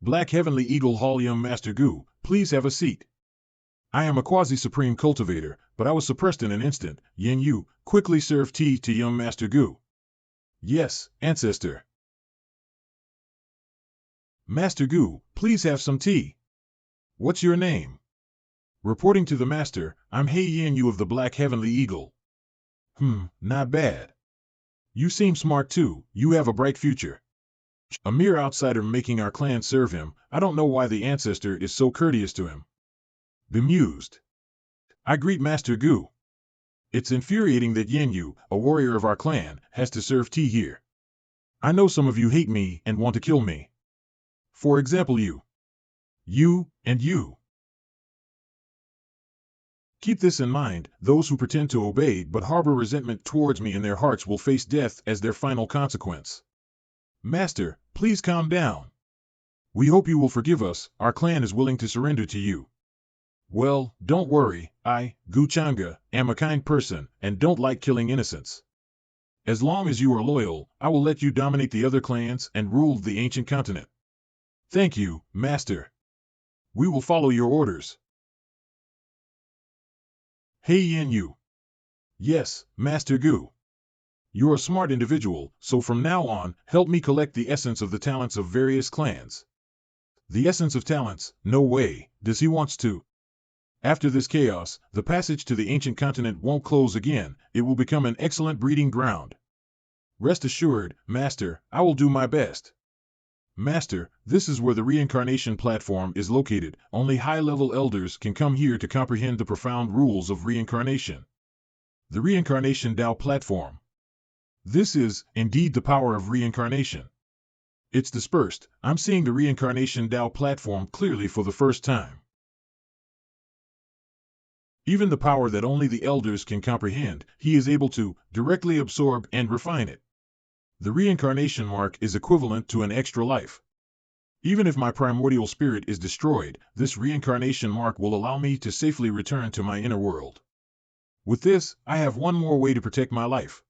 Black Heavenly Eagle Hall Young Master Gu, please have a seat. I am a quasi-supreme cultivator, but I was suppressed in an instant. Yin Yu, quickly serve tea to young Master Gu. Yes, Ancestor. Master Gu, please have some tea. What's your name? Reporting to the Master, I'm He Yin Yu of the Black Heavenly Eagle. Not bad. You seem smart too, you have a bright future. A mere outsider making our clan serve him, I don't know why the Ancestor is so courteous to him. Bemused. I greet Master Gu. It's infuriating that Yin Yu, a warrior of our clan, has to serve tea here. I know some of you hate me and want to kill me. For example you. You, and you. Keep this in mind, those who pretend to obey but harbor resentment towards me in their hearts will face death as their final consequence. Master, please calm down. We hope you will forgive us, our clan is willing to surrender to you. Well, don't worry, I, Gu Zhangge, am a kind person, and don't like killing innocents. As long as you are loyal, I will let you dominate the other clans and rule the ancient continent. Thank you, Master. We will follow your orders. Hey Yin Yu. Yes, Master Gu. You're a smart individual, so from now on, help me collect the essence of the talents of various clans. The essence of talents? No way, does he wants to? After this chaos, the passage to the ancient continent won't close again, it will become an excellent breeding ground. Rest assured, Master, I will do my best. Master, this is where the reincarnation platform is located. Only high-level elders can come here to comprehend the profound rules of reincarnation. The reincarnation Tao platform. This is, indeed, the power of reincarnation. It's dispersed. I'm seeing the reincarnation Tao platform clearly for the first time. Even the power that only the elders can comprehend, he is able to directly absorb and refine it. The reincarnation mark is equivalent to an extra life. Even if my primordial spirit is destroyed, this reincarnation mark will allow me to safely return to my inner world. With this, I have one more way to protect my life.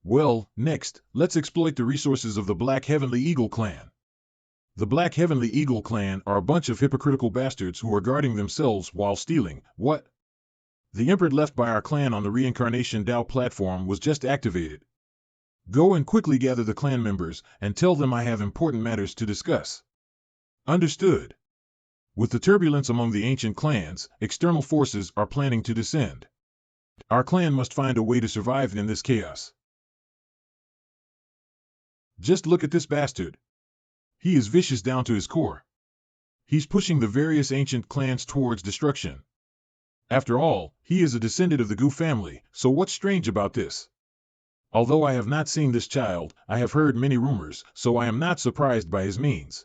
Well, next, let's exploit the resources of the Black Heavenly Eagle clan. The Black Heavenly Eagle clan are a bunch of hypocritical bastards who are guarding themselves while stealing. What? The import left by our clan on the reincarnation Tao platform was just activated. Go and quickly gather the clan members and tell them I have important matters to discuss. Understood. With the turbulence among the ancient clans, external forces are planning to descend. Our clan must find a way to survive in this chaos. Just look at this bastard. He is vicious down to his core. He's pushing the various ancient clans towards destruction. After all, he is a descendant of the Gu family, so what's strange about this? Although I have not seen this child, I have heard many rumors, so I am not surprised by his means.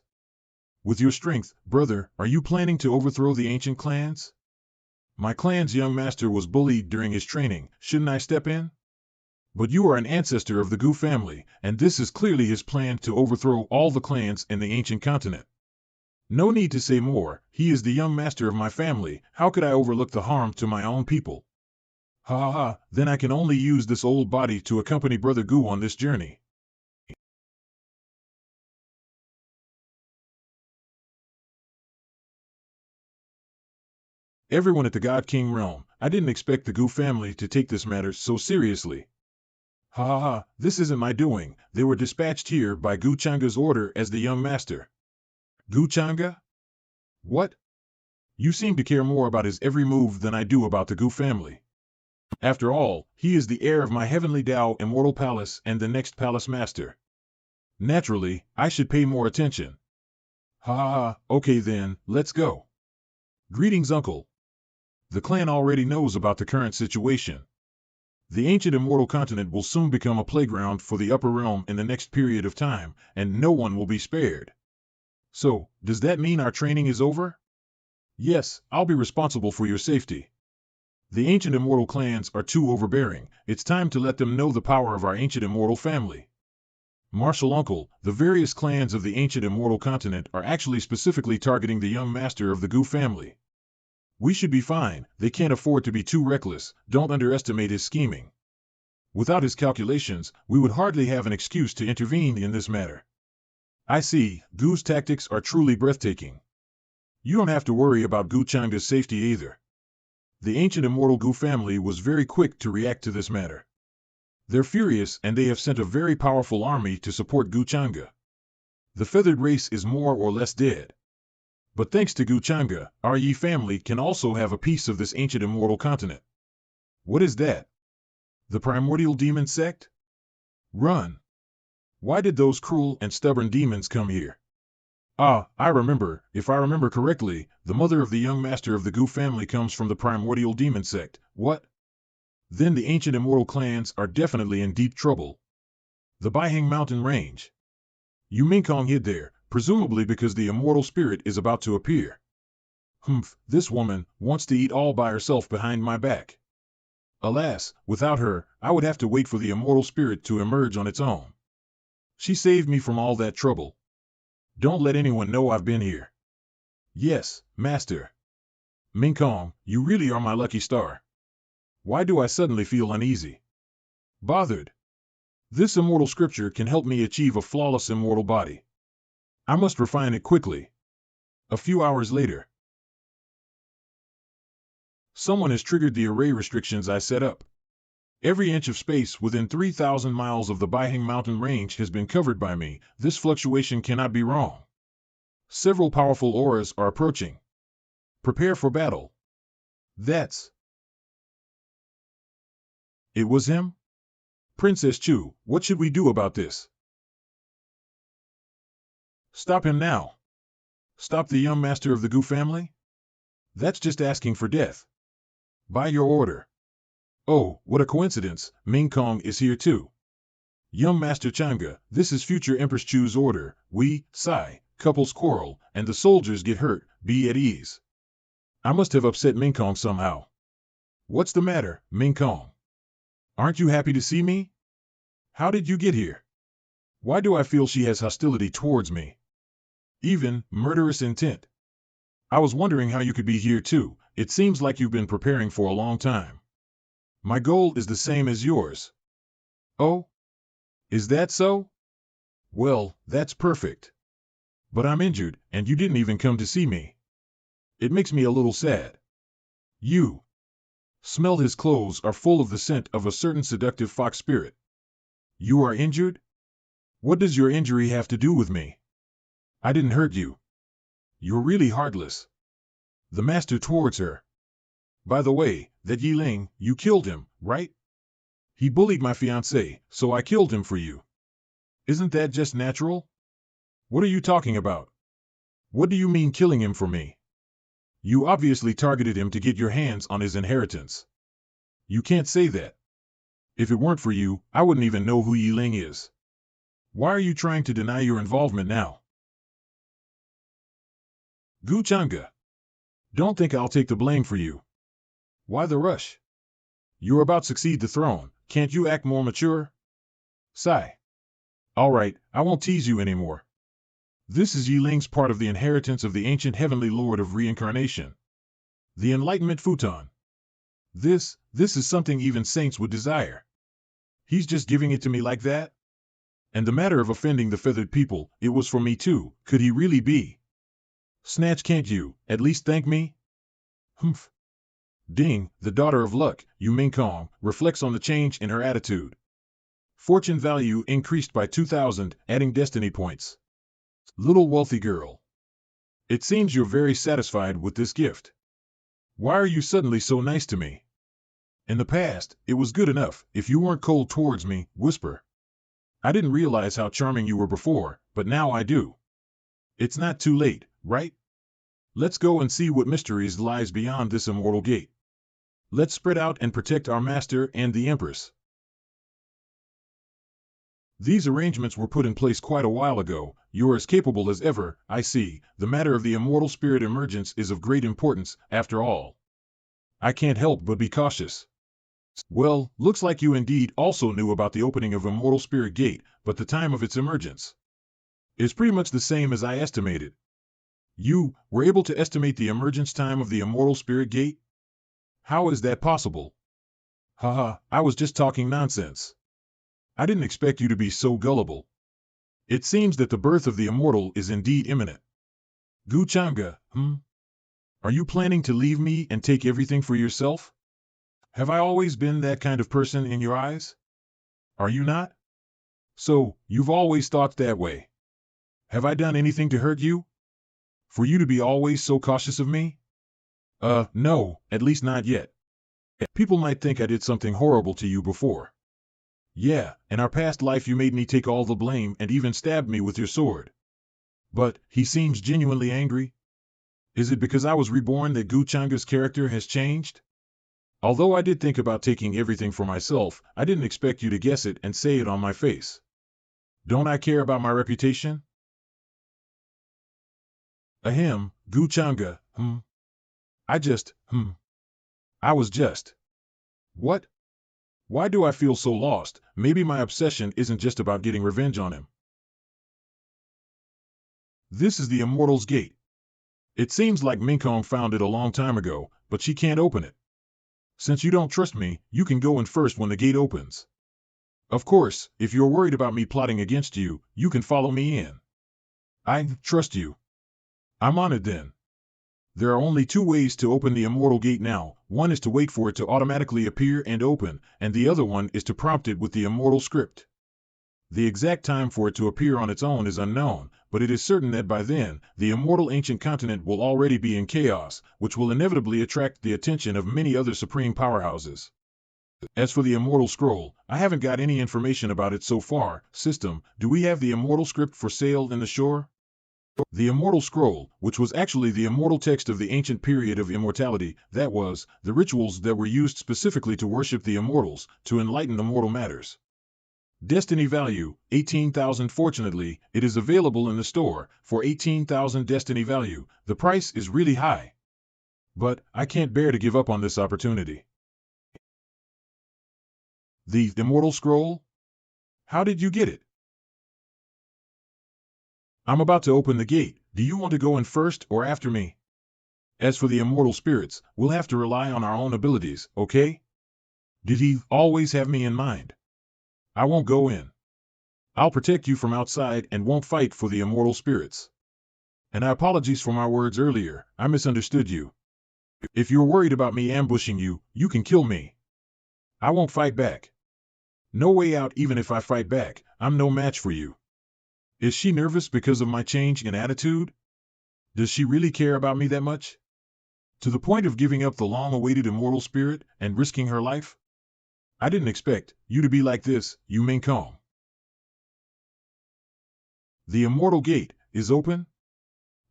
With your strength, brother, are you planning to overthrow the ancient clans? My clan's young master was bullied during his training, shouldn't I step in? But you are an ancestor of the Gu family, and this is clearly his plan to overthrow all the clans in the ancient continent. No need to say more, he is the young master of my family, how could I overlook the harm to my own people? Ha ha ha, then I can only use this old body to accompany Brother Gu on this journey. Everyone at the God King realm, I didn't expect the Gu family to take this matter so seriously. Ha ha ha, this isn't my doing, they were dispatched here by Gu Zhangge's order as the young master. Gu Zhangge? What? You seem to care more about his every move than I do about the Gu family. After all, he is the heir of my heavenly Tao immortal palace and the next palace master. Naturally, I should pay more attention. Ha ha ha, okay then, let's go. Greetings, uncle. The clan already knows about the current situation. The ancient immortal continent will soon become a playground for the upper realm in the next period of time, and no one will be spared. So, does that mean our training is over? Yes, I'll be responsible for your safety. The ancient immortal clans are too overbearing, it's time to let them know the power of our ancient immortal family. Martial uncle, the various clans of the ancient immortal continent are actually specifically targeting the young master of the Gu family. We should be fine, they can't afford to be too reckless, don't underestimate his scheming. Without his calculations, we would hardly have an excuse to intervene in this matter. I see, Gu's tactics are truly breathtaking. You don't have to worry about Gu Changa's safety either. The ancient immortal Gu family was very quick to react to this matter. They're furious and they have sent a very powerful army to support Gu Changa. The feathered race is more or less dead. But thanks to Gu Changa, our Yi family can also have a piece of this ancient immortal continent. What is that? The primordial demon sect? Run! Why did those cruel and stubborn demons come here? Ah, I remember, if I remember correctly, the mother of the young master of the Gu family comes from the primordial demon sect. What? Then the ancient immortal clans are definitely in deep trouble. The Baiheng Mountain Range. Yu Mingkong hid there, presumably because the immortal spirit is about to appear. Humph, this woman wants to eat all by herself behind my back. Alas, without her, I would have to wait for the immortal spirit to emerge on its own. She saved me from all that trouble. Don't let anyone know I've been here. Yes, Master. Mingkong, you really are my lucky star. Why do I suddenly feel uneasy? Bothered. This immortal scripture can help me achieve a flawless immortal body. I must refine it quickly. A few hours later. Someone has triggered the array restrictions I set up. Every inch of space within 3,000 miles of the Baiheng Mountain Range has been covered by me. This fluctuation cannot be wrong. Several powerful auras are approaching. Prepare for battle. That's... It was him? Princess Chu, what should we do about this? Stop him now. Stop the young master of the Gu family? That's just asking for death. By your order. Oh, what a coincidence, Mingkong is here too. Young Master Changge, this is future Empress Chu's order. We, sigh, couples quarrel, and the soldiers get hurt. Be at ease. I must have upset Mingkong somehow. What's the matter, Mingkong? Aren't you happy to see me? How did you get here? Why do I feel she has hostility towards me? Even murderous intent. I was wondering how you could be here too. It seems like you've been preparing for a long time. My goal is the same as yours. Oh? Is that so? Well, that's perfect. But I'm injured, and you didn't even come to see me. It makes me a little sad. You. Smell, his clothes are full of the scent of a certain seductive fox spirit. You are injured? What does your injury have to do with me? I didn't hurt you. You're really heartless. The master towards her. By the way, that Yiling, you killed him, right? He bullied my fiancée, so I killed him for you. Isn't that just natural? What are you talking about? What do you mean killing him for me? You obviously targeted him to get your hands on his inheritance. You can't say that. If it weren't for you, I wouldn't even know who Yiling is. Why are you trying to deny your involvement now? Gu Changge. Don't think I'll take the blame for you. Why the rush? You're about to succeed the throne, can't you act more mature? Sigh. All right, I won't tease you anymore. This is Yiling's part of the inheritance of the ancient heavenly lord of reincarnation. The enlightenment futon. This is something even saints would desire. He's just giving it to me like that? And the matter of offending the feathered people, it was for me too, could he really be? Snatch, can't you at least thank me? Humph. Ding, the daughter of luck, Yu Mingkong, reflects on the change in her attitude. Fortune value increased by 2,000, adding destiny points. Little wealthy girl. It seems you're very satisfied with this gift. Why are you suddenly so nice to me? In the past, it was good enough. If you weren't cold towards me, whisper. I didn't realize how charming you were before, but now I do. It's not too late, right? Let's go and see what mysteries lies beyond this immortal gate. Let's spread out and protect our master and the Empress. These arrangements were put in place quite a while ago. You're as capable as ever, I see. The matter of the immortal spirit emergence is of great importance, after all. I can't help but be cautious. Well, looks like you indeed also knew about the opening of Immortal Spirit Gate, but the time of its emergence is pretty much the same as I estimated. You were able to estimate the emergence time of the Immortal Spirit Gate? How is that possible? Haha, I was just talking nonsense. I didn't expect you to be so gullible. It seems that the birth of the immortal is indeed imminent. Gu Changge, Are you planning to leave me and take everything for yourself? Have I always been that kind of person in your eyes? Are you not? So, you've always thought that way. Have I done anything to hurt you? For you to be always so cautious of me? No, at least not yet. People might think I did something horrible to you before. Yeah, in our past life you made me take all the blame and even stabbed me with your sword. But, he seems genuinely angry. Is it because I was reborn that Gu Changge's character has changed? Although I did think about taking everything for myself, I didn't expect you to guess it and say it on my face. Don't I care about my reputation? Ahem, Gu Changge, I was just. What? Why do I feel so lost? Maybe my obsession isn't just about getting revenge on him. This is the Immortal's Gate. It seems like Minkong found it a long time ago, but she can't open it. Since you don't trust me, you can go in first when the gate opens. Of course, if you're worried about me plotting against you, you can follow me in. I trust you. I'm on it then. There are only two ways to open the Immortal Gate now. One is to wait for it to automatically appear and open, and the other one is to prompt it with the Immortal script. The exact time for it to appear on its own is unknown, but it is certain that by then, the immortal ancient continent will already be in chaos, which will inevitably attract the attention of many other supreme powerhouses. As for the Immortal Scroll, I haven't got any information about it so far. System, do we have the Immortal Script for sale in the shore? The Immortal Scroll, which was actually the immortal text of the ancient period of immortality, that was, the rituals that were used specifically to worship the immortals, to enlighten the mortal matters. Destiny value, 18,000. Fortunately, it is available in the store, for 18,000 destiny value. The price is really high. But, I can't bear to give up on this opportunity. The Immortal Scroll? How did you get it? I'm about to open the gate. Do you want to go in first or after me? As for the immortal spirits, we'll have to rely on our own abilities, okay? Did he always have me in mind? I won't go in. I'll protect you from outside and won't fight for the immortal spirits. And I apologize for my words earlier. I misunderstood you. If you're worried about me ambushing you, you can kill me. I won't fight back. No way out. Even if I fight back, I'm no match for you. Is she nervous because of my change in attitude? Does she really care about me that much? To the point of giving up the long-awaited immortal spirit and risking her life? I didn't expect you to be like this, you Minkong. The Immortal Gate is open?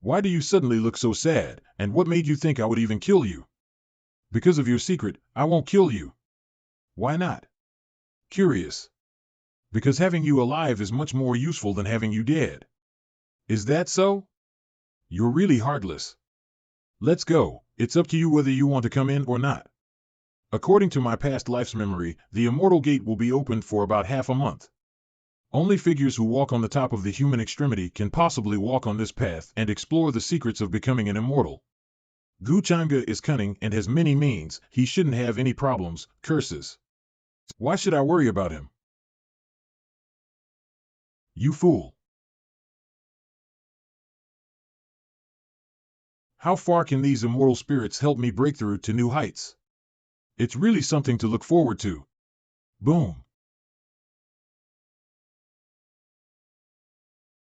Why do you suddenly look so sad, and what made you think I would even kill you? Because of your secret, I won't kill you. Why not? Curious. Because having you alive is much more useful than having you dead. Is that so? You're really heartless. Let's go. It's up to you whether you want to come in or not. According to my past life's memory, the Immortal Gate will be opened for about half a month. Only figures who walk on the top of the human extremity can possibly walk on this path and explore the secrets of becoming an immortal. Gu Changge is cunning and has many means. He shouldn't have any problems. Curses. Why should I worry about him? You fool. How far can these immortal spirits help me break through to new heights? It's really something to look forward to. Boom.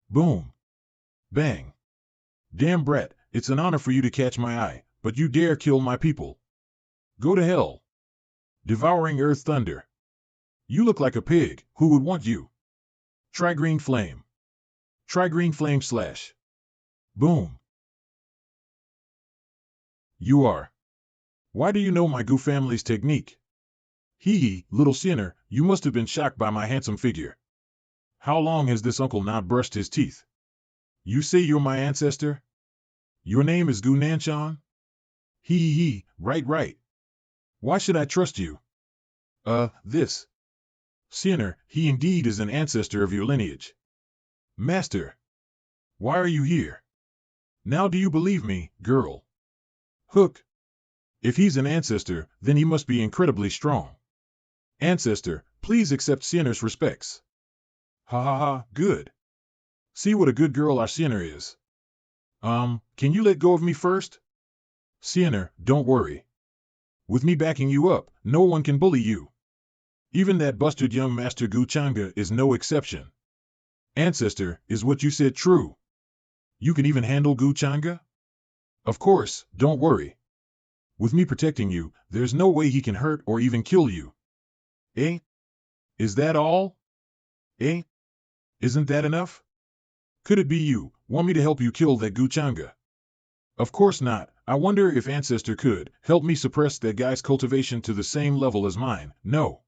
Boom. Bang. Damn brat, it's an honor for you to catch my eye, but you dare kill my people. Go to hell. Devouring Earth Thunder. You look like a pig. Who would want you? Try Green Flame. Try Green Flame slash. Boom. You are. Why do you know my Gu family's technique? Hee, little sinner, you must have been shocked by my handsome figure. How long has this uncle not brushed his teeth? You say you're my ancestor? Your name is Gu Nanshan? Hee, right. Why should I trust you? This. Sinner, he indeed is an ancestor of your lineage. Master. Why are you here? Now do you believe me, girl? Hook. If he's an ancestor, then he must be incredibly strong. Ancestor, please accept Sinner's respects. Ha, good. See what a good girl our Sienna is. Can you let go of me first? Sienna, don't worry. With me backing you up, no one can bully you. Even that busted young master Zhangge is no exception. Ancestor, is what you said true? You can even handle Zhangge? Of course, don't worry. With me protecting you, there's no way he can hurt or even kill you. Eh? Is that all? Eh? Isn't that enough? Could it be you want me to help you kill that Zhangge? Of course not. I wonder if Ancestor could help me suppress that guy's cultivation to the same level as mine. No.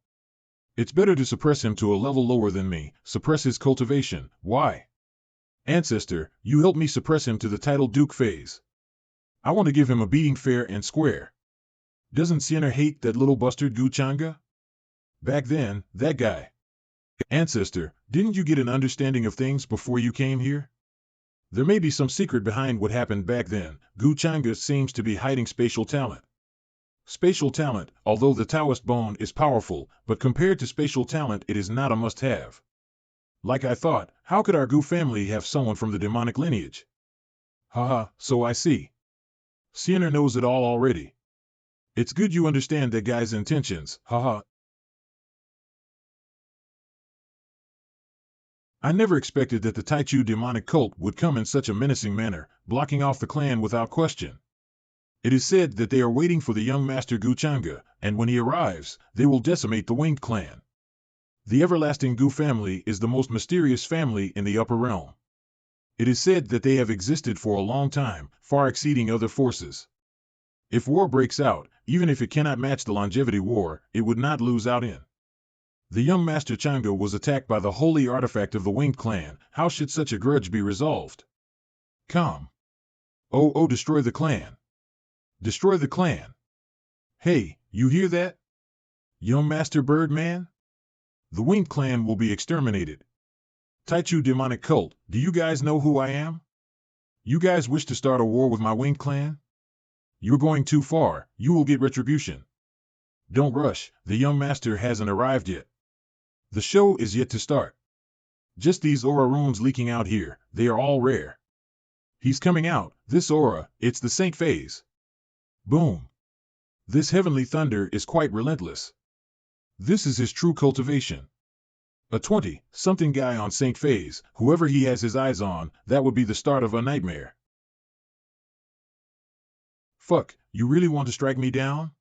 It's better to suppress him to a level lower than me, suppress his cultivation. Why? Ancestor, you help me suppress him to the title Duke phase. I want to give him a beating fair and square. Doesn't Sienna hate that little bastard Zhangge? Back then, that guy. Ancestor, didn't you get an understanding of things before you came here? There may be some secret behind what happened back then. Zhangge seems to be hiding spatial talent. Spatial talent, although the Taoist bone is powerful, but compared to spatial talent it is not a must-have. Like I thought, how could our Gu family have someone from the demonic lineage? Haha, so I see. Sienna knows it all already. It's good you understand that guy's intentions, haha. I never expected that the Taichu demonic cult would come in such a menacing manner, blocking off the clan without question. It is said that they are waiting for the young master Zhangge, and when he arrives, they will decimate the Winged clan. The everlasting Gu family is the most mysterious family in the upper realm. It is said that they have existed for a long time, far exceeding other forces. If war breaks out, even if it cannot match the longevity war, it would not lose out in. The young master Zhangge was attacked by the holy artifact of the Winged clan. How should such a grudge be resolved? Come. Oh, destroy the clan. Destroy the clan. Hey, you hear that? Young Master Birdman? The Winged clan will be exterminated. Taichu demonic cult, do you guys know who I am? You guys wish to start a war with my Winged clan? You're going too far, you will get retribution. Don't rush, the young master hasn't arrived yet. The show is yet to start. Just these aura runes leaking out here, they are all rare. He's coming out, this aura, it's the Saint phase. Boom. This heavenly thunder is quite relentless. This is his true cultivation. A 20-something guy on Saint phase, whoever he has his eyes on, that would be the start of a nightmare. Fuck, you really want to strike me down?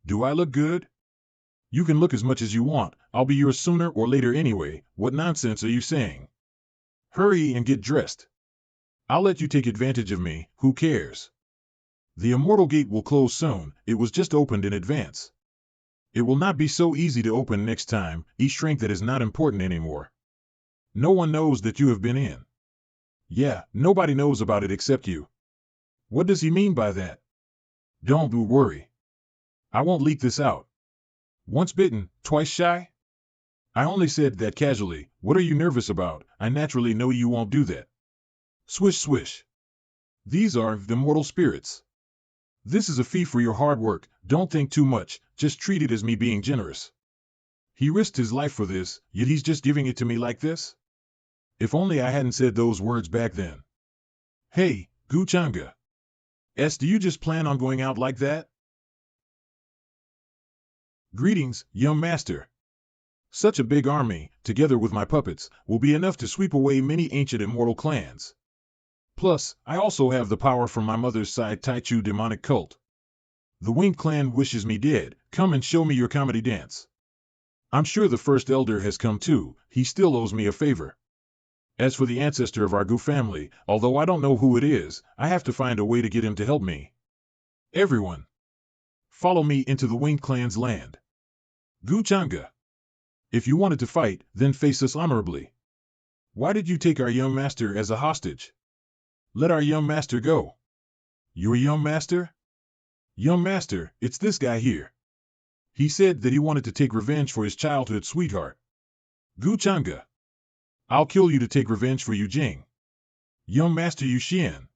Do I look good? You can look as much as you want, I'll be yours sooner or later anyway. What nonsense are you saying? Hurry and get dressed. I'll let you take advantage of me, who cares? The immortal gate will close soon, it was just opened in advance. It will not be so easy to open next time, eat strength that is not important anymore. No one knows that you have been in. Yeah, nobody knows about it except you. What does he mean by that? Don't worry. I won't leak this out. Once bitten, twice shy? I only said that casually. What are you nervous about? I naturally know you won't do that. Swish swish. These are the mortal spirits. This is a fee for your hard work, don't think too much, just treat it as me being generous. He risked his life for this, yet he's just giving it to me like this? If only I hadn't said those words back then. Hey, Zhangge. Do you just plan on going out like that? Greetings, young master. Such a big army, together with my puppets, will be enough to sweep away many ancient immortal clans. Plus, I also have the power from my mother's side Taichu demonic cult. The Winged clan wishes me dead, come and show me your comedy dance. I'm sure the first elder has come too, he still owes me a favor. As for the ancestor of our Gu family, although I don't know who it is, I have to find a way to get him to help me. Everyone, follow me into the Winged clan's land. Zhangge. If you wanted to fight, then face us honorably. Why did you take our young master as a hostage? Let our young master go. Your young master? Young master, it's this guy here. He said that he wanted to take revenge for his childhood sweetheart. Zhangge. I'll kill you to take revenge for you, Jing. Young master Yu Xian.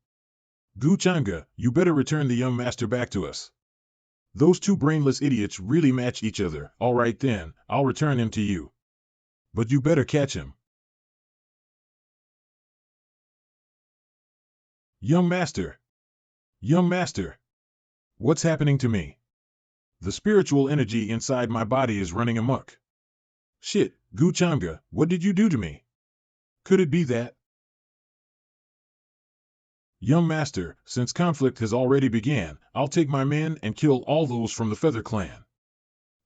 Zhangge, you better return the young master back to us. Those two brainless idiots really match each other. All right then, I'll return him to you. But you better catch him. Young master! Young master! What's happening to me? The spiritual energy inside my body is running amok. Shit, Zhangge, what did you do to me? Could it be that? Young master, since conflict has already began, I'll take my men and kill all those from the Feather Clan.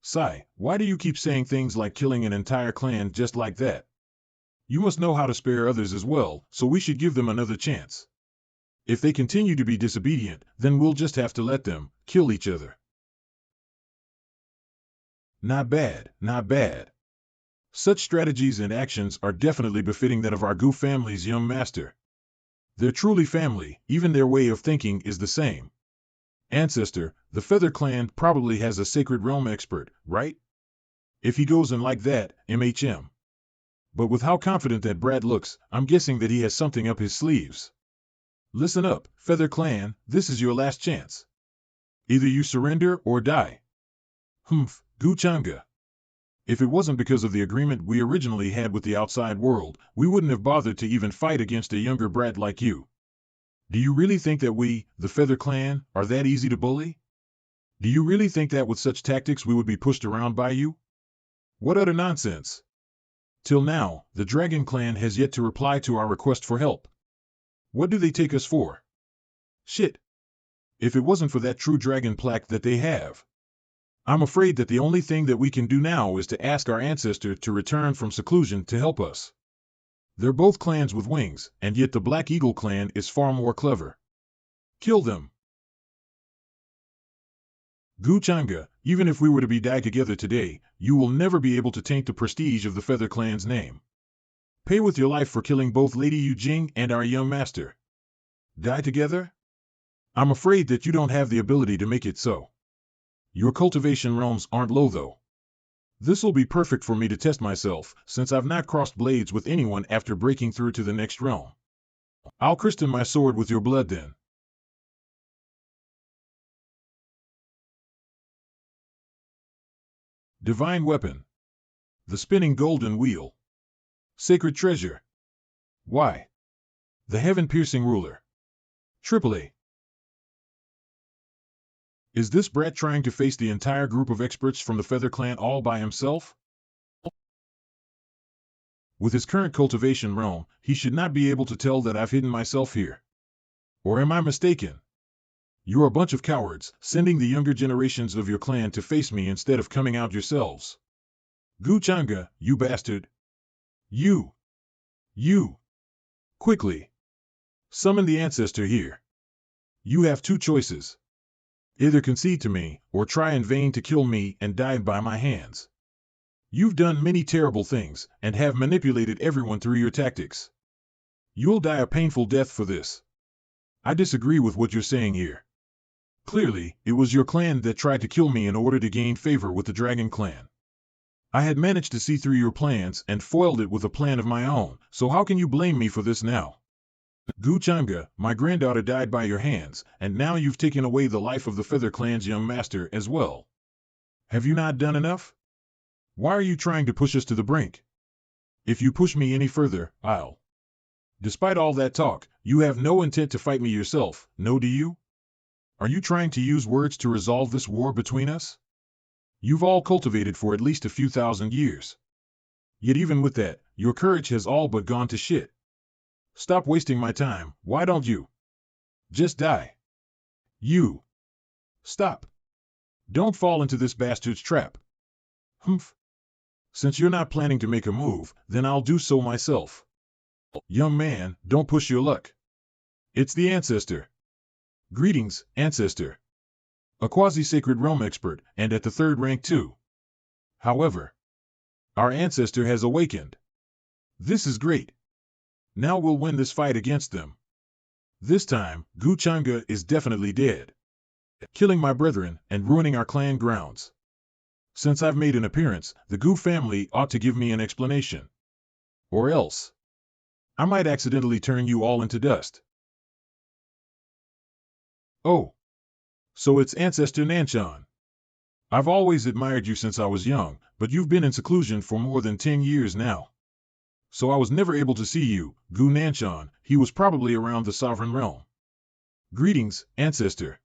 Sigh, why do you keep saying things like killing an entire clan just like that? You must know how to spare others as well, so we should give them another chance. If they continue to be disobedient, then we'll just have to let them kill each other. Not bad, not bad. Such strategies and actions are definitely befitting that of our Gu family's young master. They're truly family, even their way of thinking is the same. Ancestor, the Feather Clan probably has a sacred realm expert, right? If he goes in like that, MHM. But with how confident that Brad looks, I'm guessing that he has something up his sleeves. Listen up, Feather Clan, this is your last chance. Either you surrender or die. Humph, Zhangge. If it wasn't because of the agreement we originally had with the outside world, we wouldn't have bothered to even fight against a younger brat like you. Do you really think that we, the Feather Clan, are that easy to bully? Do you really think that with such tactics we would be pushed around by you? What utter nonsense! Till now, the Dragon Clan has yet to reply to our request for help. What do they take us for? Shit! If it wasn't for that true dragon plaque that they have. I'm afraid that the only thing that we can do now is to ask our ancestor to return from seclusion to help us. They're both clans with wings, and yet the Black Eagle clan is far more clever. Kill them! Zhangge, even if we were to die together today, you will never be able to taint the prestige of the Feather Clan's name. Pay with your life for killing both Lady Yujing and our young master. Die together? I'm afraid that you don't have the ability to make it so. Your cultivation realms aren't low though. This'll be perfect for me to test myself, since I've not crossed blades with anyone after breaking through to the next realm. I'll christen my sword with your blood then. Divine weapon. The spinning golden wheel. Sacred treasure. Why? The heaven-piercing ruler. AAA. Is this brat trying to face the entire group of experts from the Feather Clan all by himself? With his current cultivation realm, he should not be able to tell that I've hidden myself here. Or am I mistaken? You're a bunch of cowards, sending the younger generations of your clan to face me instead of coming out yourselves. Zhangge, you bastard. You. Quickly. Summon the ancestor here. You have two choices. Either concede to me, or try in vain to kill me and die by my hands. You've done many terrible things, and have manipulated everyone through your tactics. You'll die a painful death for this. I disagree with what you're saying here. Clearly, it was your clan that tried to kill me in order to gain favor with the Dragon Clan. I had managed to see through your plans and foiled it with a plan of my own, so how can you blame me for this now? Zhangge, my granddaughter died by your hands, and now you've taken away the life of the Feather Clan's young master as well. Have you not done enough? Why are you trying to push us to the brink? If you push me any further, I'll. Despite all that talk, you have no intent to fight me yourself, no do you? Are you trying to use words to resolve this war between us? You've all cultivated for at least a few thousand years. Yet even with that, your courage has all but gone to shit. Stop wasting my time, why don't you? Just die. You. Stop. Don't fall into this bastard's trap. Humph. Since you're not planning to make a move, then I'll do so myself. Young man, don't push your luck. It's the ancestor. Greetings, ancestor. A quasi-sacred realm expert, and at the 3rd rank too. However, our ancestor has awakened. This is great. Now we'll win this fight against them. This time, Zhangge is definitely dead. Killing my brethren and ruining our clan grounds. Since I've made an appearance, the Gu family ought to give me an explanation. Or else, I might accidentally turn you all into dust. Oh. So it's Ancestor Nanshan. I've always admired you since I was young, but you've been in seclusion for more than 10 years now. So I was never able to see you, Gu Nanshan. He was probably around the Sovereign Realm. Greetings, Ancestor.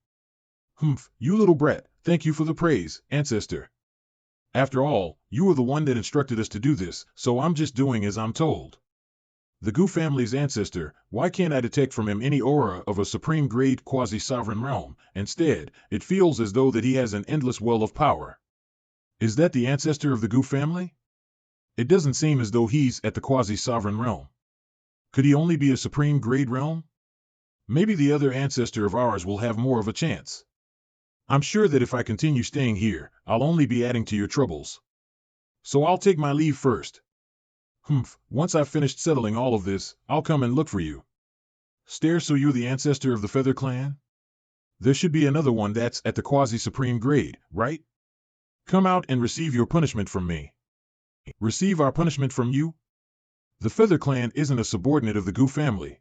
Humph, you little brat, thank you for the praise, Ancestor. After all, you were the one that instructed us to do this, so I'm just doing as I'm told. The Gu family's ancestor, why can't I detect from him any aura of a supreme-grade quasi-sovereign realm? Instead, it feels as though that he has an endless well of power. Is that the ancestor of the Gu family? It doesn't seem as though he's at the quasi-sovereign realm. Could he only be a supreme-grade realm? Maybe the other ancestor of ours will have more of a chance. I'm sure that if I continue staying here, I'll only be adding to your troubles. So I'll take my leave first. Humph, once I've finished settling all of this, I'll come and look for you. Stare, so you're the ancestor of the Feather Clan? There should be another one that's at the quasi-supreme grade, right? Come out and receive your punishment from me. Receive our punishment from you? The Feather Clan isn't a subordinate of the Gu family.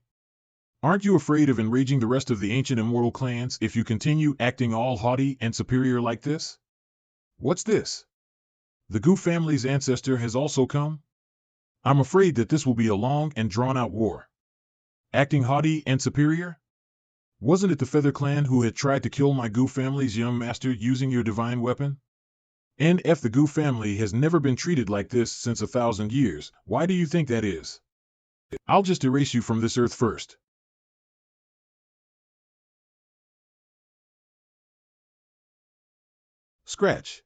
Aren't you afraid of enraging the rest of the ancient immortal clans if you continue acting all haughty and superior like this? What's this? The Gu family's ancestor has also come? I'm afraid that this will be a long and drawn-out war. Acting haughty and superior? Wasn't it the Feather Clan who had tried to kill my Gu family's young master using your divine weapon? NF, the Gu family has never been treated like this since 1,000 years. Why do you think that is? I'll just erase you from this earth first. Scratch.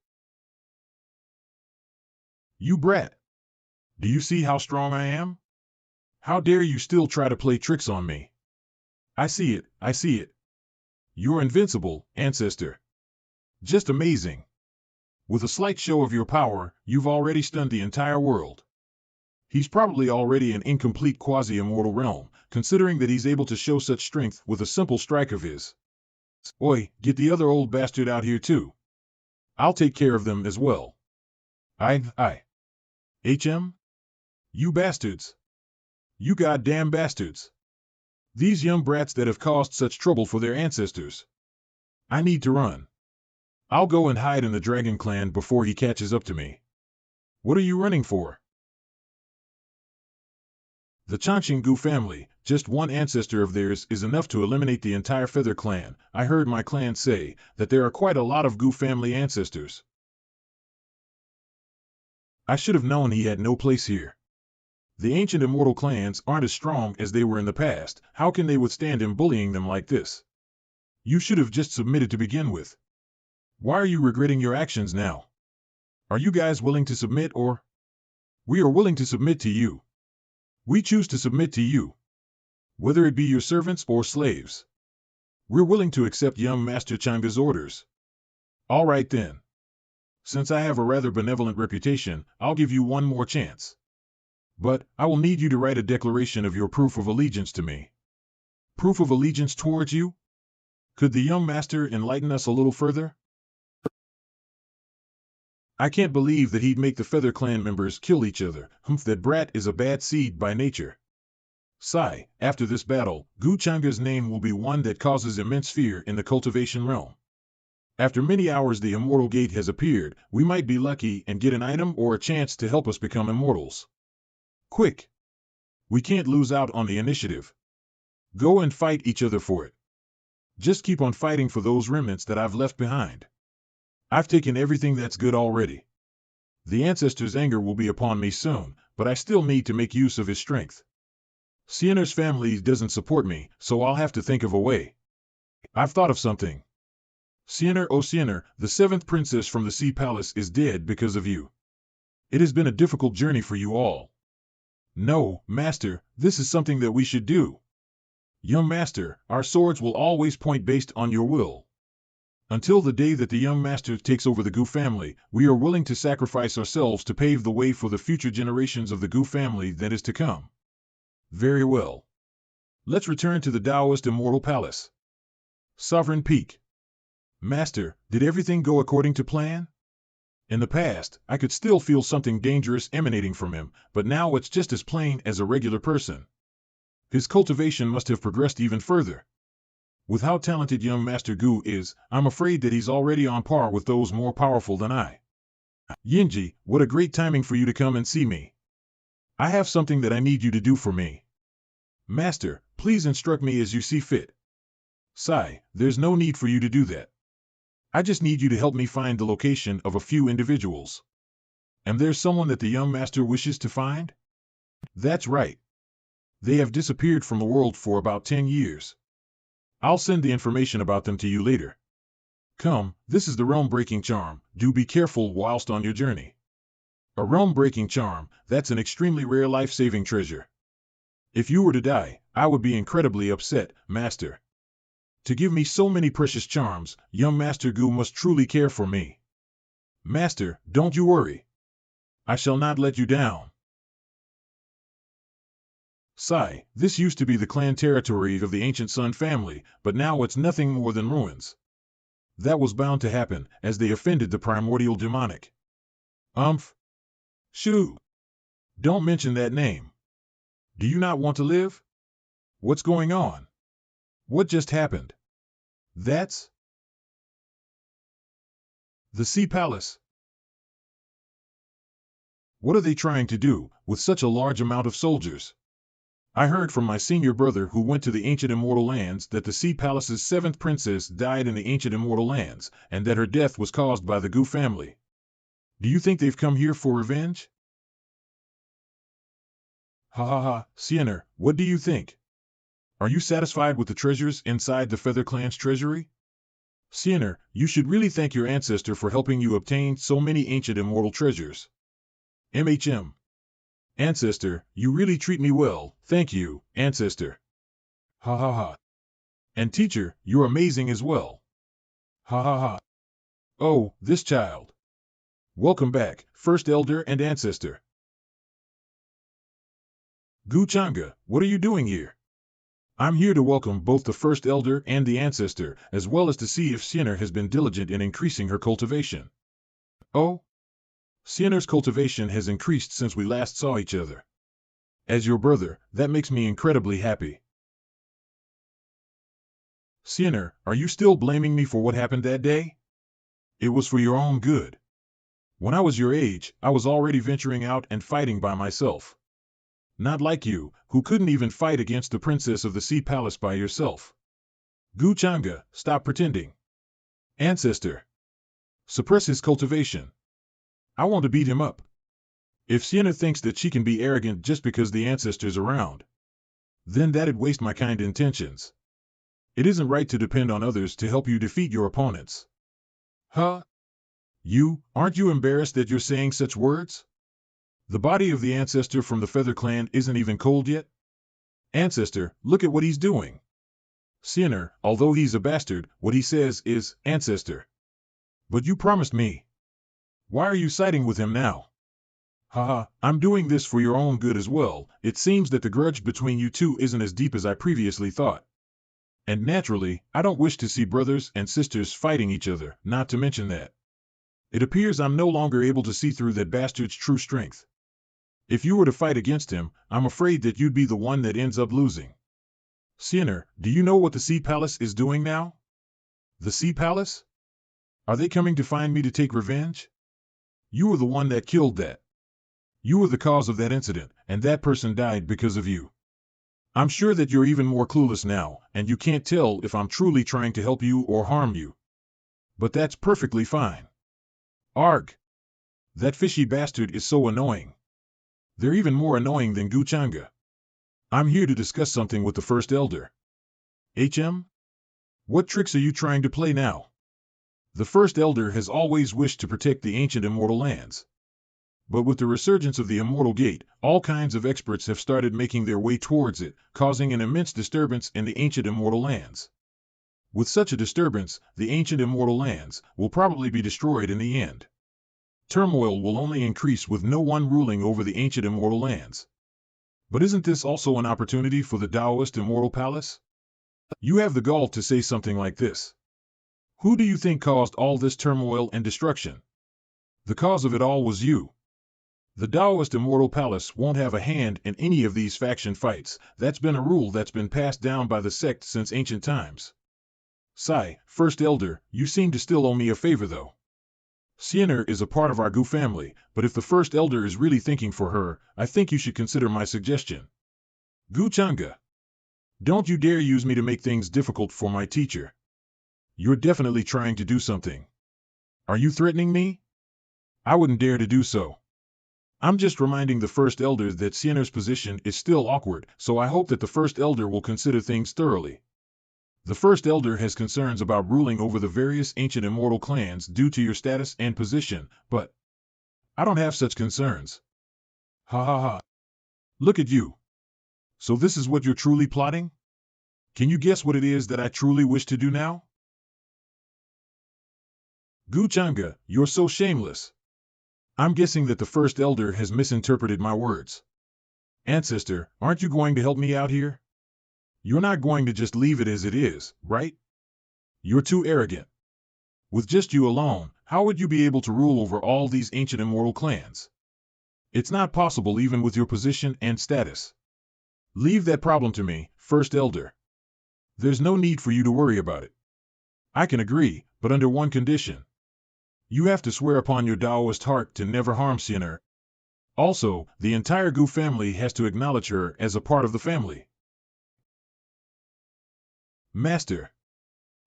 You brat. Do you see how strong I am? How dare you still try to play tricks on me? I see it, I see it. You're invincible, ancestor. Just amazing. With a slight show of your power, you've already stunned the entire world. He's probably already an incomplete quasi-immortal realm, considering that he's able to show such strength with a simple strike of his. Oi, get the other old bastard out here too. I'll take care of them as well. HM? You bastards. You goddamn bastards. These young brats that have caused such trouble for their ancestors. I need to run. I'll go and hide in the Dragon Clan before he catches up to me. What are you running for? The Changqing family, just one ancestor of theirs is enough to eliminate the entire Feather Clan. I heard my clan say that there are quite a lot of Gu family ancestors. I should have known he had no place here. The ancient immortal clans aren't as strong as they were in the past. How can they withstand him bullying them like this? You should have just submitted to begin with. Why are you regretting your actions now? Are you guys willing to submit, or? We are willing to submit to you. We choose to submit to you. Whether it be your servants or slaves. We're willing to accept young Master Zhangge's orders. All right then. Since I have a rather benevolent reputation, I'll give you one more chance. But I will need you to write a declaration of your proof of allegiance to me. Proof of allegiance towards you? Could the young master enlighten us a little further? I can't believe that he'd make the Feather Clan members kill each other. Humph, that brat is a bad seed by nature. Sigh, after this battle, Gu Zhangge's name will be one that causes immense fear in the cultivation realm. After many hours the immortal gate has appeared. We might be lucky and get an item or a chance to help us become immortals. Quick! We can't lose out on the initiative. Go and fight each other for it. Just keep on fighting for those remnants that I've left behind. I've taken everything that's good already. The ancestor's anger will be upon me soon, but I still need to make use of his strength. Sienna's family doesn't support me, so I'll have to think of a way. I've thought of something. Sienna, oh Sienna, the 7th princess from the Sea Palace is dead because of you. It has been a difficult journey for you all. No, Master, this is something that we should do. Young Master, our swords will always point based on your will. Until the day that the young master takes over the Gu family, we are willing to sacrifice ourselves to pave the way for the future generations of the Gu family that is to come. Very well. Let's return to the Taoist Immortal Palace. Sovereign Peak. Master, did everything go according to plan? In the past, I could still feel something dangerous emanating from him, but now it's just as plain as a regular person. His cultivation must have progressed even further. With how talented young Master Gu is, I'm afraid that he's already on par with those more powerful than I. Yinji, what a great timing for you to come and see me. I have something that I need you to do for me. Master, please instruct me as you see fit. Sai, there's no need for you to do that. I just need you to help me find the location of a few individuals. And there's someone that the young master wishes to find? That's right. They have disappeared from the world for about 10 years. I'll send the information about them to you later. Come, this is the realm-breaking charm. Do be careful whilst on your journey. A realm-breaking charm, that's an extremely rare life-saving treasure. If you were to die, I would be incredibly upset, Master. To give me so many precious charms, young Master Gu must truly care for me. Master, don't you worry. I shall not let you down. Sai, this used to be the clan territory of the ancient Sun family, but now it's nothing more than ruins. That was bound to happen, as they offended the primordial demonic. Shoo! Don't mention that name. Do you not want to live? What's going on? What just happened? That's the Sea Palace. What are they trying to do, with such a large amount of soldiers? I heard from my senior brother who went to the ancient immortal lands that the Sea Palace's 7th princess died in the ancient immortal lands, and that her death was caused by the Gu family. Do you think they've come here for revenge? Ha ha ha, Xuanhuan, what do you think? Are you satisfied with the treasures inside the Feather Clan's treasury? Xuanhuan, you should really thank your ancestor for helping you obtain so many ancient immortal treasures. Ancestor, you really treat me well, thank you, Ancestor. Ha ha ha. And teacher, you're amazing as well. Ha ha ha. Oh, this child. Welcome back, First Elder and Ancestor. Zhangge, what are you doing here? I'm here to welcome both the First Elder and the Ancestor, as well as to see if Xuanhuan has been diligent in increasing her cultivation. Oh? Xuanhuan's cultivation has increased since we last saw each other. As your brother, that makes me incredibly happy. Xuanhuan, are you still blaming me for what happened that day? It was for your own good. When I was your age, I was already venturing out and fighting by myself. Not like you, who couldn't even fight against the princess of the Sea Palace by yourself. Zhangge, stop pretending. Ancestor. Suppress his cultivation. I want to beat him up. If Xuanhuan thinks that she can be arrogant just because the Ancestor's around, then that'd waste my kind intentions. It isn't right to depend on others to help you defeat your opponents. Huh? Aren't you embarrassed that you're saying such words? The body of the Ancestor from the Feather Clan isn't even cold yet? Ancestor, look at what he's doing. Xuanhuan, although he's a bastard, what he says is, Ancestor. But you promised me. Why are you siding with him now? Haha, I'm doing this for your own good as well. It seems that the grudge between you two isn't as deep as I previously thought. And naturally, I don't wish to see brothers and sisters fighting each other, not to mention that. It appears I'm no longer able to see through that bastard's true strength. If you were to fight against him, I'm afraid that you'd be the one that ends up losing. Xuanhuan, do you know what the Sea Palace is doing now? The Sea Palace? Are they coming to find me to take revenge? You were the one that killed that. You were the cause of that incident, and that person died because of you. I'm sure that you're even more clueless now, and you can't tell if I'm truly trying to help you or harm you. But that's perfectly fine. Arg! That fishy bastard is so annoying. They're even more annoying than Zhangge. I'm here to discuss something with the First Elder. What tricks are you trying to play now? The First Elder has always wished to protect the ancient immortal lands. But with the resurgence of the Immortal Gate, all kinds of experts have started making their way towards it, causing an immense disturbance in the ancient immortal lands. With such a disturbance, the ancient immortal lands will probably be destroyed in the end. Turmoil will only increase with no one ruling over the ancient immortal lands. But isn't this also an opportunity for the Taoist Immortal Palace? You have the gall to say something like this. Who do you think caused all this turmoil and destruction? The cause of it all was you. The Taoist Immortal Palace won't have a hand in any of these faction fights. That's been a rule that's been passed down by the sect since ancient times. Sai, First Elder, you seem to still owe me a favor though. Xuanhuan is a part of our Gu family, but if the First Elder is really thinking for her, I think you should consider my suggestion. Zhangge. Don't you dare use me to make things difficult for my teacher. You're definitely trying to do something. Are you threatening me? I wouldn't dare to do so. I'm just reminding the First Elder that Sienna's position is still awkward, so I hope that the First Elder will consider things thoroughly. The First Elder has concerns about ruling over the various ancient immortal clans due to your status and position, but I don't have such concerns. Ha ha ha. Look at you. So this is what you're truly plotting? Can you guess what it is that I truly wish to do now? Zhangge, you're so shameless. I'm guessing that the First Elder has misinterpreted my words. Ancestor, aren't you going to help me out here? You're not going to just leave it as it is, right? You're too arrogant. With just you alone, how would you be able to rule over all these ancient immortal clans? It's not possible even with your position and status. Leave that problem to me, First Elder. There's no need for you to worry about it. I can agree, but under one condition. You have to swear upon your Taoist heart to never harm Sienna. Also, the entire Gu family has to acknowledge her as a part of the family. Master.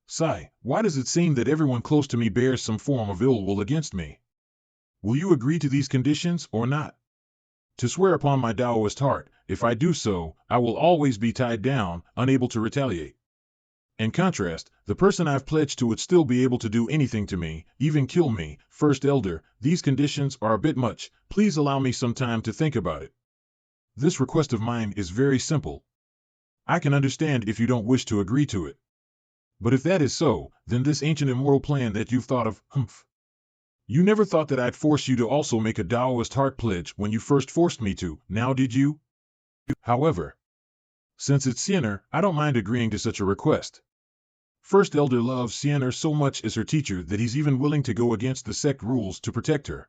Sai, why does it seem that everyone close to me bears some form of ill will against me? Will you agree to these conditions or not? To swear upon my Taoist heart, if I do so, I will always be tied down, unable to retaliate. In contrast, the person I've pledged to would still be able to do anything to me, even kill me. First Elder, these conditions are a bit much. Please allow me some time to think about it. This request of mine is very simple. I can understand if you don't wish to agree to it. But if that is so, then this ancient immortal plan that you've thought of, You never thought that I'd force you to also make a Taoist heart pledge when you first forced me to, now did you? However, since it's Sienna, I don't mind agreeing to such a request. First Elder loves Sienna so much as her teacher that he's even willing to go against the sect rules to protect her.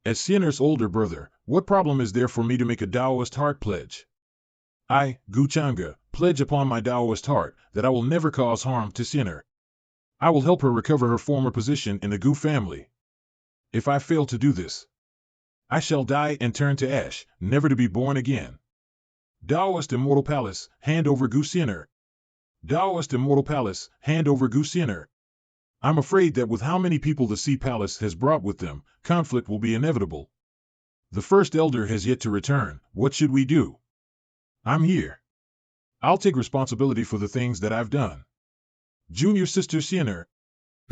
As Sienna's older brother, what problem is there for me to make a Taoist heart pledge? I, Zhangge, pledge upon my Taoist heart that I will never cause harm to Sienna. I will help her recover her former position in the Gu family. If I fail to do this, I shall die and turn to ash, never to be born again. Taoist Immortal Palace, hand over Gu Sienna. Taoist Immortal Palace, hand over Gu Sienna. I'm afraid that with how many people the Sea Palace has brought with them, conflict will be inevitable. The First Elder has yet to return. What should we do? I'm here. I'll take responsibility for the things that I've done. Junior Sister Sienna.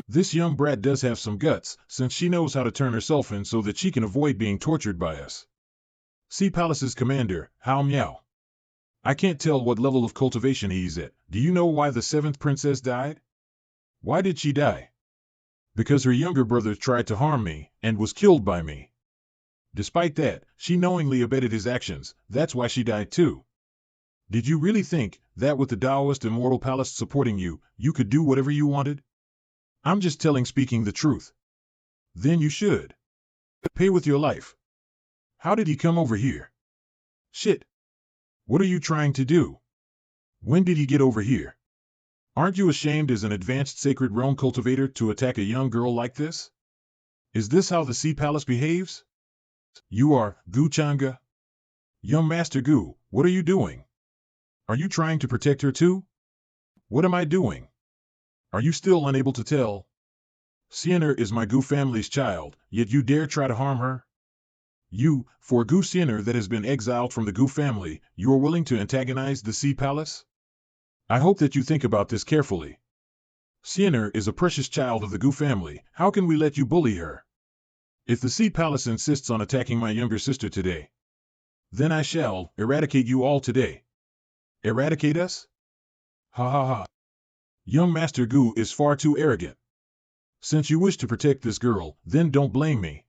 This young brat does have some guts, since she knows how to turn herself in so that she can avoid being tortured by us. Sea Palace's commander, Hao Miao. I can't tell what level of cultivation he's at. Do you know why the 7th princess died? Why did she die? Because her younger brother tried to harm me, and was killed by me. Despite that, she knowingly abetted his actions. That's why she died too. Did you really think that with the Taoist Immortal Palace supporting you, you could do whatever you wanted? I'm just speaking the truth. Then you should pay with your life. How did he come over here? Shit. What are you trying to do? When did he get over here? Aren't you ashamed as an advanced sacred realm cultivator to attack a young girl like this? Is this how the Sea Palace behaves? You are, Zhangge? Young Master Gu, what are you doing? Are you trying to protect her too? What am I doing? Are you still unable to tell? Sienna is my Gu family's child, yet you dare try to harm her? You, for Gu Sienna that has been exiled from the Gu family, you are willing to antagonize the Sea Palace? I hope that you think about this carefully. Sienna is a precious child of the Gu family. How can we let you bully her? If the Sea Palace insists on attacking my younger sister today, then I shall eradicate you all today. Eradicate us? Ha ha ha. Young Master Gu is far too arrogant. Since you wish to protect this girl, then don't blame me.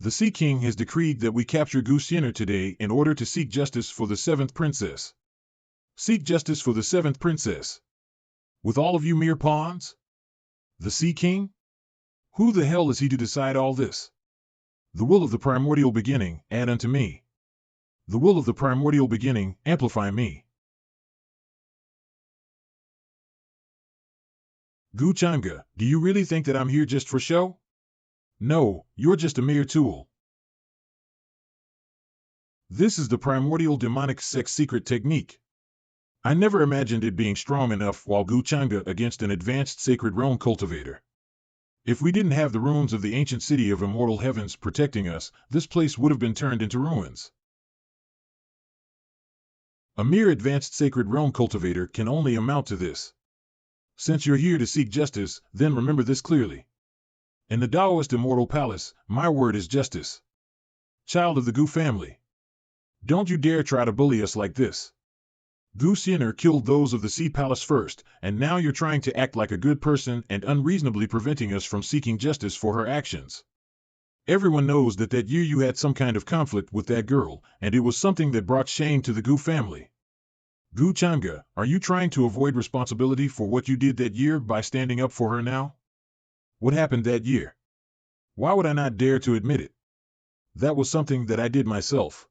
The Sea King has decreed that we capture Gu Sienna today in order to seek justice for the 7th princess. Seek justice for the 7th princess. With all of you mere pawns? The Sea King? Who the hell is he to decide all this? The will of the primordial beginning, add unto me. The will of the primordial beginning, amplify me. Zhangge, do you really think that I'm here just for show? No, you're just a mere tool. This is the primordial demonic sex secret technique. I never imagined it being strong enough while Gu Changge against an advanced sacred realm cultivator. If we didn't have the ruins of the ancient city of immortal heavens protecting us, this place would have been turned into ruins. A mere advanced sacred realm cultivator can only amount to this. Since you're here to seek justice, then remember this clearly. In the Taoist Immortal Palace, my word is justice. Child of the Gu family. Don't you dare try to bully us like this. Gu Xin'er killed those of the Sea Palace first, and now you're trying to act like a good person and unreasonably preventing us from seeking justice for her actions. Everyone knows that year you had some kind of conflict with that girl, and it was something that brought shame to the Gu family. Gu Changge, are you trying to avoid responsibility for what you did that year by standing up for her now? What happened that year? Why would I not dare to admit it? That was something that I did myself.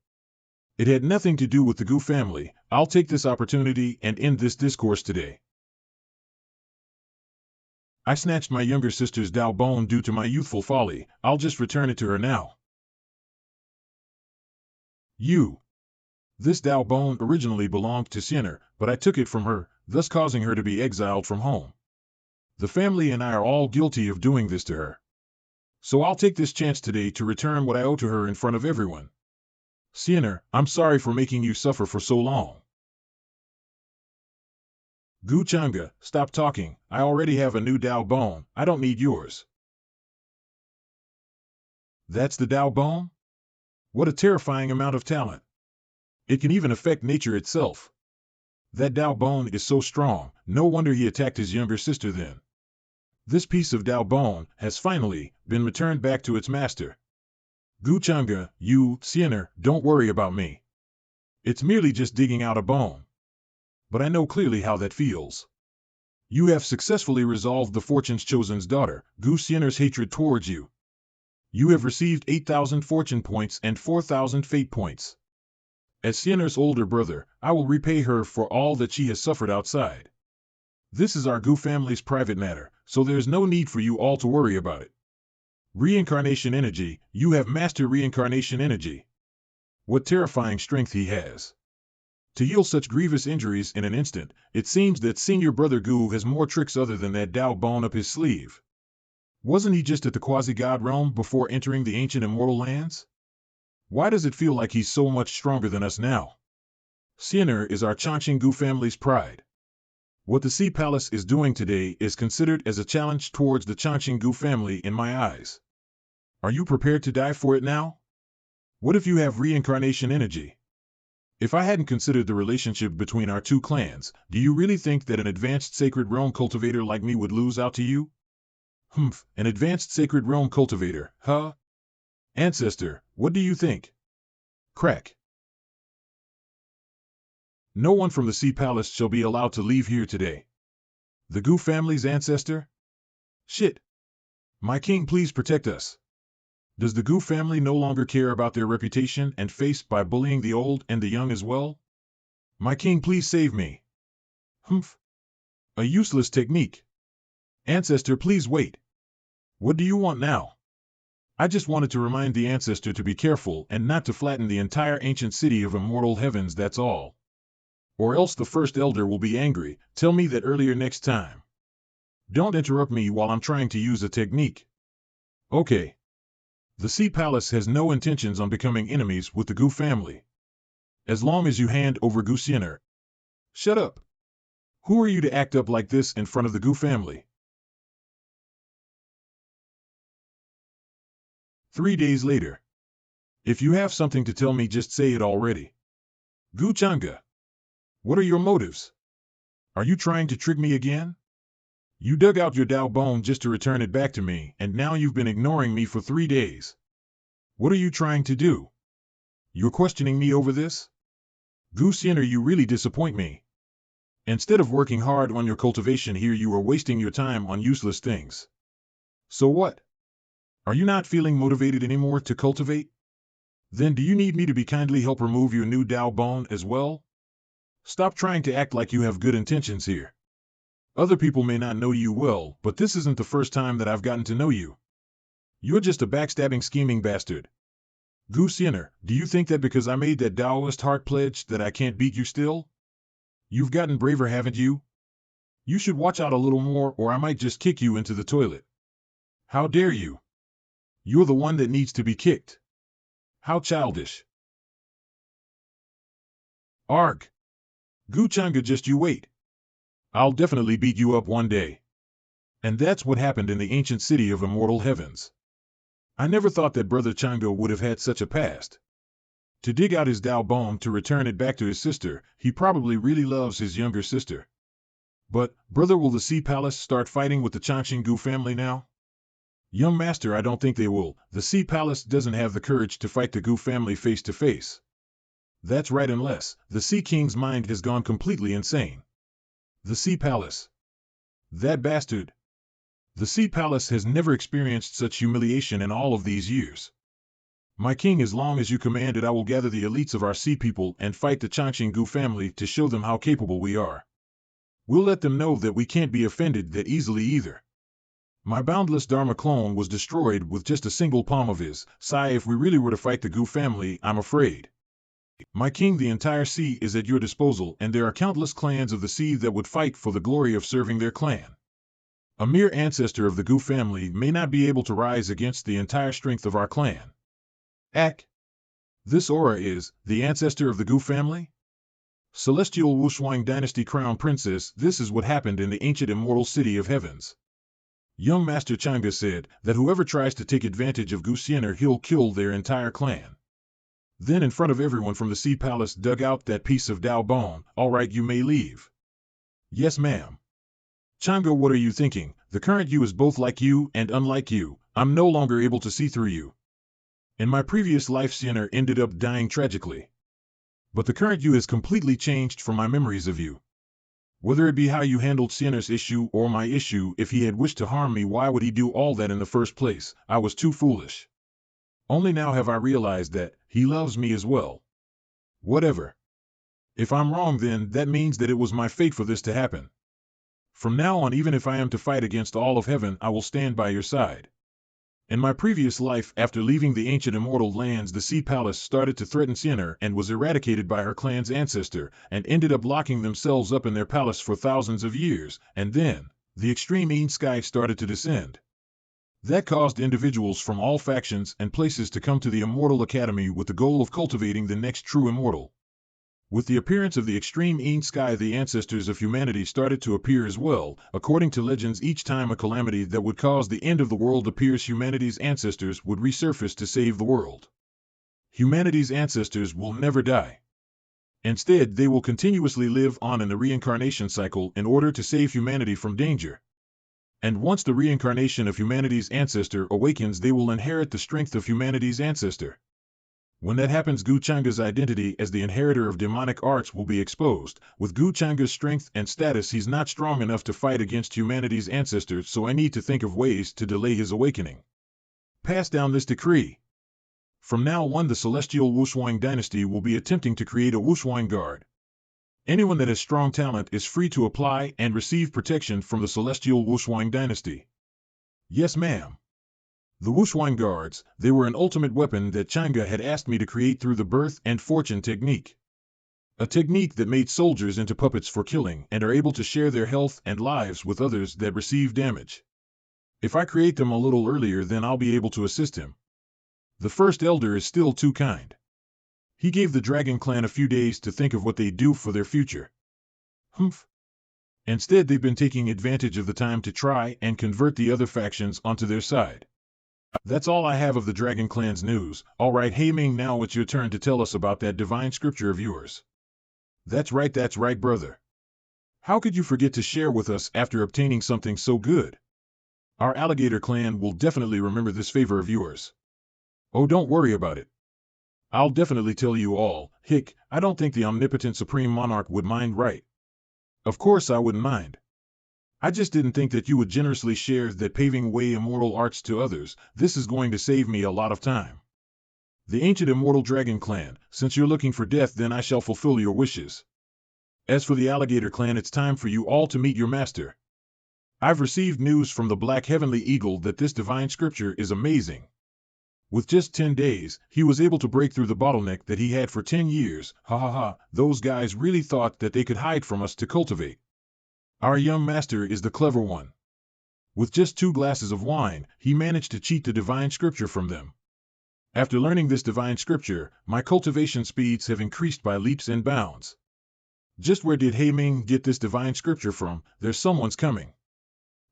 It had nothing to do with the Gu family. I'll take this opportunity and end this discourse today. I snatched my younger sister's Dao bone due to my youthful folly. I'll just return it to her now. This Dao bone originally belonged to Xin'er, but I took it from her, thus causing her to be exiled from home. The family and I are all guilty of doing this to her. So I'll take this chance today to return what I owe to her in front of everyone. Xin'er, I'm sorry for making you suffer for so long. Gu Changge, stop talking. I already have a new Dao bone. I don't need yours. That's the Dao bone? What a terrifying amount of talent. It can even affect nature itself. That Dao bone is so strong, no wonder he attacked his younger sister then. This piece of Dao bone has finally been returned back to its master. Gu Changge, Xin'er, don't worry about me. It's merely just digging out a bone. But I know clearly how that feels. You have successfully resolved the Fortune's Chosen's daughter, Gu Xin'er's hatred towards you. You have received 8,000 fortune points and 4,000 fate points. As Xin'er's older brother, I will repay her for all that she has suffered outside. This is our Gu family's private matter, so there's no need for you all to worry about it. Reincarnation energy, you have mastered reincarnation energy. What terrifying strength he has. To heal such grievous injuries in an instant, it seems that senior brother Gu has more tricks other than that Dao bone up his sleeve. Wasn't he just at the quasi-god realm before entering the ancient immortal lands? Why does it feel like he's so much stronger than us now? Xin'er is our Changqing Gu family's pride. What the Sea Palace is doing today is considered as a challenge towards the Changqing Gu family in my eyes. Are you prepared to die for it now? What if you have reincarnation energy? If I hadn't considered the relationship between our two clans, do you really think that an advanced sacred realm cultivator like me would lose out to you? An advanced sacred realm cultivator, huh? Ancestor, what do you think? Crack. No one from the Sea Palace shall be allowed to leave here today. The Gu family's ancestor? Shit. My king, please protect us. Does the Gu family no longer care about their reputation and face by bullying the old and the young as well? My king, please save me. A useless technique. Ancestor, please wait. What do you want now? I just wanted to remind the ancestor to be careful and not to flatten the entire ancient city of immortal heavens, that's all. Or else the first elder will be angry. Tell me that earlier next time. Don't interrupt me while I'm trying to use a technique. Okay. The Sea Palace has no intentions on becoming enemies with the Gu family. As long as you hand over Gu Xin'er. Shut up. Who are you to act up like this in front of the Gu family? 3 days later. If you have something to tell me, just say it already. Gu Changge. What are your motives? Are you trying to trick me again? You dug out your Dao bone just to return it back to me, and now you've been ignoring me for 3 days. What are you trying to do? You're questioning me over this? Gu Xin'er, you really disappoint me. Instead of working hard on your cultivation here, you are wasting your time on useless things. So what? Are you not feeling motivated anymore to cultivate? Then do you need me to be kindly help remove your new Dao bone as well? Stop trying to act like you have good intentions here. Other people may not know you well, but this isn't the first time that I've gotten to know you. You're just a backstabbing, scheming bastard. Gu Xin'er, do you think that because I made that Taoist heart pledge that I can't beat you still? You've gotten braver, haven't you? You should watch out a little more or I might just kick you into the toilet. How dare you? You're the one that needs to be kicked. How childish. Arg! Zhangge, just you wait. I'll definitely beat you up one day. And that's what happened in the ancient city of immortal heavens. I never thought that Brother Zhangge would have had such a past. To dig out his Dao bone to return it back to his sister, he probably really loves his younger sister. But, brother, will the Sea Palace start fighting with the Changqinggu family now? Young master, I don't think they will. The Sea Palace doesn't have the courage to fight the Gu family face to face. That's right, unless the Sea King's mind has gone completely insane. The Sea Palace. That bastard. The Sea Palace has never experienced such humiliation in all of these years. My king, as long as you command it, I will gather the elites of our sea people and fight the Changqinggu family to show them how capable we are. We'll let them know that we can't be offended that easily either. My boundless Dharma clone was destroyed with just a single palm of his. Sigh, if we really were to fight the Gu family, I'm afraid. My king, the entire sea is at your disposal, and there are countless clans of the sea that would fight for the glory of serving their clan. A mere ancestor of the Gu family may not be able to rise against the entire strength of our clan. Ack! This aura is the ancestor of the Gu family? Celestial Xuanhuan Dynasty Crown Princess, this is what happened in the ancient immortal city of heavens. Young Master Zhangge said that whoever tries to take advantage of Gu Xiener, he'll kill their entire clan. Then in front of everyone from the Sea Palace dug out that piece of Dao bone. All right, you may leave. Yes, ma'am. Zhangge, what are you thinking? The current you is both like you and unlike you. I'm no longer able to see through you. In my previous life, Xiener ended up dying tragically. But the current you has completely changed from my memories of you. Whether it be how you handled Xiener's issue or my issue, if he had wished to harm me, why would he do all that in the first place? I was too foolish. Only now have I realized that he loves me as well. Whatever. If I'm wrong, then that means that it was my fate for this to happen. From now on, even if I am to fight against all of heaven, I will stand by your side. In my previous life, after leaving the ancient immortal lands, the Sea Palace started to threaten Xiener and was eradicated by her clan's ancestor, and ended up locking themselves up in their palace for thousands of years, and then, the extreme mean sky started to descend. That caused individuals from all factions and places to come to the Immortal Academy with the goal of cultivating the next true immortal. With the appearance of the extreme Een sky, the ancestors of humanity started to appear as well. According to legends, each time a calamity that would cause the end of the world appears, humanity's ancestors would resurface to save the world. Humanity's ancestors will never die. Instead, they will continuously live on in the reincarnation cycle in order to save humanity from danger. And once the reincarnation of humanity's ancestor awakens, they will inherit the strength of humanity's ancestor. When that happens, Zhangge's identity as the inheritor of demonic arts will be exposed. With Zhangge's strength and status, he's not strong enough to fight against humanity's ancestors, so I need to think of ways to delay his awakening. Pass down this decree. From now on, the Celestial Xuanhuan Dynasty will be attempting to create a Xuanhuan Guard. Anyone that has strong talent is free to apply and receive protection from the Celestial Xuanhuan Dynasty. Yes, ma'am. The Xuanhuan Guards, they were an ultimate weapon that Zhangge had asked me to create through the birth and fortune technique. A technique that made soldiers into puppets for killing and are able to share their health and lives with others that receive damage. If I create them a little earlier, then I'll be able to assist him. The first elder is still too kind. He gave the Dragon Clan a few days to think of what they'd do for their future. Humph. Instead, they've been taking advantage of the time to try and convert the other factions onto their side. That's all I have of the Dragon Clan's news. All right, Hey Ming, now it's your turn to tell us about that divine scripture of yours. That's right, brother. How could you forget to share with us after obtaining something so good? Our alligator clan will definitely remember this favor of yours. Oh, don't worry about it. I'll definitely tell you all. Hick, I don't think the omnipotent supreme monarch would mind, right? Of course I wouldn't mind. I just didn't think that you would generously share that paving way immortal arts to others. This is going to save me a lot of time. The ancient immortal Dragon Clan, since you're looking for death, then I shall fulfill your wishes. As for the Alligator Clan, it's time for you all to meet your master. I've received news from the Black Heavenly Eagle that this divine scripture is amazing. With just 10 days, he was able to break through the bottleneck that he had for 10 years. Ha ha ha, those guys really thought that they could hide from us to cultivate. Our young master is the clever one. With just 2 glasses of wine, he managed to cheat the divine scripture from them. After learning this divine scripture, my cultivation speeds have increased by leaps and bounds. Just where did Ming get this divine scripture from? There's someone's coming.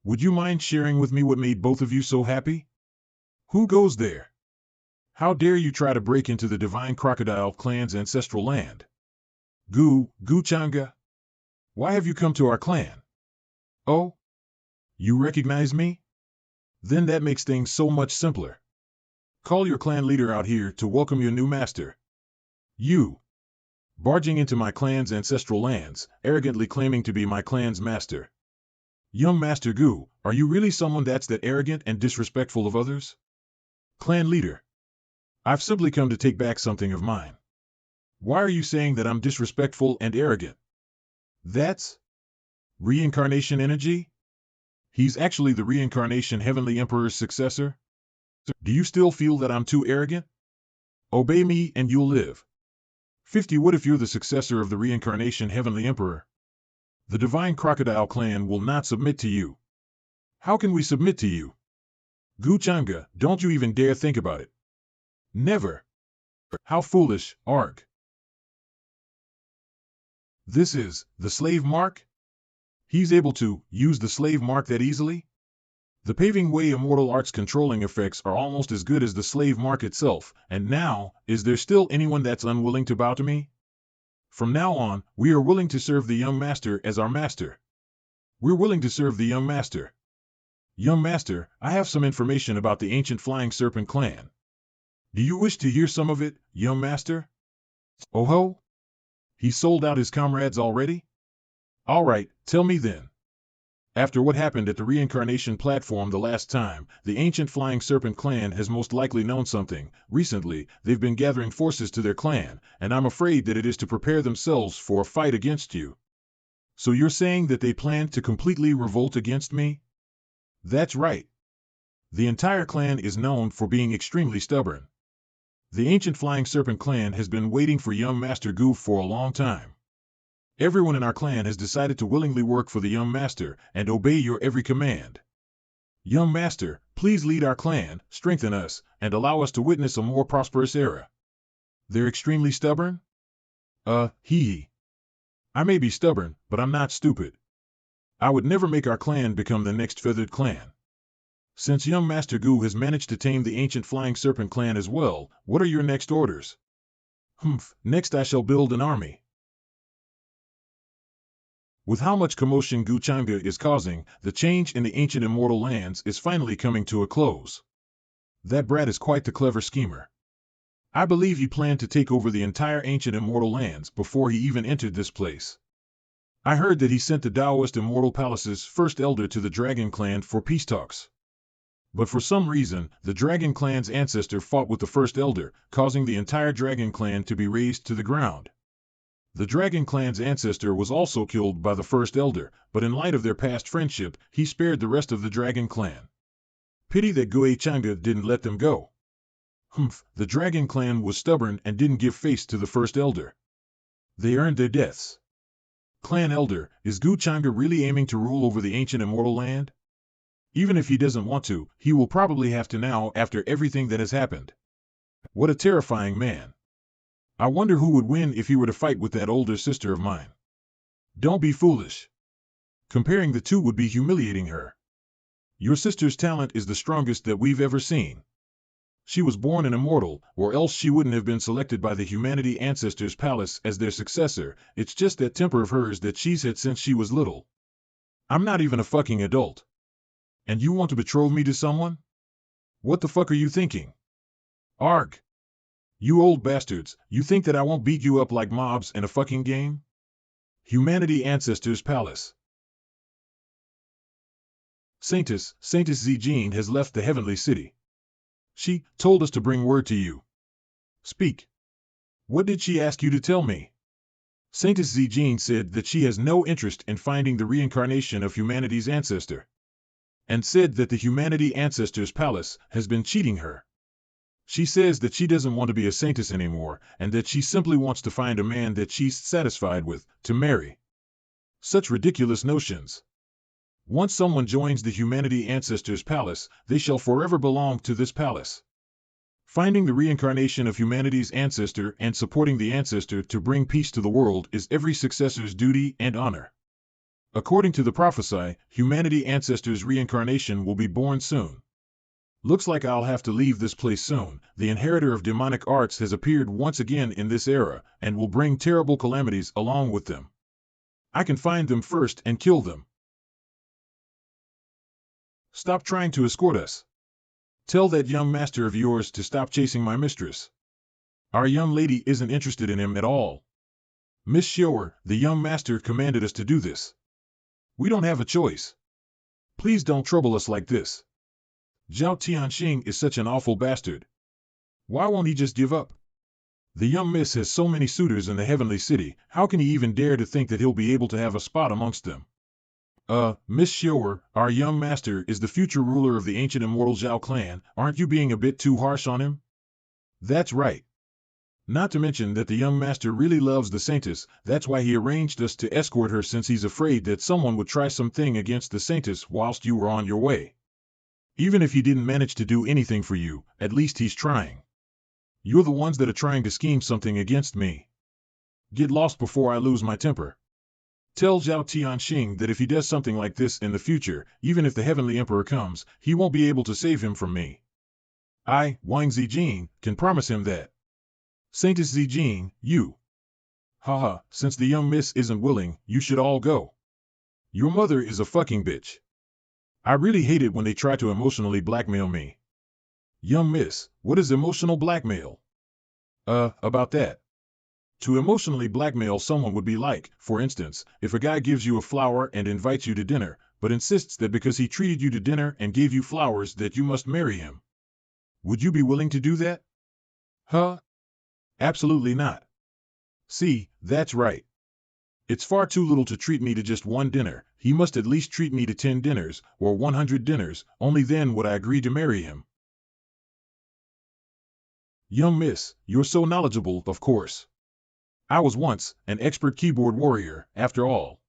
Would you mind sharing with me what made both of you so happy? Who goes there? How dare you try to break into the divine crocodile clan's ancestral land? Zhangge? Why have you come to our clan? Oh? You recognize me? Then that makes things so much simpler. Call your clan leader out here to welcome your new master. You. Barging into my clan's ancestral lands, arrogantly claiming to be my clan's master. Young Master Gu, are you really someone that's that arrogant and disrespectful of others? Clan leader. I've simply come to take back something of mine. Why are you saying that I'm disrespectful and arrogant? That's reincarnation energy? He's actually the reincarnation Heavenly Emperor's successor? Do you still feel that I'm too arrogant? Obey me and you'll live. 50. What if you're the successor of the reincarnation Heavenly Emperor? The divine crocodile clan will not submit to you. How can we submit to you? Zhangge, don't you even dare think about it. Never. How foolish, arg. This is the slave mark? He's able to use the slave mark that easily? The paving way immortal art's controlling effects are almost as good as the slave mark itself, and now, is there still anyone that's unwilling to bow to me? From now on, we are willing to serve the young master as our master. We're willing to serve the young master. Young master, I have some information about the ancient flying serpent clan. Do you wish to hear some of it, young master? Oh ho? He sold out his comrades already? All right, tell me then. After what happened at the reincarnation platform the last time, the ancient flying serpent clan has most likely known something. Recently, they've been gathering forces to their clan, and I'm afraid that it is to prepare themselves for a fight against you. So you're saying that they plan to completely revolt against me? That's right. The entire clan is known for being extremely stubborn. The ancient flying serpent clan has been waiting for young Master Gu for a long time. Everyone in our clan has decided to willingly work for the young master and obey your every command. Young master, please lead our clan, strengthen us, and allow us to witness a more prosperous era. They're extremely stubborn? Hee. I may be stubborn, but I'm not stupid. I would never make our clan become the next feathered clan. Since young Master Gu has managed to tame the ancient flying serpent clan as well, what are your next orders? Next I shall build an army. With how much commotion Zhangge is causing, the change in the ancient immortal lands is finally coming to a close. That brat is quite the clever schemer. I believe he planned to take over the entire ancient immortal lands before he even entered this place. I heard that he sent the Taoist Immortal Palace's first elder to the Dragon Clan for peace talks. But for some reason, the Dragon Clan's ancestor fought with the first elder, causing the entire Dragon Clan to be razed to the ground. The Dragon Clan's ancestor was also killed by the first elder, but in light of their past friendship, he spared the rest of the Dragon Clan. Pity that Zhangge didn't let them go. The Dragon Clan was stubborn and didn't give face to the first elder. They earned their deaths. Clan elder, is Zhangge really aiming to rule over the ancient immortal land? Even if he doesn't want to, he will probably have to now after everything that has happened. What a terrifying man. I wonder who would win if he were to fight with that older sister of mine. Don't be foolish. Comparing the two would be humiliating her. Your sister's talent is the strongest that we've ever seen. She was born an immortal, or else she wouldn't have been selected by the Humanity Ancestors Palace as their successor. It's just that temper of hers that she's had since she was little. I'm not even a fucking adult. And you want to betroth me to someone? What the fuck are you thinking? Arg. You old bastards, you think that I won't beat you up like mobs in a fucking game? Humanity Ancestors Palace. Saintess Zhangge has left the Heavenly City. She told us to bring word to you. Speak. What did she ask you to tell me? Saintess Zhangge said that she has no interest in finding the reincarnation of humanity's ancestor. And said that the Humanity Ancestors Palace has been cheating her. She says that she doesn't want to be a saintess anymore, and that she simply wants to find a man that she's satisfied with, to marry. Such ridiculous notions. Once someone joins the Humanity Ancestors Palace, they shall forever belong to this palace. Finding the reincarnation of humanity's ancestor and supporting the ancestor to bring peace to the world is every successor's duty and honor. According to the prophecy, humanity ancestors' reincarnation will be born soon. Looks like I'll have to leave this place soon. The inheritor of demonic arts has appeared once again in this era, and will bring terrible calamities along with them. I can find them first and kill them. Stop trying to escort us. Tell that young master of yours to stop chasing my mistress. Our young lady isn't interested in him at all. Miss Xiaoer, the young master commanded us to do this. We don't have a choice. Please don't trouble us like this. Zhao Tianxing is such an awful bastard. Why won't he just give up? The young miss has so many suitors in the Heavenly City, how can he even dare to think that he'll be able to have a spot amongst them? Miss Xiaoer, our young master is the future ruler of the ancient immortal Zhao clan, aren't you being a bit too harsh on him? That's right. Not to mention that the young master really loves the saintess, that's why he arranged us to escort her since he's afraid that someone would try something against the saintess whilst you were on your way. Even if he didn't manage to do anything for you, at least he's trying. You're the ones that are trying to scheme something against me. Get lost before I lose my temper. Tell Zhao Tianxing that if he does something like this in the future, even if the Heavenly Emperor comes, he won't be able to save him from me. I, Wang Zijing, can promise him that. Saintess Zijing, you. Haha, since the young miss isn't willing, you should all go. Your mother is a fucking bitch. I really hate it when they try to emotionally blackmail me. Young miss, what is emotional blackmail? About that. To emotionally blackmail someone would be like, for instance, if a guy gives you a flower and invites you to dinner, but insists that because he treated you to dinner and gave you flowers that you must marry him. Would you be willing to do that? Huh? Absolutely not. See, that's right. It's far too little to treat me to just one dinner, he must at least treat me to 10 dinners, or 100 dinners, only then would I agree to marry him. Young miss, you're so knowledgeable, of course. I was once an expert keyboard warrior, after all.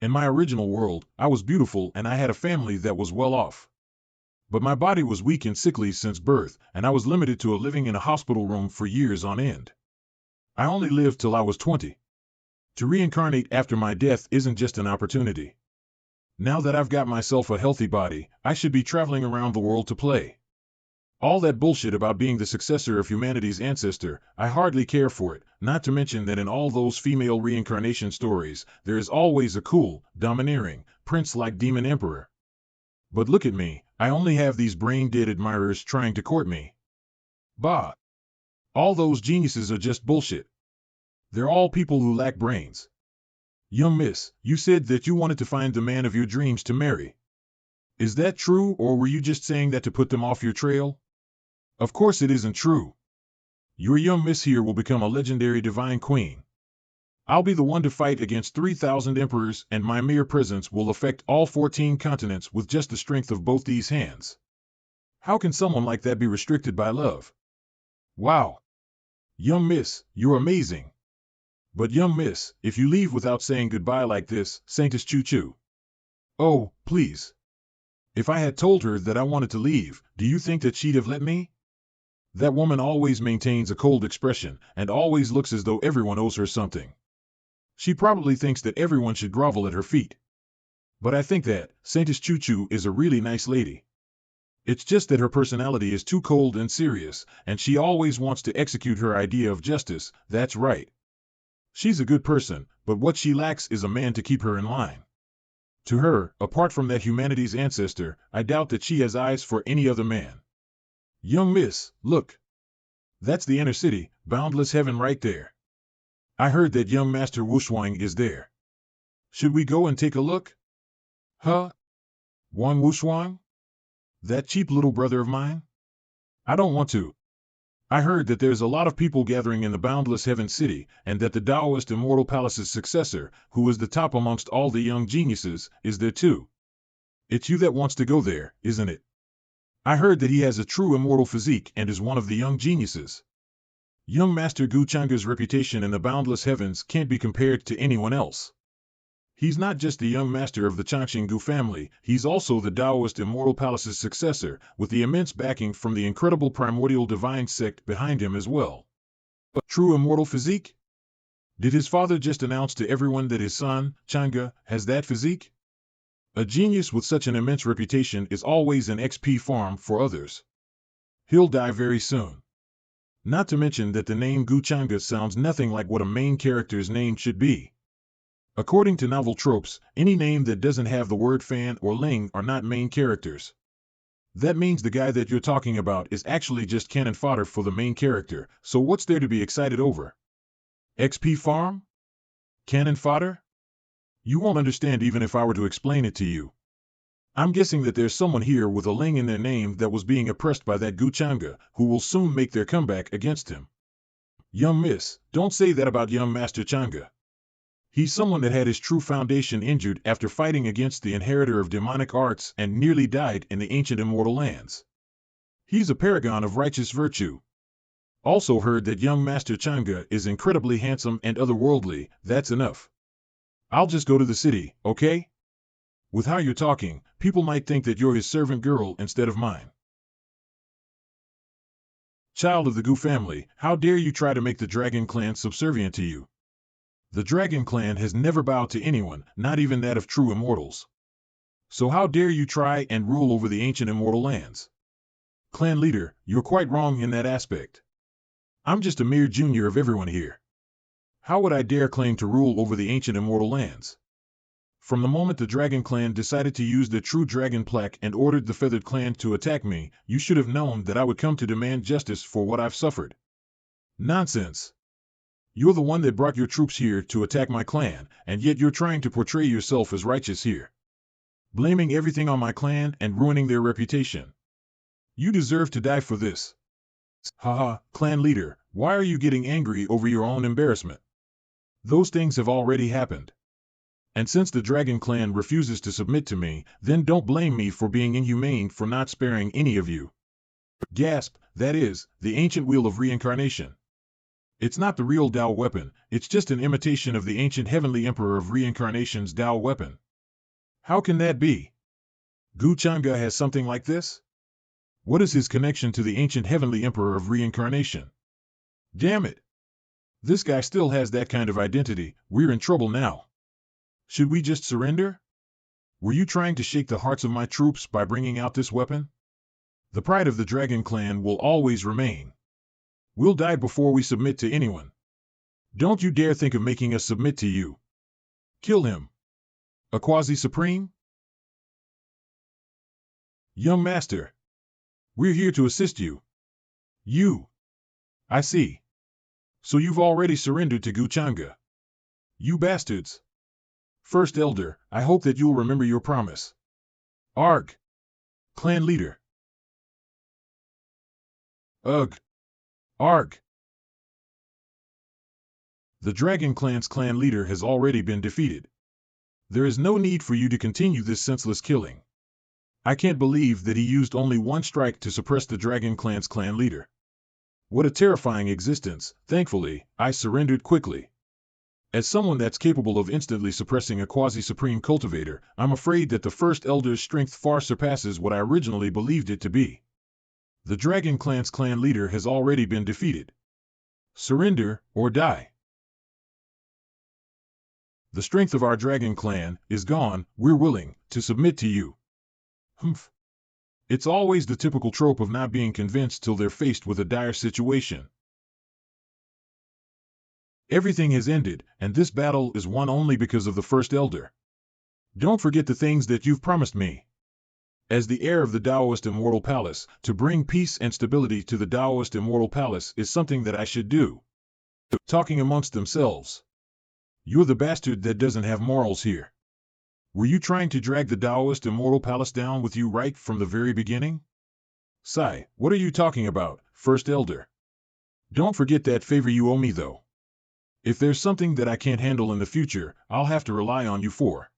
In my original world, I was beautiful and I had a family that was well off. But my body was weak and sickly since birth, and I was limited to living in a hospital room for years on end. I only lived till I was 20. To reincarnate after my death isn't just an opportunity. Now that I've got myself a healthy body, I should be traveling around the world to play. All that bullshit about being the successor of humanity's ancestor, I hardly care for it, not to mention that in all those female reincarnation stories, there is always a cool, domineering, prince-like demon emperor. But look at me, I only have these brain-dead admirers trying to court me. Bah! All those geniuses are just bullshit. They're all people who lack brains. Young miss, you said that you wanted to find the man of your dreams to marry. Is that true, or were you just saying that to put them off your trail? Of course it isn't true. Your young miss here will become a legendary divine queen. I'll be the one to fight against 3,000 emperors, and my mere presence will affect all 14 continents with just the strength of both these hands. How can someone like that be restricted by love? Wow! Young miss, you're amazing. But young miss, if you leave without saying goodbye like this, Saintess Choo-Choo. Oh, please. If I had told her that I wanted to leave, do you think that she'd have let me? That woman always maintains a cold expression, and always looks as though everyone owes her something. She probably thinks that everyone should grovel at her feet. But I think that Saintess Choo-Choo is a really nice lady. It's just that her personality is too cold and serious, and she always wants to execute her idea of justice, that's right. She's a good person, but what she lacks is a man to keep her in line. To her, apart from that humanity's ancestor, I doubt that she has eyes for any other man. Young miss, look. That's the inner city, boundless heaven right there. I heard that young Master Wuxuang is there. Should we go and take a look? Huh? Wang Wuxuang? That cheap little brother of mine? I don't want to. I heard that there's a lot of people gathering in the boundless heaven city, and that the Taoist Immortal Palace's successor, who is the top amongst all the young geniuses, is there too. It's you that wants to go there, isn't it? I heard that he has a true immortal physique and is one of the young geniuses. Young Master Xuanhuan's reputation in the boundless heavens can't be compared to anyone else. He's not just the young master of the Changxing family, he's also the Taoist Immortal Palace's successor, with the immense backing from the incredible primordial divine sect behind him as well. True immortal physique? Did his father just announce to everyone that his son, Zhangge, has that physique? A genius with such an immense reputation is always an XP farm for others. He'll die very soon. Not to mention that the name Zhangge sounds nothing like what a main character's name should be. According to novel tropes, any name that doesn't have the word fan or ling are not main characters. That means the guy that you're talking about is actually just cannon fodder for the main character, so what's there to be excited over? XP farm? Cannon fodder? You won't understand even if I were to explain it to you. I'm guessing that there's someone here with a ling in their name that was being oppressed by that Zhangge, who will soon make their comeback against him. Young miss, don't say that about young Master Zhangge. He's someone that had his true foundation injured after fighting against the inheritor of demonic arts and nearly died in the ancient immortal lands. He's a paragon of righteous virtue. Also heard that young Master Zhangge is incredibly handsome and otherworldly. That's enough. I'll just go to the city, okay? With how you're talking, people might think that you're his servant girl instead of mine. Child of the Gu family, how dare you try to make the Dragon Clan subservient to you? The Dragon Clan has never bowed to anyone, not even that of true immortals. So how dare you try and rule over the ancient immortal lands? Clan leader, you're quite wrong in that aspect. I'm just a mere junior of everyone here. How would I dare claim to rule over the ancient immortal lands? From the moment the Dragon Clan decided to use the true dragon plaque and ordered the Feathered Clan to attack me, you should have known that I would come to demand justice for what I've suffered. Nonsense. You're the one that brought your troops here to attack my clan, and yet you're trying to portray yourself as righteous here. Blaming everything on my clan and ruining their reputation. You deserve to die for this. Haha, clan leader, why are you getting angry over your own embarrassment? Those things have already happened. And since the Dragon Clan refuses to submit to me, then don't blame me for being inhumane for not sparing any of you. Gasp, that is, the ancient wheel of reincarnation. It's not the real Dao weapon, it's just an imitation of the ancient Heavenly Emperor of Reincarnation's Dao weapon. How can that be? Zhangge has something like this? What is his connection to the ancient Heavenly Emperor of Reincarnation? Damn it! This guy still has that kind of identity. We're in trouble now. Should we just surrender? Were you trying to shake the hearts of my troops by bringing out this weapon? The pride of the Dragon Clan will always remain. We'll die before we submit to anyone. Don't you dare think of making us submit to you. Kill him. A quasi-supreme? Young master. We're here to assist you. You. I see. So you've already surrendered to Zhangge. You bastards. First Elder, I hope that you'll remember your promise. Arg. Clan leader. Ugh. Arg. The Dragon Clan's clan leader has already been defeated. There is no need for you to continue this senseless killing. I can't believe that he used only one strike to suppress the Dragon Clan's clan leader. What a terrifying existence. Thankfully, I surrendered quickly. As someone that's capable of instantly suppressing a quasi-supreme cultivator, I'm afraid that the First Elder's strength far surpasses what I originally believed it to be. The Dragon Clan's clan leader has already been defeated. Surrender, or die. The strength of our Dragon Clan is gone. We're willing to submit to you. Humph. It's always the typical trope of not being convinced till they're faced with a dire situation. Everything has ended, and this battle is won only because of the First Elder. Don't forget the things that you've promised me. As the heir of the Taoist Immortal Palace, to bring peace and stability to the Taoist Immortal Palace is something that I should do. Talking amongst themselves. You're the bastard that doesn't have morals here. Were you trying to drag the Taoist Immortal Palace down with you right from the very beginning? Sai, what are you talking about, First Elder? Don't forget that favor you owe me though. If there's something that I can't handle in the future, I'll have to rely on you for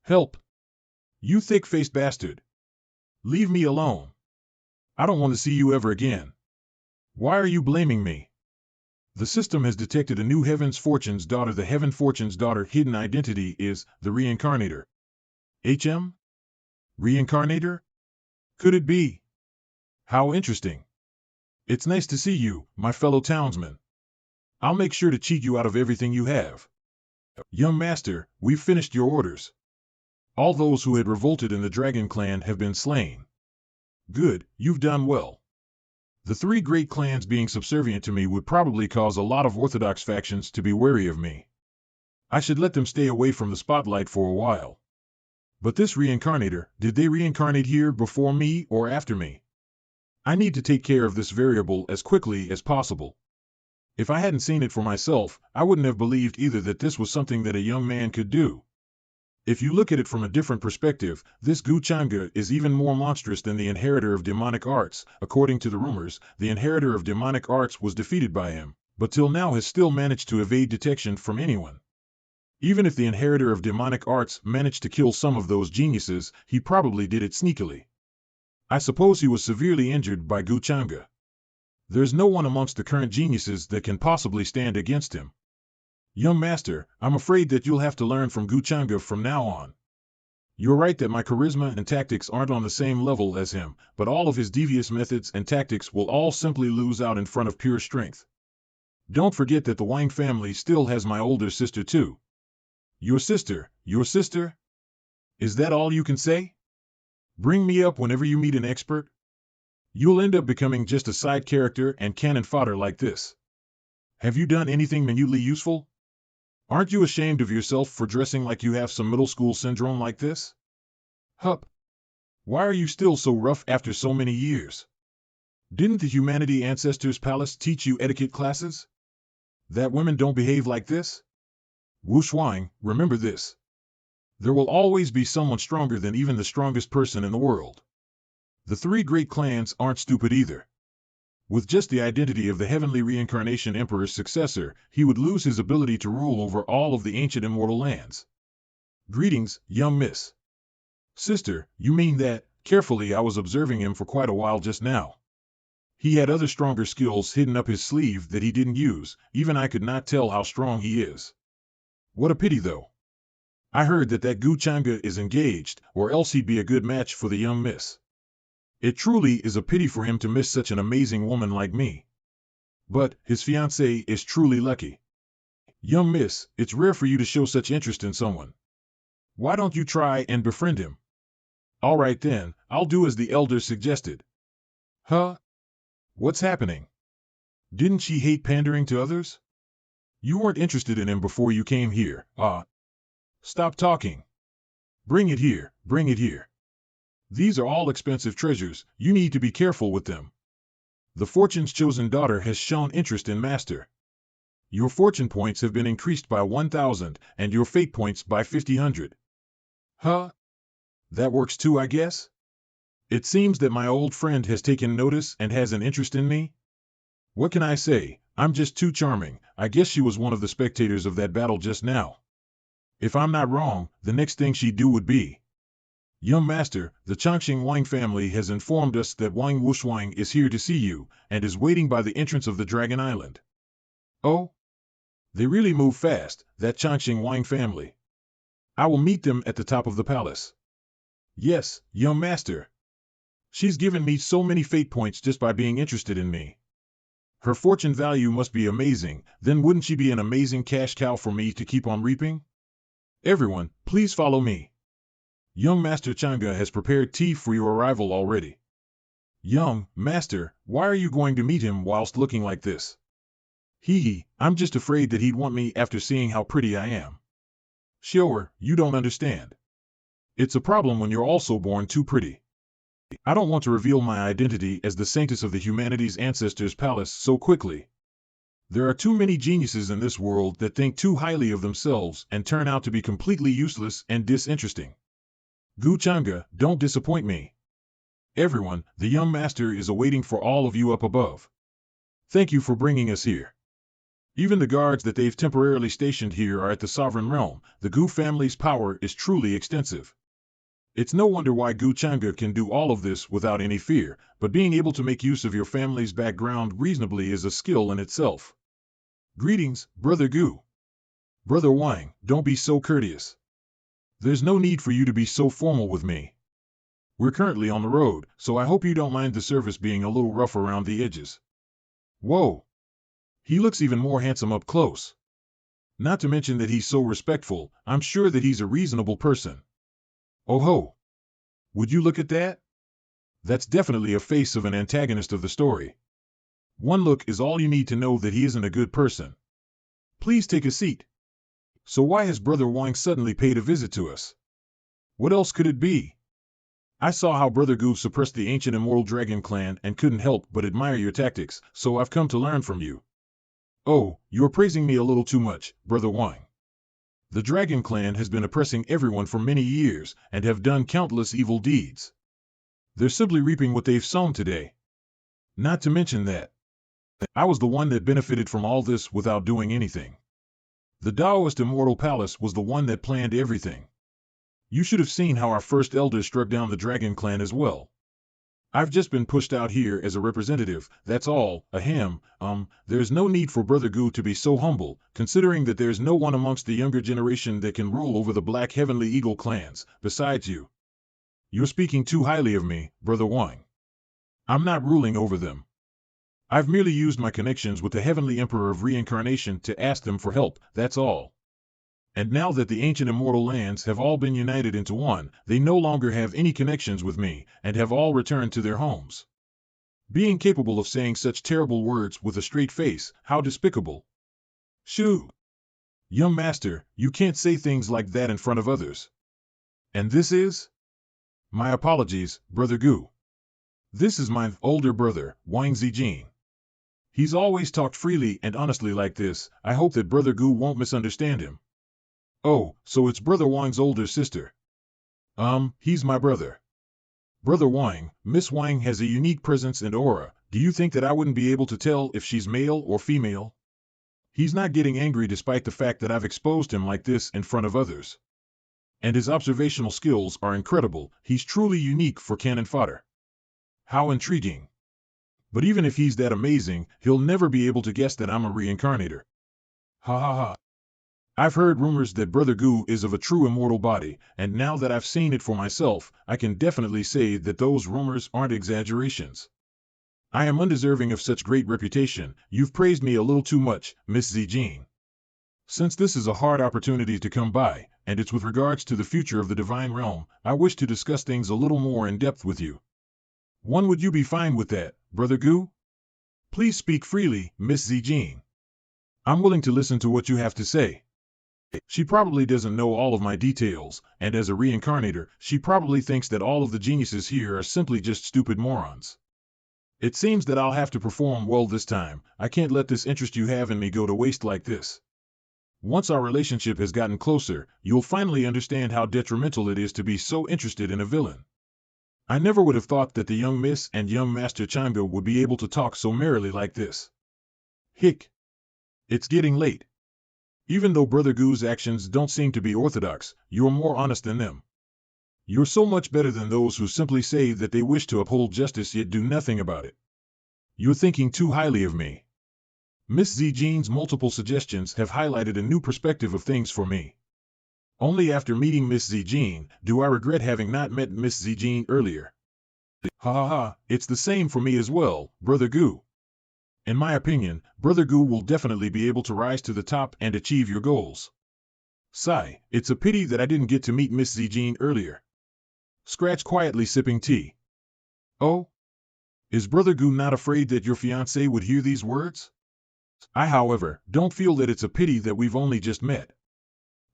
help. You thick-faced bastard. Leave me alone. I don't want to see you ever again. Why are you blaming me? The system has detected a new Heaven's Fortune's daughter. The Heaven Fortune's daughter hidden identity is the Reincarnator. HM? Reincarnator? Could it be? How interesting. It's nice to see you, my fellow townsman. I'll make sure to cheat you out of everything you have. Young master, we've finished your orders. All those who had revolted in the Dragon Clan have been slain. Good, you've done well. The three great clans being subservient to me would probably cause a lot of orthodox factions to be wary of me. I should let them stay away from the spotlight for a while. But this reincarnator, did they reincarnate here before me or after me? I need to take care of this variable as quickly as possible. If I hadn't seen it for myself, I wouldn't have believed either that this was something that a young man could do. If you look at it from a different perspective, this Zhangge is even more monstrous than the inheritor of demonic arts. According to the rumors, the inheritor of demonic arts was defeated by him, but till now has still managed to evade detection from anyone. Even if the inheritor of demonic arts managed to kill some of those geniuses, he probably did it sneakily. I suppose he was severely injured by Zhangge. There's no one amongst the current geniuses that can possibly stand against him. Young master, I'm afraid that you'll have to learn from Zhangge from now on. You're right that my charisma and tactics aren't on the same level as him, but all of his devious methods and tactics will all simply lose out in front of pure strength. Don't forget that the Wang family still has my older sister too. Your sister? Your sister? Is that all you can say? Bring me up whenever you meet an expert. You'll end up becoming just a side character and cannon fodder like this. Have you done anything minutely useful? Aren't you ashamed of yourself for dressing like you have some middle school syndrome like this? Hup! Why are you still so rough after so many years? Didn't the Humanity Ancestors Palace teach you etiquette classes? That women don't behave like this? Xuanhuan, remember this. There will always be someone stronger than even the strongest person in the world. The three great clans aren't stupid either. With just the identity of the Heavenly Reincarnation Emperor's successor, he would lose his ability to rule over all of the ancient immortal lands. Greetings, young miss. Sister, you mean that? Carefully, I was observing him for quite a while just now. He had other stronger skills hidden up his sleeve that he didn't use. Even I could not tell how strong he is. What a pity though. I heard that Zhangge is engaged, or else he'd be a good match for the young miss. It truly is a pity for him to miss such an amazing woman like me. But his fiancée is truly lucky. Young miss, it's rare for you to show such interest in someone. Why don't you try and befriend him? All right then, I'll do as the elders suggested. Huh? What's happening? Didn't she hate pandering to others? You weren't interested in him before you came here, Stop talking. Bring it here, bring it here. These are all expensive treasures, you need to be careful with them. The Fortune's chosen daughter has shown interest in Master. Your fortune points have been increased by 1,000, and your fate points by 500. Huh? That works too, I guess? It seems that my old friend has taken notice and has an interest in me? What can I say? I'm just too charming. I guess she was one of the spectators of that battle just now. If I'm not wrong, the next thing she'd do would be... Young master, the Changxing Wang family has informed us that Wang Wuxuang is here to see you, and is waiting by the entrance of the Dragon Island. Oh? They really move fast, that Changxing Wang family. I will meet them at the top of the palace. Yes, young master. She's given me so many fate points just by being interested in me. Her fortune value must be amazing, then wouldn't she be an amazing cash cow for me to keep on reaping? Everyone, please follow me. Young Master Zhangge has prepared tea for your arrival already. Young Master, why are you going to meet him whilst looking like this? I'm just afraid that he'd want me after seeing how pretty I am. Sure, you don't understand. It's a problem when you're also born too pretty. I don't want to reveal my identity as the Saintess of the Humanity's Ancestors Palace so quickly. There are too many geniuses in this world that think too highly of themselves and turn out to be completely useless and disinteresting. Zhangge, don't disappoint me. Everyone, the young master is awaiting for all of you up above. Thank you for bringing us here. Even the guards that they've temporarily stationed here are at the sovereign realm. The Gu family's power is truly extensive. It's no wonder why Gu Changge can do all of this without any fear, but being able to make use of your family's background reasonably is a skill in itself. Greetings, Brother Gu. Brother Wang, don't be so courteous. There's no need for you to be so formal with me. We're currently on the road, so I hope you don't mind the service being a little rough around the edges. Whoa! He looks even more handsome up close. Not to mention that he's so respectful, I'm sure that he's a reasonable person. Oh ho! Would you look at that? That's definitely a face of an antagonist of the story. One look is all you need to know that he isn't a good person. Please take a seat. So why has Brother Wang suddenly paid a visit to us? What else could it be? I saw how Brother Gu suppressed the ancient immoral dragon clan and couldn't help but admire your tactics, so I've come to learn from you. Oh, you're praising me a little too much, Brother Wang. The Dragon Clan has been oppressing everyone for many years and have done countless evil deeds. They're simply reaping what they've sown today. Not to mention that I was the one that benefited from all this without doing anything. The Taoist Immortal Palace was the one that planned everything. You should have seen how our first elders struck down the Dragon Clan as well. I've just been pushed out here as a representative, that's all. Ahem, there's no need for Brother Gu to be so humble, considering that there's no one amongst the younger generation that can rule over the Black Heavenly Eagle clans, besides you. You're speaking too highly of me, Brother Wang. I'm not ruling over them. I've merely used my connections with the Heavenly Emperor of Reincarnation to ask them for help, that's all. And now that the ancient immortal lands have all been united into one, they no longer have any connections with me, and have all returned to their homes. Being capable of saying such terrible words with a straight face, how despicable. Shoo! Young master, you can't say things like that in front of others. And this is? My apologies, Brother Gu. This is my older brother, Wang Zijin. He's always talked freely and honestly like this. I hope that Brother Gu won't misunderstand him. Oh, so it's Brother Wang's older sister. He's my brother. Brother Wang, Miss Wang has a unique presence and aura. Do you think that I wouldn't be able to tell if she's male or female? He's not getting angry despite the fact that I've exposed him like this in front of others. And his observational skills are incredible. He's truly unique for cannon fodder. How intriguing. But even if he's that amazing, he'll never be able to guess that I'm a reincarnator. Ha ha ha. I've heard rumors that Brother Gu is of a true immortal body, and now that I've seen it for myself, I can definitely say that those rumors aren't exaggerations. I am undeserving of such great reputation. You've praised me a little too much, Miss Zijin. Since this is a hard opportunity to come by, and it's with regards to the future of the Divine Realm, I wish to discuss things a little more in depth with you. Would you be fine with that, Brother Gu? Please speak freely, Miss Zijin. I'm willing to listen to what you have to say. She probably doesn't know all of my details, and as a reincarnator, she probably thinks that all of the geniuses here are simply just stupid morons. It seems that I'll have to perform well this time. I can't let this interest you have in me go to waste like this. Once our relationship has gotten closer, you'll finally understand how detrimental it is to be so interested in a villain. I never would have thought that the young Miss and young Master Zhangge would be able to talk so merrily like this. Hick. It's getting late. Even though Brother Gu's actions don't seem to be orthodox, you're more honest than them. You're so much better than those who simply say that they wish to uphold justice yet do nothing about it. You're thinking too highly of me. Miss Zijin's multiple suggestions have highlighted a new perspective of things for me. Only after meeting Miss Zijin do I regret having not met Miss Zijin earlier. Ha ha ha, it's the same for me as well, Brother Gu. In my opinion, Brother Gu will definitely be able to rise to the top and achieve your goals. Sigh, it's a pity that I didn't get to meet Miss Zijin earlier. Scratch quietly sipping tea. Oh? Is Brother Gu not afraid that your fiancé would hear these words? I, however, don't feel that it's a pity that we've only just met.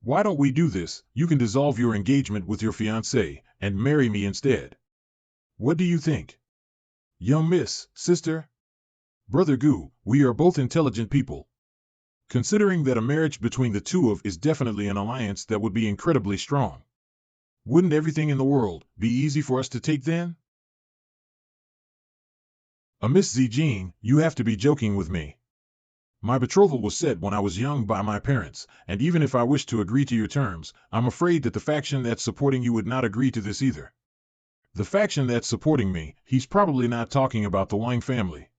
Why don't we do this? You can dissolve your engagement with your fiancé and marry me instead. What do you think? Young Miss, sister? Brother Gu, we are both intelligent people. Considering that a marriage between the two of is definitely an alliance that would be incredibly strong. Wouldn't everything in the world be easy for us to take then? Miss Zijin, you have to be joking with me. My betrothal was set when I was young by my parents, and even if I wished to agree to your terms, I'm afraid that the faction that's supporting you would not agree to this either. The faction that's supporting me, he's probably not talking about the Wang family.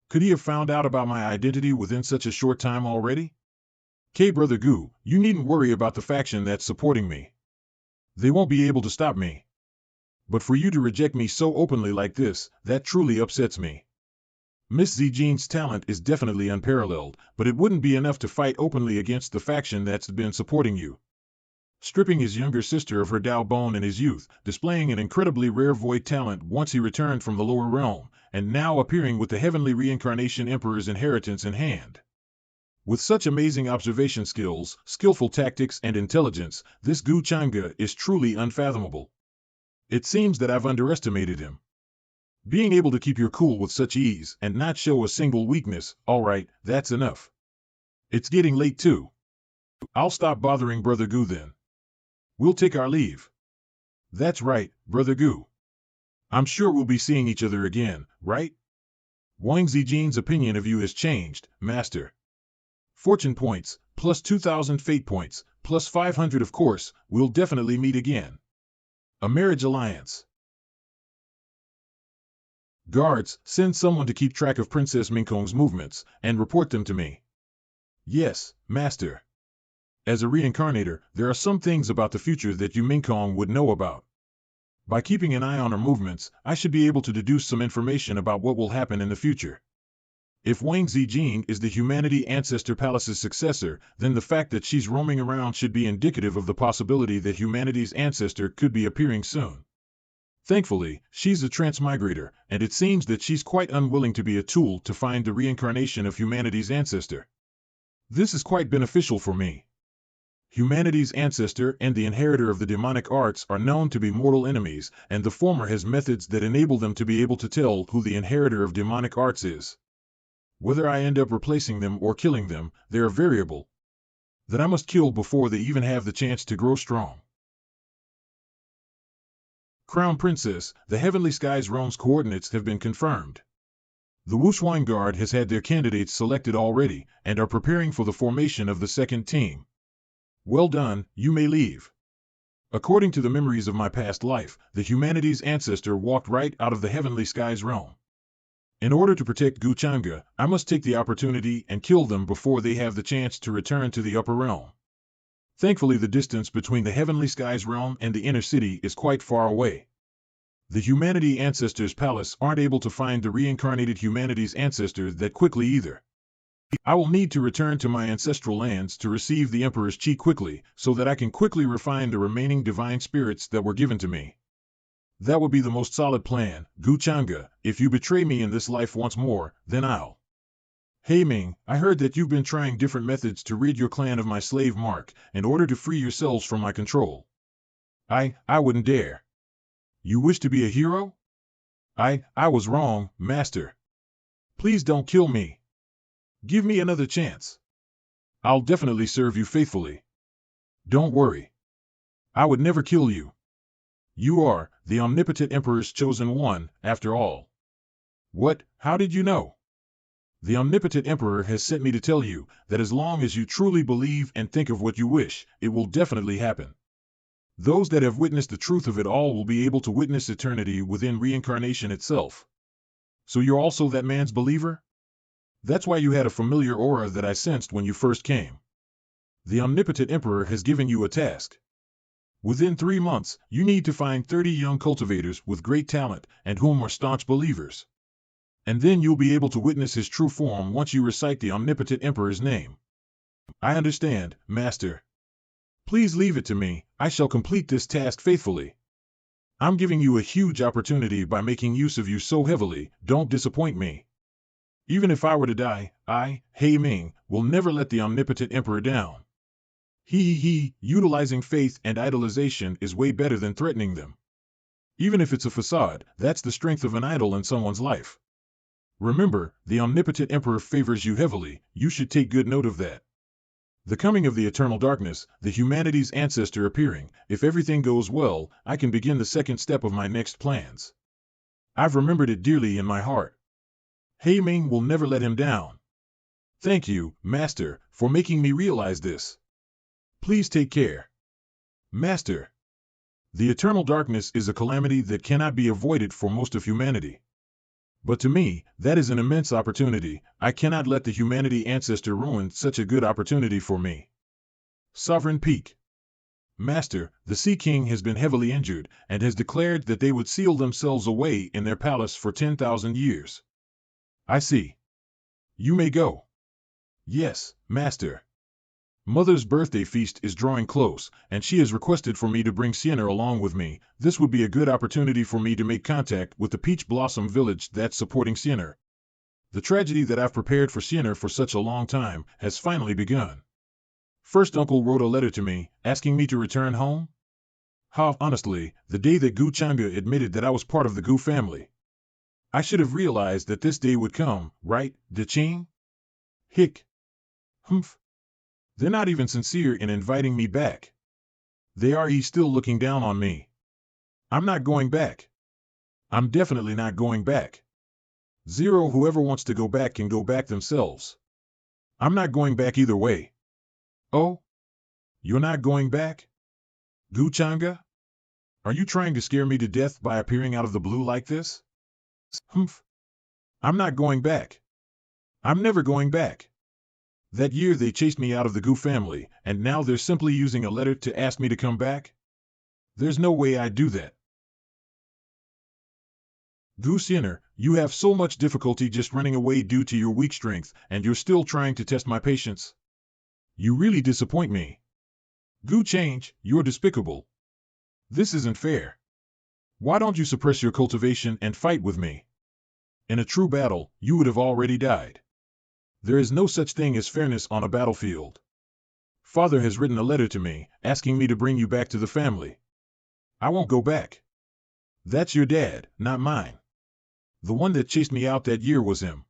Could he have found out about my identity within such a short time already? Brother Gu, you needn't worry about the faction that's supporting me. They won't be able to stop me. But for you to reject me so openly like this, that truly upsets me. Miss Zhangge's talent is definitely unparalleled, but it wouldn't be enough to fight openly against the faction that's been supporting you. Stripping his younger sister of her Dao bone in his youth, displaying an incredibly rare void talent once he returned from the lower realm, and now appearing with the heavenly reincarnation emperor's inheritance in hand. With such amazing observation skills, skillful tactics, and intelligence, this Gu Zhangge is truly unfathomable. It seems that I've underestimated him. Being able to keep your cool with such ease and not show a single weakness, alright, that's enough. It's getting late too. I'll stop bothering Brother Gu then. We'll take our leave. That's right, Brother Gu. I'm sure we'll be seeing each other again, right? Wang Zhangge's opinion of you has changed, Master. Fortune points, plus 2,000 fate points, plus 500 of course, we'll definitely meet again. A marriage alliance. Guards, send someone to keep track of Princess Mingkong's movements, and report them to me. Yes, Master. As a reincarnator, there are some things about the future that you Mingkong would know about. By keeping an eye on her movements, I should be able to deduce some information about what will happen in the future. If Wang Zhangge is the Humanity Ancestor Palace's successor, then the fact that she's roaming around should be indicative of the possibility that humanity's ancestor could be appearing soon. Thankfully, she's a transmigrator, and it seems that she's quite unwilling to be a tool to find the reincarnation of humanity's ancestor. This is quite beneficial for me. Humanity's ancestor and the inheritor of the demonic arts are known to be mortal enemies, and the former has methods that enable them to be able to tell who the inheritor of demonic arts is. Whether I end up replacing them or killing them, they're a variable that I must kill before they even have the chance to grow strong. Crown Princess, the Heavenly Skies Realm's coordinates have been confirmed. The Xuanhuan Guard has had their candidates selected already, and are preparing for the formation of the second team. Well done, you may leave. According to the memories of my past life, the humanity's ancestor walked right out of the Heavenly Skies Realm. In order to protect Gu Zhangge, I must take the opportunity and kill them before they have the chance to return to the upper realm. Thankfully, the distance between the Heavenly Skies Realm and the inner city is quite far away. The Humanity Ancestors Palace aren't able to find the reincarnated humanity's ancestor that quickly either. I will need to return to my ancestral lands to receive the Emperor's Qi quickly, so that I can quickly refine the remaining divine spirits that were given to me. That would be the most solid plan, Gu Zhangge. If you betray me in this life once more, then I'll... Hey Ming, I heard that you've been trying different methods to rid your clan of my slave mark, in order to free yourselves from my control. I wouldn't dare. You wish to be a hero? I was wrong, Master. Please don't kill me. Give me another chance. I'll definitely serve you faithfully. Don't worry. I would never kill you. You are the omnipotent Emperor's chosen one, after all. What? How did you know? The omnipotent Emperor has sent me to tell you that as long as you truly believe and think of what you wish, it will definitely happen. Those that have witnessed the truth of it all will be able to witness eternity within reincarnation itself. So you're also that man's believer? That's why you had a familiar aura that I sensed when you first came. The omnipotent Emperor has given you a task. Within 3 months, you need to find 30 young cultivators with great talent and whom are staunch believers. And then you'll be able to witness his true form once you recite the omnipotent Emperor's name. I understand, Master. Please leave it to me, I shall complete this task faithfully. I'm giving you a huge opportunity by making use of you so heavily, don't disappoint me. Even if I were to die, He Ming, will never let the omnipotent Emperor down. Utilizing faith and idolization is way better than threatening them. Even if it's a facade, that's the strength of an idol in someone's life. Remember, the omnipotent Emperor favors you heavily, you should take good note of that. The coming of the eternal darkness, the humanity's ancestor appearing, if everything goes well, I can begin the second step of my next plans. I've remembered it dearly in my heart. He Ming will never let him down. Thank you, Master, for making me realize this. Please take care. Master, the eternal darkness is a calamity that cannot be avoided for most of humanity. But to me, that is an immense opportunity. I cannot let the humanity ancestor ruin such a good opportunity for me. Sovereign Peak. Master, the Sea King has been heavily injured, and has declared that they would seal themselves away in their palace for 10,000 years. I see. You may go. Yes, Master. Mother's birthday feast is drawing close, and she has requested for me to bring Sienna along with me. This would be a good opportunity for me to make contact with the Peach Blossom village that's supporting Sienna. The tragedy that I've prepared for Sienna for such a long time has finally begun. First, Uncle wrote a letter to me, asking me to return home. Honestly, the day that Zhangge admitted that I was part of the Gu family. I should have realized that this day would come, right, Deching? Hick. Humph. They're not even sincere in inviting me back. They are still looking down on me. I'm not going back. I'm definitely not going back. Zero, whoever wants to go back can go back themselves. I'm not going back either way. Oh? You're not going back? Zhangge? Are you trying to scare me to death by appearing out of the blue like this? Humph. I'm not going back. I'm never going back. That year they chased me out of the Gu family, and now they're simply using a letter to ask me to come back? There's no way I'd do that. Gu Sienna, you have so much difficulty just running away due to your weak strength, and you're still trying to test my patience. You really disappoint me. Gu Change, you're despicable. This isn't fair. Why don't you suppress your cultivation and fight with me? In a true battle, you would have already died. There is no such thing as fairness on a battlefield. Father has written a letter to me, asking me to bring you back to the family. I won't go back. That's your dad, not mine. The one that chased me out that year was him.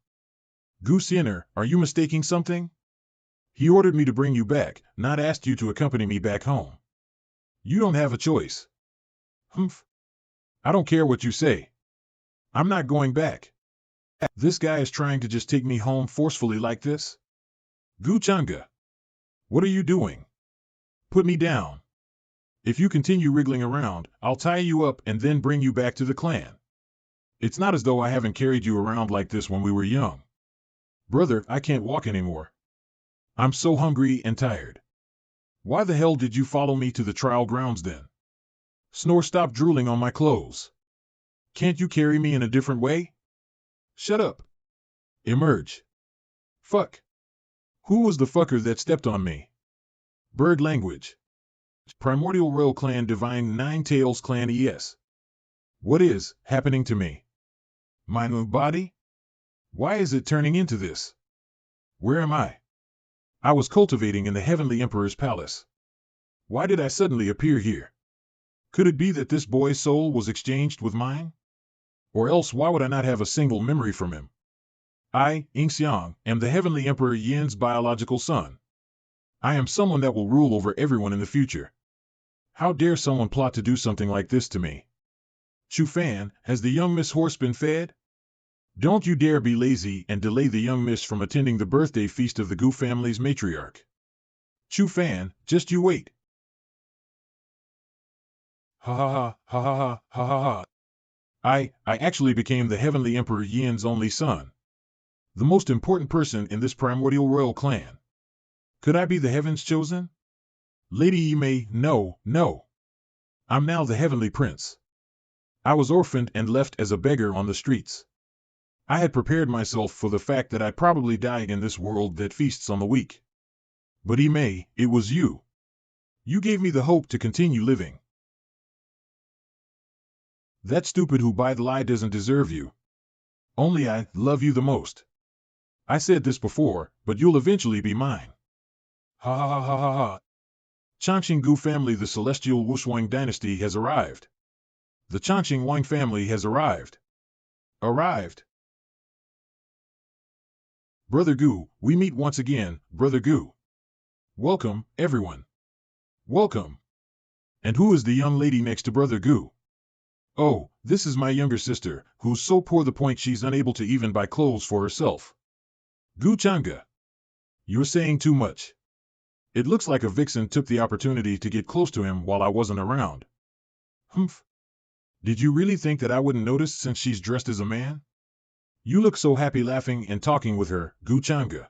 Gu Sienna, are you mistaking something? He ordered me to bring you back, not asked you to accompany me back home. You don't have a choice. Humph. I don't care what you say. I'm not going back. This guy is trying to just take me home forcefully like this? Zhangge, what are you doing? Put me down. If you continue wriggling around, I'll tie you up and then bring you back to the clan. It's not as though I haven't carried you around like this when we were young. Brother, I can't walk anymore. I'm so hungry and tired. Why the hell did you follow me to the trial grounds then? Snore, stop drooling on my clothes. Can't you carry me in a different way? Shut up. Emerge. Fuck. Who was the fucker that stepped on me? Bird language. Primordial Royal Clan Divine Nine Tails Clan ES. What is happening to me? My new body? Why is it turning into this? Where am I? I was cultivating in the Heavenly Emperor's palace. Why did I suddenly appear here? Could it be that this boy's soul was exchanged with mine? Or else why would I not have a single memory from him? I, Yingxiang, am the Heavenly Emperor Yin's biological son. I am someone that will rule over everyone in the future. How dare someone plot to do something like this to me? Chu Fan, has the young Miss Horse been fed? Don't you dare be lazy and delay the young miss from attending the birthday feast of the Gu family's matriarch. Chu Fan, just you wait. Ha ha ha ha ha ha ha ha. I actually became the Heavenly Emperor Yin's only son. The most important person in this primordial royal clan. Could I be the heavens chosen? Lady Yimei, no, no. I'm now the Heavenly Prince. I was orphaned and left as a beggar on the streets. I had prepared myself for the fact that I'd probably die in this world that feasts on the weak. But Yimei, it was you. You gave me the hope to continue living. That stupid who by the lie doesn't deserve you. Only I love you the most. I said this before, but you'll eventually be mine. Ha ha ha ha ha ha. Changqing Gu family, the celestial Wuxuang dynasty has arrived. The Changqing Wang family has arrived. Arrived. Brother Gu, we meet once again, Brother Gu. Welcome, everyone. Welcome. And who is the young lady next to Brother Gu? Oh, this is my younger sister, who's so poor the point she's unable to even buy clothes for herself. Zhangge. You're saying too much. It looks like a vixen took the opportunity to get close to him while I wasn't around. Humph. Did you really think that I wouldn't notice since she's dressed as a man? You look so happy laughing and talking with her, Zhangge.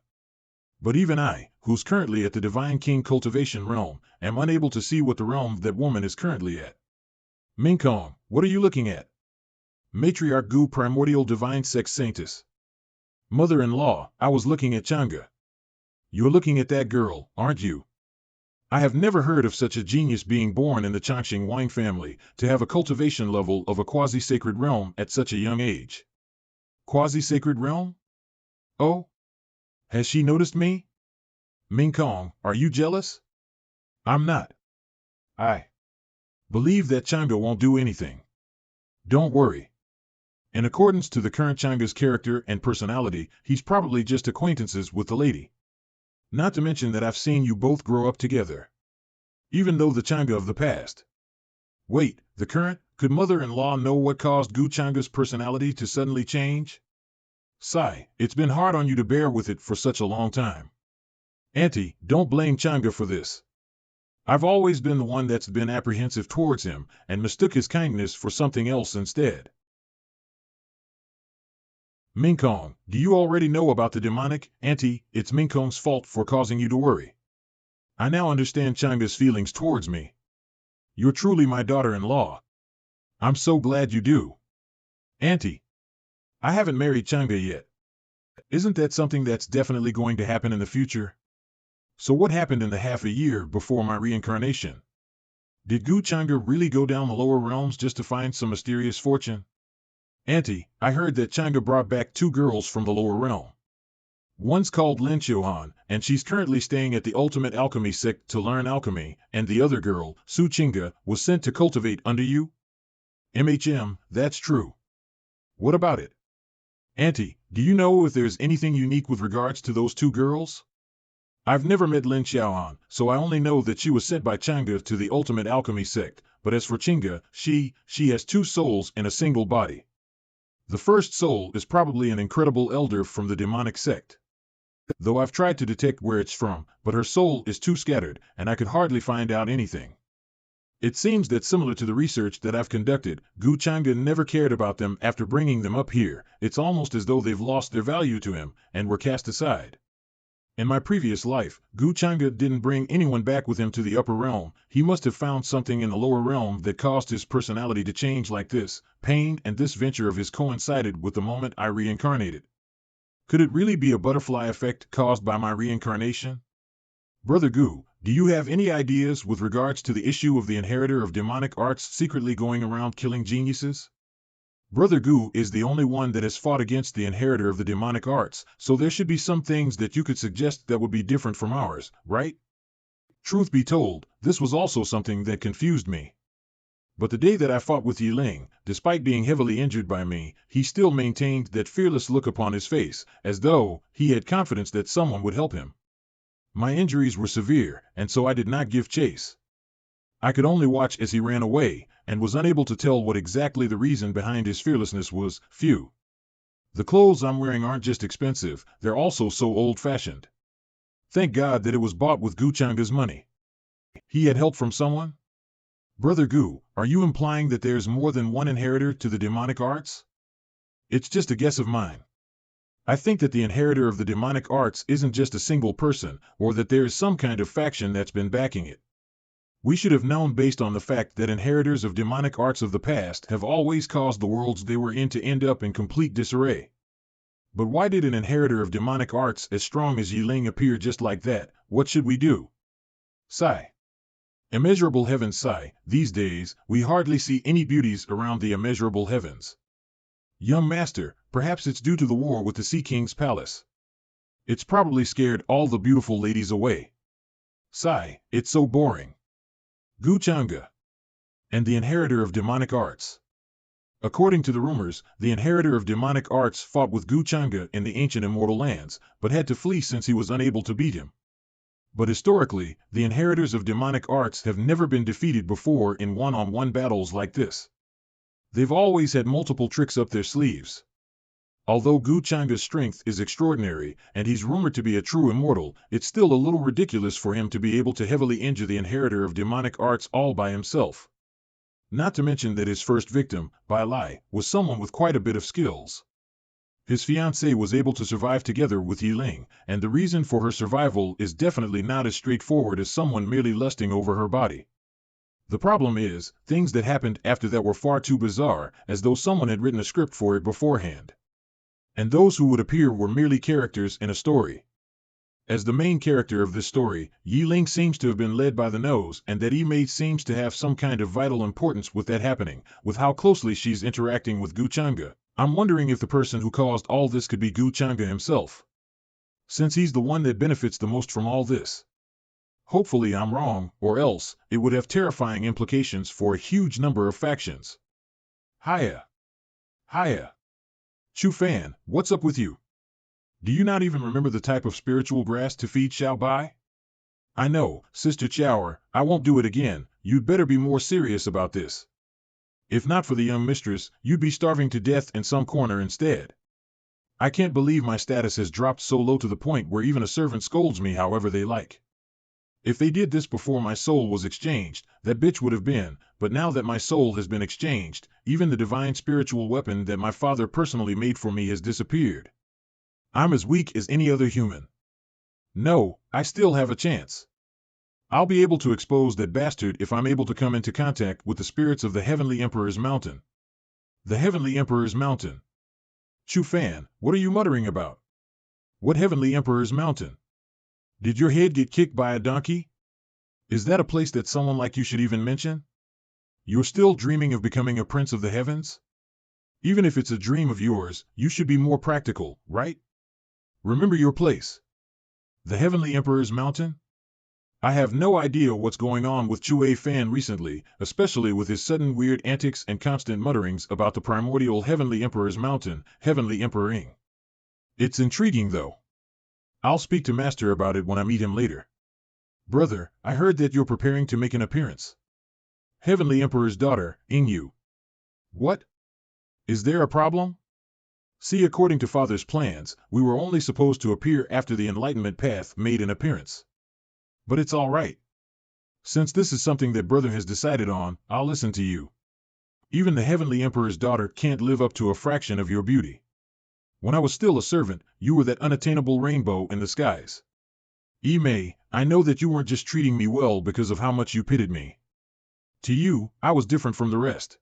But even I, who's currently at the Divine King cultivation realm, am unable to see what the realm that woman is currently at. Minkong, what are you looking at? Matriarch Gu Primordial Divine Sex Saintess. Mother-in-law, I was looking at Zhangge. You're looking at that girl, aren't you? I have never heard of such a genius being born in the Changxing wine family, to have a cultivation level of a quasi-sacred realm at such a young age. Quasi-sacred realm? Oh? Has she noticed me? Minkong, are you jealous? I'm not. I believe that Zhangge won't do anything. Don't worry. In accordance to the current Zhangge's character and personality, he's probably just acquaintances with the lady. Not to mention that I've seen you both grow up together. Even though the Zhangge of the past. Wait, the current? Could mother-in-law know what caused Zhangge's personality to suddenly change? Sigh, it's been hard on you to bear with it for such a long time. Auntie, don't blame Zhangge for this. I've always been the one that's been apprehensive towards him, and mistook his kindness for something else instead. Minkong, do you already know about the demonic? Auntie, it's Minkong's fault for causing you to worry. I now understand Zhangge's feelings towards me. You're truly my daughter-in-law. I'm so glad you do. Auntie, I haven't married Zhangge yet. Isn't that something that's definitely going to happen in the future? So what happened in the half a year before my reincarnation? Did Zhangge really go down the lower realms just to find some mysterious fortune? Auntie, I heard that Zhangge brought back 2 girls from the lower realm. One's called Lin Xuanhuan, and she's currently staying at the Ultimate Alchemy sect to learn alchemy, and the other girl, Su Qingge, was sent to cultivate under you? That's true. What about it? Auntie, do you know if there's anything unique with regards to those 2 girls? I've never met Lin Xuanhuan, so I only know that she was sent by Zhangge to the Ultimate Alchemy sect, but as for Qingge, she has 2 souls in a single body. The first soul is probably an incredible elder from the demonic sect. Though I've tried to detect where it's from, but her soul is too scattered, and I could hardly find out anything. It seems that similar to the research that I've conducted, Zhangge never cared about them after bringing them up here. It's almost as though they've lost their value to him, and were cast aside. In my previous life, Zhangge didn't bring anyone back with him to the upper realm. He must have found something in the lower realm that caused his personality to change like this. Pain and this venture of his coincided with the moment I reincarnated. Could it really be a butterfly effect caused by my reincarnation? Brother Gu, do you have any ideas with regards to the issue of the inheritor of demonic arts secretly going around killing geniuses? Brother Gu is the only one that has fought against the inheritor of the demonic arts, so there should be some things that you could suggest that would be different from ours, right? Truth be told, this was also something that confused me. But the day that I fought with Yiling, despite being heavily injured by me, he still maintained that fearless look upon his face, as though he had confidence that someone would help him. My injuries were severe, and so I did not give chase. I could only watch as he ran away, and was unable to tell what exactly the reason behind his fearlessness was. Phew. The clothes I'm wearing aren't just expensive, they're also so old-fashioned. Thank God that it was bought with Zhangge's money. He had help from someone? Brother Gu, are you implying that there's more than one inheritor to the demonic arts? It's just a guess of mine. I think that the inheritor of the demonic arts isn't just a single person, or that there is some kind of faction that's been backing it. We should have known based on the fact that inheritors of demonic arts of the past have always caused the worlds they were in to end up in complete disarray. But why did an inheritor of demonic arts as strong as Yiling appear just like that? What should we do? Sigh. Immeasurable heavens sigh, these days, we hardly see any beauties around the immeasurable heavens. Young master, perhaps it's due to the war with the Sea King's palace. It's probably scared all the beautiful ladies away. Sigh, it's so boring. Zhangge. And the inheritor of demonic arts. According to the rumors, the inheritor of demonic arts fought with Zhangge in the ancient immortal lands, but had to flee since he was unable to beat him. But historically, the inheritors of demonic arts have never been defeated before in one-on-one battles like this. They've always had multiple tricks up their sleeves. Although Gu Changa's strength is extraordinary, and he's rumored to be a true immortal, it's still a little ridiculous for him to be able to heavily injure the inheritor of demonic arts all by himself. Not to mention that his first victim, by lie, was someone with quite a bit of skills. His fiancée was able to survive together with Yi Ling, and the reason for her survival is definitely not as straightforward as someone merely lusting over her body. The problem is, things that happened after that were far too bizarre, as though someone had written a script for it beforehand. And those who would appear were merely characters in a story. As the main character of this story, Yi Ling seems to have been led by the nose, and that Yi Mei seems to have some kind of vital importance with that happening, with how closely she's interacting with Gu Changge. I'm wondering if the person who caused all this could be Gu Changge himself, since he's the one that benefits the most from all this. Hopefully I'm wrong, or else it would have terrifying implications for a huge number of factions. Hiya! Hiya! Chu Fan, what's up with you? Do you not even remember the type of spiritual grass to feed Xiao Bai? I know, Sister Chower, I won't do it again. You'd better be more serious about this. If not for the young mistress, you'd be starving to death in some corner instead. I can't believe my status has dropped so low to the point where even a servant scolds me however they like. If they did this before my soul was exchanged, that bitch would have been, but now that my soul has been exchanged, even the divine spiritual weapon that my father personally made for me has disappeared. I'm as weak as any other human. No, I still have a chance. I'll be able to expose that bastard if I'm able to come into contact with the spirits of the Heavenly Emperor's Mountain. The Heavenly Emperor's Mountain. Chu Fan, what are you muttering about? What Heavenly Emperor's Mountain? Did your head get kicked by a donkey? Is that a place that someone like you should even mention? You're still dreaming of becoming a prince of the heavens? Even if it's a dream of yours, you should be more practical, right? Remember your place. The Heavenly Emperor's Mountain? I have no idea what's going on with Chu Fan recently, especially with his sudden weird antics and constant mutterings about the primordial Heavenly Emperor's Mountain, Heavenly Emperoring. It's intriguing though. I'll speak to Master about it when I meet him later. Brother, I heard that you're preparing to make an appearance. Heavenly Emperor's daughter, Ingyu. What? Is there a problem? See, according to Father's plans, we were only supposed to appear after the Enlightenment Path made an appearance. But it's all right. Since this is something that Brother has decided on, I'll listen to you. Even the Heavenly Emperor's daughter can't live up to a fraction of your beauty. When I was still a servant, you were that unattainable rainbow in the skies. Yi Mei, I know that you weren't just treating me well because of how much you pitied me. To you, I was different from the rest.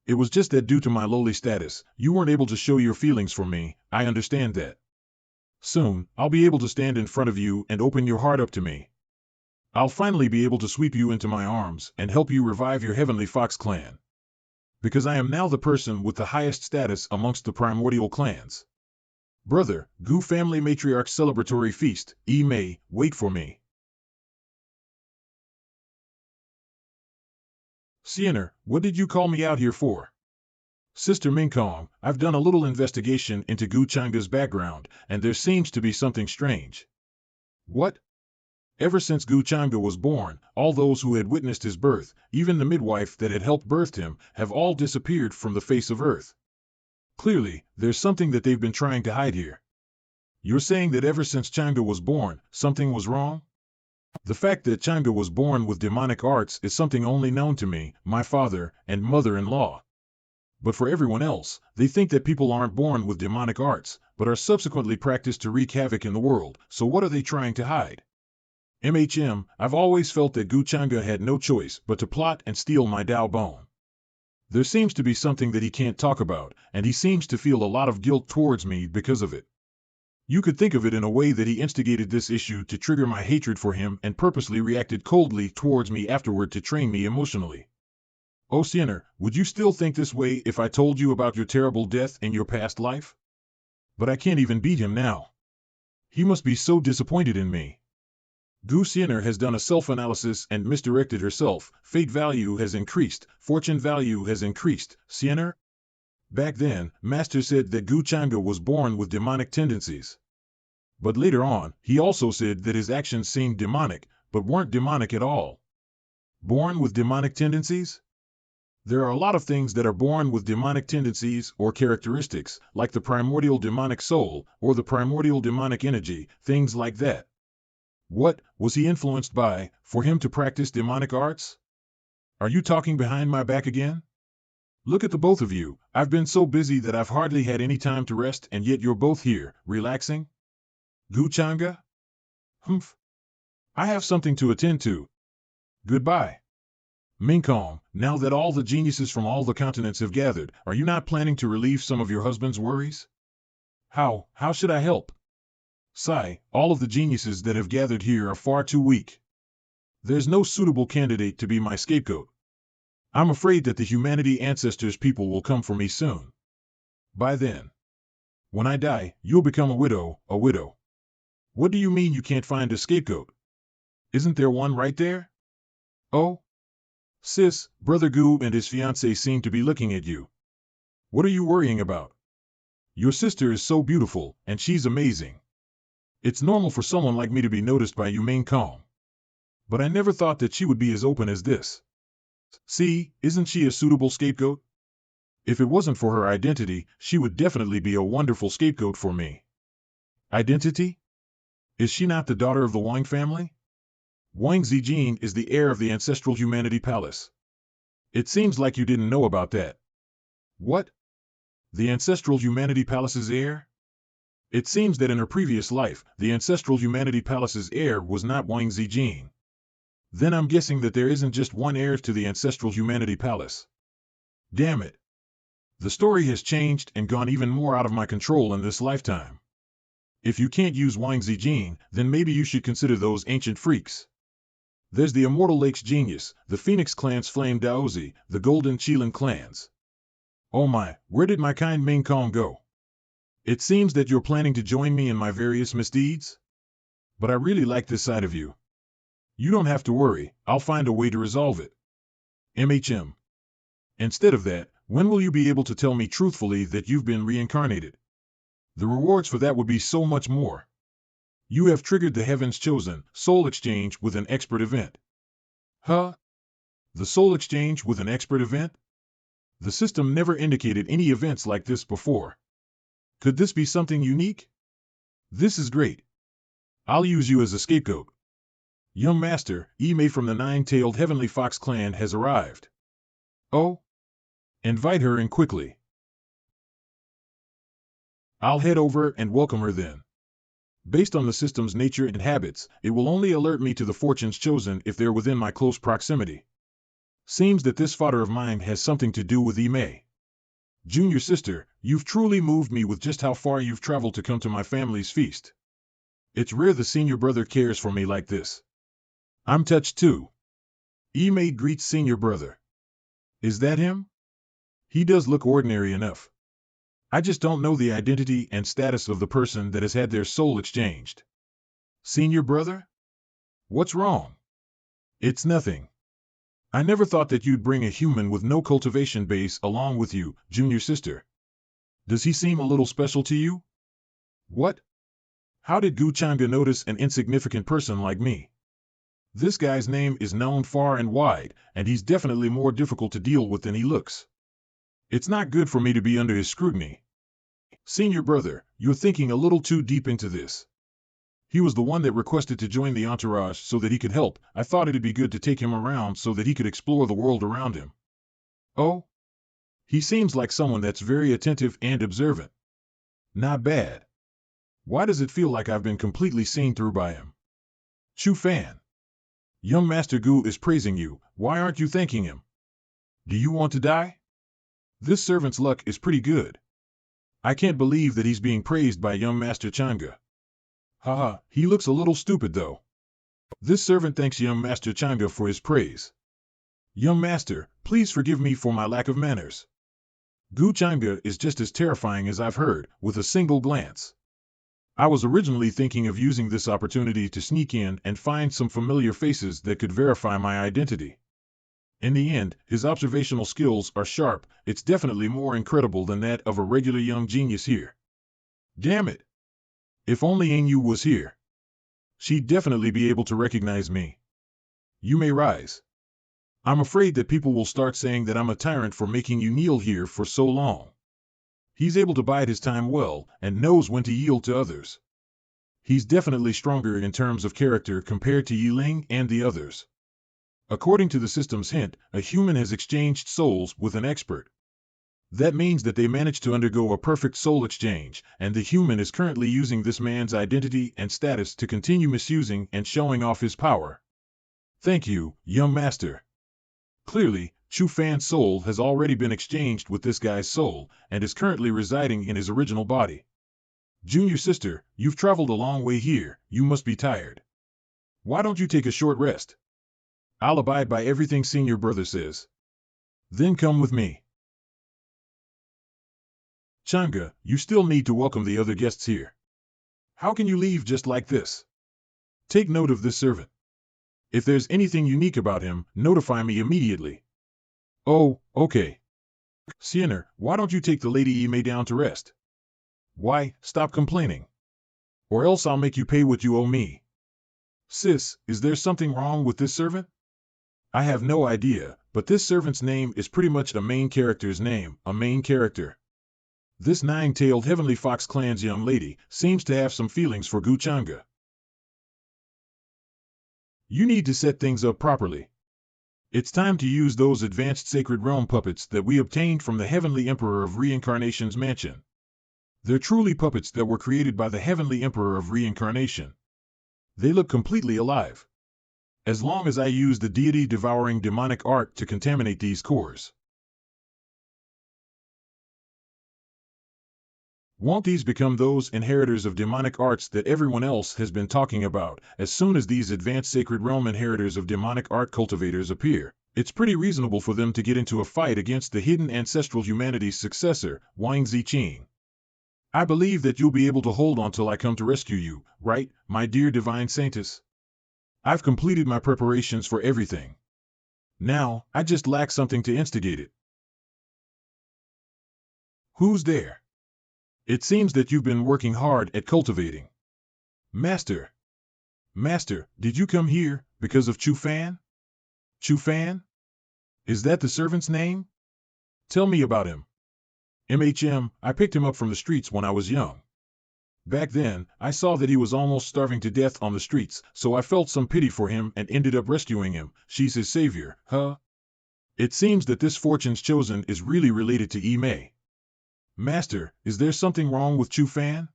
It was just that due to my lowly status, you weren't able to show your feelings for me. I understand that. Soon, I'll be able to stand in front of you and open your heart up to me. I'll finally be able to sweep you into my arms and help you revive your Heavenly Fox clan. Because I am now the person with the highest status amongst the primordial clans. Brother, Gu family matriarch celebratory feast, Yi Mei, wait for me. Sienna, what did you call me out here for? Sister Mingkong, I've done a little investigation into Gu Changge's background, and there seems to be something strange. What? Ever since Gu Changge was born, all those who had witnessed his birth, even the midwife that had helped birth him, have all disappeared from the face of Earth. Clearly, there's something that they've been trying to hide here. You're saying that ever since Zhangge was born, something was wrong? The fact that Zhangge was born with demonic arts is something only known to me, my father, and mother-in-law. But for everyone else, they think that people aren't born with demonic arts, but are subsequently practiced to wreak havoc in the world, so what are they trying to hide? I've always felt that Gu Changge had no choice but to plot and steal my Dao Bone. There seems to be something that he can't talk about, and he seems to feel a lot of guilt towards me because of it. You could think of it in a way that he instigated this issue to trigger my hatred for him and purposely reacted coldly towards me afterward to train me emotionally. Oh Sienna, would you still think this way if I told you about your terrible death in your past life? But I can't even beat him now. He must be so disappointed in me. Gu Sienna has done a self-analysis and misdirected herself. Fate value has increased, fortune value has increased. Sienna? Back then, Master said that Gu Changge was born with demonic tendencies. But later on, he also said that his actions seemed demonic, but weren't demonic at all. Born with demonic tendencies? There are a lot of things that are born with demonic tendencies or characteristics, like the primordial demonic soul or the primordial demonic energy, things like that. What was he influenced by for him to practice demonic arts? Are you talking behind my back again? Look at the both of you. I've been so busy that I've hardly had any time to rest, and yet you're both here, relaxing? Changge? Humph. I have something to attend to. Goodbye. Kong, now that all the geniuses from all the continents have gathered, are you not planning to relieve some of your husband's worries? How should I help? Sigh, all of the geniuses that have gathered here are far too weak. There's no suitable candidate to be my scapegoat. I'm afraid that the humanity ancestors people will come for me soon. By then, when I die, you'll become a widow, a widow. What do you mean you can't find a scapegoat? Isn't there one right there? Oh? Sis, Brother Gu and his fiancée seem to be looking at you. What are you worrying about? Your sister is so beautiful, and she's amazing. It's normal for someone like me to be noticed by you, Kong. But I never thought that she would be as open as this. See, isn't she a suitable scapegoat? If it wasn't for her identity, she would definitely be a wonderful scapegoat for me. Identity? Is she not the daughter of the Wang family? Wang Zijin is the heir of the ancestral humanity palace. It seems like you didn't know about that. What? The ancestral humanity palace's heir? It seems that in her previous life, the ancestral humanity palace's heir was not Wang Zijin. Then I'm guessing that there isn't just one heir to the ancestral humanity palace. Damn it. The story has changed and gone even more out of my control in this lifetime. If you can't use Wang Zijin, then maybe you should consider those ancient freaks. There's the Immortal Lakes Genius, the Phoenix Clan's Flame Daozi, the Golden Qilin clans. Oh my, where did my kind Kong go? It seems that you're planning to join me in my various misdeeds? But I really like this side of you. You don't have to worry, I'll find a way to resolve it. MHM. Instead of that, when will you be able to tell me truthfully that you've been reincarnated? The rewards for that would be so much more. You have triggered the Heaven's Chosen soul exchange with an expert event. Huh? The soul exchange with an expert event? The system never indicated any events like this before. Could this be something unique? This is great. I'll use you as a scapegoat. Young Master, Yi-Mei from the Nine-Tailed Heavenly Fox clan has arrived. Oh? Invite her in quickly. I'll head over and welcome her then. Based on the system's nature and habits, it will only alert me to the fortunes chosen if they're within my close proximity. Seems that this fodder of mine has something to do with Yi-Mei. Junior sister, you've truly moved me with just how far you've traveled to come to my family's feast. It's rare the senior brother cares for me like this. I'm touched too. Yi-Mei greets senior brother. Is that him? He does look ordinary enough. I just don't know the identity and status of the person that has had their soul exchanged. Senior brother? What's wrong? It's nothing. I never thought that you'd bring a human with no cultivation base along with you, junior sister. Does he seem a little special to you? What? How did Changge notice an insignificant person like me? This guy's name is known far and wide, and he's definitely more difficult to deal with than he looks. It's not good for me to be under his scrutiny. Senior brother, you're thinking a little too deep into this. He was the one that requested to join the entourage so that he could help. I thought it'd be good to take him around so that he could explore the world around him. Oh? He seems like someone that's very attentive and observant. Not bad. Why does it feel like I've been completely seen through by him? Chu Fan. Young Master Gu is praising you. Why aren't you thanking him? Do you want to die? This servant's luck is pretty good. I can't believe that he's being praised by young Master Zhangge. Haha, he looks a little stupid though. This servant thanks young Master Zhangge for his praise. Young Master, please forgive me for my lack of manners. Zhangge is just as terrifying as I've heard, with a single glance. I was originally thinking of using this opportunity to sneak in and find some familiar faces that could verify my identity. In the end, his observational skills are sharp. It's definitely more incredible than that of a regular young genius here. Damn it! If only Yu was here. She'd definitely be able to recognize me. You may rise. I'm afraid that people will start saying that I'm a tyrant for making you kneel here for so long. He's able to bide his time well, and knows when to yield to others. He's definitely stronger in terms of character compared to Yiling and the others. According to the system's hint, a human has exchanged souls with an expert. That means that they managed to undergo a perfect soul exchange, and the human is currently using this man's identity and status to continue misusing and showing off his power. Thank you, young master. Clearly, Chu Fan's soul has already been exchanged with this guy's soul, and is currently residing in his original body. Junior sister, you've traveled a long way here, you must be tired. Why don't you take a short rest? I'll abide by everything senior brother says. Then come with me. Zhangge, you still need to welcome the other guests here. How can you leave just like this? Take note of this servant. If there's anything unique about him, notify me immediately. Oh, okay. Sienna, why don't you take the Lady Yi Mei down to rest? Why, stop complaining. Or else I'll make you pay what you owe me. Sis, is there something wrong with this servant? I have no idea, but this servant's name is pretty much a main character's name, a main character. This nine-tailed Heavenly Fox Clan's young lady seems to have some feelings for Gu Zhangge. You need to set things up properly. It's time to use those advanced Sacred Realm puppets that we obtained from the Heavenly Emperor of Reincarnation's mansion. They're truly puppets that were created by the Heavenly Emperor of Reincarnation. They look completely alive. As long as I use the deity-devouring demonic art to contaminate these cores. Won't these become those inheritors of demonic arts that everyone else has been talking about? As soon as these advanced Sacred Realm inheritors of demonic art cultivators appear, it's pretty reasonable for them to get into a fight against the hidden ancestral humanity's successor, Wang Ziqing. I believe that you'll be able to hold on till I come to rescue you, right, my dear divine saintess? I've completed my preparations for everything. Now, I just lack something to instigate it. Who's there? It seems that you've been working hard at cultivating. Master. Master, did you come here because of Chu Fan? Chu Fan? Is that the servant's name? Tell me about him. I picked him up from the streets when I was young. Back then, I saw that he was almost starving to death on the streets, so I felt some pity for him and ended up rescuing him. She's his savior, huh? It seems that this fortune's chosen is really related to Yi Mei. Master, is there something wrong with Chu Fan?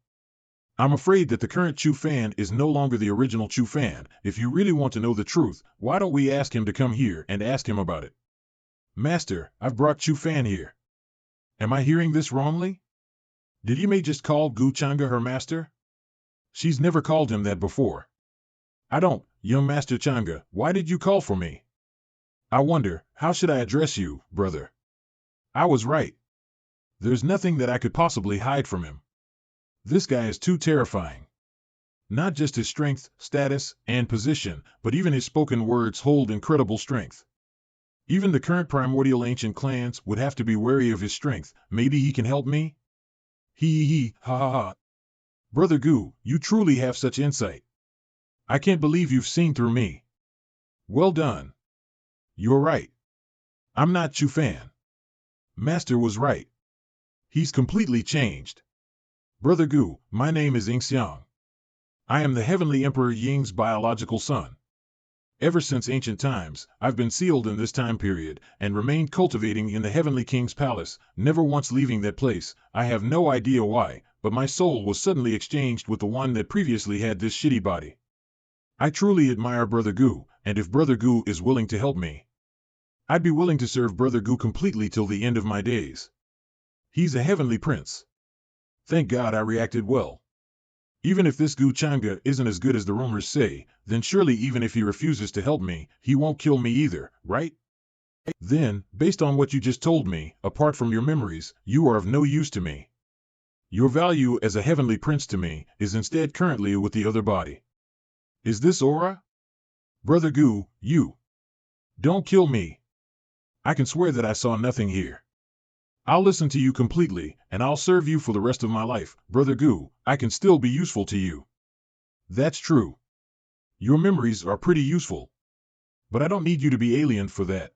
I'm afraid that the current Chu Fan is no longer the original Chu Fan. If you really want to know the truth, why don't we ask him to come here and ask him about it? Master, I've brought Chu Fan here. Am I hearing this wrongly? Did Yi Mei just call Gu Zhangge her master? She's never called him that before. I don't, young Master Zhangge, why did you call for me? I wonder, how should I address you, brother? I was right. There's nothing that I could possibly hide from him. This guy is too terrifying. Not just his strength, status, and position, but even his spoken words hold incredible strength. Even the current primordial ancient clans would have to be wary of his strength. Maybe he can help me? Ha ha ha. Brother Gu, you truly have such insight. I can't believe you've seen through me. Well done. You're right. I'm not Chu Fan. Master was right. He's completely changed. Brother Gu, my name is Xiang. I am the Heavenly Emperor Ying's biological son. Ever since ancient times, I've been sealed in this time period, and remained cultivating in the Heavenly King's palace, never once leaving that place. I have no idea why, but my soul was suddenly exchanged with the one that previously had this shitty body. I truly admire Brother Gu, and if Brother Gu is willing to help me, I'd be willing to serve Brother Gu completely till the end of my days. He's a heavenly prince. Thank God I reacted well. Even if this Gu Zhangge isn't as good as the rumors say, then surely even if he refuses to help me, he won't kill me either, right? Then, based on what you just told me, apart from your memories, you are of no use to me. Your value as a heavenly prince to me is instead currently with the other body. Is this aura? Brother Gu, you. Don't kill me. I can swear that I saw nothing here. I'll listen to you completely, and I'll serve you for the rest of my life. Brother Gu, I can still be useful to you. That's true. Your memories are pretty useful. But I don't need you to be alien for that.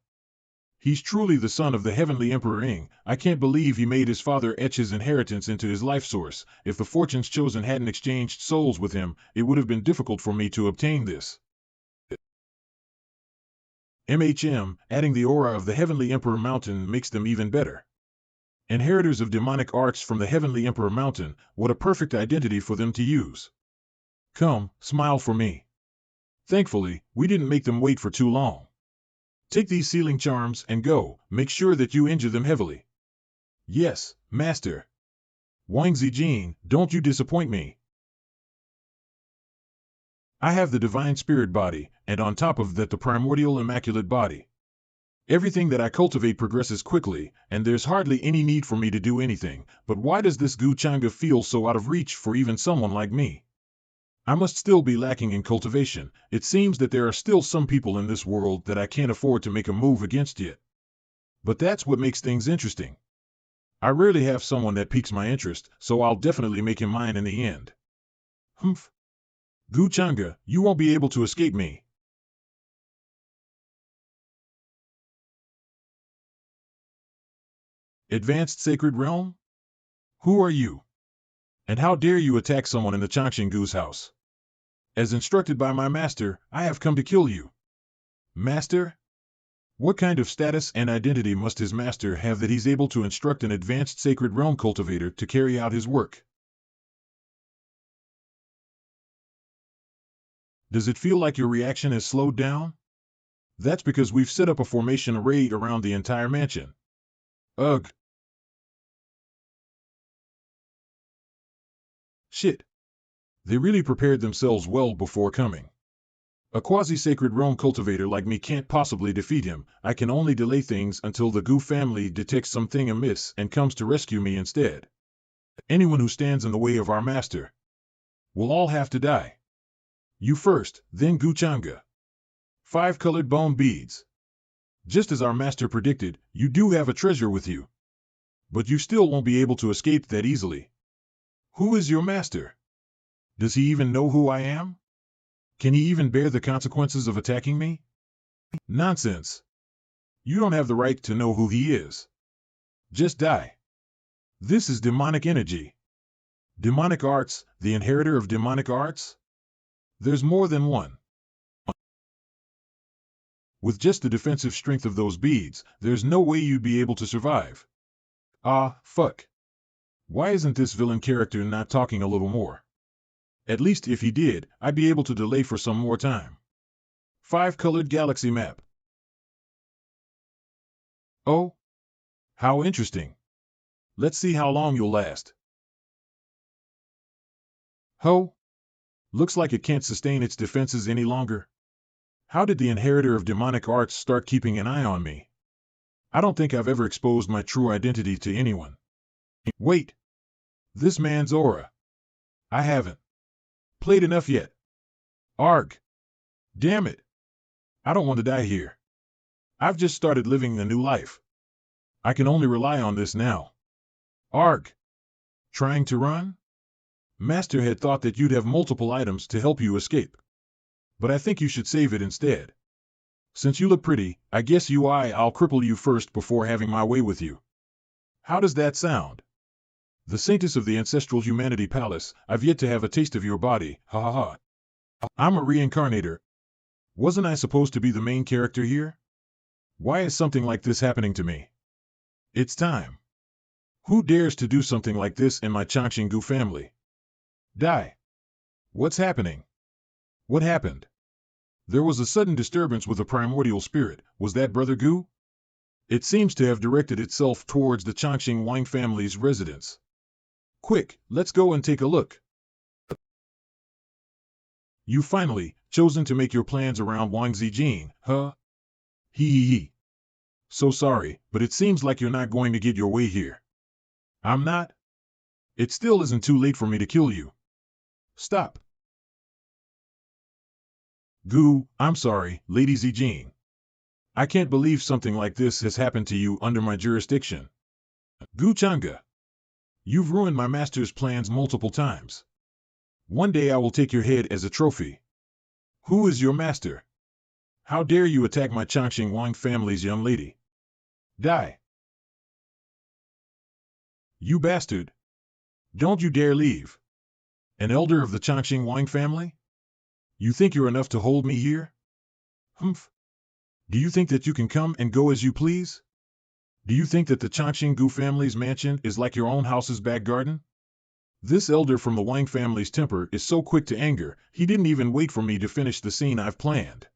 He's truly the son of the Heavenly Emperor Ing. I can't believe he made his father etch his inheritance into his life source. If the fortunes chosen hadn't exchanged souls with him, it would have been difficult for me to obtain this. Adding the aura of the Heavenly Emperor Mountain makes them even better. Inheritors of demonic arts from the Heavenly Emperor Mountain, what a perfect identity for them to use. Come, smile for me. Thankfully, we didn't make them wait for too long. Take these sealing charms and go. Make sure that you injure them heavily. Yes, Master. Wang Zijin, don't you disappoint me. I have the Divine Spirit body, and on top of that the Primordial Immaculate body. Everything that I cultivate progresses quickly, and there's hardly any need for me to do anything, but why does this Zhangge feel so out of reach for even someone like me? I must still be lacking in cultivation. It seems that there are still some people in this world that I can't afford to make a move against yet. But that's what makes things interesting. I rarely have someone that piques my interest, so I'll definitely make him mine in the end. Humph. Zhangge, you won't be able to escape me. Advanced Sacred Realm? Who are you? And how dare you attack someone in the Changxinggu's house? As instructed by my master, I have come to kill you. Master? What kind of status and identity must his master have that he's able to instruct an advanced Sacred Realm cultivator to carry out his work? Does it feel like your reaction has slowed down? That's because we've set up a formation array around the entire mansion. Ugh. Shit. They really prepared themselves well before coming. A quasi-sacred realm cultivator like me can't possibly defeat him. I can only delay things until the Gu family detects something amiss and comes to rescue me instead. Anyone who stands in the way of our master will all have to die. You first, then Zhangge. 5 colored bone beads. Just as our master predicted, you do have a treasure with you. But you still won't be able to escape that easily. Who is your master? Does he even know who I am? Can he even bear the consequences of attacking me? Nonsense. You don't have the right to know who he is. Just die. This is demonic energy. Demonic arts, the inheritor of demonic arts? There's more than one. With just the defensive strength of those beads, there's no way you'd be able to survive. Ah, fuck. Why isn't this villain character not talking a little more? At least if he did, I'd be able to delay for some more time. 5-colored galaxy map. Oh? How interesting. Let's see how long you'll last. Ho? Looks like it can't sustain its defenses any longer. How did the inheritor of demonic arts start keeping an eye on me? I don't think I've ever exposed my true identity to anyone. Wait. This man's aura. I haven't played enough yet. Arg. Damn it. I don't want to die here. I've just started living a new life. I can only rely on this now. Arg. Trying to run? Master had thought that you'd have multiple items to help you escape. But I think you should save it instead. Since you look pretty, I guess I'll cripple you first before having my way with you. How does that sound? The saintess of the ancestral humanity palace, I've yet to have a taste of your body, ha ha ha. I'm a reincarnator. Wasn't I supposed to be the main character here? Why is something like this happening to me? It's time. Who dares to do something like this in my Changxinggu family? Die. What's happening? What happened? There was a sudden disturbance with a primordial spirit. Was that Brother Gu? It seems to have directed itself towards the Changxing Wang family's residence. Quick, let's go and take a look. You finally chosen to make your plans around Wang Zijin, huh? Hee. So sorry, but it seems like you're not going to get your way here. I'm not? It still isn't too late for me to kill you. Stop. Gu, I'm sorry, Lady Zijin. I can't believe something like this has happened to you under my jurisdiction. Zhangge. You've ruined my master's plans multiple times. One day I will take your head as a trophy. Who is your master? How dare you attack my Changxing Wang family's young lady? Die! You bastard! Don't you dare leave! An elder of the Changqing Wang family? You think you're enough to hold me here? Humph! Do you think that you can come and go as you please? Do you think that the Changqing Gu family's mansion is like your own house's back garden? This elder from the Wang family's temper is so quick to anger, he didn't even wait for me to finish the scene I've planned.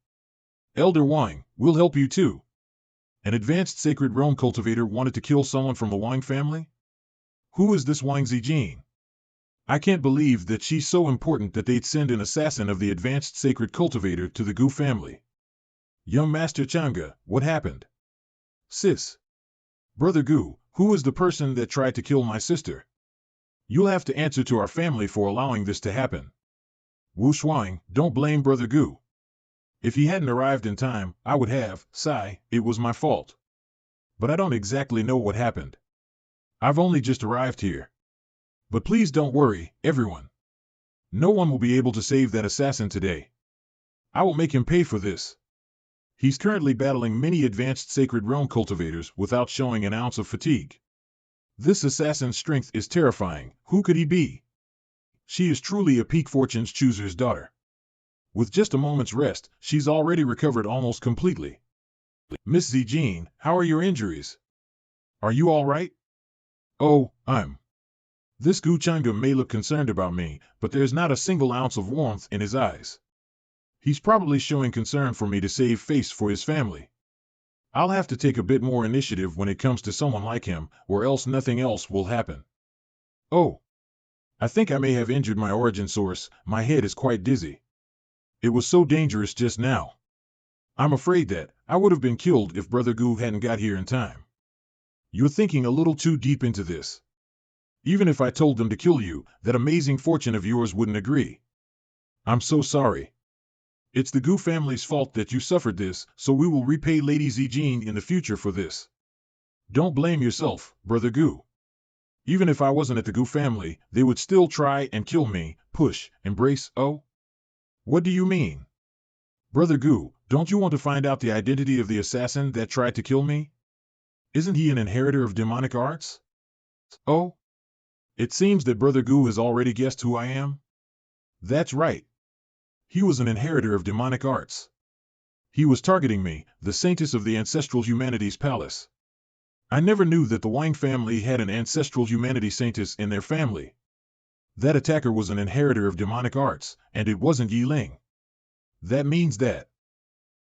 Elder Wang, we'll help you too. An advanced sacred realm cultivator wanted to kill someone from the Wang family? Who is this Wang Zijin? I can't believe that she's so important that they'd send an assassin of the advanced sacred cultivator to the Gu family. Young Master Zhangge, what happened? Sis. Brother Gu, who is the person that tried to kill my sister? You'll have to answer to our family for allowing this to happen. Wu Shuang, don't blame Brother Gu. If he hadn't arrived in time, I would have, sigh, it was my fault. But I don't exactly know what happened. I've only just arrived here. But please don't worry, everyone. No one will be able to save that assassin today. I will make him pay for this. He's currently battling many advanced sacred realm cultivators without showing an ounce of fatigue. This assassin's strength is terrifying. Who could he be? She is truly a peak fortune's chooser's daughter. With just a moment's rest, she's already recovered almost completely. Miss Zijin, how are your injuries? Are you all right? Oh, This Gu Changge may look concerned about me, but there's not a single ounce of warmth in his eyes. He's probably showing concern for me to save face for his family. I'll have to take a bit more initiative when it comes to someone like him, or else nothing else will happen. Oh, I think I may have injured my origin source. My head is quite dizzy. It was so dangerous just now. I'm afraid that I would have been killed if Brother Gu hadn't got here in time. You're thinking a little too deep into this. Even if I told them to kill you, that amazing fortune of yours wouldn't agree. I'm so sorry. It's the Gu family's fault that you suffered this, so we will repay Lady Zijin in the future for this. Don't blame yourself, Brother Gu. Even if I wasn't at the Gu family, they would still try and kill me. Push, embrace, oh? What do you mean? Brother Gu, don't you want to find out the identity of the assassin that tried to kill me? Isn't he an inheritor of demonic arts? Oh? It seems that Brother Gu has already guessed who I am? That's right. He was an inheritor of demonic arts. He was targeting me, the saintess of the ancestral humanities palace. I never knew that the Wang family had an ancestral humanity saintess in their family. That attacker was an inheritor of demonic arts, and it wasn't Yi Ling. That means that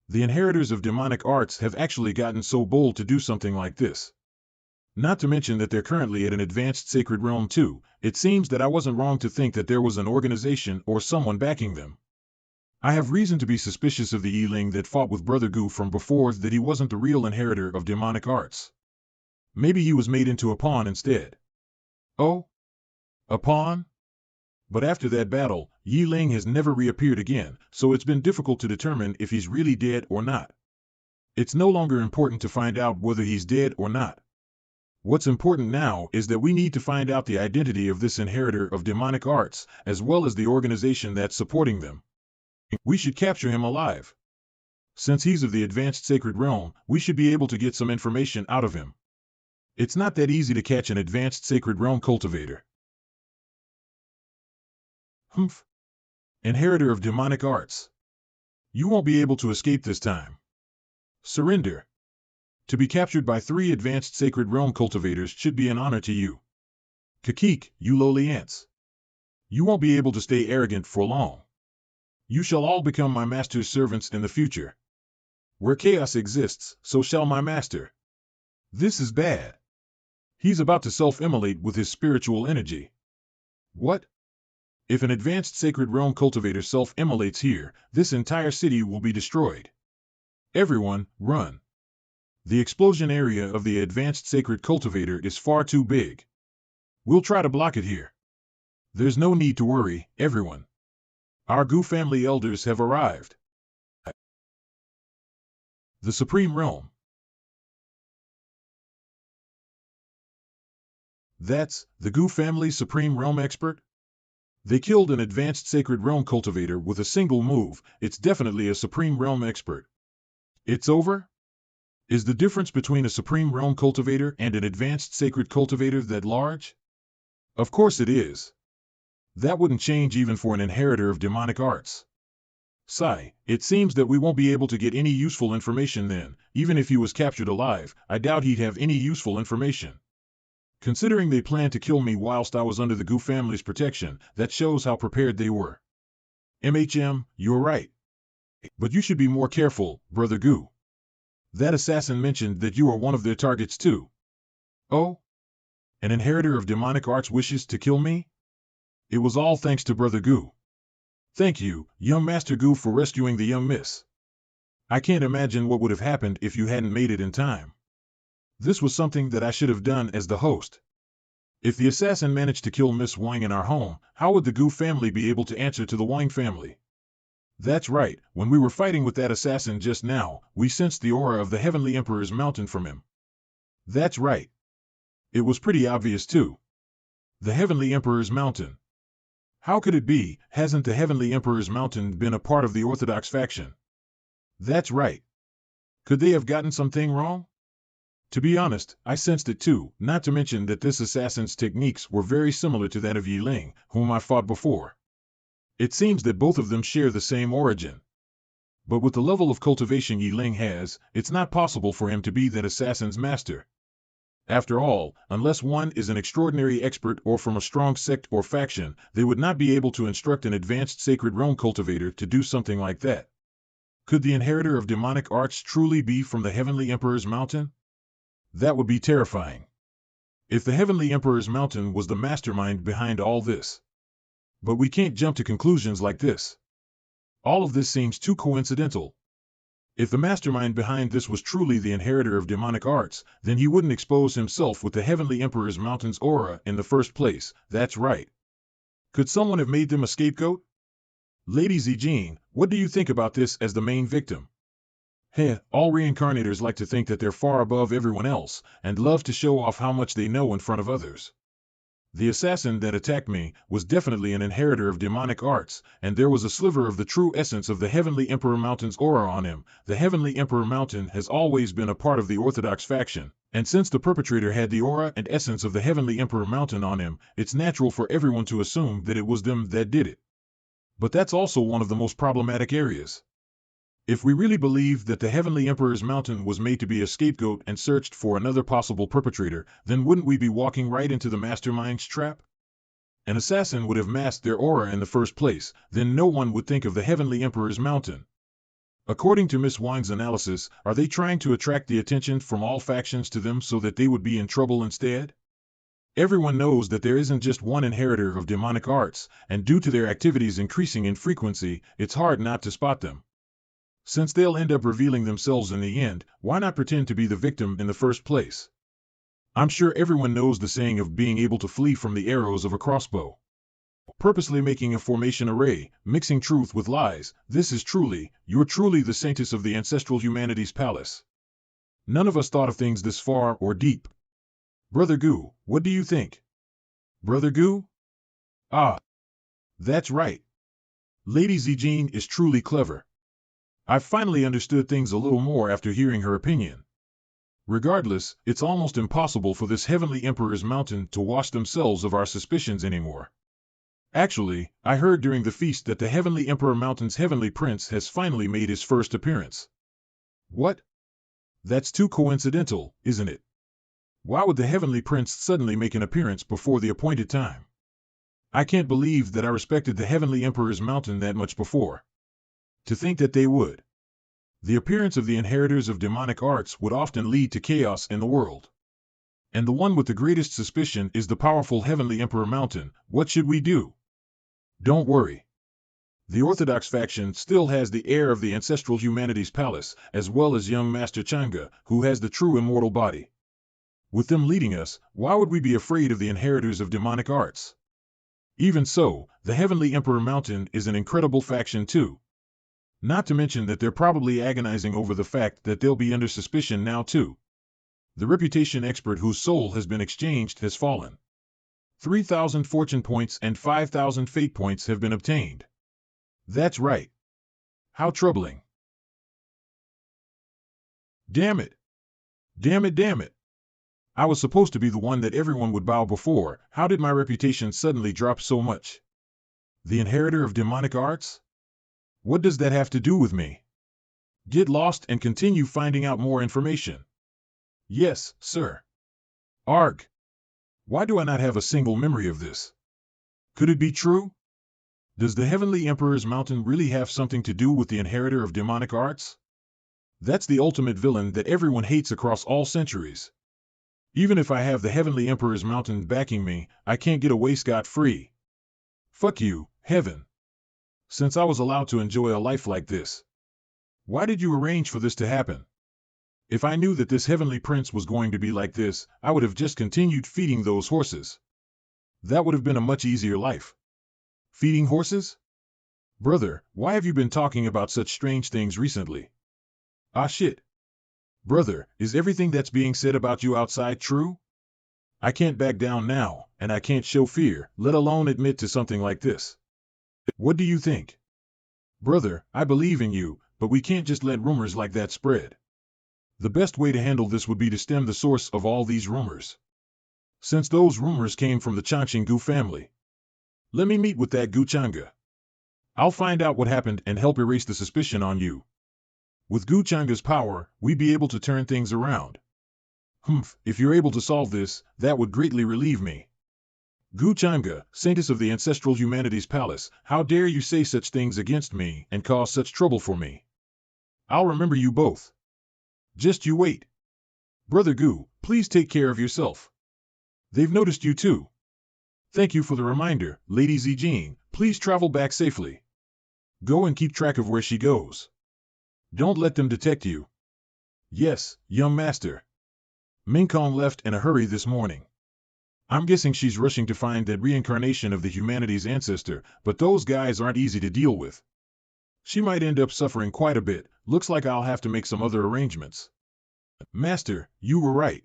the inheritors of demonic arts have actually gotten so bold to do something like this. Not to mention that they're currently at an advanced sacred realm too. It seems that I wasn't wrong to think that there was an organization or someone backing them. I have reason to be suspicious of the Yi Ling that fought with Brother Gu from before, that he wasn't the real inheritor of demonic arts. Maybe he was made into a pawn instead. Oh? A pawn? But after that battle, Yi Ling has never reappeared again, so it's been difficult to determine if he's really dead or not. It's no longer important to find out whether he's dead or not. What's important now is that we need to find out the identity of this inheritor of demonic arts, as well as the organization that's supporting them. We should capture him alive. Since he's of the advanced sacred realm, we should be able to get some information out of him. It's not that easy to catch an advanced sacred realm cultivator. Humph. Inheritor of demonic arts. You won't be able to escape this time. Surrender. To be captured by 3 advanced sacred realm cultivators should be an honor to you. Kakik, you lowly ants. You won't be able to stay arrogant for long. You shall all become my master's servants in the future. Where chaos exists, so shall my master. This is bad. He's about to self-immolate with his spiritual energy. What? If an advanced sacred realm cultivator self-immolates here, this entire city will be destroyed. Everyone, run. The explosion area of the advanced sacred cultivator is far too big. We'll try to block it here. There's no need to worry, everyone. Our Gu family elders have arrived. The Supreme Realm. That's the Gu family Supreme Realm expert? They killed an advanced sacred realm cultivator with a single move. It's definitely a Supreme Realm expert. It's over? Is the difference between a Supreme Realm cultivator and an advanced sacred cultivator that large? Of course it is. That wouldn't change even for an inheritor of demonic arts. Sigh, it seems that we won't be able to get any useful information then. Even if he was captured alive, I doubt he'd have any useful information. Considering they planned to kill me whilst I was under the Gu family's protection, that shows how prepared they were. You're right. But you should be more careful, Brother Gu. That assassin mentioned that you are one of their targets too. Oh? An inheritor of demonic arts wishes to kill me? It was all thanks to Brother Gu. Thank you, young Master Gu, for rescuing the young miss. I can't imagine what would have happened if you hadn't made it in time. This was something that I should have done as the host. If the assassin managed to kill Miss Wang in our home, how would the Gu family be able to answer to the Wang family? That's right, when we were fighting with that assassin just now, we sensed the aura of the Heavenly Emperor's mountain from him. That's right. It was pretty obvious too. The Heavenly Emperor's mountain. How could it be? Hasn't the Heavenly Emperor's mountain been a part of the Orthodox faction? That's right. Could they have gotten something wrong? To be honest, I sensed it too, not to mention that this assassin's techniques were very similar to that of Yi Ling, whom I fought before. It seems that both of them share the same origin. But with the level of cultivation Yi Ling has, it's not possible for him to be that assassin's master. After all, unless one is an extraordinary expert or from a strong sect or faction, they would not be able to instruct an advanced sacred realm cultivator to do something like that. Could the inheritor of demonic arts truly be from the Heavenly Emperor's mountain? That would be terrifying. If the Heavenly Emperor's mountain was the mastermind behind all this. But we can't jump to conclusions like this. All of this seems too coincidental. If the mastermind behind this was truly the inheritor of demonic arts, then he wouldn't expose himself with the Heavenly Emperor's mountain's aura in the first place. That's right. Could someone have made them a scapegoat? Lady Zhangge, what do you think about this as the main victim? All reincarnators like to think that they're far above everyone else, and love to show off how much they know in front of others. The assassin that attacked me was definitely an inheritor of demonic arts, and there was a sliver of the true essence of the Heavenly Emperor Mountain's aura on him. The Heavenly Emperor Mountain has always been a part of the Orthodox faction, and since the perpetrator had the aura and essence of the Heavenly Emperor Mountain on him, it's natural for everyone to assume that it was them that did it. But that's also one of the most problematic areas. If we really believe that the Heavenly Emperor's mountain was made to be a scapegoat and searched for another possible perpetrator, then wouldn't we be walking right into the mastermind's trap? An assassin would have masked their aura in the first place, then no one would think of the Heavenly Emperor's mountain. According to Miss Wang's analysis, are they trying to attract the attention from all factions to them so that they would be in trouble instead? Everyone knows that there isn't just one inheritor of demonic arts, and due to their activities increasing in frequency, it's hard not to spot them. Since they'll end up revealing themselves in the end, why not pretend to be the victim in the first place? I'm sure everyone knows the saying of being able to flee from the arrows of a crossbow. Purposely making a formation array, mixing truth with lies, you're truly the saintess of the ancestral humanity's palace. None of us thought of things this far or deep. Brother Gu, what do you think? Brother Gu? Ah, that's right. Lady Zhangge is truly clever. I've finally understood things a little more after hearing her opinion. Regardless, it's almost impossible for this Heavenly Emperor's mountain to wash themselves of our suspicions anymore. Actually, I heard during the feast that the Heavenly Emperor Mountain's Heavenly Prince has finally made his first appearance. What? That's too coincidental, isn't it? Why would the Heavenly Prince suddenly make an appearance before the appointed time? I can't believe that I respected the Heavenly Emperor's mountain that much before. To think that they would. The appearance of the inheritors of demonic arts would often lead to chaos in the world. And the one with the greatest suspicion is the powerful Heavenly Emperor Mountain. What should we do? Don't worry. The Orthodox faction still has the heir of the ancestral humanity's palace, as well as young Master Zhangge, who has the true immortal body. With them leading us, why would we be afraid of the inheritors of demonic arts? Even so, the Heavenly Emperor Mountain is an incredible faction too. Not to mention that they're probably agonizing over the fact that they'll be under suspicion now too. The reputation expert whose soul has been exchanged has fallen. 3,000 fortune points and 5,000 fate points have been obtained. That's right. How troubling. Damn it. Damn it, damn it. I was supposed to be the one that everyone would bow before. How did my reputation suddenly drop so much? The inheritor of demonic arts? What does that have to do with me? Get lost and continue finding out more information. Yes, sir. Arg. Why do I not have a single memory of this? Could it be true? Does the Heavenly Emperor's Mountain really have something to do with the inheritor of demonic arts? That's the ultimate villain that everyone hates across all centuries. Even if I have the Heavenly Emperor's Mountain backing me, I can't get away scot-free. Fuck you, Heaven. Since I was allowed to enjoy a life like this. Why did you arrange for this to happen? If I knew that this Heavenly Prince was going to be like this, I would have just continued feeding those horses. That would have been a much easier life. Feeding horses? Brother, why have you been talking about such strange things recently? Ah shit. Brother, is everything that's being said about you outside true? I can't back down now, and I can't show fear, let alone admit to something like this. What do you think? Brother, I believe in you, but we can't just let rumors like that spread. The best way to handle this would be to stem the source of all these rumors. Since those rumors came from the Zhangge family. Let me meet with that Zhangge. I'll find out what happened and help erase the suspicion on you. With Zhangge's power, we'd be able to turn things around. If you're able to solve this, that would greatly relieve me. Zhangge, saintess of the ancestral humanities palace, how dare you say such things against me and cause such trouble for me? I'll remember you both. Just you wait. Brother Gu, please take care of yourself. They've noticed you too. Thank you for the reminder, Lady Zhangge, please travel back safely. Go and keep track of where she goes. Don't let them detect you. Yes, young master. Minkong left in a hurry this morning. I'm guessing she's rushing to find that reincarnation of the humanities ancestor, but those guys aren't easy to deal with. She might end up suffering quite a bit. Looks like I'll have to make some other arrangements. Master, you were right.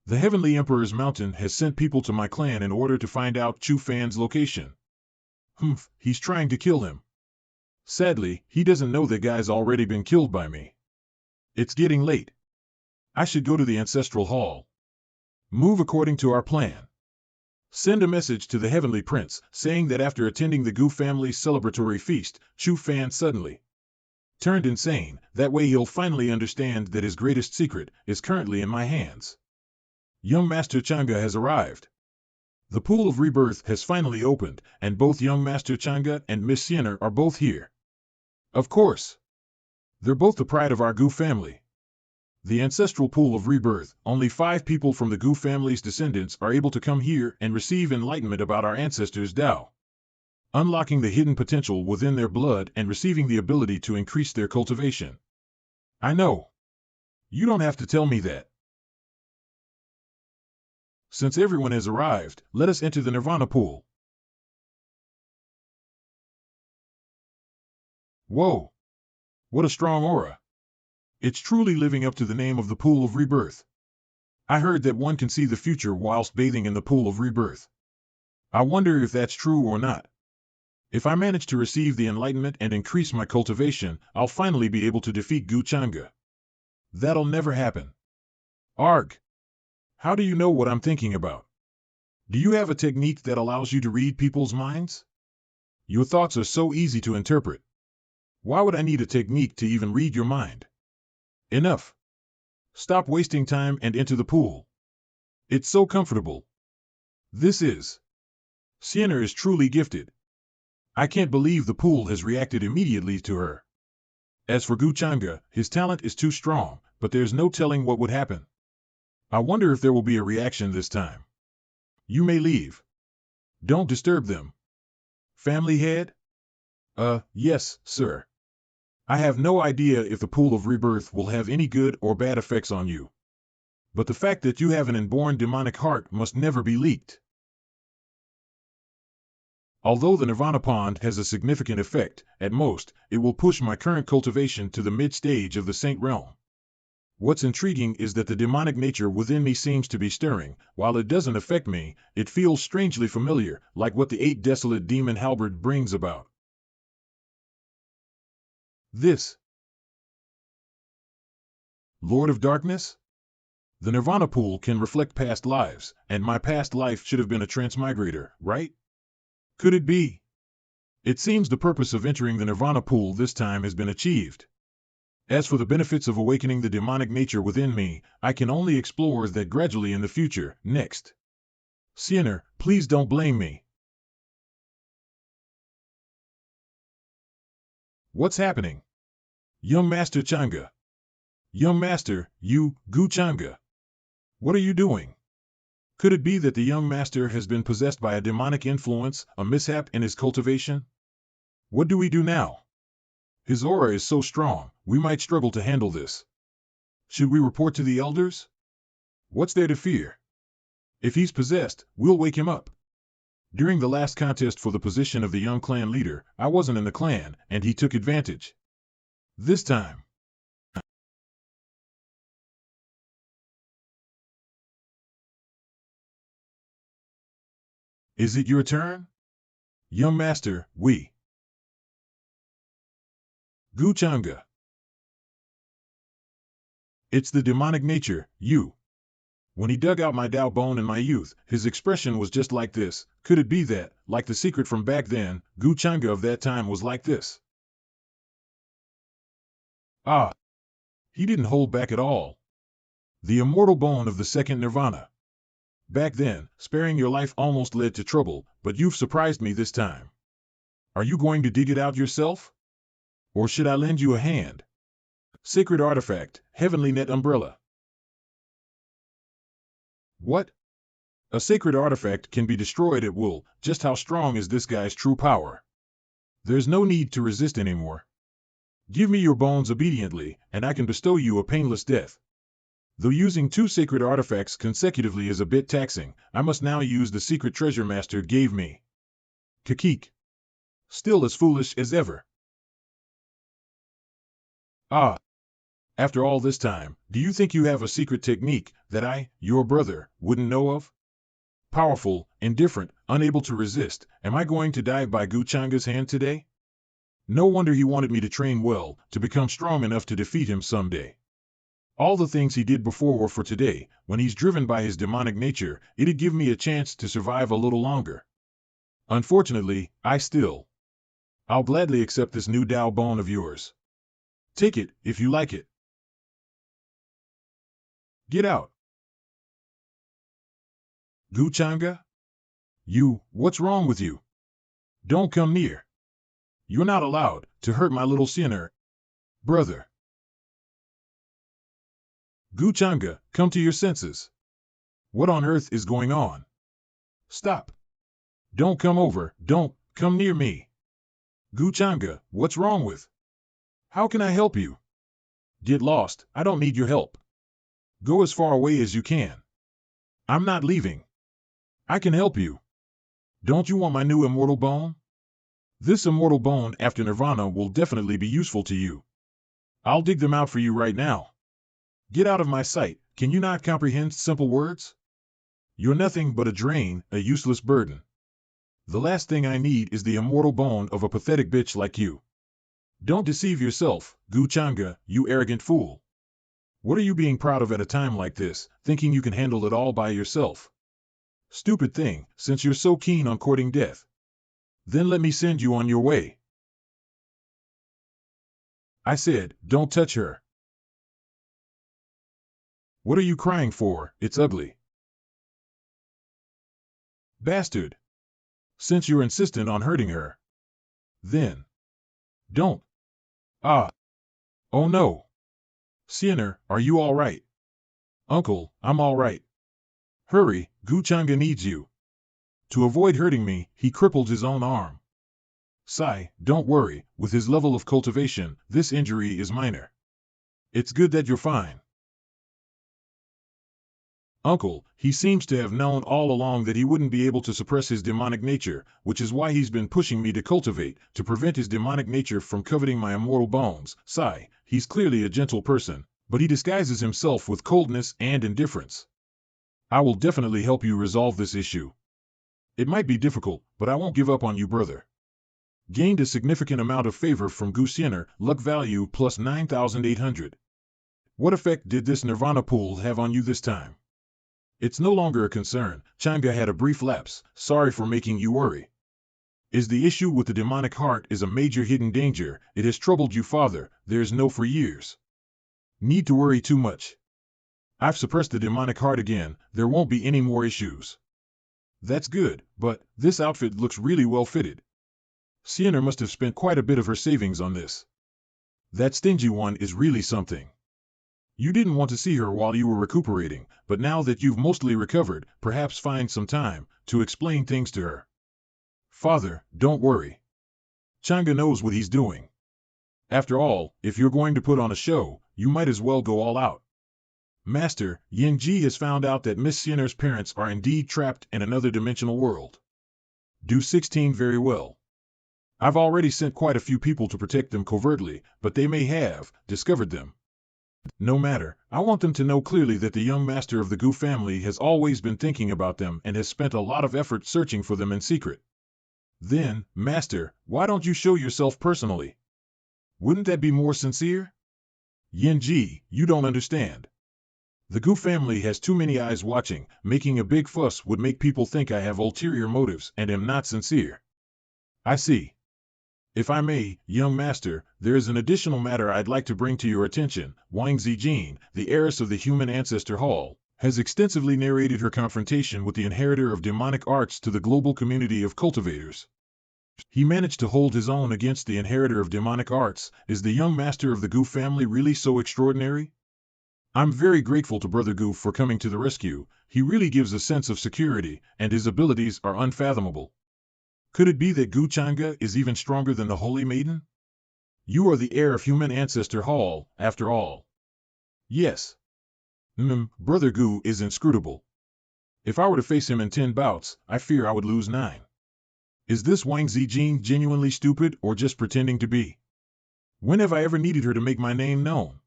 The Heavenly Emperor's Mountain has sent people to my clan in order to find out Chu Fan's location. He's trying to kill him. Sadly, he doesn't know that guy's already been killed by me. It's getting late. I should go to the Ancestral Hall. Move according to our plan. Send a message to the Heavenly Prince, saying that after attending the Gu family's celebratory feast, Chu Fan suddenly turned insane. That way he'll finally understand that his greatest secret is currently in my hands. Young Master Zhangge has arrived. The pool of rebirth has finally opened, and both Young Master Zhangge and Miss Sienna are both here. Of course. They're both the pride of our Gu family. The ancestral pool of rebirth, only 5 people from the Gu family's descendants are able to come here and receive enlightenment about our ancestors' Tao, unlocking the hidden potential within their blood and receiving the ability to increase their cultivation. I know. You don't have to tell me that. Since everyone has arrived, let us enter the Nirvana pool. Whoa! What a strong aura! It's truly living up to the name of the pool of rebirth. I heard that one can see the future whilst bathing in the pool of rebirth. I wonder if that's true or not. If I manage to receive the enlightenment and increase my cultivation, I'll finally be able to defeat Zhangge. That'll never happen. Arg! How do you know what I'm thinking about? Do you have a technique that allows you to read people's minds? Your thoughts are so easy to interpret. Why would I need a technique to even read your mind? Enough. Stop wasting time and enter the pool. It's so comfortable. This is. Sienna is truly gifted. I can't believe the pool has reacted immediately to her. As for Zhangge, his talent is too strong, but there's no telling what would happen. I wonder if there will be a reaction this time. You may leave. Don't disturb them. Family head? Yes, sir. I have no idea if the pool of rebirth will have any good or bad effects on you. But the fact that you have an inborn demonic heart must never be leaked. Although the Nirvana Pond has a significant effect, at most, it will push my current cultivation to the mid-stage of the Saint Realm. What's intriguing is that the demonic nature within me seems to be stirring. While it doesn't affect me, it feels strangely familiar, like what the 8 desolate demon halberd brings about. This. Lord of Darkness? The Nirvana pool can reflect past lives, and my past life should have been a transmigrator, right? Could it be? It seems the purpose of entering the Nirvana pool this time has been achieved. As for the benefits of awakening the demonic nature within me, I can only explore that gradually in the future. Next. Sinner, please don't blame me. What's happening? Young Master Zhangge. Young Master, you, Zhangge. What are you doing? Could it be that the young master has been possessed by a demonic influence, a mishap in his cultivation? What do we do now? His aura is so strong, we might struggle to handle this. Should we report to the elders? What's there to fear? If he's possessed, we'll wake him up. During the last contest for the position of the young clan leader, I wasn't in the clan, and he took advantage. This time. Is it your turn? Young master, we. Zhangge. It's the demonic nature, you. When he dug out my Tao bone in my youth, his expression was just like this. Could it be that, like the secret from back then, Zhangge of that time was like this? Ah! He didn't hold back at all. The immortal bone of the second Nirvana. Back then, sparing your life almost led to trouble, but you've surprised me this time. Are you going to dig it out yourself? Or should I lend you a hand? Sacred artifact, Heavenly Net Umbrella. What? A sacred artifact can be destroyed at will. Just how strong is this guy's true power? There's no need to resist anymore. Give me your bones obediently, and I can bestow you a painless death. Though using 2 sacred artifacts consecutively is a bit taxing, I must now use the secret treasure master gave me. Kakik. Still as foolish as ever. Ah! After all this time, do you think you have a secret technique that I, your brother, wouldn't know of? Powerful, indifferent, unable to resist, am I going to die by Zhangge's hand today? No wonder he wanted me to train well, to become strong enough to defeat him someday. All the things he did before were for today. When he's driven by his demonic nature, it'd give me a chance to survive a little longer. Unfortunately, I'll gladly accept this new Tao bone of yours. Take it, if you like it. Get out. Zhangge? What's wrong with you? Don't come near. You're not allowed to hurt my little sinner. Brother. Zhangge, come to your senses. What on earth is going on? Stop. Don't come over, don't come near me. Zhangge, what's wrong with? How can I help you? Get lost, I don't need your help. Go as far away as you can. I'm not leaving. I can help you. Don't you want my new immortal bone? This immortal bone after Nirvana will definitely be useful to you. I'll dig them out for you right now. Get out of my sight, can you not comprehend simple words? You're nothing but a drain, a useless burden. The last thing I need is the immortal bone of a pathetic bitch like you. Don't deceive yourself, Zhangge, you arrogant fool. What are you being proud of at a time like this, thinking you can handle it all by yourself? Stupid thing, since you're so keen on courting death. Then let me send you on your way. I said, don't touch her. What are you crying for? It's ugly. Bastard. Since you're insistent on hurting her. Then. Don't. Ah. Oh no. Sinner, are you all right? Uncle, I'm all right. Hurry, Zhangge needs you. To avoid hurting me, he crippled his own arm. Sigh, don't worry, with his level of cultivation, this injury is minor. It's good that you're fine. Uncle, he seems to have known all along that he wouldn't be able to suppress his demonic nature, which is why he's been pushing me to cultivate, to prevent his demonic nature from coveting my immortal bones. Sigh, he's clearly a gentle person, but he disguises himself with coldness and indifference. I will definitely help you resolve this issue. It might be difficult, but I won't give up on you, brother. Gained a significant amount of favor from Gu Sinner, luck value plus 9,800. What effect did this Nirvana pool have on you this time? It's no longer a concern. Zhangge had a brief lapse. Sorry for making you worry. Is the issue with the demonic heart is a major hidden danger. It has troubled you, father. There's no for years. Need to worry too much. I've suppressed the demonic heart again. There won't be any more issues. That's good, but this outfit looks really well fitted. Sienna must have spent quite a bit of her savings on this. That stingy one is really something. You didn't want to see her while you were recuperating, but now that you've mostly recovered, perhaps find some time to explain things to her. Father, don't worry. Zhangge knows what he's doing. After all, if you're going to put on a show, you might as well go all out. Master, Zhangge has found out that Miss Sienna's parents are indeed trapped in another dimensional world. Do 16 very well. I've already sent quite a few people to protect them covertly, but they may have discovered them. No matter, I want them to know clearly that the young master of the Gu family has always been thinking about them and has spent a lot of effort searching for them in secret. Then, Master, why don't you show yourself personally? Wouldn't that be more sincere? Zhangge, you don't understand. The Gu family has too many eyes watching. Making a big fuss would make people think I have ulterior motives and am not sincere. I see. If I may, young master, there is an additional matter I'd like to bring to your attention. Wang Zijin, the heiress of the Human Ancestor Hall, has extensively narrated her confrontation with the inheritor of demonic arts to the global community of cultivators. He managed to hold his own against the inheritor of demonic arts. Is the young master of the Gu family really so extraordinary? I'm very grateful to Brother Gu for coming to the rescue. He really gives a sense of security, and his abilities are unfathomable. Could it be that Gu Zhangge is even stronger than the Holy Maiden? You are the heir of Human Ancestor Hall, after all. Yes. Brother Gu is inscrutable. If I were to face him in 10 bouts, I fear I would lose 9. Is this Wang Zijin genuinely stupid or just pretending to be? When have I ever needed her to make my name known?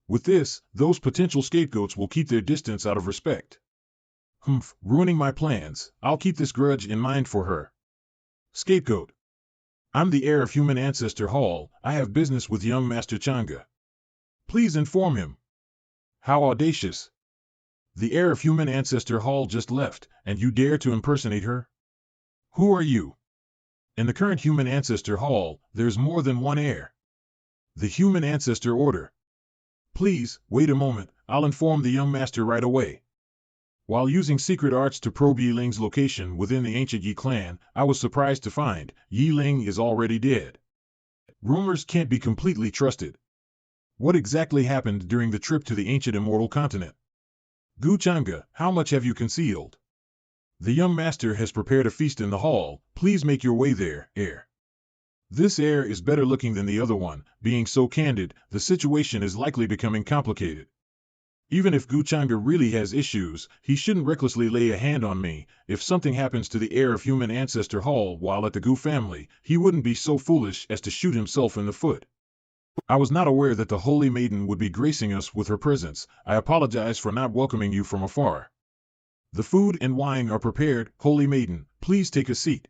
With this, those potential scapegoats will keep their distance out of respect. Ruining my plans. I'll keep this grudge in mind for her. Scapegoat. I'm the heir of Human Ancestor Hall. I have business with young Master Zhangge. Please inform him. How audacious. The heir of Human Ancestor Hall just left, and you dare to impersonate her? Who are you? In the current Human Ancestor Hall, there's more than one heir. The Human Ancestor Order. Please, wait a moment, I'll inform the young master right away. While using secret arts to probe Yiling's location within the ancient Yi clan, I was surprised to find Yiling is already dead. Rumors can't be completely trusted. What exactly happened during the trip to the ancient immortal continent? Gu Zhangge, how much have you concealed? The young master has prepared a feast in the hall. Please make your way there, heir. This heir is better looking than the other one. Being so candid, the situation is likely becoming complicated. Even if Gu Zhangge really has issues, he shouldn't recklessly lay a hand on me. If something happens to the heir of Human Ancestor Hall while at the Gu family, he wouldn't be so foolish as to shoot himself in the foot. I was not aware that the Holy Maiden would be gracing us with her presence. I apologize for not welcoming you from afar. The food and wine are prepared. Holy Maiden, please take a seat.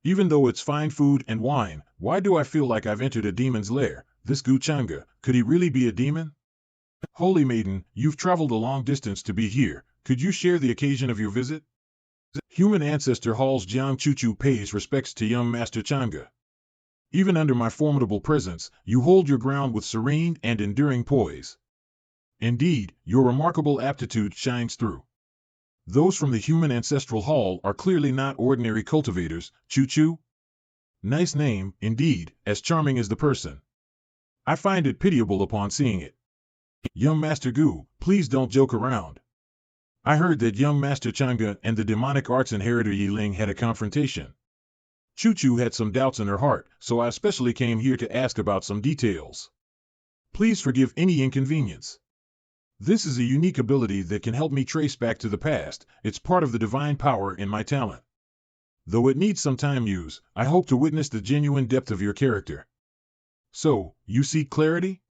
Even though it's fine food and wine, why do I feel like I've entered a demon's lair? This Gu Zhangge, could he really be a demon? Holy Maiden, you've traveled a long distance to be here. Could you share the occasion of your visit? Human Ancestor Hall's Jiang Chuchu pays respects to young Master Zhangge. Even under my formidable presence, you hold your ground with serene and enduring poise. Indeed, your remarkable aptitude shines through. Those from the Human Ancestral Hall are clearly not ordinary cultivators. Chuchu? Nice name, indeed, as charming as the person. I find it pitiable upon seeing it. Young Master Gu, please don't joke around. I heard that young Master Zhangge and the demonic arts inheritor Yiling had a confrontation. Chuchu had some doubts in her heart, so I especially came here to ask about some details. Please forgive any inconvenience. This is a unique ability that can help me trace back to the past. It's part of the divine power in my talent. Though it needs some time use, I hope to witness the genuine depth of your character. So, you seek clarity?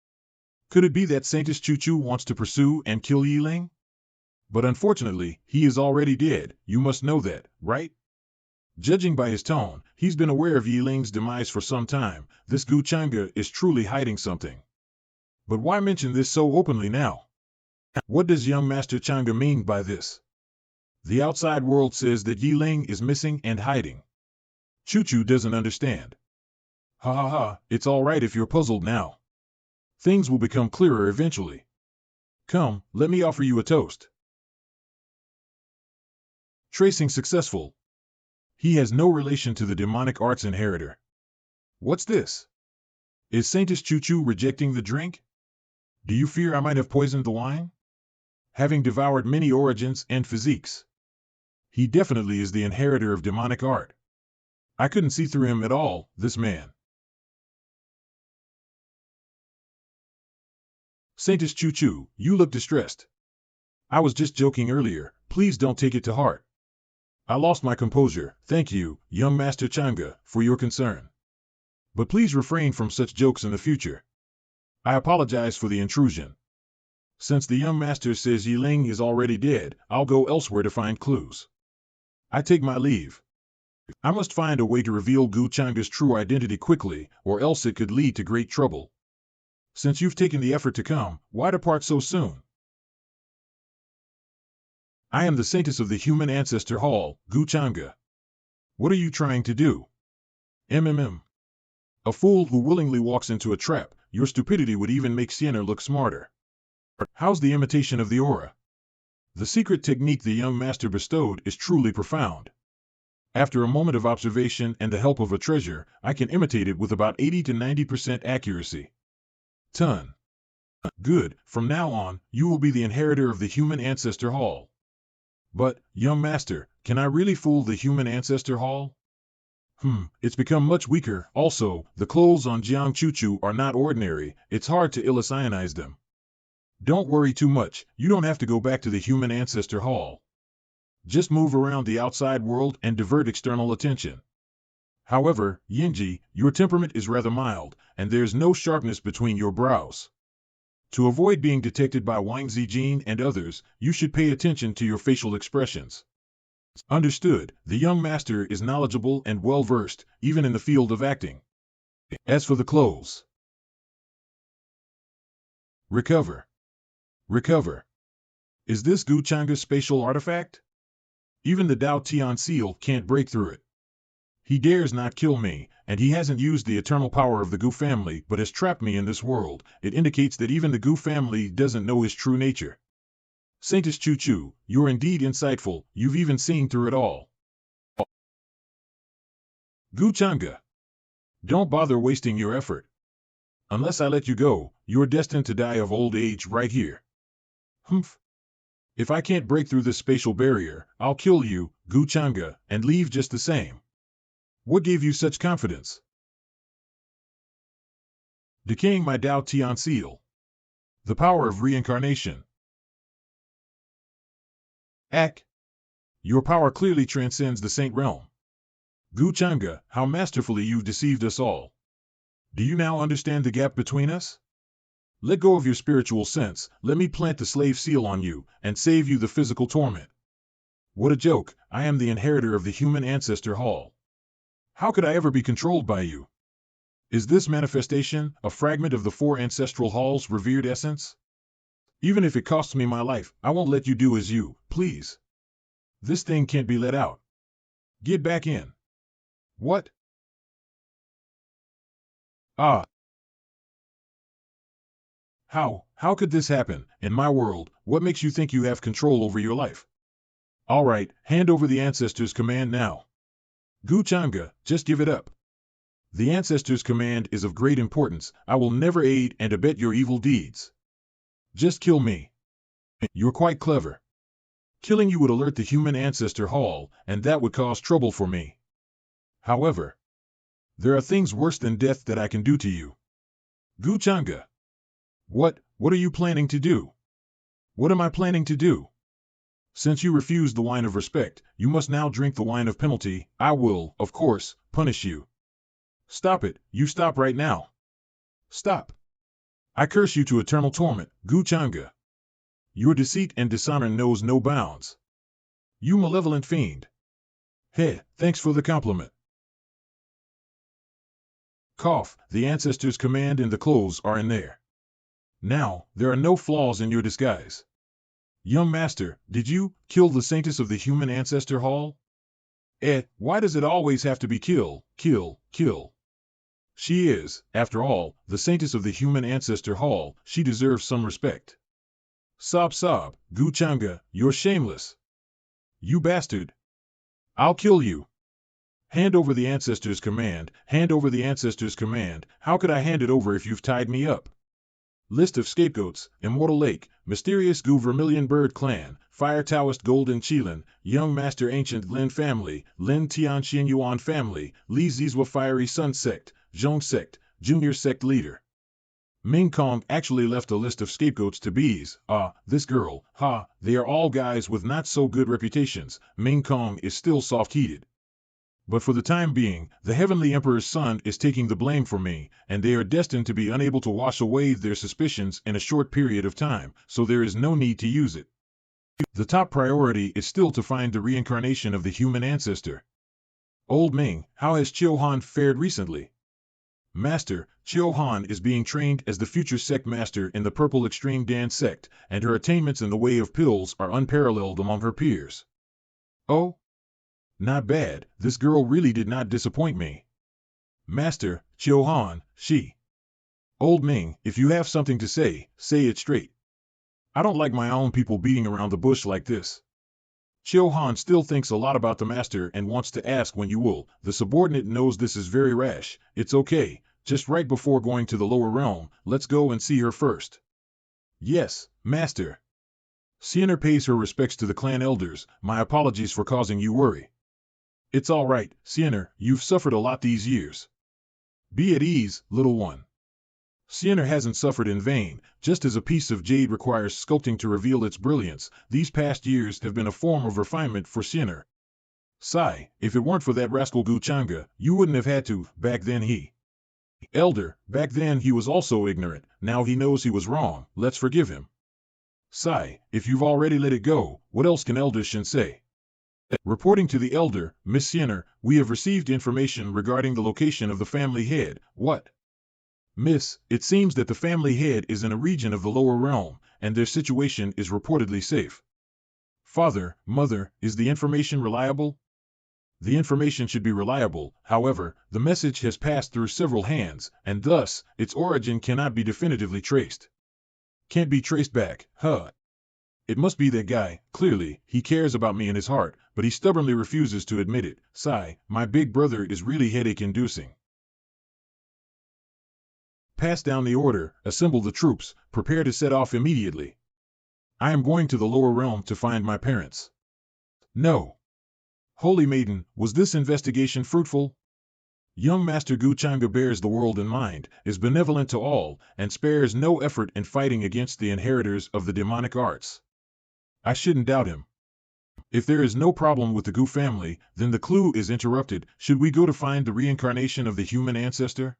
Could it be that Saintess Chuchu wants to pursue and kill Yiling? But unfortunately, he is already dead. You must know that, right? Judging by his tone, he's been aware of Yiling's demise for some time. This Gu Zhangge is truly hiding something. But why mention this so openly now? What does young Master Zhangge mean by this? The outside world says that Yiling is missing and hiding. Chu doesn't understand. Ha ha ha, it's all right if you're puzzled now. Things will become clearer eventually. Come, let me offer you a toast. Tracing successful. He has no relation to the demonic arts inheritor. What's this? Is Saintess Chu rejecting the drink? Do you fear I might have poisoned the wine? Having devoured many origins and physiques. He definitely is the inheritor of demonic art. I couldn't see through him at all, this man. Saintess Chu, you look distressed. I was just joking earlier, please don't take it to heart. I lost my composure, thank you, young Master Zhangge, for your concern. But please refrain from such jokes in the future. I apologize for the intrusion. Since the young master says Yiling is already dead, I'll go elsewhere to find clues. I take my leave. I must find a way to reveal Gu Changge's true identity quickly, or else it could lead to great trouble. Since you've taken the effort to come, why depart so soon? I am the Saintess of the Human Ancestor Hall, Gu Zhangge. What are you trying to do? A fool who willingly walks into a trap. Your stupidity would even make Sienna look smarter. How's the imitation of the aura? The secret technique the young master bestowed is truly profound. After a moment of observation and the help of a treasure, I can imitate it with about 80 to 90% accuracy. Ton. Good, from now on, you will be the inheritor of the Human Ancestor Hall. But, young master, can I really fool the Human Ancestor Hall? It's become much weaker. Also, the clothes on Jiang Chu are not ordinary, it's hard to illusionize them. Don't worry too much, you don't have to go back to the Human Ancestor Hall. Just move around the outside world and divert external attention. However, Yingji, your temperament is rather mild, and there's no sharpness between your brows. To avoid being detected by Wang Zijin and others, you should pay attention to your facial expressions. Understood, the young master is knowledgeable and well-versed, even in the field of acting. As for the clothes. Recover. Is this Gu Changge's spatial artifact? Even the Dao Tian seal can't break through it. He dares not kill me, and he hasn't used the eternal power of the Gu family but has trapped me in this world. It indicates that even the Gu family doesn't know his true nature. Saintess Chu, you're indeed insightful, you've even seen through it all. Gu Changge. Don't bother wasting your effort. Unless I let you go, you're destined to die of old age right here. If I can't break through this spatial barrier, I'll kill you, Gu Changge, and leave just the same. What gave you such confidence? Decaying my Dao Tian seal. The power of reincarnation. Your power clearly transcends the saint realm. Gu Changge, how masterfully you've deceived us all. Do you now understand the gap between us? Let go of your spiritual sense, let me plant the slave seal on you, and save you the physical torment. What a joke, I am the inheritor of the Human Ancestor Hall. How could I ever be controlled by you? Is this manifestation a fragment of the four ancestral halls' revered essence? Even if it costs me my life, I won't let you do as you, please. This thing can't be let out. Get back in. What? Ah. How could this happen? In my world, what makes you think you have control over your life? All right, hand over the Ancestor's command now. Gu Changge, just give it up. The Ancestor's command is of great importance. I will never aid and abet your evil deeds. Just kill me. You're quite clever. Killing you would alert the Human Ancestor Hall, and that would cause trouble for me. However, there are things worse than death that I can do to you. Gu Changge. What are you planning to do? What am I planning to do? Since you refused the wine of respect, you must now drink the wine of penalty. I will, of course, punish you. Stop it, you stop right now. Stop. I curse you to eternal torment, Gu Changge. Your deceit and dishonor knows no bounds. You malevolent fiend. Hey, thanks for the compliment. Cough, the Ancestor's command and the clothes are in there. Now, there are no flaws in your disguise. Young master, did you kill the saintess of the human ancestor hall? Why does it always have to be kill, kill, kill? She is, after all, the saintess of the human ancestor hall. She deserves some respect. Sob sob, Zhangge, you're shameless. You bastard. I'll kill you. Hand over the ancestor's command, hand over the ancestor's command. How could I hand it over if you've tied me up? List of scapegoats: Immortal Lake, Mysterious Gu Vermilion Bird Clan, Fire Taoist Golden Qilin, Young Master Ancient Lin Family, Lin Tian Xuanhuan Family, Li Zizwa Fiery Sun Sect, Zhong Sect, Junior Sect Leader. Ming Kong actually left a list of scapegoats to bees. This girl, they are all guys with not so good reputations. Ming Kong is still soft-heated. But for the time being, the Heavenly Emperor's son is taking the blame for me, and they are destined to be unable to wash away their suspicions in a short period of time, so there is no need to use it. The top priority is still to find the reincarnation of the human ancestor. Old Ming, how has Xuanhuan fared recently? Master, Xuanhuan is being trained as the future sect master in the Purple Extreme Dance sect, and her attainments in the way of pills are unparalleled among her peers. Oh? Not bad, this girl really did not disappoint me. Master, Xuanhuan, she. Old Ming, if you have something to say, say it straight. I don't like my own people beating around the bush like this. Xuanhuan still thinks a lot about the master and wants to ask when you will. The subordinate knows this is very rash. It's okay, just right before going to the lower realm, let's go and see her first. Yes, master. Sienna pays her respects to the clan elders. My apologies for causing you worry. It's all right, Sienna, you've suffered a lot these years. Be at ease, little one. Sienna hasn't suffered in vain. Just as a piece of jade requires sculpting to reveal its brilliance, these past years have been a form of refinement for Sienna. Sigh, if it weren't for that rascal Zhangge, you wouldn't have had to. Back then Elder, back then he was also ignorant. Now he knows he was wrong. Let's forgive him. Sigh, if you've already let it go, what else can Elder Shin say? Reporting to the elder, Miss Sienna, we have received information regarding the location of the family head. What? Miss, it seems that the family head is in a region of the lower realm, and their situation is reportedly safe. Father, mother, is the information reliable? The information should be reliable, however, the message has passed through several hands, and thus, its origin cannot be definitively traced. Can't be traced back, huh? It must be that guy. Clearly, he cares about me in his heart, but he stubbornly refuses to admit it. Sigh, my big brother is really headache-inducing. Pass down the order, assemble the troops, prepare to set off immediately. I am going to the lower realm to find my parents. No. Holy Maiden, was this investigation fruitful? Young Master Zhangge bears the world in mind, is benevolent to all, and spares no effort in fighting against the inheritors of the demonic arts. I shouldn't doubt him. If there is no problem with the Gu family, then the clue is interrupted. Should we go to find the reincarnation of the human ancestor?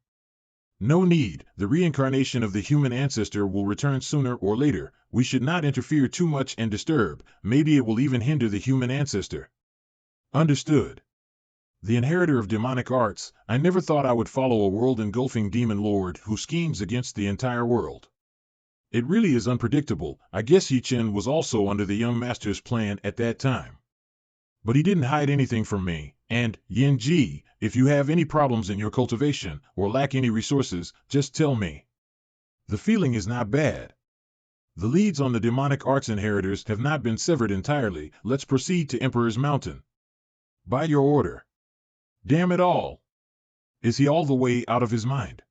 No need. The reincarnation of the human ancestor will return sooner or later. We should not interfere too much and disturb. Maybe it will even hinder the human ancestor. Understood. The inheritor of demonic arts, I never thought I would follow a world-engulfing demon lord who schemes against the entire world. It really is unpredictable. I guess Yi Chen was also under the young master's plan at that time. But he didn't hide anything from me, and, Yin Ji, if you have any problems in your cultivation, or lack any resources, just tell me. The feeling is not bad. The leads on the demonic arts inheritors have not been severed entirely. Let's proceed to Emperor's Mountain. By your order. Damn it all! Is he all the way out of his mind?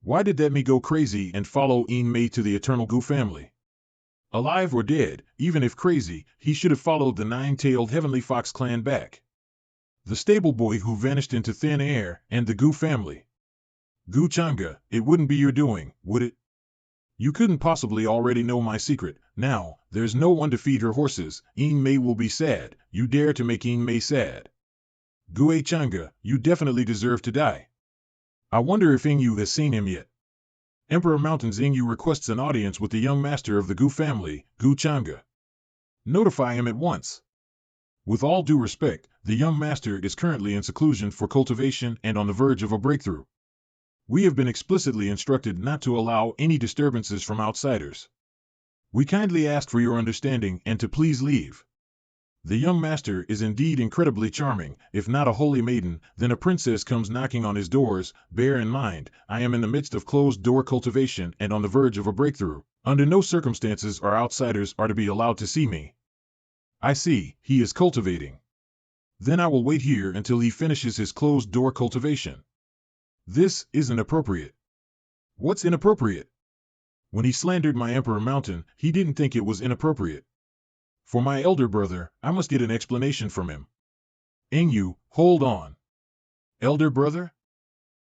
Why did that me go crazy and follow Yin Mei to the Eternal Gu family? Alive or dead, even if crazy, he should have followed the nine-tailed Heavenly Fox clan back. The stable boy who vanished into thin air, and the Gu family. Zhangge, it wouldn't be your doing, would it? You couldn't possibly already know my secret. Now, there's no one to feed her horses. Yin Mei will be sad. You dare to make Yin Mei sad. Zhangge, you definitely deserve to die. I wonder if Yingyu has seen him yet. Emperor Mountain's Yingyu requests an audience with the young master of the Gu family, Zhangge. Notify him at once. With all due respect, the young master is currently in seclusion for cultivation and on the verge of a breakthrough. We have been explicitly instructed not to allow any disturbances from outsiders. We kindly ask for your understanding and to please leave. The young master is indeed incredibly charming. If not a holy maiden, then a princess comes knocking on his doors. Bear in mind, I am in the midst of closed-door cultivation and on the verge of a breakthrough. Under no circumstances are outsiders to be allowed to see me. I see, he is cultivating. Then I will wait here until he finishes his closed-door cultivation. This isn't appropriate. What's inappropriate? When he slandered my Emperor Mountain, he didn't think it was inappropriate. For my elder brother, I must get an explanation from him. Ingyu, hold on. Elder brother?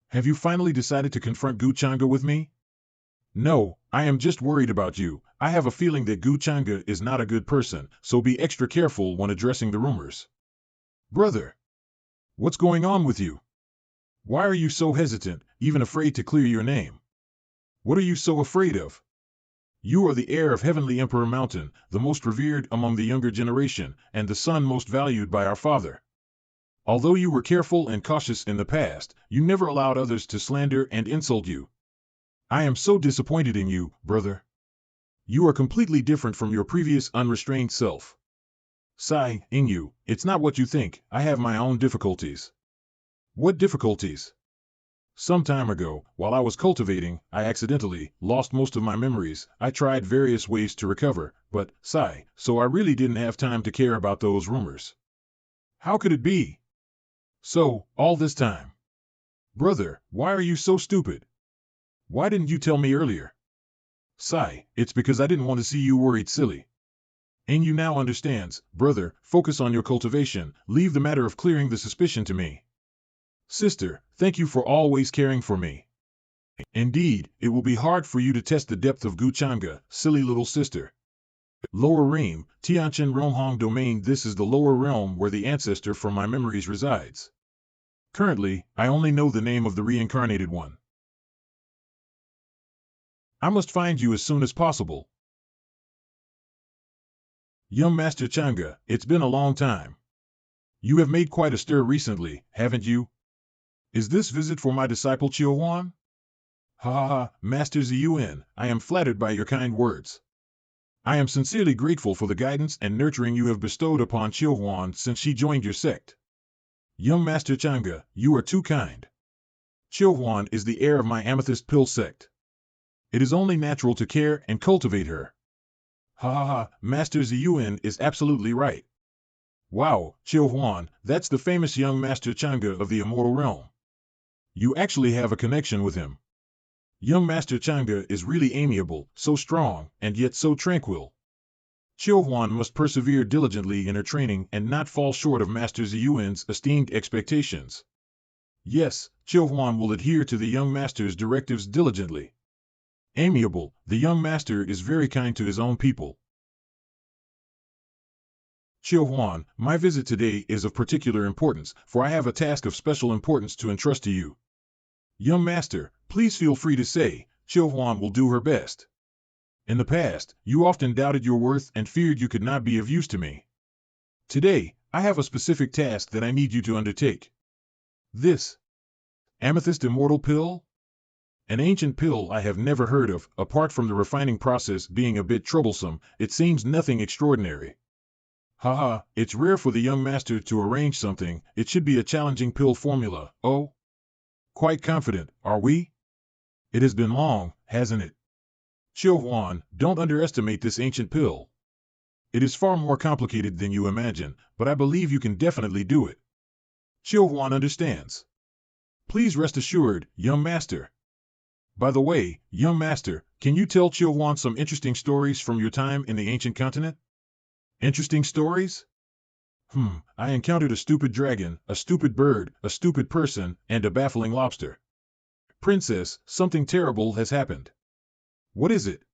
Have you finally decided to confront Zhangge with me? No, I am just worried about you. I have a feeling that Zhangge is not a good person, so be extra careful when addressing the rumors. Brother, what's going on with you? Why are you so hesitant, even afraid to clear your name? What are you so afraid of? You are the heir of Heavenly Emperor Mountain, the most revered among the younger generation, and the son most valued by our father. Although you were careful and cautious in the past, you never allowed others to slander and insult you. I am so disappointed in you, brother. You are completely different from your previous unrestrained self. Sigh, Ingyu, it's not what you think. I have my own difficulties. What difficulties? Some time ago, while I was cultivating, I accidentally lost most of my memories. I tried various ways to recover, but, sigh, so I really didn't have time to care about those rumors. How could it be? So, all this time. Brother, why are you so stupid? Why didn't you tell me earlier? Sigh, it's because I didn't want to see you worried silly. Ingyu now understands. Brother, focus on your cultivation. Leave the matter of clearing the suspicion to me. Sister, thank you for always caring for me. Indeed, it will be hard for you to test the depth of Zhangge, silly little sister. Lower Realm, Tianchen Ronghong Domain. This is the lower realm where the ancestor from my memories resides. Currently, I only know the name of the reincarnated one. I must find you as soon as possible. Young Master Zhangge, it's been a long time. You have made quite a stir recently, haven't you? Is this visit for my disciple Xuanhuan? Ha ha ha, Master Zhun, I am flattered by your kind words. I am sincerely grateful for the guidance and nurturing you have bestowed upon Xuanhuan since she joined your sect. Young Master Zhangge, you are too kind. Xuanhuan is the heir of my Amethyst Pill sect. It is only natural to care and cultivate her. Ha ha ha, Master Zhun is absolutely right. Wow, Xuanhuan, that's the famous young Master Zhangge of the Immortal Realm. You actually have a connection with him. Young Master Zhangge is really amiable, so strong, and yet so tranquil. Xuanhuan must persevere diligently in her training and not fall short of Master Zhun's esteemed expectations. Yes, Xuanhuan will adhere to the young master's directives diligently. Amiable, the young master is very kind to his own people. Xuanhuan, my visit today is of particular importance, for I have a task of special importance to entrust to you. Young master, please feel free to say, Xuanhuan will do her best. In the past, you often doubted your worth and feared you could not be of use to me. Today, I have a specific task that I need you to undertake. This Amethyst Immortal Pill? An ancient pill I have never heard of. Apart from the refining process being a bit troublesome, it seems nothing extraordinary. Haha, it's rare for the young master to arrange something. It should be a challenging pill formula. Oh? Quite confident, are we? It has been long, hasn't it? Xuanhuan, don't underestimate this ancient pill. It is far more complicated than you imagine, but I believe you can definitely do it. Xuanhuan understands. Please rest assured, young master. By the way, young master, can you tell Xuanhuan some interesting stories from your time in the ancient continent? Interesting stories? I encountered a stupid dragon, a stupid bird, a stupid person, and a baffling lobster. Princess, something terrible has happened. What is it?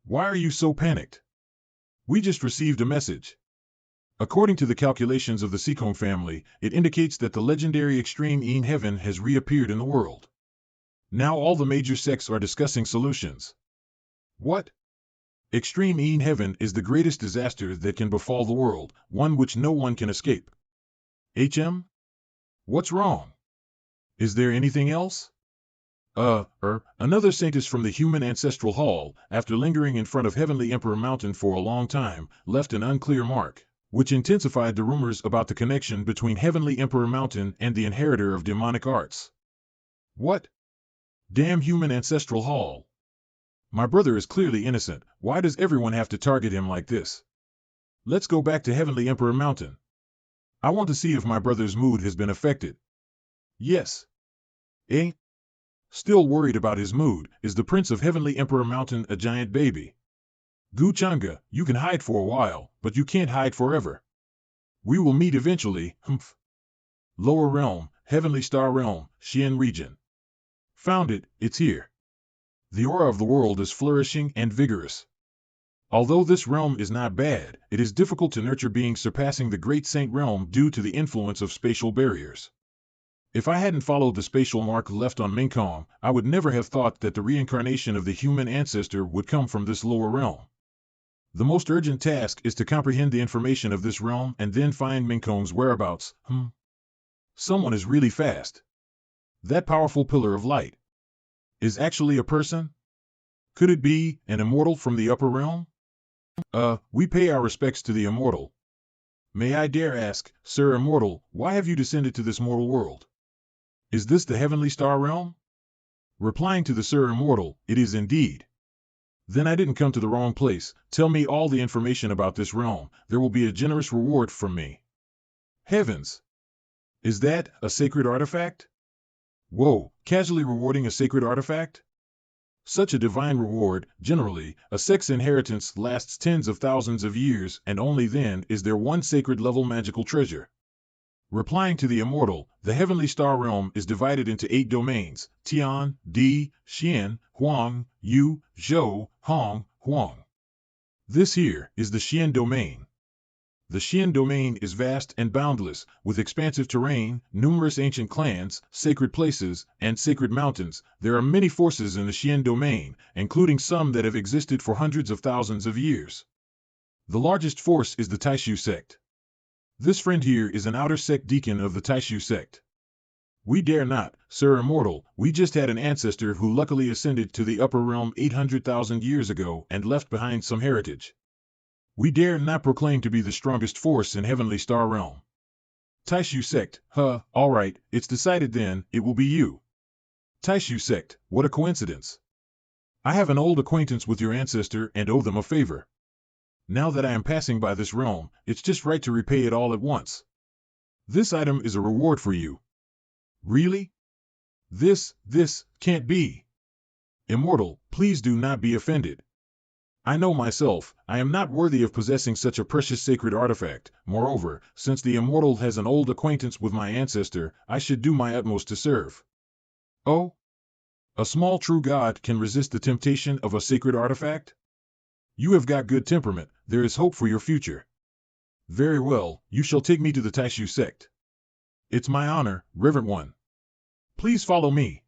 Why are you so panicked? We just received a message. According to the calculations of the Sikong family, it indicates that the legendary Extreme Een Heaven has reappeared in the world. Now all the major sects are discussing solutions. What? Extreme Een Heaven is the greatest disaster that can befall the world, one which no one can escape. HM? What's wrong? Is there anything else? Another scientist from the human ancestral hall, after lingering in front of Heavenly Emperor Mountain for a long time, left an unclear mark, which intensified the rumors about the connection between Heavenly Emperor Mountain and the inheritor of demonic arts. What? Damn human ancestral hall. My brother is clearly innocent. Why does everyone have to target him like this? Let's go back to Heavenly Emperor Mountain. I want to see if my brother's mood has been affected. Yes. Eh? Still worried about his mood, is the Prince of Heavenly Emperor Mountain a giant baby? Zhangge, you can hide for a while, but you can't hide forever. We will meet eventually, humph. Lower Realm, Heavenly Star Realm, Xian region. Found it, it's here. The aura of the world is flourishing and vigorous. Although this realm is not bad, it is difficult to nurture beings surpassing the Great Saint Realm due to the influence of spatial barriers. If I hadn't followed the spatial mark left on Mingkong, I would never have thought that the reincarnation of the human ancestor would come from this lower realm. The most urgent task is to comprehend the information of this realm and then find Mingkong's whereabouts. Someone is really fast. That powerful pillar of light is actually a person? Could it be an immortal from the upper realm? We pay our respects to the immortal. May I dare ask, Sir Immortal, why have you descended to this mortal world? Is this the Heavenly Star Realm? Replying to the Sir Immortal, it is indeed. Then I didn't come to the wrong place. Tell me all the information about this realm. There will be a generous reward from me. Heavens! Is that a sacred artifact? Whoa, casually rewarding a sacred artifact? Such a divine reward. Generally, a sex inheritance lasts tens of thousands of years, and only then is there one sacred level magical treasure. Replying to the immortal, the Heavenly Star Realm is divided into 8 domains: Tian, Di, Xian, Huang, Yu, Zhou, Hong, Huang. This here is the Xian domain. The Xian domain is vast and boundless, with expansive terrain, numerous ancient clans, sacred places, and sacred mountains. There are many forces in the Xian domain, including some that have existed for hundreds of thousands of years. The largest force is the Taishu sect. This friend here is an outer sect deacon of the Taishu sect. We dare not, Sir Immortal, we just had an ancestor who luckily ascended to the upper realm 800,000 years ago and left behind some heritage. We dare not proclaim to be the strongest force in Heavenly Star Realm. Taishu sect, alright, it's decided then, it will be you. Taishu sect, what a coincidence. I have an old acquaintance with your ancestor and owe them a favor. Now that I am passing by this realm, it's just right to repay it all at once. This item is a reward for you. Really? This can't be. Immortal, please do not be offended. I know myself, I am not worthy of possessing such a precious sacred artifact. Moreover, since the immortal has an old acquaintance with my ancestor, I should do my utmost to serve. Oh? A small true god can resist the temptation of a sacred artifact? You have got good temperament, there is hope for your future. Very well, you shall take me to the Taishu sect. It's my honor, Reverend One. Please follow me.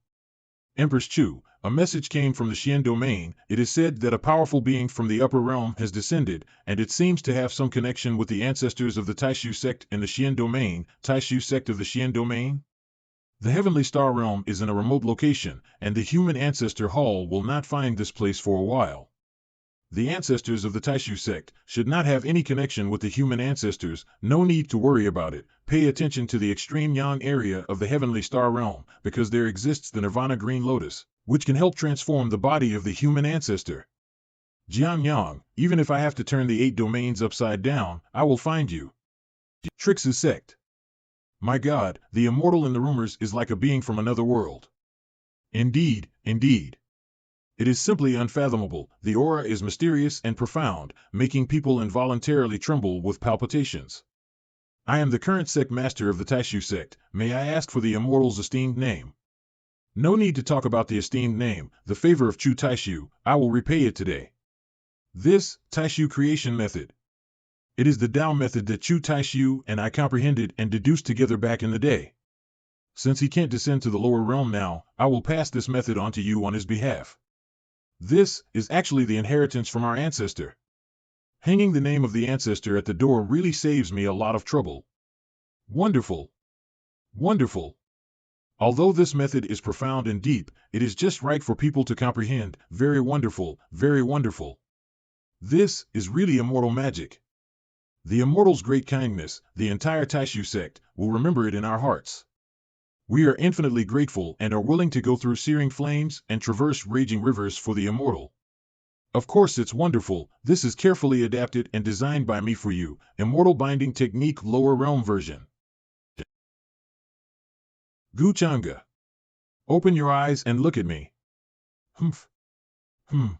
Empress Chu, a message came from the Xian domain. It is said that a powerful being from the upper realm has descended, and it seems to have some connection with the ancestors of the Taishu sect in the Xian domain. Taishu sect of the Xian domain? The Heavenly Star Realm is in a remote location, and the human ancestor hall will not find this place for a while. The ancestors of the Taishu sect should not have any connection with the human ancestors. No need to worry about it. Pay attention to the extreme yang area of the Heavenly Star Realm, because there exists the Nirvana Green Lotus, which can help transform the body of the human ancestor. Jiang Yang, even if I have to turn the 8 domains upside down, I will find you. Trix's sect. My God, the immortal in the rumors is like a being from another world. Indeed, indeed. It is simply unfathomable. The aura is mysterious and profound, making people involuntarily tremble with palpitations. I am the current sect master of the Taishu sect. May I ask for the immortal's esteemed name? No need to talk about the esteemed name. The favor of Chu Taishu, I will repay it today. This, Taishu creation method. It is the Dao method that Chu Taishu and I comprehended and deduced together back in the day. Since he can't descend to the lower realm now, I will pass this method on to you on his behalf. This is actually the inheritance from our ancestor. Hanging the name of the ancestor at the door really saves me a lot of trouble. Wonderful. Wonderful. Although this method is profound and deep, it is just right for people to comprehend. Very wonderful, very wonderful. This is really immortal magic. The immortal's great kindness, the entire Taishu sect, will remember it in our hearts. We are infinitely grateful and are willing to go through searing flames and traverse raging rivers for the immortal. Of course it's wonderful. This is carefully adapted and designed by me for you. Immortal Binding Technique Lower Realm Version. Zhangge. Open your eyes and look at me. Humph.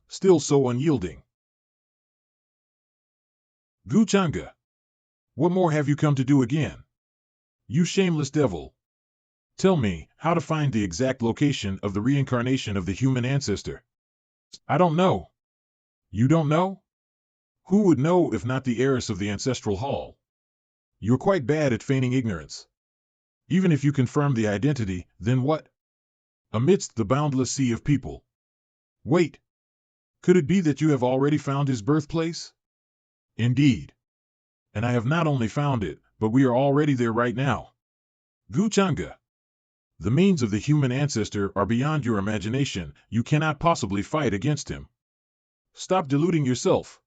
Still so unyielding. Zhangge. What more have you come to do again? You shameless devil. Tell me how to find the exact location of the reincarnation of the human ancestor. I don't know. You don't know? Who would know if not the heiress of the ancestral hall? You're quite bad at feigning ignorance. Even if you confirm the identity, then what? Amidst the boundless sea of people. Wait. Could it be that you have already found his birthplace? Indeed. And I have not only found it, but we are already there right now. Zhangge. The means of the human ancestor are beyond your imagination. You cannot possibly fight against him. Stop deluding yourself.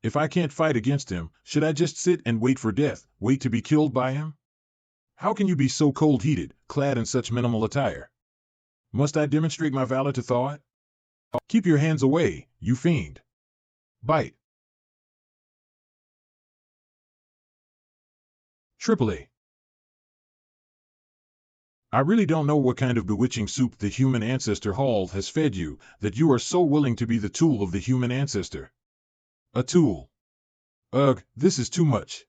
If I can't fight against him, should I just sit and wait for death, wait to be killed by him? How can you be so cold-heated, clad in such minimal attire? Must I demonstrate my valor to thaw it? Keep your hands away, you fiend. Bite. AAA. I really don't know what kind of bewitching soup the human ancestor hall has fed you, that you are so willing to be the tool of the human ancestor. A tool. Ugh, this is too much.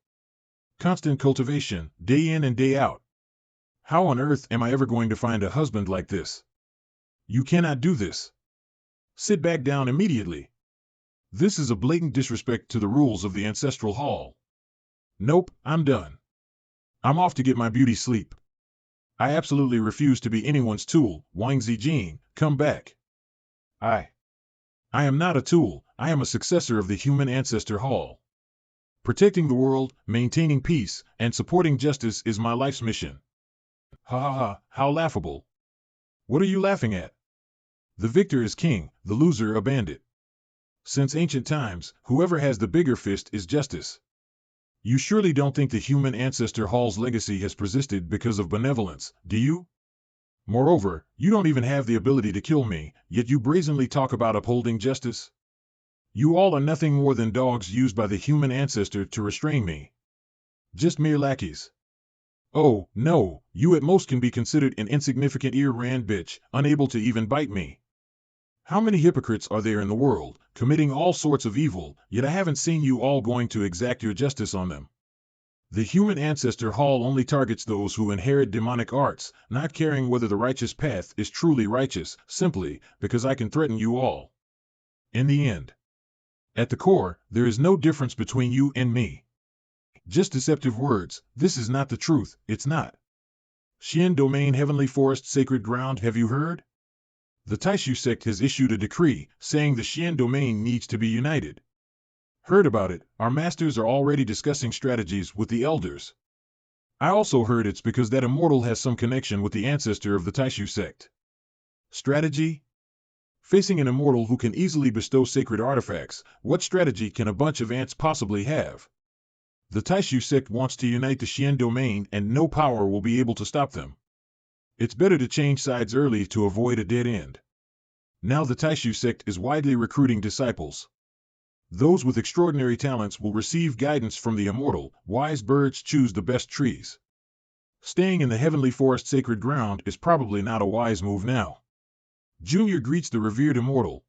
Constant cultivation, day in and day out. How on earth am I ever going to find a husband like this? You cannot do this. Sit back down immediately. This is a blatant disrespect to the rules of the ancestral hall. Nope, I'm done. I'm off to get my beauty sleep. I absolutely refuse to be anyone's tool. Wang Zijing, come back. I am not a tool. I am a successor of the human ancestor hall. Protecting the world, maintaining peace, and supporting justice is my life's mission. Ha ha ha, how laughable. What are you laughing at? The victor is king, the loser a bandit. Since ancient times, whoever has the bigger fist is justice. You surely don't think the human ancestor hall's legacy has persisted because of benevolence, do you? Moreover, you don't even have the ability to kill me, yet you brazenly talk about upholding justice. You all are nothing more than dogs used by the human ancestor to restrain me. Just mere lackeys. Oh, no, you at most can be considered an insignificant ear-ran bitch, unable to even bite me. How many hypocrites are there in the world, committing all sorts of evil, yet I haven't seen you all going to exact your justice on them. The human ancestor hall only targets those who inherit demonic arts, not caring whether the righteous path is truly righteous, simply because I can threaten you all. In the end. At the core, there is no difference between you and me. Just deceptive words. This is not the truth, it's not. Xian Domain Heavenly Forest Sacred Ground, have you heard? The Taishu sect has issued a decree saying the Xian domain needs to be united. Heard about it, our masters are already discussing strategies with the elders. I also heard it's because that immortal has some connection with the ancestor of the Taishu sect. Strategy? Facing an immortal who can easily bestow sacred artifacts, what strategy can a bunch of ants possibly have? The Taishu sect wants to unite the Xian domain and no power will be able to stop them. It's better to change sides early to avoid a dead end. Now the Taishu sect is widely recruiting disciples. Those with extraordinary talents will receive guidance from the immortal. Wise birds choose the best trees. Staying in the Heavenly Forest Sacred Ground is probably not a wise move now. Junior greets the revered immortal.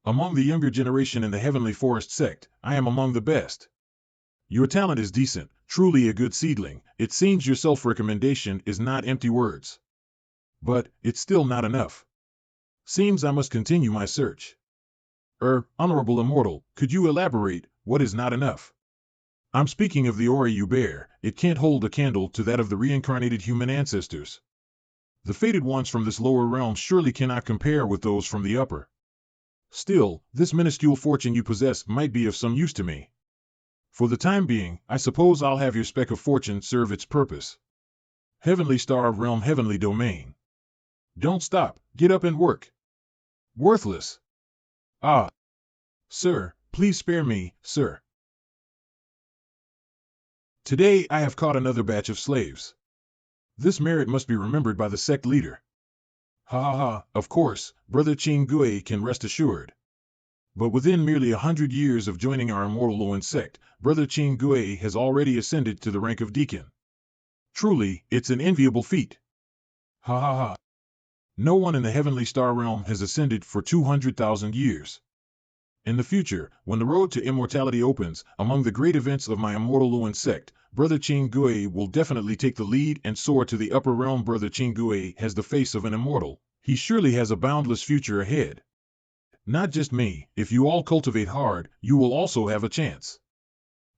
Among the younger generation in the Heavenly Forest sect, I am among the best. Your talent is decent, truly a good seedling. It seems your self-recommendation is not empty words. But, it's still not enough. Seems I must continue my search. Honorable Immortal, could you elaborate, what is not enough? I'm speaking of the aura you bear. It can't hold a candle to that of the reincarnated human ancestors. The fated ones from this lower realm surely cannot compare with those from the upper. Still, this minuscule fortune you possess might be of some use to me. For the time being, I suppose I'll have your speck of fortune serve its purpose. Heavenly Star of Realm, Heavenly Domain. Don't stop, get up and work. Worthless. Ah. Sir, please spare me, sir. Today I have caught another batch of slaves. This merit must be remembered by the sect leader. Ha ha ha, of course, Brother Zhangge can rest assured. But within merely 100 years of joining our immortal Lowen sect, Brother Zhangge has already ascended to the rank of deacon. Truly, it's an enviable feat. Ha ha ha. No one in the Heavenly Star Realm has ascended for 200,000 years. In the future, when the road to immortality opens, among the great events of my immortal Lowen sect, Brother Zhangge will definitely take the lead and soar to the upper realm. Brother Zhangge has the face of an immortal. He surely has a boundless future ahead. Not just me, if you all cultivate hard, you will also have a chance.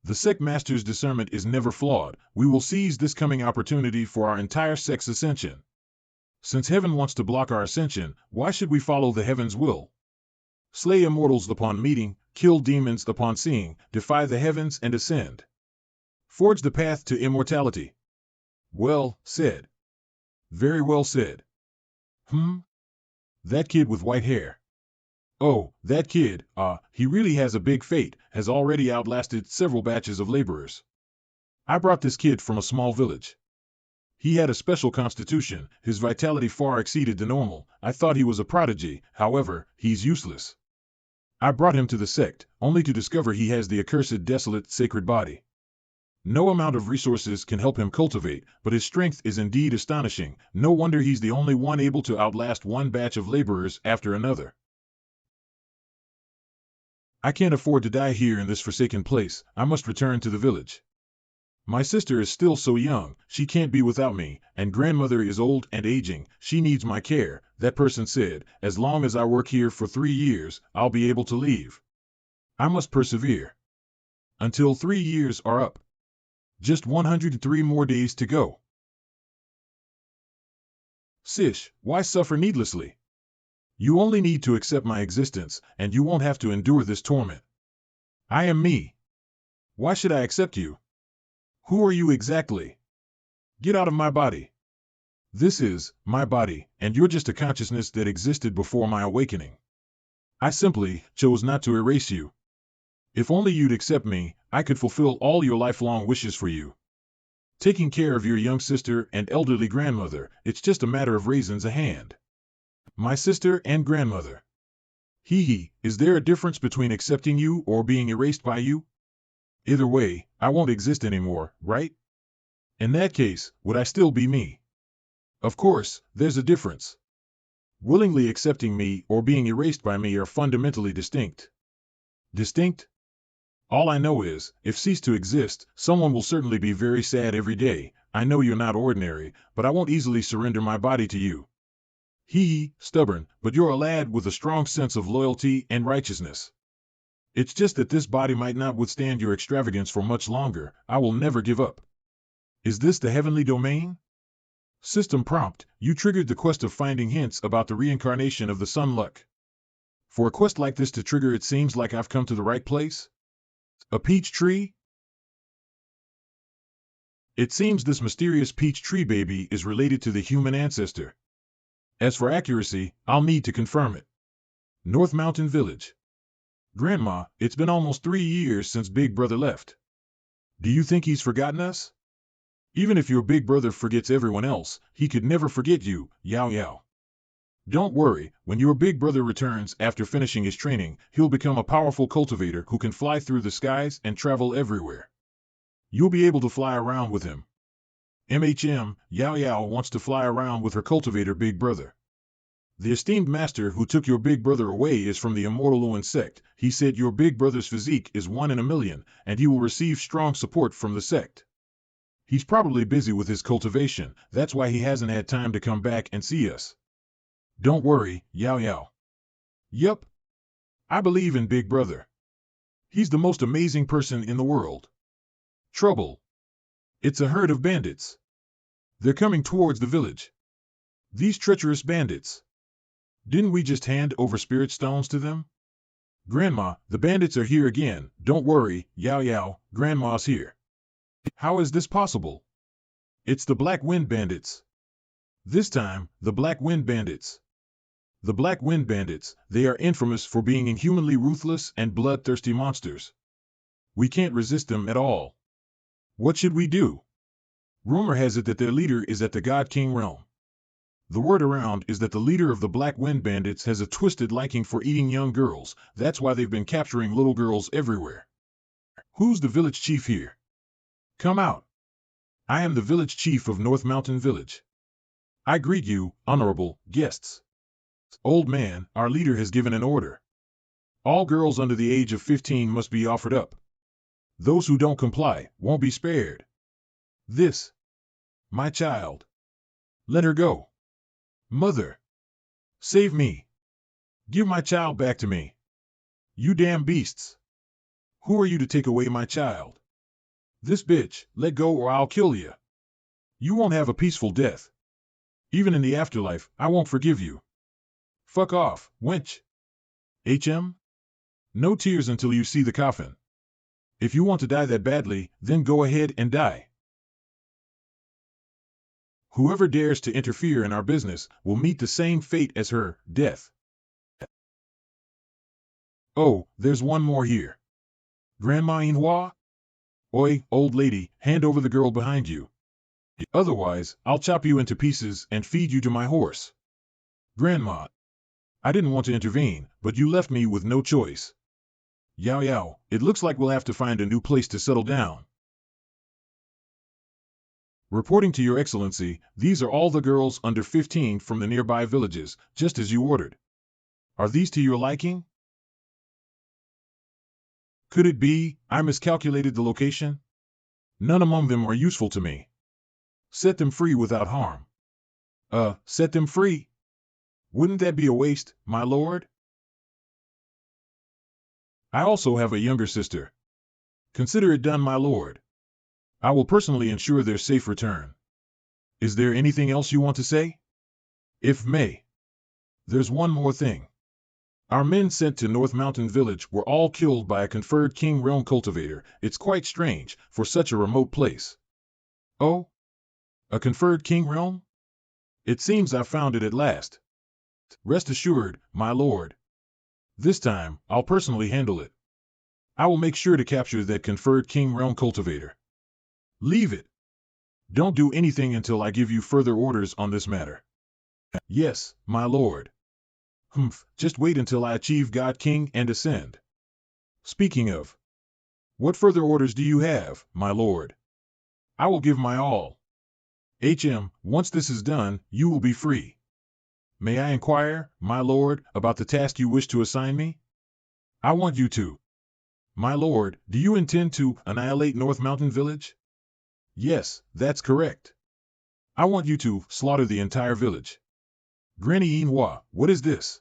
The sect master's discernment is never flawed. We will seize this coming opportunity for our entire sect's ascension. Since heaven wants to block our ascension, why should we follow the heaven's will? Slay immortals upon meeting, kill demons upon seeing, defy the heavens and ascend. Forge the path to immortality. Well said. Very well said. That kid with white hair. Oh, that kid, he really has a big fate, has already outlasted several batches of laborers. I brought this kid from a small village. He had a special constitution, his vitality far exceeded the normal. I thought he was a prodigy, however, he's useless. I brought him to the sect, only to discover he has the accursed desolate sacred body. No amount of resources can help him cultivate, but his strength is indeed astonishing. No wonder he's the only one able to outlast one batch of laborers after another. I can't afford to die here in this forsaken place. I must return to the village. My sister is still so young, she can't be without me, and grandmother is old and aging, she needs my care. That person said, as long as I work here for 3 years, I'll be able to leave. I must persevere. Until 3 years are up. Just 103 more days to go. Sish, why suffer needlessly? You only need to accept my existence, and you won't have to endure this torment. I am me. Why should I accept you? Who are you exactly? Get out of my body. This is my body, and you're just a consciousness that existed before my awakening. I simply chose not to erase you. If only you'd accept me, I could fulfill all your lifelong wishes for you. Taking care of your young sister and elderly grandmother, it's just a matter of raisins a hand. My sister and grandmother. Is there a difference between accepting you or being erased by you? Either way, I won't exist anymore, right? In that case, would I still be me? Of course, there's a difference. Willingly accepting me or being erased by me are fundamentally distinct. Distinct? All I know is, if cease to exist, someone will certainly be very sad every day. I know you're not ordinary, but I won't easily surrender my body to you. Stubborn, but you're a lad with a strong sense of loyalty and righteousness. It's just that this body might not withstand your extravagance for much longer. I will never give up. Is this the heavenly domain? System prompt, you triggered the quest of finding hints about the reincarnation of the sun luck. For a quest like this to trigger, it seems like I've come to the right place. A peach tree? It seems this mysterious peach tree baby is related to the human ancestor. As for accuracy, I'll need to confirm it. North Mountain Village. Grandma, it's been almost 3 years since Big Brother left. Do you think he's forgotten us? Even if your big brother forgets everyone else, he could never forget you, Yao Yao. Don't worry, when your big brother returns after finishing his training, he'll become a powerful cultivator who can fly through the skies and travel everywhere. You'll be able to fly around with him. Yao Yao wants to fly around with her cultivator big brother. The esteemed master who took your big brother away is from the immortal Lowen sect. He said your big brother's physique is 1 in a million, and he will receive strong support from the sect. He's probably busy with his cultivation, that's why he hasn't had time to come back and see us. Don't worry, Yao Yao. Yup. I believe in Big Brother. He's the most amazing person in the world. Trouble. It's a herd of bandits. They're coming towards the village. These treacherous bandits. Didn't we just hand over spirit stones to them? Grandma, the bandits are here again. Don't worry, Yao Yao, Grandma's here. How is this possible? It's the Black Wind Bandits. This time, the Black Wind Bandits. The Black Wind Bandits, they are infamous for being inhumanly ruthless and bloodthirsty monsters. We can't resist them at all. What should we do? Rumor has it that their leader is at the God King realm. The word around is that the leader of the Black Wind Bandits has a twisted liking for eating young girls. That's why they've been capturing little girls everywhere. Who's the village chief here? Come out. I am the village chief of North Mountain Village. I greet you, honorable guests. Old man, our leader has given an order. All girls under the age of 15 must be offered up. Those who don't comply won't be spared. This, my child. Let her go. Mother. Save me. Give my child back to me. You damn beasts. Who are you to take away my child? This bitch, let go or I'll kill you. You won't have a peaceful death. Even in the afterlife, I won't forgive you. Fuck off, wench. HM? No tears until you see the coffin. If you want to die that badly, then go ahead and die. Whoever dares to interfere in our business will meet the same fate as her, death. Oh, there's one more here. Grandma Inhua? Oi, old lady, hand over the girl behind you. Otherwise, I'll chop you into pieces and feed you to my horse. Grandma. I didn't want to intervene, but you left me with no choice. Yao Yao, it looks like we'll have to find a new place to settle down. Reporting to your excellency, these are all the girls under 15 from the nearby villages, just as you ordered. Are these to your liking? Could it be I miscalculated the location? None among them are useful to me. Set them free without harm. Set them free? Wouldn't that be a waste, my lord? I also have a younger sister. Consider it done, my lord. I will personally ensure their safe return. Is there anything else you want to say? If may. There's one more thing. Our men sent to North Mountain Village were all killed by a conferred King Realm cultivator. It's quite strange, for such a remote place. Oh? A conferred King Realm? It seems I found it at last. Rest assured, my lord. This time, I'll personally handle it. I will make sure to capture that conferred King Realm cultivator. Leave it. Don't do anything until I give you further orders on this matter. Yes, my lord. Just wait until I achieve God King and ascend. Speaking of, what further orders do you have, my lord? I will give my all. Once this is done, you will be free. May I inquire, my lord, about the task you wish to assign me? I want you to. My lord, do you intend to annihilate North Mountain Village? Yes, that's correct. I want you to slaughter the entire village. Granny Inhua, what is this?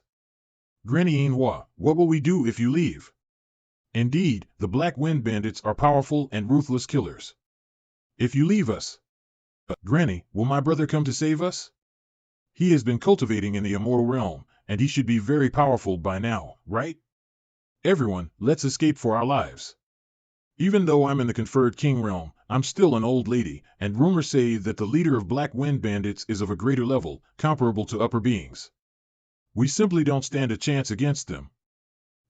Granny Inhua, what will we do if you leave? Indeed, the Black Wind Bandits are powerful and ruthless killers. If you leave us, Granny, will my brother come to save us? He has been cultivating in the immortal realm, and he should be very powerful by now, right? Everyone, let's escape for our lives. Even though I'm in the conferred king realm, I'm still an old lady, and rumors say that the leader of Black Wind Bandits is of a greater level, comparable to upper beings. We simply don't stand a chance against them.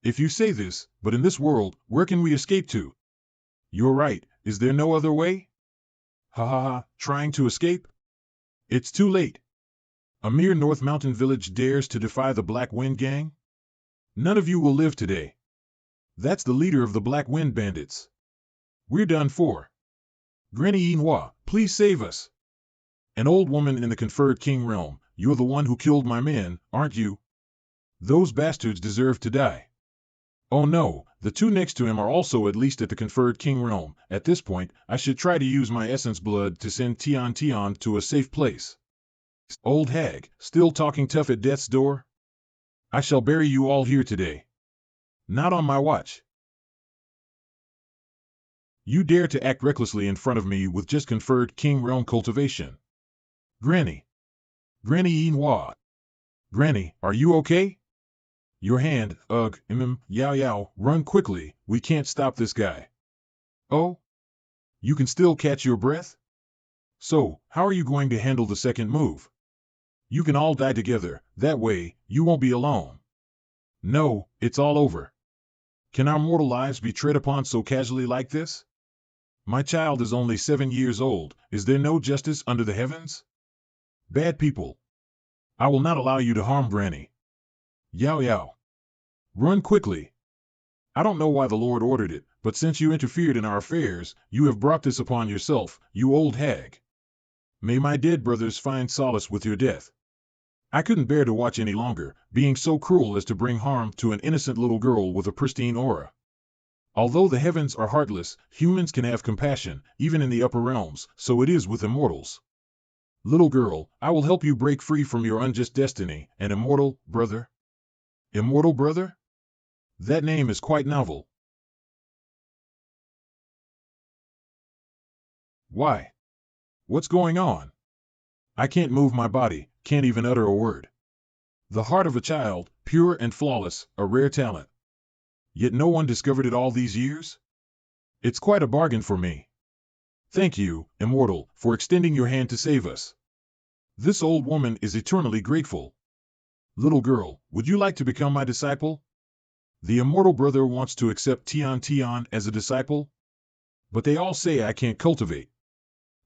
If you say this, but in this world, where can we escape to? You're right, is there no other way? Ha ha ha, trying to escape? It's too late. A mere North Mountain village dares to defy the Black Wind Gang? None of you will live today. That's the leader of the Black Wind Bandits. We're done for. Granny Inhua, please save us. An old woman in the conferred king realm, you're the one who killed my men, aren't you? Those bastards deserve to die. Oh no, the two next to him are also at least at the conferred king realm. At this point, I should try to use my essence blood to send Tian Tian to a safe place. Old hag, still talking tough at death's door? I shall bury you all here today. Not on my watch. You dare to act recklessly in front of me with just conferred king realm cultivation. Granny. Granny Inhua. Granny, are you okay? Your hand, Yao Yao, run quickly, we can't stop this guy. Oh? You can still catch your breath? So, how are you going to handle the second move? You can all die together, that way, you won't be alone. No, it's all over. Can our mortal lives be tread upon so casually like this? My child is only 7 years old, is there no justice under the heavens? Bad people. I will not allow you to harm Granny. Yao Yao. Run quickly. I don't know why the Lord ordered it, but since you interfered in our affairs, you have brought this upon yourself, you old hag. May my dead brothers find solace with your death. I couldn't bear to watch any longer, being so cruel as to bring harm to an innocent little girl with a pristine aura. Although the heavens are heartless, humans can have compassion, even in the upper realms, so it is with immortals. Little girl, I will help you break free from your unjust destiny, and immortal, brother? Immortal brother? That name is quite novel. Why? What's going on? I can't move my body, can't even utter a word. The heart of a child, pure and flawless, a rare talent. Yet no one discovered it all these years? It's quite a bargain for me. Thank you, Immortal, for extending your hand to save us. This old woman is eternally grateful. Little girl, would you like to become my disciple? The Immortal brother wants to accept Tian Tian as a disciple? But they all say I can't cultivate.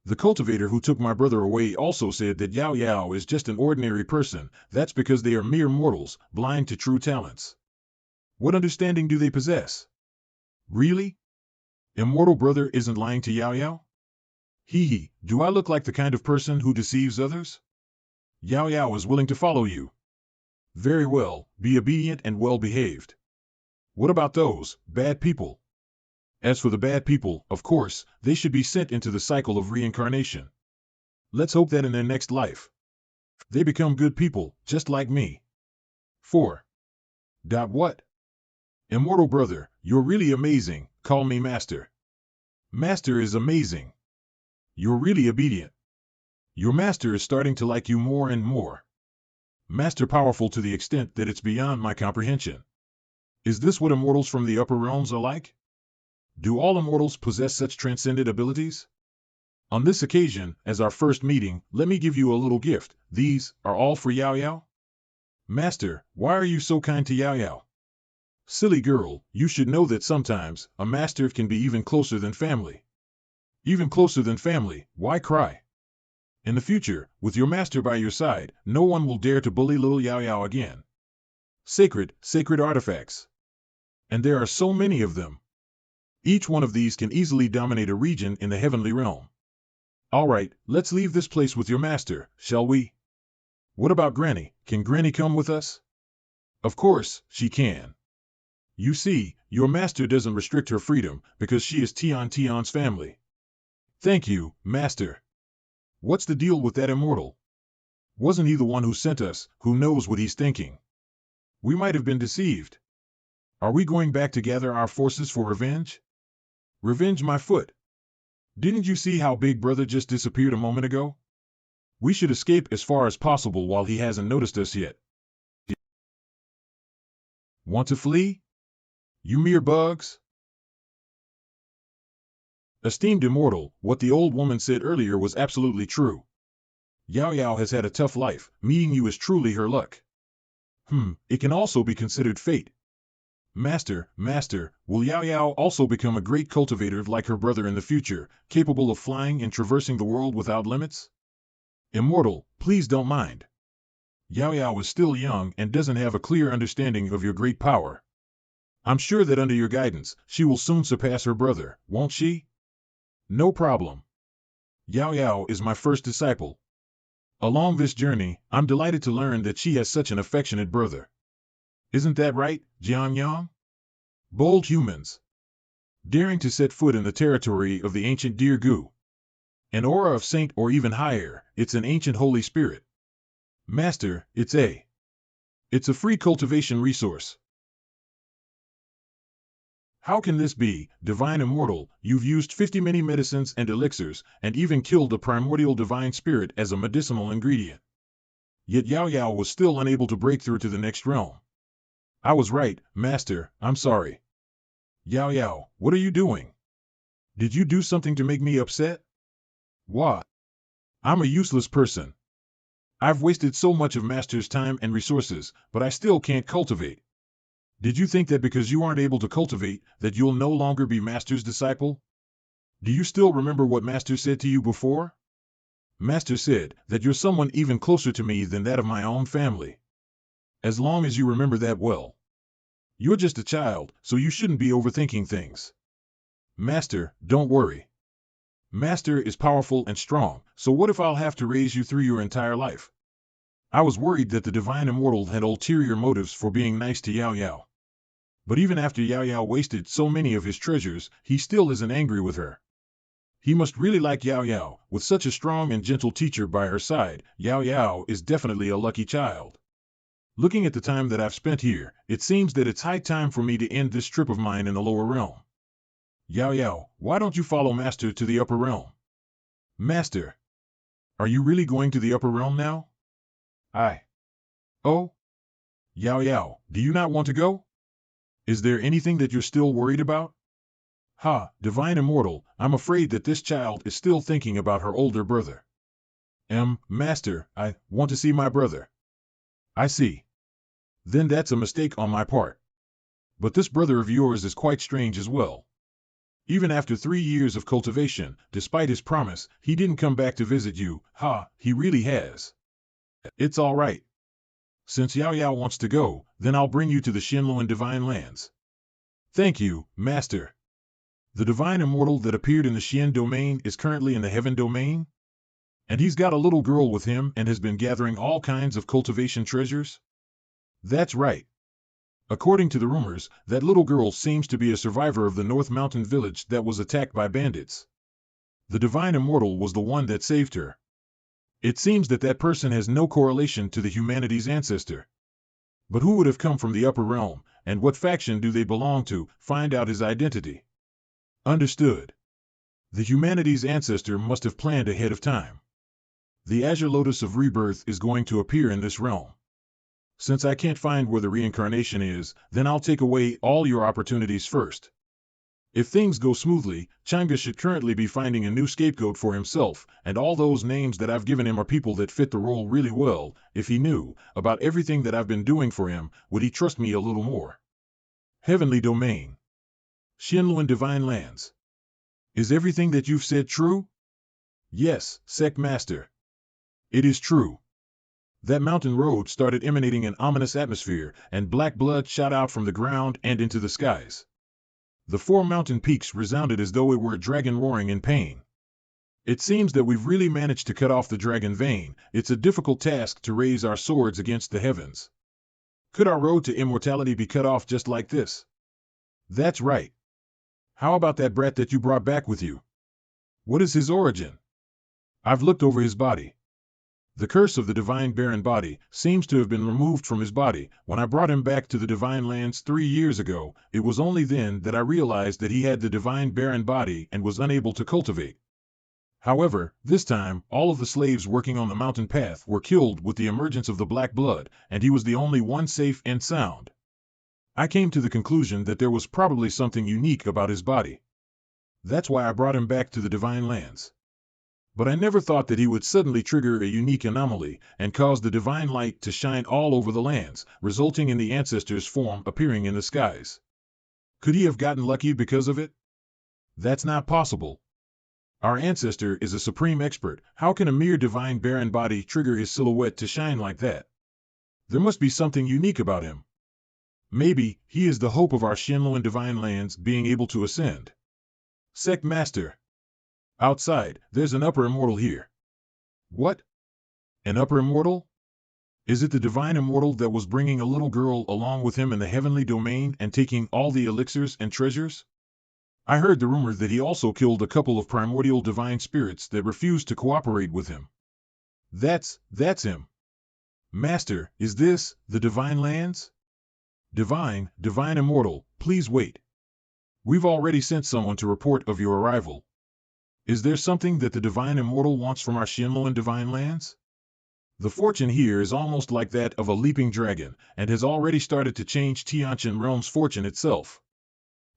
The cultivator who took my brother away also said that Yao Yao is just an ordinary person, that's because they are mere mortals, blind to true talents. What understanding do they possess? Really? Immortal brother isn't lying to Yao Yao? Hee, do I look like the kind of person who deceives others? Yao Yao is willing to follow you. Very well, be obedient and well-behaved. What about those bad people? As for the bad people, of course, they should be sent into the cycle of reincarnation. Let's hope that in their next life, they become good people, just like me. 4. What? Immortal brother, you're really amazing, call me Master. Master is amazing. You're really obedient. Your master is starting to like you more and more. Master powerful to the extent that it's beyond my comprehension. Is this what immortals from the upper realms are like? Do all immortals possess such transcendent abilities? On this occasion, as our first meeting, let me give you a little gift. These are all for Yao Yao. Master, why are you so kind to Yao Yao? Silly girl, you should know that sometimes, a master can be even closer than family. Even closer than family, why cry? In the future, with your master by your side, no one will dare to bully little Yao Yao again. Sacred artifacts. And there are so many of them. Each one of these can easily dominate a region in the heavenly realm. All right, let's leave this place with your master, shall we? What about Granny? Can Granny come with us? Of course, she can. You see, your master doesn't restrict her freedom, because she is Tian Tian's family. Thank you, Master. What's the deal with that immortal? Wasn't he the one who sent us? Who knows what he's thinking? We might have been deceived. Are we going back to gather our forces for revenge? Revenge my foot. Didn't you see how Big Brother just disappeared a moment ago? We should escape as far as possible while he hasn't noticed us yet. Want to flee? You mere bugs? Esteemed Immortal, what the old woman said earlier was absolutely true. Yao Yao has had a tough life, meeting you is truly her luck. It can also be considered fate. Master, will Yao Yao also become a great cultivator like her brother in the future, capable of flying and traversing the world without limits? Immortal, please don't mind. Yao Yao is still young and doesn't have a clear understanding of your great power. I'm sure that under your guidance, she will soon surpass her brother, won't she? No problem. Yao Yao is my first disciple. Along this journey, I'm delighted to learn that she has such an affectionate brother. Isn't that right, Jianyang? Bold humans. Daring to set foot in the territory of the ancient Deer Gu. An aura of saint or even higher, it's an ancient holy spirit. Master, it's a free cultivation resource. How can this be, divine immortal? You've used 50 many medicines and elixirs, and even killed a primordial divine spirit as a medicinal ingredient. Yet Yao Yao was still unable to break through to the next realm. I was right, Master, I'm sorry. Yao Yao, what are you doing? Did you do something to make me upset? What? I'm a useless person. I've wasted so much of Master's time and resources, but I still can't cultivate. Did you think that because you aren't able to cultivate, that you'll no longer be Master's disciple? Do you still remember what Master said to you before? Master said that you're someone even closer to me than that of my own family. As long as you remember that well. You're just a child, so you shouldn't be overthinking things. Master, don't worry. Master is powerful and strong, so what if I'll have to raise you through your entire life? I was worried that the Divine Immortal had ulterior motives for being nice to Yao Yao. But even after Yao Yao wasted so many of his treasures, he still isn't angry with her. He must really like Yao Yao. With such a strong and gentle teacher by her side, Yao Yao is definitely a lucky child. Looking at the time that I've spent here, it seems that it's high time for me to end this trip of mine in the lower realm. Yao Yao, why don't you follow Master to the upper realm? Master, are you really going to the upper realm now? Oh? Yao Yao, do you not want to go? Is there anything that you're still worried about? Ha, Divine Immortal, I'm afraid that this child is still thinking about her older brother. Master, I want to see my brother. I see. Then that's a mistake on my part. But this brother of yours is quite strange as well. Even after 3 years of cultivation, despite his promise, he didn't come back to visit you. Ha, he really has. It's all right. Since Yao Yao wants to go, then I'll bring you to the Xuanhuan Divine Lands. Thank you, Master. The Divine Immortal that appeared in the Xian domain is currently in the Heaven domain? And he's got a little girl with him and has been gathering all kinds of cultivation treasures? That's right. According to the rumors, that little girl seems to be a survivor of the North Mountain village that was attacked by bandits. The Divine Immortal was the one that saved her. It seems that that person has no correlation to the humanity's ancestor. But who would have come from the upper realm, and what faction do they belong to? Find out his identity. Understood. The humanity's ancestor must have planned ahead of time. The Azure Lotus of Rebirth is going to appear in this realm. Since I can't find where the reincarnation is, then I'll take away all your opportunities first. If things go smoothly, Zhangge should currently be finding a new scapegoat for himself, and all those names that I've given him are people that fit the role really well. If he knew about everything that I've been doing for him, would he trust me a little more? Heavenly Domain. Xuanhuan Divine Lands. Is everything that you've said true? Yes, Sect Master. It is true. That mountain road started emanating an ominous atmosphere, and black blood shot out from the ground and into the skies. The 4 mountain peaks resounded as though it were a dragon roaring in pain. It seems that we've really managed to cut off the dragon vein. It's a difficult task to raise our swords against the heavens. Could our road to immortality be cut off just like this? That's right. How about that brat that you brought back with you? What is his origin? I've looked over his body. The curse of the divine barren body seems to have been removed from his body. When I brought him back to the divine lands 3 years ago, it was only then that I realized that he had the divine barren body and was unable to cultivate. However, this time, all of the slaves working on the mountain path were killed with the emergence of the black blood, and he was the only one safe and sound. I came to the conclusion that there was probably something unique about his body. That's why I brought him back to the divine lands. But I never thought that he would suddenly trigger a unique anomaly and cause the divine light to shine all over the lands, resulting in the ancestor's form appearing in the skies. Could he have gotten lucky because of it? That's not possible. Our ancestor is a supreme expert. How can a mere divine barren body trigger his silhouette to shine like that? There must be something unique about him. Maybe he is the hope of our Xuanhuan divine lands being able to ascend. Sect Master. Outside, there's an upper immortal here. What? An upper immortal? Is it the divine immortal that was bringing a little girl along with him in the heavenly domain and taking all the elixirs and treasures? I heard the rumor that he also killed a couple of primordial divine spirits that refused to cooperate with him. That's him. Master, is this the divine lands? Divine immortal, please wait. We've already sent someone to report of your arrival. Is there something that the divine immortal wants from our Xuanhuan divine lands? The fortune here is almost like that of a leaping dragon, and has already started to change Tianqian realm's fortune itself.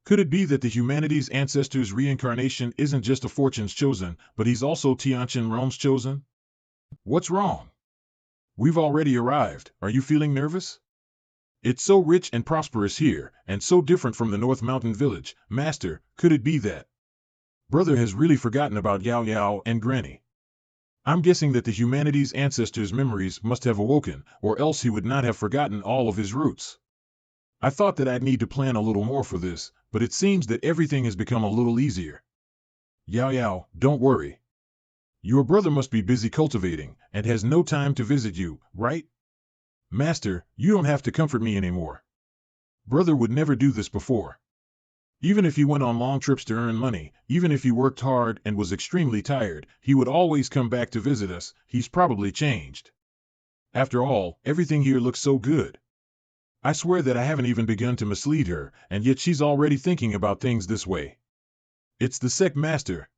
Could it be that the humanity's ancestor's reincarnation isn't just a fortune's chosen, but he's also Tianqian realm's chosen? What's wrong? We've already arrived. Are you feeling nervous? It's so rich and prosperous here, and so different from the North Mountain village. Master, could it be that brother has really forgotten about Yao Yao and Granny? I'm guessing that the humanity's ancestors' memories must have awoken, or else he would not have forgotten all of his roots. I thought that I'd need to plan a little more for this, but it seems that everything has become a little easier. Yao Yao, don't worry. Your brother must be busy cultivating, and has no time to visit you, right? Master, you don't have to comfort me anymore. Brother would never do this before. Even if he went on long trips to earn money, even if he worked hard and was extremely tired, he would always come back to visit us. He's probably changed. After all, everything here looks so good. I swear that I haven't even begun to mislead her, and yet she's already thinking about things this way. It's the Sect Master.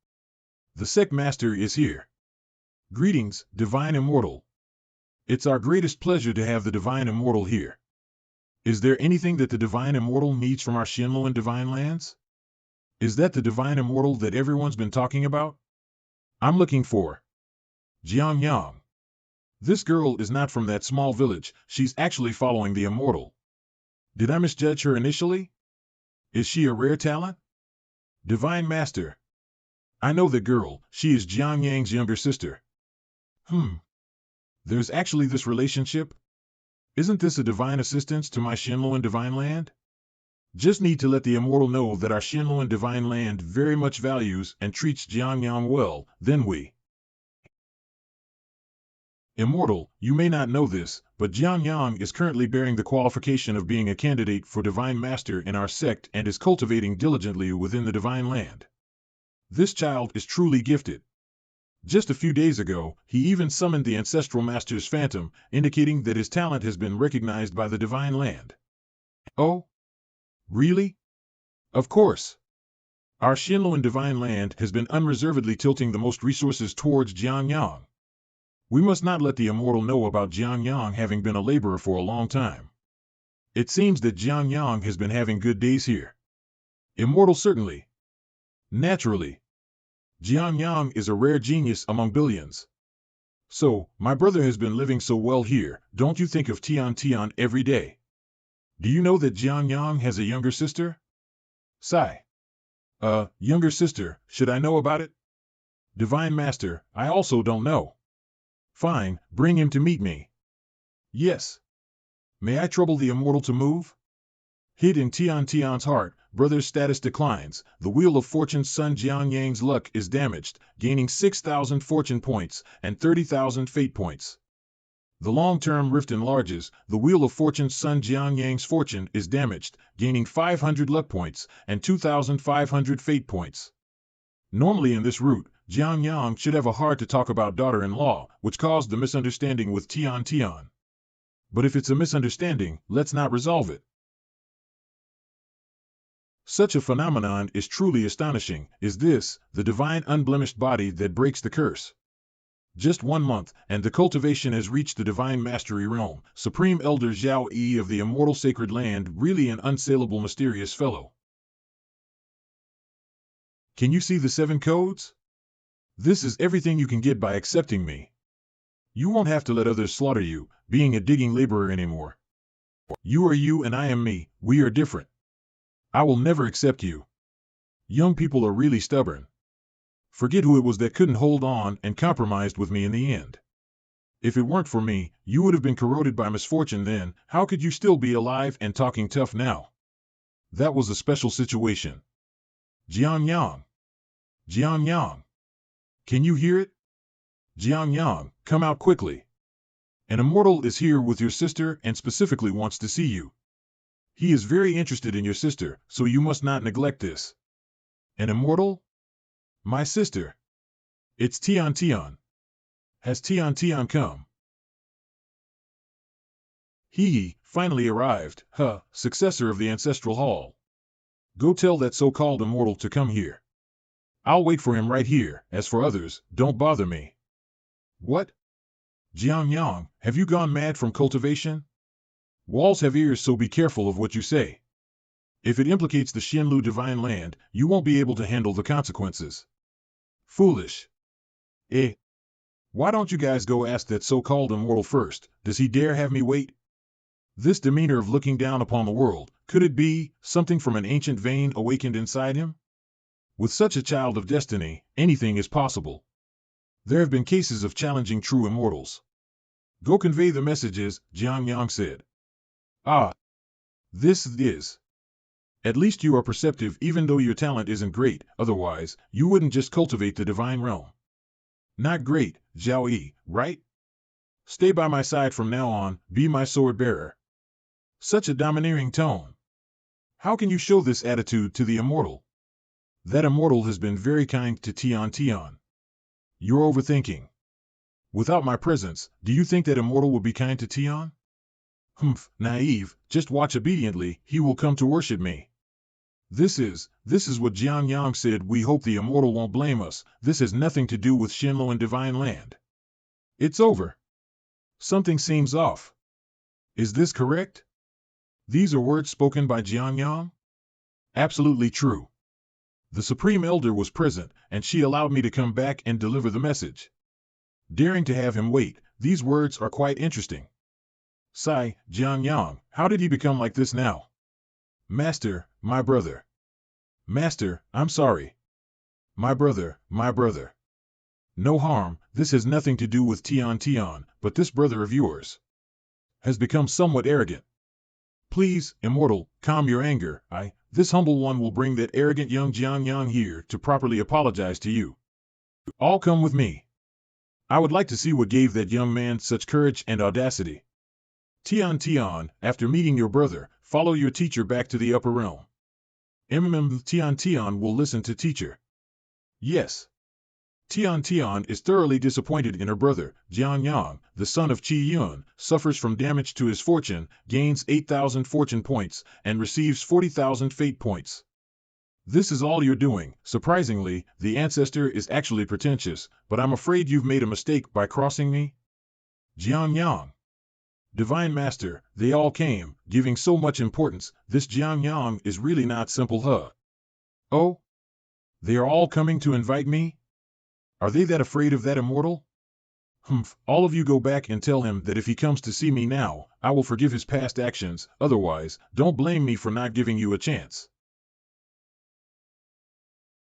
The Sect Master is here. Greetings, Divine Immortal. It's our greatest pleasure to have the Divine Immortal here. Is there anything that the Divine Immortal needs from our Xuanhuan Divine Lands? Is that the Divine Immortal that everyone's been talking about? I'm looking for Zhangge. This girl is not from that small village. She's actually following the Immortal. Did I misjudge her initially? Is she a rare talent? Divine Master. I know the girl. She is Zhangge's younger sister. There's actually this relationship? Isn't this a divine assistance to my Xuanhuan Divine Land? Just need to let the Immortal know that our Xuanhuan Divine Land very much values and treats Xuanhuan well, then we. Immortal, you may not know this, but Xuanhuan is currently bearing the qualification of being a candidate for Divine Master in our sect and is cultivating diligently within the Divine Land. This child is truly gifted. Just a few days ago, he even summoned the Ancestral Master's Phantom, indicating that his talent has been recognized by the Divine Land. Oh? Really? Of course. Our Xuanhuan Divine Land has been unreservedly tilting the most resources towards Zhangge. We must not let the Immortal know about Zhangge having been a laborer for a long time. It seems that Zhangge has been having good days here. Immortal certainly. Naturally. Zhangge is a rare genius among billions. So, my brother has been living so well here, don't you think of Tian Tian every day? Do you know that Zhangge has a younger sister? Sigh. Younger sister, should I know about it? Divine Master, I also don't know. Fine, bring him to meet me. Yes. May I trouble the Immortal to move? Hid in Tian Tian's heart, brother's status declines. The Wheel of Fortune's son Jianyang's luck is damaged, gaining 6,000 fortune points and 30,000 fate points. The long-term rift enlarges. The Wheel of Fortune's son Jianyang's fortune is damaged, gaining 500 luck points and 2,500 fate points. Normally in this route, Zhangge should have a heart to talk about daughter-in-law, which caused the misunderstanding with Tian Tian. But if it's a misunderstanding, let's not resolve it. Such a phenomenon is truly astonishing. Is this the divine unblemished body that breaks the curse? Just 1 month, and the cultivation has reached the divine mastery realm. Supreme Elder Zhao Yi of the immortal sacred land, really an unsaleable mysterious fellow. Can you see the 7 codes? This is everything you can get by accepting me. You won't have to let others slaughter you, being a digging laborer anymore. You are you and I am me. We are different. I will never accept you. Young people are really stubborn. Forget who it was that couldn't hold on and compromised with me in the end. If it weren't for me, you would have been corroded by misfortune then. How could you still be alive and talking tough now? That was a special situation. Jianyang. Jianyang. Can you hear it? Jianyang, come out quickly. An immortal is here with your sister and specifically wants to see you. He is very interested in your sister, so you must not neglect this. An immortal? My sister. It's Tian Tian. Has Tian Tian come? He finally arrived, successor of the Ancestral Hall. Go tell that so-called immortal to come here. I'll wait for him right here. As for others, don't bother me. What? Jianyang, have you gone mad from cultivation? Walls have ears, so be careful of what you say. If it implicates the Xianlu Divine Land, you won't be able to handle the consequences. Foolish. Why don't you guys go ask that so-called immortal first? Does he dare have me wait? This demeanor of looking down upon the world, could it be something from an ancient vein awakened inside him? With such a child of destiny, anything is possible. There have been cases of challenging true immortals. Go convey the messages, Zhangge said. Ah, this is. At least you are perceptive even though your talent isn't great, otherwise, you wouldn't just cultivate the divine realm. Not great, Zhao Yi, right? Stay by my side from now on, be my sword bearer. Such a domineering tone. How can you show this attitude to the immortal? That immortal has been very kind to Tian. You're overthinking. Without my presence, do you think that immortal will be kind to Tian? Naive, just watch obediently, he will come to worship me. This is what Zhangge said. We hope the immortal won't blame us. This has nothing to do with Xuanhuan divine land. It's over. Something seems off. Is this correct? These are words spoken by Zhangge? Absolutely true. The Supreme Elder was present, and she allowed me to come back and deliver the message. Daring to have him wait, these words are quite interesting. Sigh, Zhangge, how did he become like this now? Master, my brother. Master, I'm sorry. My brother, my brother. No harm, this has nothing to do with Tian, but this brother of yours has become somewhat arrogant. Please, immortal, calm your anger. This humble one will bring that arrogant young Zhangge here to properly apologize to you. All come with me. I would like to see what gave that young man such courage and audacity. Tian, after meeting your brother, follow your teacher back to the upper realm. Tian will listen to teacher. Yes. Tian is thoroughly disappointed in her brother. Zhangge, the son of Qi Yun, suffers from damage to his fortune, gains 8,000 fortune points, and receives 40,000 fate points. This is all you're doing. Surprisingly, the ancestor is actually pretentious, but I'm afraid you've made a mistake by crossing me. Zhangge. Divine Master, they all came, giving so much importance. This Zhangge is really not simple, huh? Oh? They are all coming to invite me? Are they that afraid of that immortal? All of you go back and tell him that if he comes to see me now, I will forgive his past actions, otherwise, don't blame me for not giving you a chance.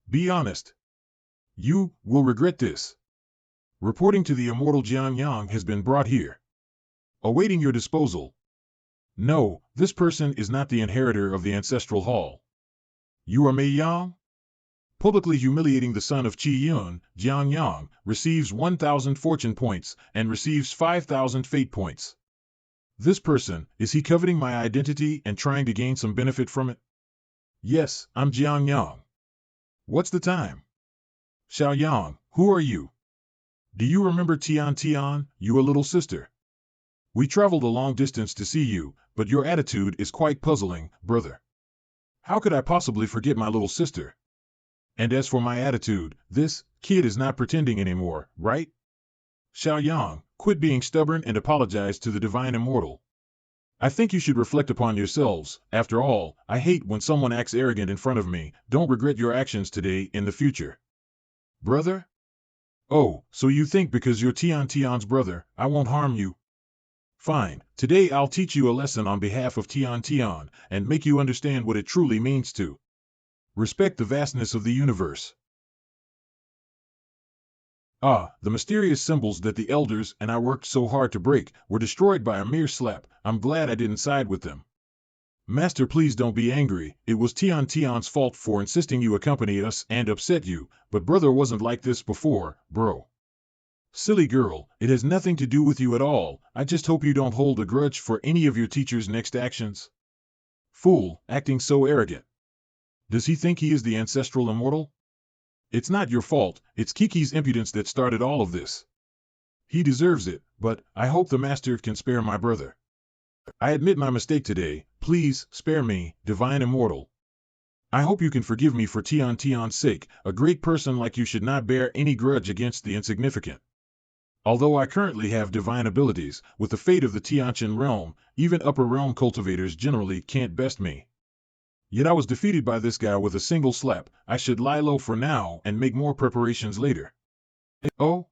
Be honest. You will regret this. Reporting to the immortal Zhangge has been brought here. Awaiting your disposal. No, this person is not the inheritor of the ancestral hall. You are Mei Yang? Publicly humiliating the son of Qi Yun, Zhangge receives 1,000 fortune points and receives 5,000 fate points. This person, is he coveting my identity and trying to gain some benefit from it? Yes, I'm Zhangge. What's the time? Xiaoyang, who are you? Do you remember Tian, your little sister? We traveled a long distance to see you, but your attitude is quite puzzling, brother. How could I possibly forget my little sister? And as for my attitude, this kid is not pretending anymore, right? Xiaoyang, quit being stubborn and apologize to the divine immortal. I think you should reflect upon yourselves. After all, I hate when someone acts arrogant in front of me. Don't regret your actions today in the future. Brother? Oh, so you think because you're Tian's brother, I won't harm you? Fine, today I'll teach you a lesson on behalf of Tian and make you understand what it truly means to respect the vastness of the universe. The mysterious symbols that the elders and I worked so hard to break were destroyed by a mere slap. I'm glad I didn't side with them. Master, please don't be angry. It was Tian's fault for insisting you accompany us and upset you, but brother wasn't like this before, bro. Silly girl, it has nothing to do with you at all. I just hope you don't hold a grudge for any of your teacher's next actions. Fool, acting so arrogant. Does he think he is the ancestral immortal? It's not your fault, it's Kiki's impudence that started all of this. He deserves it, but I hope the master can spare my brother. I admit my mistake today. Please, spare me, divine immortal. I hope you can forgive me for Tian's sake. A great person like you should not bear any grudge against the insignificant. Although I currently have divine abilities, with the fate of the Tianqian realm, even upper realm cultivators generally can't best me. Yet I was defeated by this guy with a single slap. I should lie low for now and make more preparations later. Oh?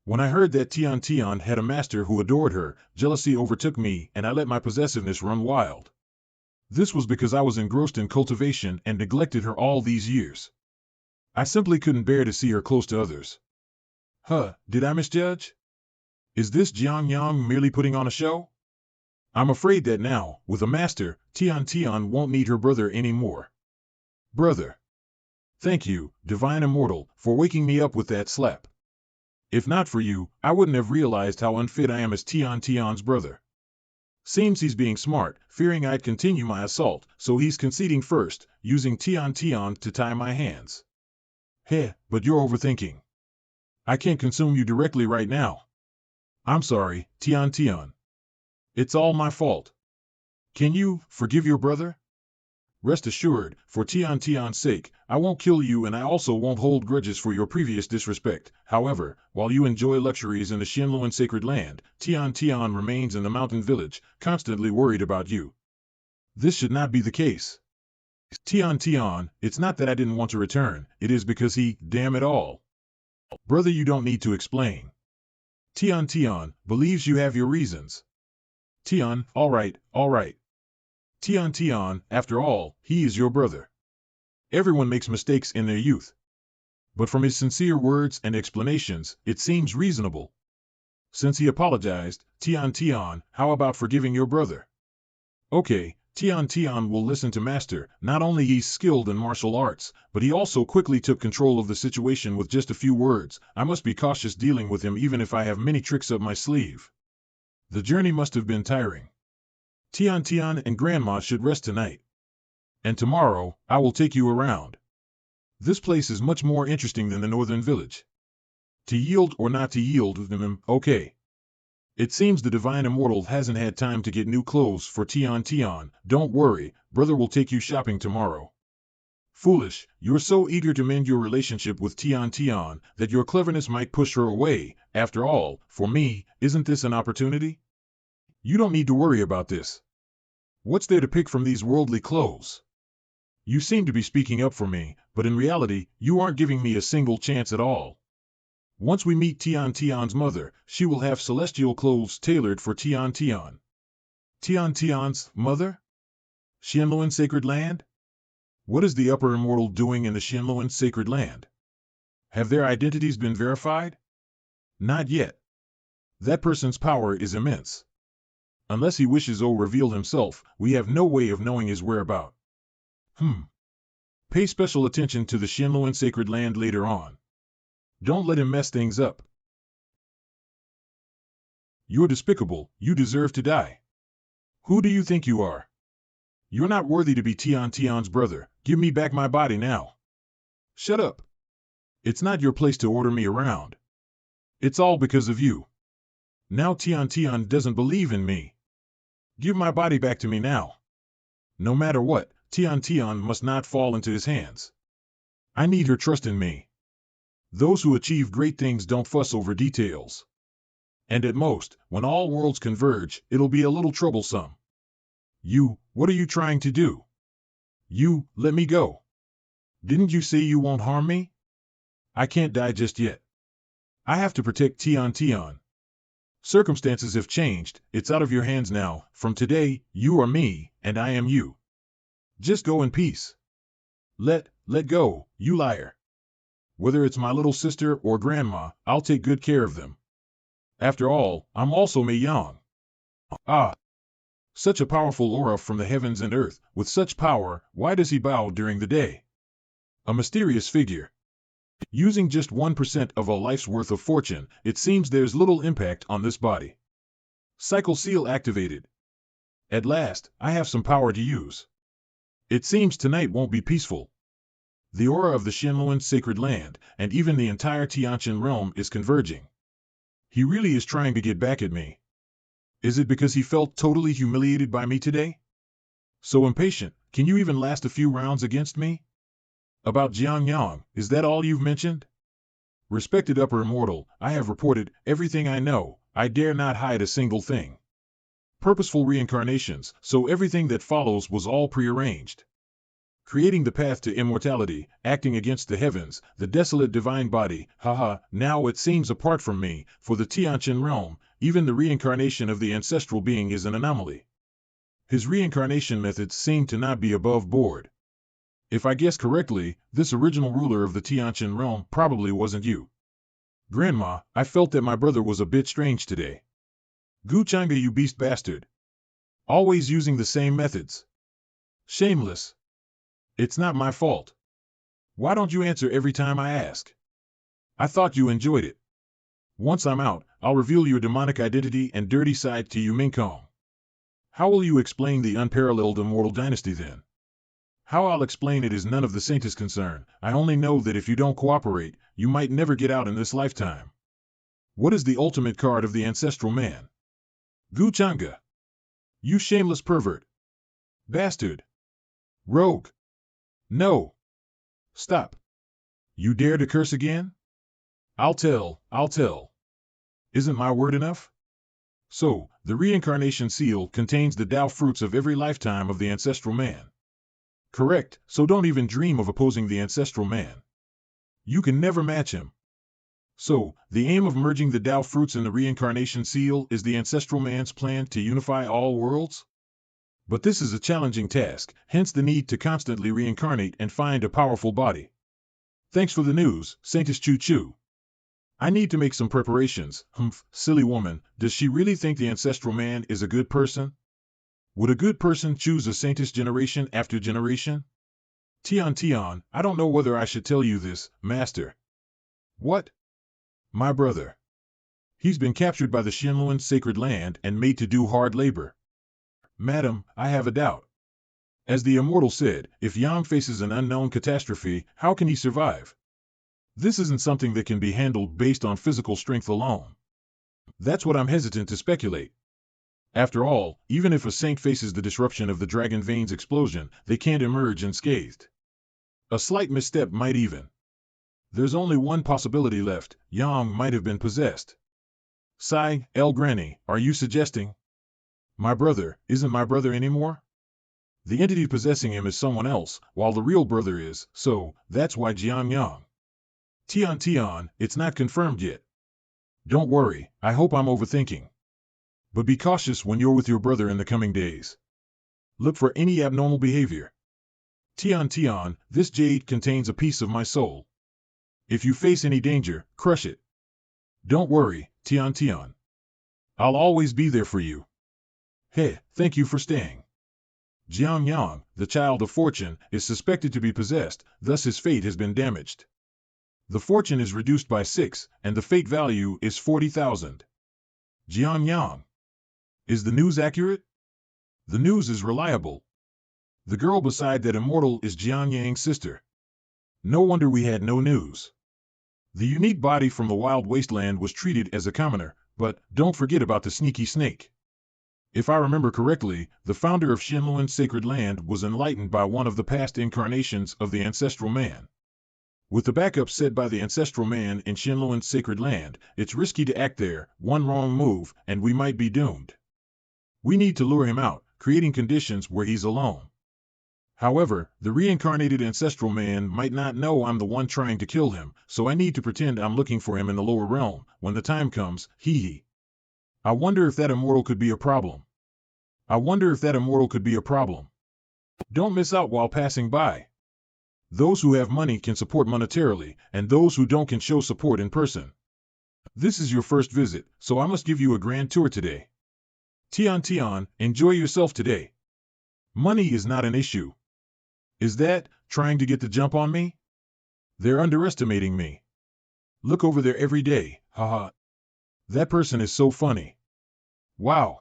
When I heard that Tian Tian had a master who adored her, jealousy overtook me and I let my possessiveness run wild. This was because I was engrossed in cultivation and neglected her all these years. I simply couldn't bear to see her close to others. Did I misjudge? Is this Jiang Yang merely putting on a show? I'm afraid that now, with a master, Tian Tian won't need her brother anymore. Brother. Thank you, Divine Immortal, for waking me up with that slap. If not for you, I wouldn't have realized how unfit I am as Tian Tian's brother. Seems he's being smart, fearing I'd continue my assault, so he's conceding first, using Tian Tian to tie my hands. But you're overthinking. I can't consume you directly right now. I'm sorry, Tian Tian. It's all my fault. Can you forgive your brother? Rest assured, for Tian Tian's sake, I won't kill you and I also won't hold grudges for your previous disrespect. However, while you enjoy luxuries in the Xuanhuan sacred land, Tian Tian remains in the mountain village, constantly worried about you. This should not be the case. Tian Tian, it's not that I didn't want to return, it is because damn it all. Brother, you don't need to explain. Tian Tian believes you have your reasons. Tian, all right. Tian Tian, after all, he is your brother. Everyone makes mistakes in their youth. But from his sincere words and explanations, it seems reasonable. Since he apologized, Tian Tian, how about forgiving your brother? Okay, Tian Tian will listen to Master. Not only he's skilled in martial arts, but he also quickly took control of the situation with just a few words. I must be cautious dealing with him even if I have many tricks up my sleeve. The journey must have been tiring. Tian Tian and Grandma should rest tonight. And tomorrow, I will take you around. This place is much more interesting than the northern village. To yield or not to yield, okay. It seems the Divine Immortal hasn't had time to get new clothes for Tian Tian. Don't worry, brother will take you shopping tomorrow. Foolish, you're so eager to mend your relationship with Tian Tian that your cleverness might push her away. After all, for me, isn't this an opportunity? You don't need to worry about this. What's there to pick from these worldly clothes? You seem to be speaking up for me, but in reality, you aren't giving me a single chance at all. Once we meet Tian Tian's mother, she will have celestial clothes tailored for Tian Tian. Tian Tian's mother? Xuanhuan Sacred Land? What is the Upper Immortal doing in the Xuanhuan Sacred Land? Have their identities been verified? Not yet. That person's power is immense. Unless he wishes or reveal himself, we have no way of knowing his whereabouts. Pay special attention to the Xuanhuan Sacred Land later on. Don't let him mess things up. You're despicable, you deserve to die. Who do you think you are? You're not worthy to be Tian Tian's brother. Give me back my body now. Shut up. It's not your place to order me around. It's all because of you. Now Tian Tian doesn't believe in me. Give my body back to me now. No matter what, Tian Tian must not fall into his hands. I need her trust in me. Those who achieve great things don't fuss over details. And at most, when all worlds converge, it'll be a little troublesome. What are you trying to do? Let me go. Didn't you say you won't harm me? I can't die just yet. I have to protect Tian Tian. Circumstances have changed, it's out of your hands now. From today, you are me, and I am you. Just go in peace. Let go, you liar. Whether it's my little sister or grandma, I'll take good care of them. After all, I'm also Mei Yang. Such a powerful aura from the heavens and earth. With such power, why does he bow during the day? A mysterious figure. Using just 1% of a life's worth of fortune, it seems there's little impact on this body. Cycle seal activated. At last, I have some power to use. It seems tonight won't be peaceful. The aura of the Xuanhuan Sacred Land, and even the entire Tianqian realm is converging. He really is trying to get back at me. Is it because he felt totally humiliated by me today? So impatient, can you even last a few rounds against me? About Jiang Yang, is that all you've mentioned? Respected Upper Immortal, I have reported everything I know. I dare not hide a single thing. Purposeful reincarnations, so everything that follows was all prearranged. creating the path to immortality, acting against the heavens, the desolate divine body, haha, now it seems apart from me, for the Tianqian realm, even the reincarnation of the ancestral being is an anomaly. His reincarnation methods seem to not be above board. If I guess correctly, this original ruler of the Tianqian realm probably wasn't you. Grandma, I felt that my brother was a bit strange today. Zhangge, you beast bastard. Always using the same methods. Shameless. It's not my fault. Why don't you answer every time I ask? I thought you enjoyed it. Once I'm out, I'll reveal your demonic identity and dirty side to you, Minkong. How will you explain the unparalleled immortal dynasty then? How I'll explain it is none of the saint's concern. I only know that if you don't cooperate, you might never get out in this lifetime. What is the ultimate card of the ancestral man? Zhangge. You shameless pervert. Bastard. Rogue. No. Stop. You dare to curse again? I'll tell. Isn't my word enough? So, the reincarnation seal contains the Tao fruits of every lifetime of the ancestral man. Correct, so don't even dream of opposing the ancestral man. You can never match him. So, the aim of merging the Tao fruits in the reincarnation seal is the ancestral man's plan to unify all worlds? But this is a challenging task, hence the need to constantly reincarnate and find a powerful body. Thanks for the news, Saintess Choo Choo. I need to make some preparations. Silly woman, does she really think the ancestral man is a good person? Would a good person choose a saintess generation after generation? Tian, I don't know whether I should tell you this, master. What? My brother. He's been captured by the Xuanhuan sacred land and made to do hard labor. Madam, I have a doubt. As the immortal said, if Yang faces an unknown catastrophe, how can he survive? This isn't something that can be handled based on physical strength alone. That's what I'm hesitant to speculate. After all, even if a saint faces the disruption of the dragon veins explosion, they can't emerge unscathed. A slight misstep might even. There's only one possibility left. Yang might have been possessed. Sigh, El Granny, are you suggesting? My brother isn't my brother anymore? The entity possessing him is someone else, while the real brother is, so that's why Jiang Yang. Tian, it's not confirmed yet. Don't worry, I hope I'm overthinking. But be cautious when you're with your brother in the coming days. Look for any abnormal behavior. Tian, this jade contains a piece of my soul. If you face any danger, crush it. Don't worry, Tian. I'll always be there for you. Hey, thank you for staying. Jiang Yang, the child of fortune, is suspected to be possessed, thus his fate has been damaged. The fortune is reduced by 6, and the fate value is 40,000. Jiang Yang. Is the news accurate? The news is reliable. The girl beside that immortal is Jiang Yang's sister. No wonder we had no news. The unique body from the wild wasteland was treated as a commoner, but don't forget about the sneaky snake. If I remember correctly, the founder of Xuanhuan sacred land was enlightened by one of the past incarnations of the ancestral man. With the backup set by the ancestral man in Xuanhuan sacred land, it's risky to act there. One wrong move, and we might be doomed. We need to lure him out, creating conditions where he's alone. However, the reincarnated ancestral man might not know I'm the one trying to kill him, so I need to pretend I'm looking for him in the lower realm. When the time comes, hee. I wonder if that immortal could be a problem. Don't miss out while passing by. Those who have money can support monetarily, and those who don't can show support in person. This is your first visit, so I must give you a grand tour today. Tian, enjoy yourself today. Money is not an issue. Is that trying to get the jump on me? They're underestimating me. Look over there every day, haha. That person is so funny. Wow.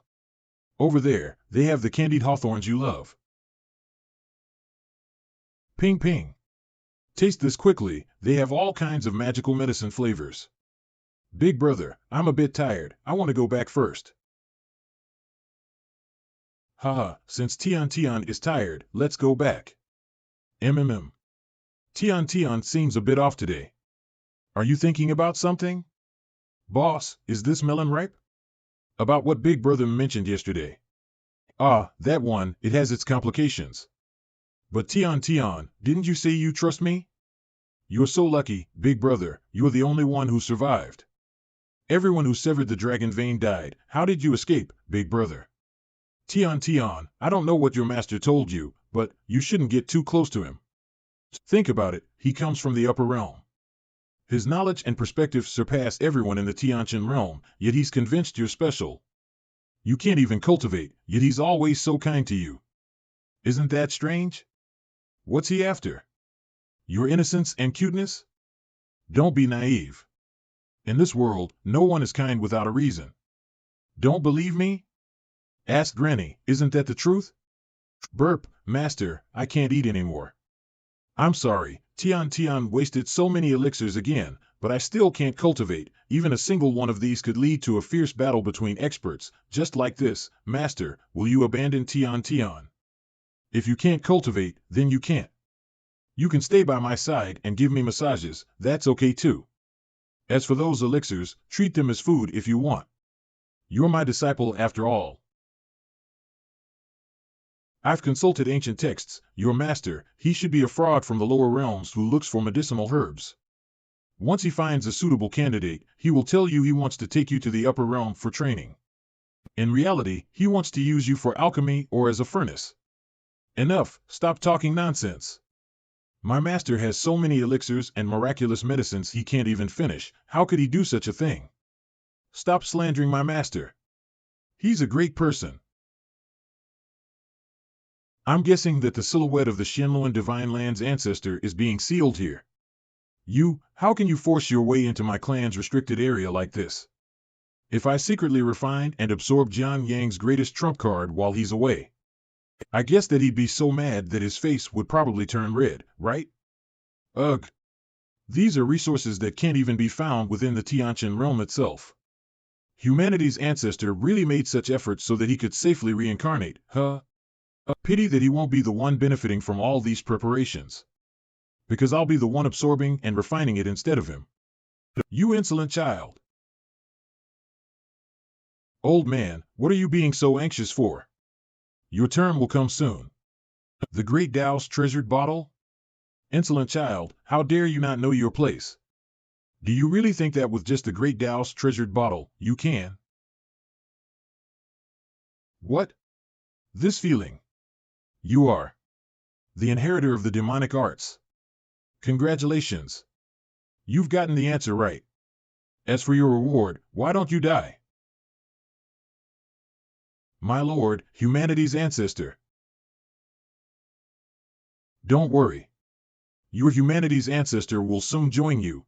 Over there, they have the candied hawthorns you love. Ping. Taste this quickly, they have all kinds of magical medicine flavors. Big brother, I'm a bit tired, I want to go back first. Haha, since Tian is tired, let's go back. Tian seems a bit off today. Are you thinking about something? Boss, is this melon ripe? About what Big Brother mentioned yesterday. Ah, that one, it has its complications. But Tian, didn't you say you trust me? You're so lucky, big brother, you're the only one who survived. Everyone who severed the dragon vein died. How did you escape, big brother? Tian, I don't know what your master told you, but you shouldn't get too close to him. Think about it, he comes from the upper realm. His knowledge and perspective surpass everyone in the Tianqian realm, yet he's convinced you're special. You can't even cultivate, yet he's always so kind to you. Isn't that strange? What's he after? Your innocence and cuteness? Don't be naive. In this world, no one is kind without a reason. Don't believe me? Ask Granny, isn't that the truth? Burp, master, I can't eat anymore. I'm sorry, Tian wasted so many elixirs again, but I still can't cultivate. Even a single one of these could lead to a fierce battle between experts, just like this. Master, will you abandon Tian? If you can't cultivate, then you can't. You can stay by my side and give me massages, that's okay too. As for those elixirs, treat them as food if you want. You're my disciple after all. I've consulted ancient texts. Your master, he should be a fraud from the lower realms who looks for medicinal herbs. Once he finds a suitable candidate, he will tell you he wants to take you to the upper realm for training. In reality, he wants to use you for alchemy or as a furnace. Enough, stop talking nonsense. My master has so many elixirs and miraculous medicines he can't even finish. How could he do such a thing? Stop slandering my master. He's a great person. I'm guessing that the silhouette of the Xuanhuan Divine Land's ancestor is being sealed here. How can you force your way into my clan's restricted area like this? If I secretly refine and absorb Jian Yang's greatest trump card while he's away, I guess that he'd be so mad that his face would probably turn red, right? Ugh. These are resources that can't even be found within the Tianqian realm itself. Humanity's ancestor really made such efforts so that he could safely reincarnate, huh? A pity that he won't be the one benefiting from all these preparations. Because I'll be the one absorbing and refining it instead of him. You insolent child. Old man, what are you being so anxious for? Your turn will come soon. The great Tao's treasured bottle? Insolent child, how dare you not know your place? Do you really think that with just the great Tao's treasured bottle, you can? What? This feeling. You are the inheritor of the demonic arts. Congratulations. You've gotten the answer right. As for your reward, why don't you die? My lord, humanity's ancestor. Don't worry. Your humanity's ancestor will soon join you.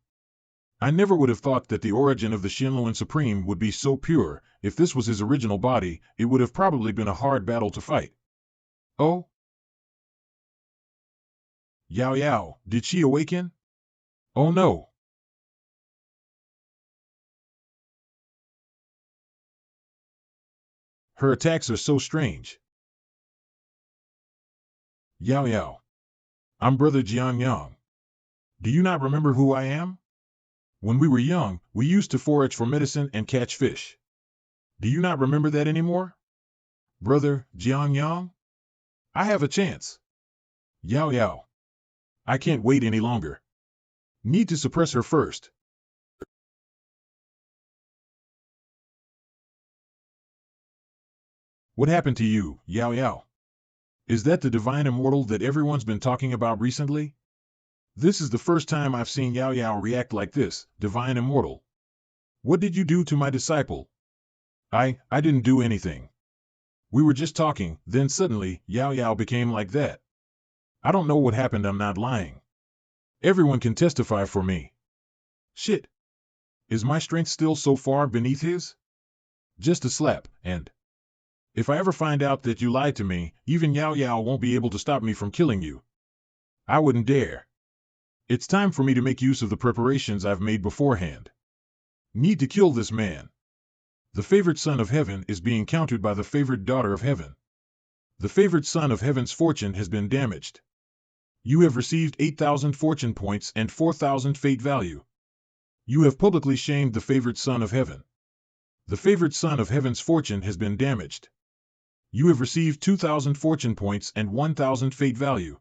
I never would have thought that the origin of the Xuanhuan Supreme would be so pure. If this was his original body, it would have probably been a hard battle to fight. Oh? Yao, did she awaken? Oh no. Her attacks are so strange. Yao. I'm Brother Jianyang. Do you not remember who I am? When we were young, we used to forage for medicine and catch fish. Do you not remember that anymore? Brother Jianyang? I have a chance. Yao. I can't wait any longer. Need to suppress her first. What happened to you, Yao? Is that the divine immortal that everyone's been talking about recently? This is the first time I've seen Yao react like this, divine immortal. What did you do to my disciple? I didn't do anything. We were just talking, then suddenly, Yao became like that. I don't know what happened, I'm not lying. Everyone can testify for me. Shit. Is my strength still so far beneath his? Just a slap, and if I ever find out that you lied to me, even Yao won't be able to stop me from killing you. I wouldn't dare. It's time for me to make use of the preparations I've made beforehand. Need to kill this man. The favored son of heaven is being countered by the favored daughter of heaven. The favored son of heaven's fortune has been damaged. You have received 8,000 fortune points and 4,000 fate value. You have publicly shamed the favored son of heaven. The favored son of heaven's fortune has been damaged. You have received 2,000 fortune points and 1,000 fate value.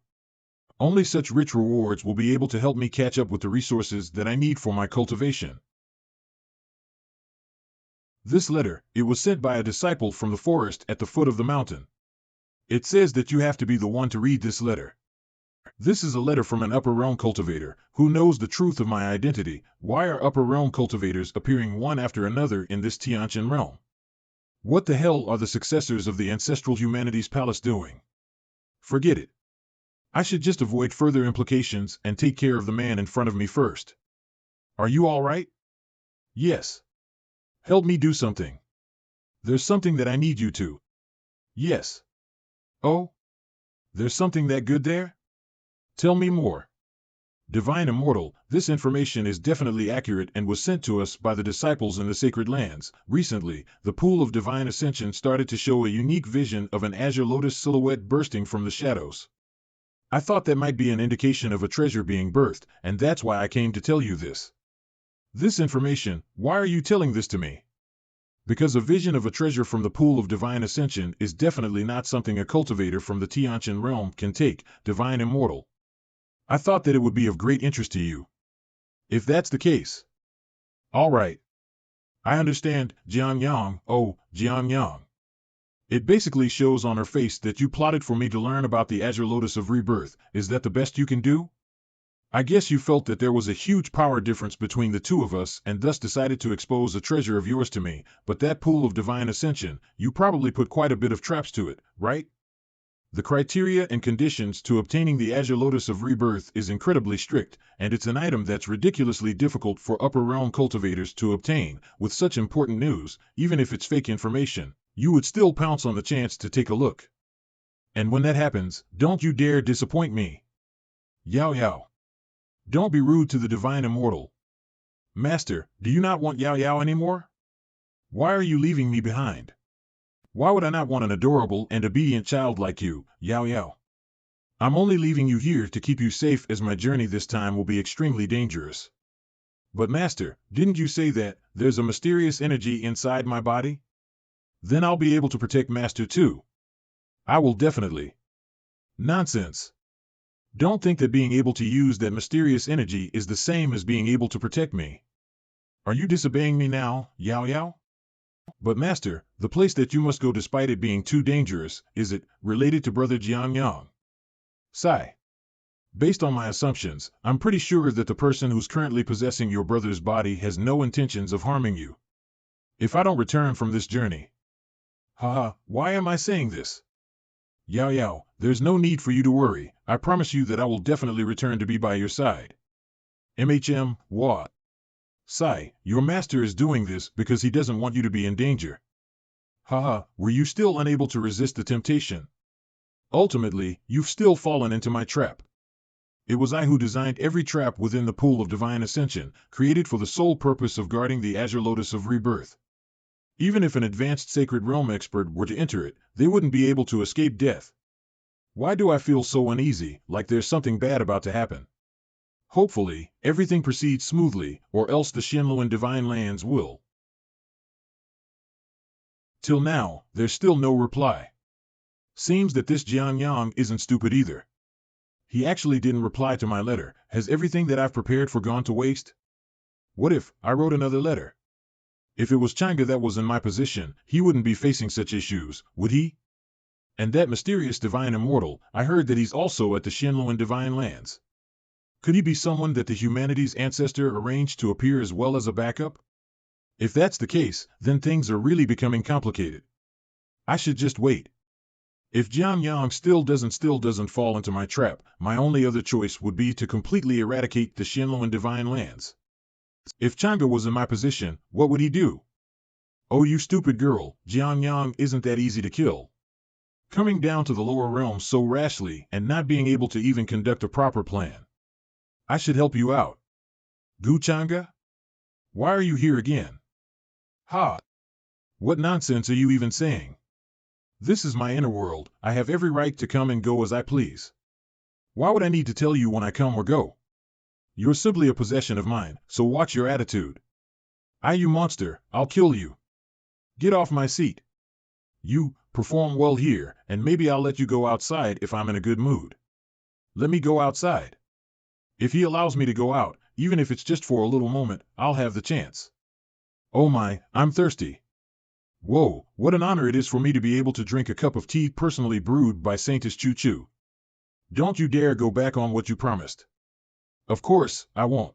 Only such rich rewards will be able to help me catch up with the resources that I need for my cultivation. This letter, it was sent by a disciple from the forest at the foot of the mountain. It says that you have to be the one to read this letter. This is a letter from an upper realm cultivator, who knows the truth of my identity. Why are upper realm cultivators appearing one after another in this Tianqian realm? What the hell are the successors of the ancestral humanities palace doing? Forget it. I should just avoid further implications and take care of the man in front of me first. Are you all right? Yes. Help me do something. There's something that I need you to. Yes. Oh? There's something that good there? Tell me more. Divine Immortal, this information is definitely accurate and was sent to us by the disciples in the sacred lands. Recently, the pool of divine ascension started to show a unique vision of an azure lotus silhouette bursting from the shadows. I thought that might be an indication of a treasure being birthed, and that's why I came to tell you this. This information, why are you telling this to me? Because a vision of a treasure from the pool of divine ascension is definitely not something a cultivator from the Tianqian realm can take, Divine Immortal. I thought that it would be of great interest to you. If that's the case. All right. I understand, Jianyang. Oh, Jianyang. It basically shows on her face that you plotted for me to learn about the Azure Lotus of Rebirth. Is that the best you can do? I guess you felt that there was a huge power difference between the two of us and thus decided to expose a treasure of yours to me, but that pool of divine ascension, you probably put quite a bit of traps to it, right? The criteria and conditions to obtaining the Azure Lotus of Rebirth is incredibly strict, and it's an item that's ridiculously difficult for upper realm cultivators to obtain. With such important news, even if it's fake information, you would still pounce on the chance to take a look. And when that happens, don't you dare disappoint me. Yao Yao. Don't be rude to the Divine Immortal. Master, do you not want Yao Yao anymore? Why are you leaving me behind? Why would I not want an adorable and obedient child like you, Yao Yao? I'm only leaving you here to keep you safe, as my journey this time will be extremely dangerous. But Master, didn't you say that there's a mysterious energy inside my body? Then I'll be able to protect Master too. I will definitely. Nonsense. Don't think that being able to use that mysterious energy is the same as being able to protect me. Are you disobeying me now, Yao Yao? But Master, the place that you must go despite it being too dangerous, is it related to Brother Jianyang? Sigh. Based on my assumptions, I'm pretty sure that the person who's currently possessing your brother's body has no intentions of harming you. If I don't return from this journey. Haha, why am I saying this? Yao Yao, there's no need for you to worry. I promise you that I will definitely return to be by your side. What? Sai, your master is doing this because he doesn't want you to be in danger. Haha, were you still unable to resist the temptation? Ultimately, you've still fallen into my trap. It was I who designed every trap within the pool of divine ascension, created for the sole purpose of guarding the Azure Lotus of Rebirth. Even if an advanced sacred realm expert were to enter it, they wouldn't be able to escape death. Why do I feel so uneasy, like there's something bad about to happen? Hopefully, everything proceeds smoothly, or else the Xuanhuan divine lands will. Till now, there's still no reply. Seems that this Jianyang isn't stupid either. He actually didn't reply to my letter. Has everything that I've prepared for gone to waste? What if I wrote another letter? If it was Zhangge that was in my position, he wouldn't be facing such issues, would he? And that mysterious Divine Immortal, I heard that he's also at the Xuanhuan divine lands. Could he be someone that the humanities ancestor arranged to appear as well as a backup? If that's the case, then things are really becoming complicated. I should just wait. If Jianyang still doesn't fall into my trap, my only other choice would be to completely eradicate the Xuanhuan divine lands. If Zhangge was in my position, what would he do? Oh, you stupid girl, Jianyang isn't that easy to kill. Coming down to the lower realms so rashly and not being able to even conduct a proper plan. I should help you out. Gu Zhangge? Why are you here again? Ha! What nonsense are you even saying? This is my inner world. I have every right to come and go as I please. Why would I need to tell you when I come or go? You're simply a possession of mine, so watch your attitude. You monster, I'll kill you. Get off my seat. You perform well here, and maybe I'll let you go outside if I'm in a good mood. Let me go outside. If he allows me to go out, even if it's just for a little moment, I'll have the chance. Oh my, I'm thirsty. Whoa, what an honor it is for me to be able to drink a cup of tea personally brewed by Saintess Choo Choo. Don't you dare go back on what you promised. Of course, I won't.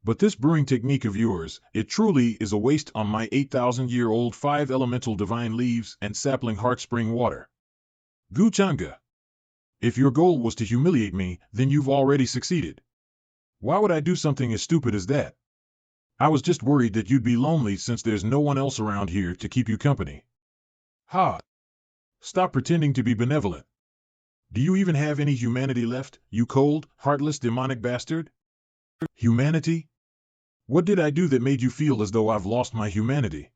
But this brewing technique of yours, it truly is a waste on my 8,000-year-old 5-elemental divine leaves and sapling heart spring water. Zhangge. If your goal was to humiliate me, then you've already succeeded. Why would I do something as stupid as that? I was just worried that you'd be lonely since there's no one else around here to keep you company. Ha! Stop pretending to be benevolent. Do you even have any humanity left, you cold, heartless demonic bastard? Humanity? What did I do that made you feel as though I've lost my humanity?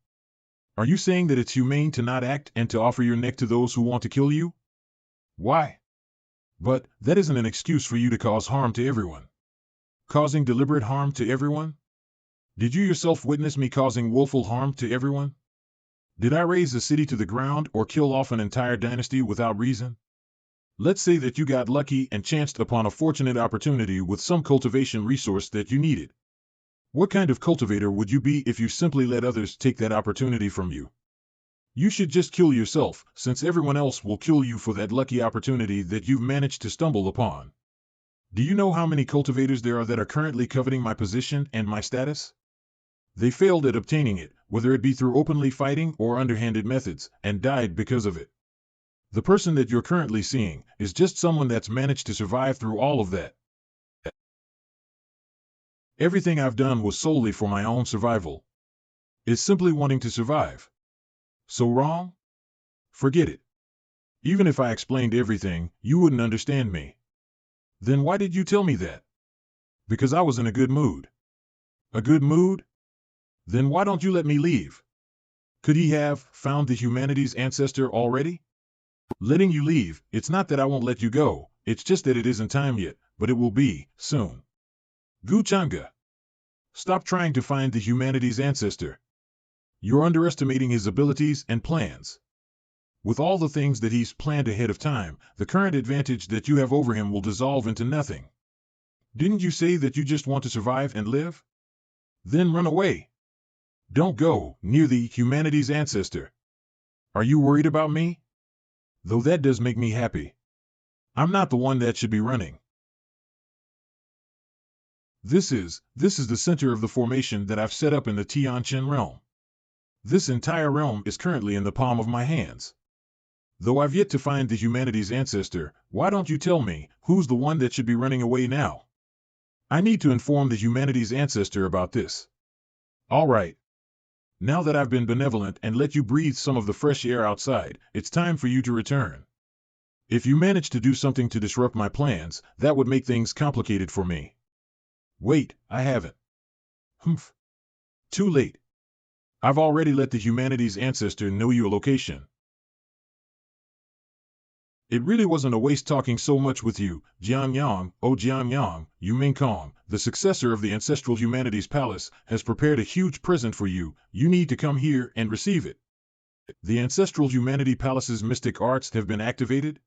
Are you saying that it's humane to not act and to offer your neck to those who want to kill you? Why? But that isn't an excuse for you to cause harm to everyone. Causing deliberate harm to everyone? Did you yourself witness me causing woeful harm to everyone? Did I raze a city to the ground or kill off an entire dynasty without reason? Let's say that you got lucky and chanced upon a fortunate opportunity with some cultivation resource that you needed. What kind of cultivator would you be if you simply let others take that opportunity from you? You should just kill yourself, since everyone else will kill you for that lucky opportunity that you've managed to stumble upon. Do you know how many cultivators there are that are currently coveting my position and my status? They failed at obtaining it, whether it be through openly fighting or underhanded methods, and died because of it. The person that you're currently seeing is just someone that's managed to survive through all of that. Everything I've done was solely for my own survival. It's simply wanting to survive. So wrong? Forget it. Even if I explained everything, you wouldn't understand me. Then why did you tell me that? Because I was in a good mood. A good mood? Then why don't you let me leave? Could he have found the humanity's ancestor already? Letting you leave, it's not that I won't let you go, it's just that it isn't time yet, but it will be, soon. Zhangge. Stop trying to find the humanity's ancestor. You're underestimating his abilities and plans. With all the things that he's planned ahead of time, the current advantage that you have over him will dissolve into nothing. Didn't you say that you just want to survive and live? Then run away. Don't go near the humanity's ancestor. Are you worried about me? Though that does make me happy. I'm not the one that should be running. This is the center of the formation that I've set up in the Tianqin realm. This entire realm is currently in the palm of my hands. Though I've yet to find the humanity's ancestor, why don't you tell me who's the one that should be running away now? I need to inform the humanity's ancestor about this. All right. Now that I've been benevolent and let you breathe some of the fresh air outside, it's time for you to return. If you manage to do something to disrupt my plans, that would make things complicated for me. Wait, I haven't. Humph. Too late. I've already let the humanity's ancestor know your location. It really wasn't a waste talking so much with you, Jianyang. Oh Jianyang, Yu Mingkong, the successor of the ancestral humanity's palace, has prepared a huge present for you. You need to come here and receive it. The ancestral humanity palace's mystic arts have been activated.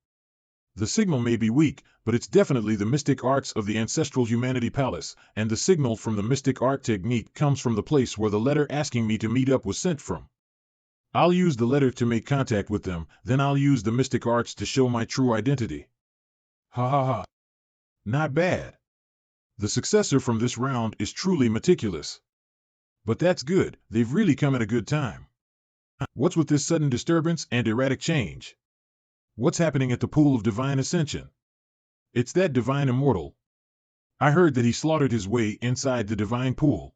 The signal may be weak, but it's definitely the mystic arts of the ancestral humanity palace, and the signal from the mystic art technique comes from the place where the letter asking me to meet up was sent from. I'll use the letter to make contact with them, then I'll use the mystic arts to show my true identity. Ha ha ha. Not bad. The successor from this round is truly meticulous. But that's good, they've really come at a good time. What's with this sudden disturbance and erratic change? What's happening at the pool of divine ascension? It's that divine immortal. I heard that he slaughtered his way inside the divine pool.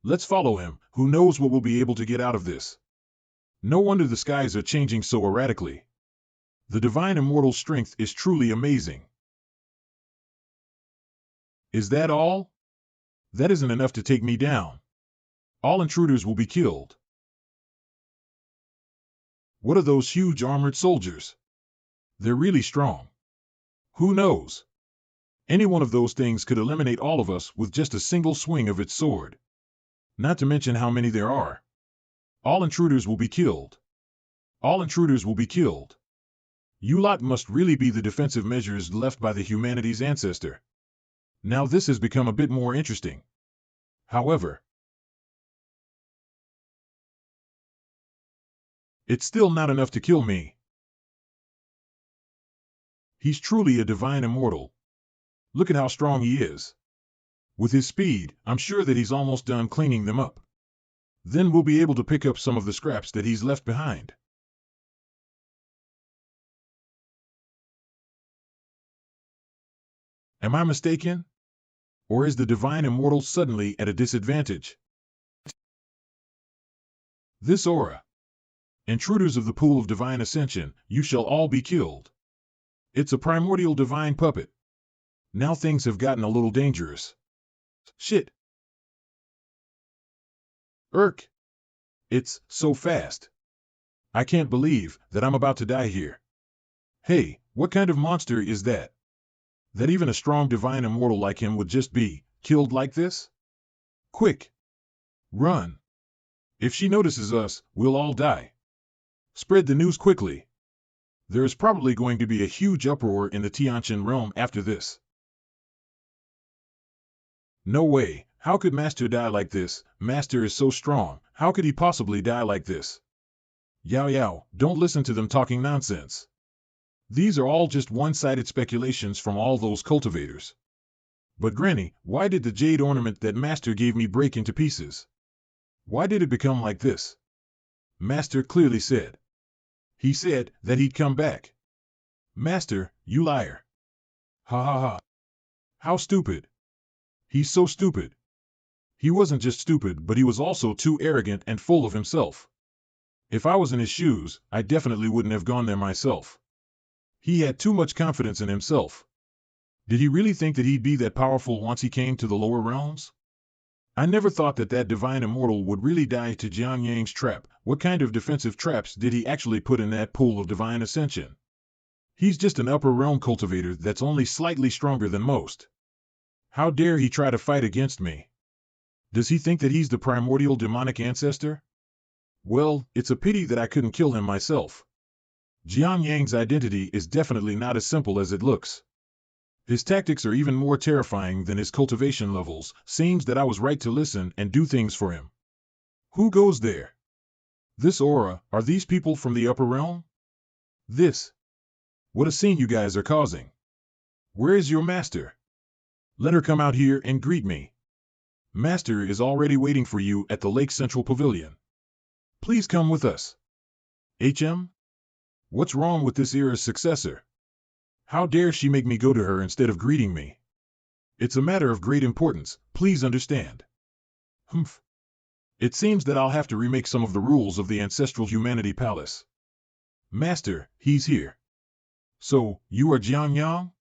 Let's follow him, who knows what we'll be able to get out of this. No wonder the skies are changing so erratically. The divine immortal strength is truly amazing. Is that all? That isn't enough to take me down. All intruders will be killed. What are those huge armored soldiers? They're really strong. Who knows? Any one of those things could eliminate all of us with just a single swing of its sword. Not to mention how many there are. All intruders will be killed. All intruders will be killed. You lot must really be the defensive measures left by the humanity's ancestor. Now this has become a bit more interesting. However, it's still not enough to kill me. He's truly a divine immortal. Look at how strong he is. With his speed, I'm sure that he's almost done cleaning them up. Then we'll be able to pick up some of the scraps that he's left behind. Am I mistaken? Or is the divine immortal suddenly at a disadvantage? This aura. Intruders of the pool of divine ascension, you shall all be killed. It's a primordial divine puppet. Now things have gotten a little dangerous. Shit. Irk. It's so fast. I can't believe that I'm about to die here. Hey, what kind of monster is that? That even a strong divine immortal like him would just be killed like this? Quick. Run. If she notices us, we'll all die. Spread the news quickly. There is probably going to be a huge uproar in the Tianqian realm after this. No way. How could Master die like this? Master is so strong. How could he possibly die like this? Yao Yao, don't listen to them talking nonsense. These are all just one-sided speculations from all those cultivators. But Granny, why did the jade ornament that Master gave me break into pieces? Why did it become like this? Master clearly said. He said that he'd come back. Master, you liar. Ha ha ha. How stupid. He's so stupid. He wasn't just stupid, but he was also too arrogant and full of himself. If I was in his shoes, I definitely wouldn't have gone there myself. He had too much confidence in himself. Did he really think that he'd be that powerful once he came to the lower realms? I never thought that that divine immortal would really die to Jiang Yang's trap. What kind of defensive traps did he actually put in that pool of divine ascension? He's just an upper realm cultivator that's only slightly stronger than most. How dare he try to fight against me? Does he think that he's the primordial demonic ancestor? Well, it's a pity that I couldn't kill him myself. Jiang Yang's identity is definitely not as simple as it looks. His tactics are even more terrifying than his cultivation levels. Seems that I was right to listen and do things for him. Who goes there? This aura, are these people from the upper realm? This. What a scene you guys are causing. Where is your master? Let her come out here and greet me. Master is already waiting for you at the Lake Central Pavilion. Please come with us. HM? What's wrong with this era's successor? How dare she make me go to her instead of greeting me? It's a matter of great importance, please understand. Humph. It seems that I'll have to remake some of the rules of the Ancestral Humanity Palace. Master, he's here. So, you are Jiang Yang?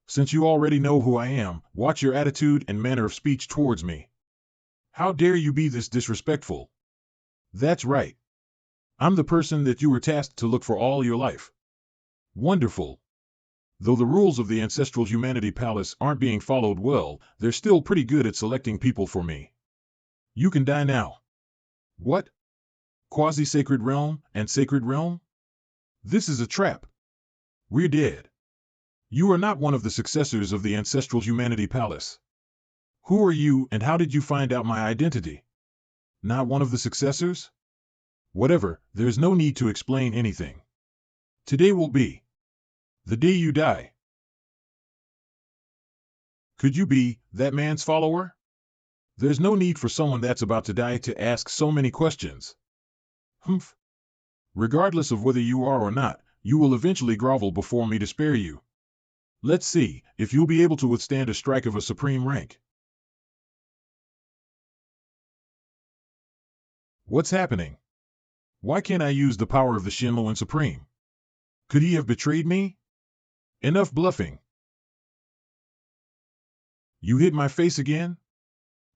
Since you already know who I am, watch your attitude and manner of speech towards me. How dare you be this disrespectful? That's right. I'm the person that you were tasked to look for all your life. Wonderful. Though the rules of the Ancestral Humanity Palace aren't being followed well, they're still pretty good at selecting people for me. You can die now. What? Quasi-sacred realm and sacred realm? This is a trap. We're dead. You are not one of the successors of the Ancestral Humanity Palace. Who are you and how did you find out my identity? Not one of the successors? Whatever, there's no need to explain anything. Today will be the day you die. Could you be that man's follower? There's no need for someone that's about to die to ask so many questions. Humph. Regardless of whether you are or not, you will eventually grovel before me to spare you. Let's see if you'll be able to withstand a strike of a supreme rank. What's happening? Why can't I use the power of the Xuanhuan Supreme? Could he have betrayed me? Enough bluffing. You hit my face again?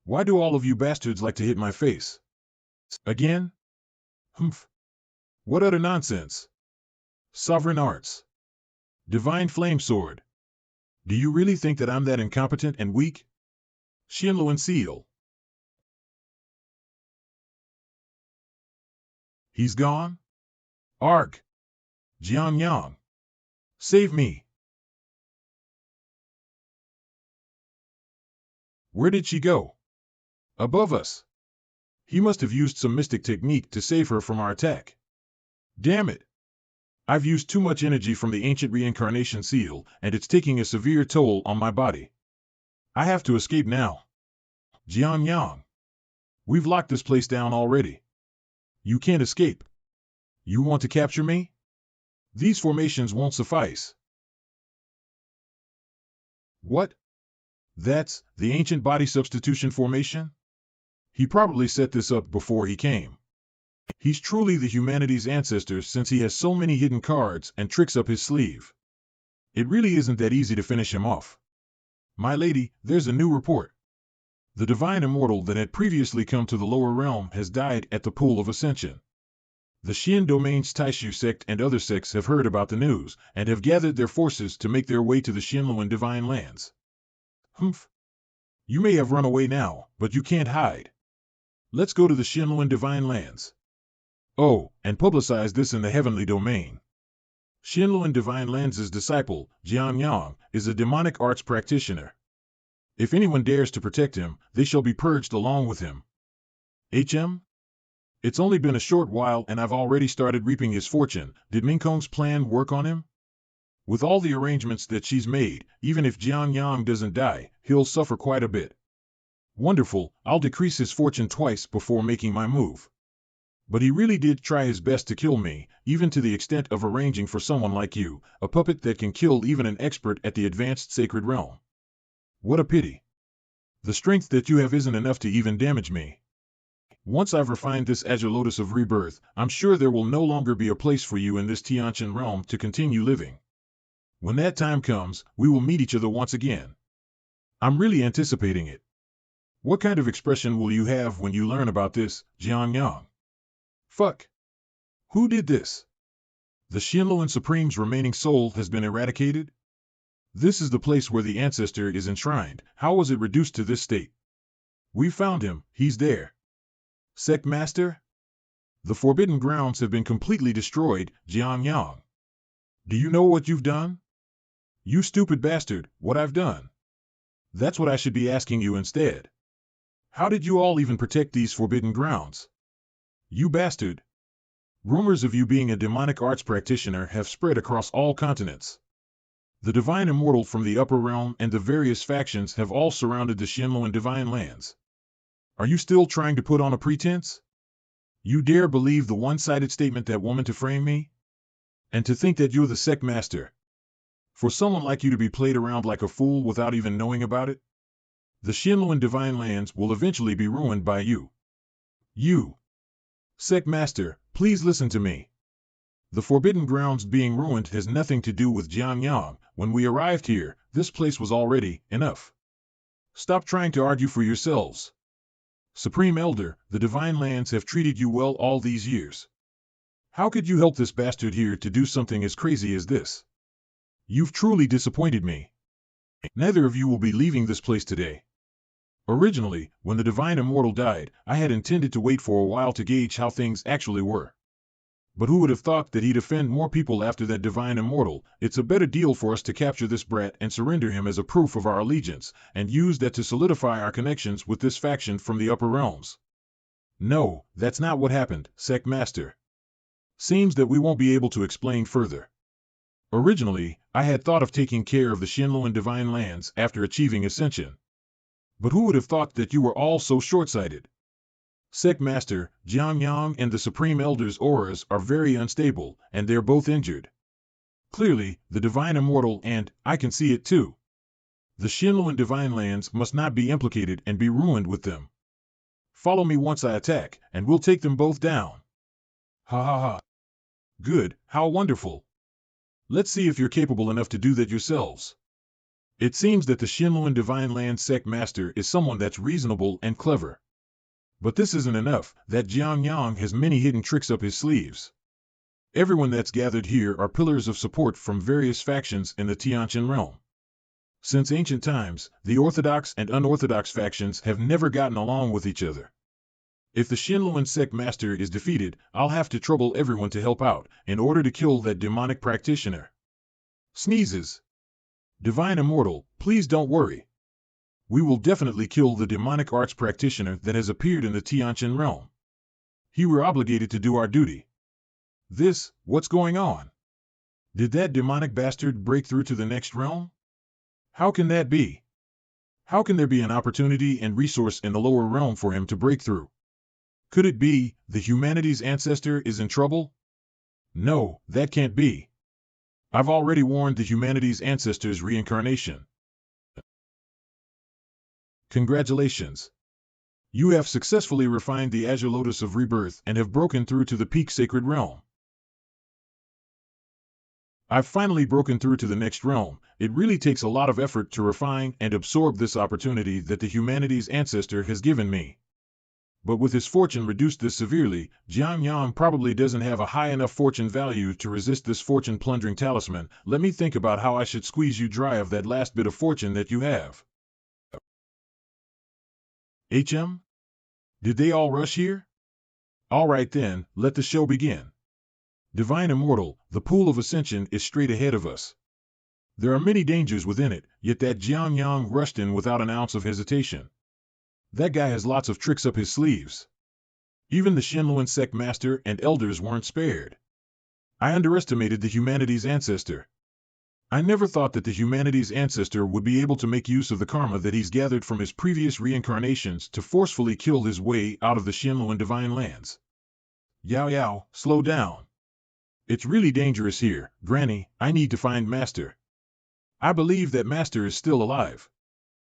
Why do all of you bastards like to hit my face? Again? Humph. What utter nonsense. Sovereign arts. Divine flame sword. Do you really think that I'm that incompetent and weak? Xuanhuan seal. He's gone? Arg. Jiang Yang. Save me! Where did she go? Above us. He must have used some mystic technique to save her from our attack. Damn it! I've used too much energy from the ancient reincarnation seal, and it's taking a severe toll on my body. I have to escape now. Xuanhuan, we've locked this place down already. You can't escape. You want to capture me? These formations won't suffice. What? That's the ancient body substitution formation? He probably set this up before he came. He's truly the humanity's ancestor since he has so many hidden cards and tricks up his sleeve. It really isn't that easy to finish him off. My lady, there's a new report. The divine immortal that had previously come to the lower realm has died at the Pool of Ascension. The Xian Domain's Taishu sect and other sects have heard about the news and have gathered their forces to make their way to the Xuanhuan divine lands. Humph. You may have run away now, but you can't hide. Let's go to the Xuanhuan divine lands. Oh, and publicize this in the heavenly domain. Xuanhuan divine lands' disciple, Xuanhuan, is a demonic arts practitioner. If anyone dares to protect him, they shall be purged along with him. HM? It's only been a short while and I've already started reaping his fortune. Did Mingkong's plan work on him? With all the arrangements that she's made, even if Xuanhuan doesn't die, he'll suffer quite a bit. Wonderful, I'll decrease his fortune twice before making my move. But he really did try his best to kill me, even to the extent of arranging for someone like you, a puppet that can kill even an expert at the advanced sacred realm. What a pity. The strength that you have isn't enough to even damage me. Once I've refined this Azure Lotus of Rebirth, I'm sure there will no longer be a place for you in this Tianqian realm to continue living. When that time comes, we will meet each other once again. I'm really anticipating it. What kind of expression will you have when you learn about this, Xuanhuan? Fuck. Who did this? The Xuanhuan Supreme's remaining soul has been eradicated? This is the place where the ancestor is enshrined. How was it reduced to this state? We found him, he's there. Sect Master? The forbidden grounds have been completely destroyed, Xuanhuan. Do you know what you've done? You stupid bastard, what I've done. That's what I should be asking you instead. How did you all even protect these forbidden grounds? You bastard. Rumors of you being a demonic arts practitioner have spread across all continents. The divine immortal from the upper realm and the various factions have all surrounded the Xuanhuan divine lands. Are you still trying to put on a pretense? You dare believe the one-sided statement that woman to frame me? And to think that you're the sect master. For someone like you to be played around like a fool without even knowing about it? The Xuanhuan divine lands will eventually be ruined by you. You. Sect master, please listen to me. The forbidden grounds being ruined has nothing to do with Xuanhuan. When we arrived here, this place was already enough. Stop trying to argue for yourselves. Supreme Elder, the divine lands have treated you well all these years. How could you help this bastard here to do something as crazy as this? You've truly disappointed me. Neither of you will be leaving this place today. Originally, when the divine immortal died, I had intended to wait for a while to gauge how things actually were. But who would have thought that he'd offend more people after that divine immortal? It's a better deal for us to capture this brat and surrender him as a proof of our allegiance, and use that to solidify our connections with this faction from the upper realms. No, that's not what happened, Sect Master. Seems that we won't be able to explain further. Originally, I had thought of taking care of the Xuanhuan divine lands after achieving ascension. But who would have thought that you were all so short-sighted? Sect Master, Xuanhuan and the Supreme Elder's auras are very unstable, and they're both injured. Clearly, the divine immortal and, I can see it too. The Xuanhuan divine lands must not be implicated and be ruined with them. Follow me once I attack, and we'll take them both down. Ha ha ha. Good, how wonderful. Let's see if you're capable enough to do that yourselves. It seems that the Xuanhuan divine land sect master is someone that's reasonable and clever. But this isn't enough, that Xuanhuan has many hidden tricks up his sleeves. Everyone that's gathered here are pillars of support from various factions in the Tianqian realm. Since ancient times, the orthodox and unorthodox factions have never gotten along with each other. If the Xuanhuan sect master is defeated, I'll have to trouble everyone to help out, in order to kill that demonic practitioner. Sneezes. Divine Immortal, please don't worry. We will definitely kill the demonic arts practitioner that has appeared in the Tianqian realm. He were obligated to do our duty. What's going on? Did that demonic bastard break through to the next realm? How can that be? How can there be an opportunity and resource in the lower realm for him to break through? Could it be the humanity's ancestor is in trouble? No, that can't be. I've already warned the humanity's ancestor's reincarnation. Congratulations. You have successfully refined the Azure Lotus of Rebirth and have broken through to the peak sacred realm. I've finally broken through to the next realm. It really takes a lot of effort to refine and absorb this opportunity that the humanity's ancestor has given me. But with his fortune reduced this severely, Zhangge probably doesn't have a high enough fortune value to resist this fortune-plundering talisman. Let me think about how I should squeeze you dry of that last bit of fortune that you have. HM? Did they all rush here? All right then, let the show begin. Divine Immortal, the pool of ascension is straight ahead of us. There are many dangers within it, yet that Zhangge rushed in without an ounce of hesitation. That guy has lots of tricks up his sleeves. Even the Xuanhuan sect master and elders weren't spared. I underestimated the humanity's ancestor. I never thought that the humanity's ancestor would be able to make use of the karma that he's gathered from his previous reincarnations to forcefully kill his way out of the Xuanhuan divine lands. Yao, slow down. It's really dangerous here, Granny. I need to find Master. I believe that Master is still alive.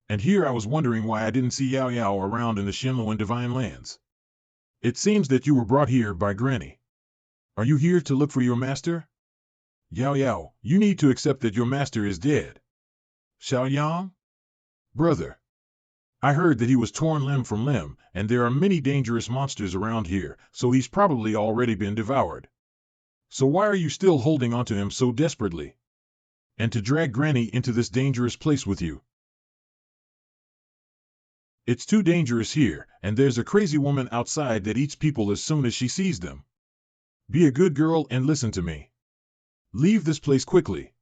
And here I was wondering why I didn't see Yao around in the Xuanhuan divine lands. It seems that you were brought here by Granny. Are you here to look for your master? Yao, you need to accept that your master is dead. Xiaoyang? Brother. I heard that he was torn limb from limb, and there are many dangerous monsters around here, so he's probably already been devoured. So why are you still holding onto him so desperately? And to drag Granny into this dangerous place with you? It's too dangerous here, and there's a crazy woman outside that eats people as soon as she sees them. Be a good girl and listen to me. Leave this place quickly.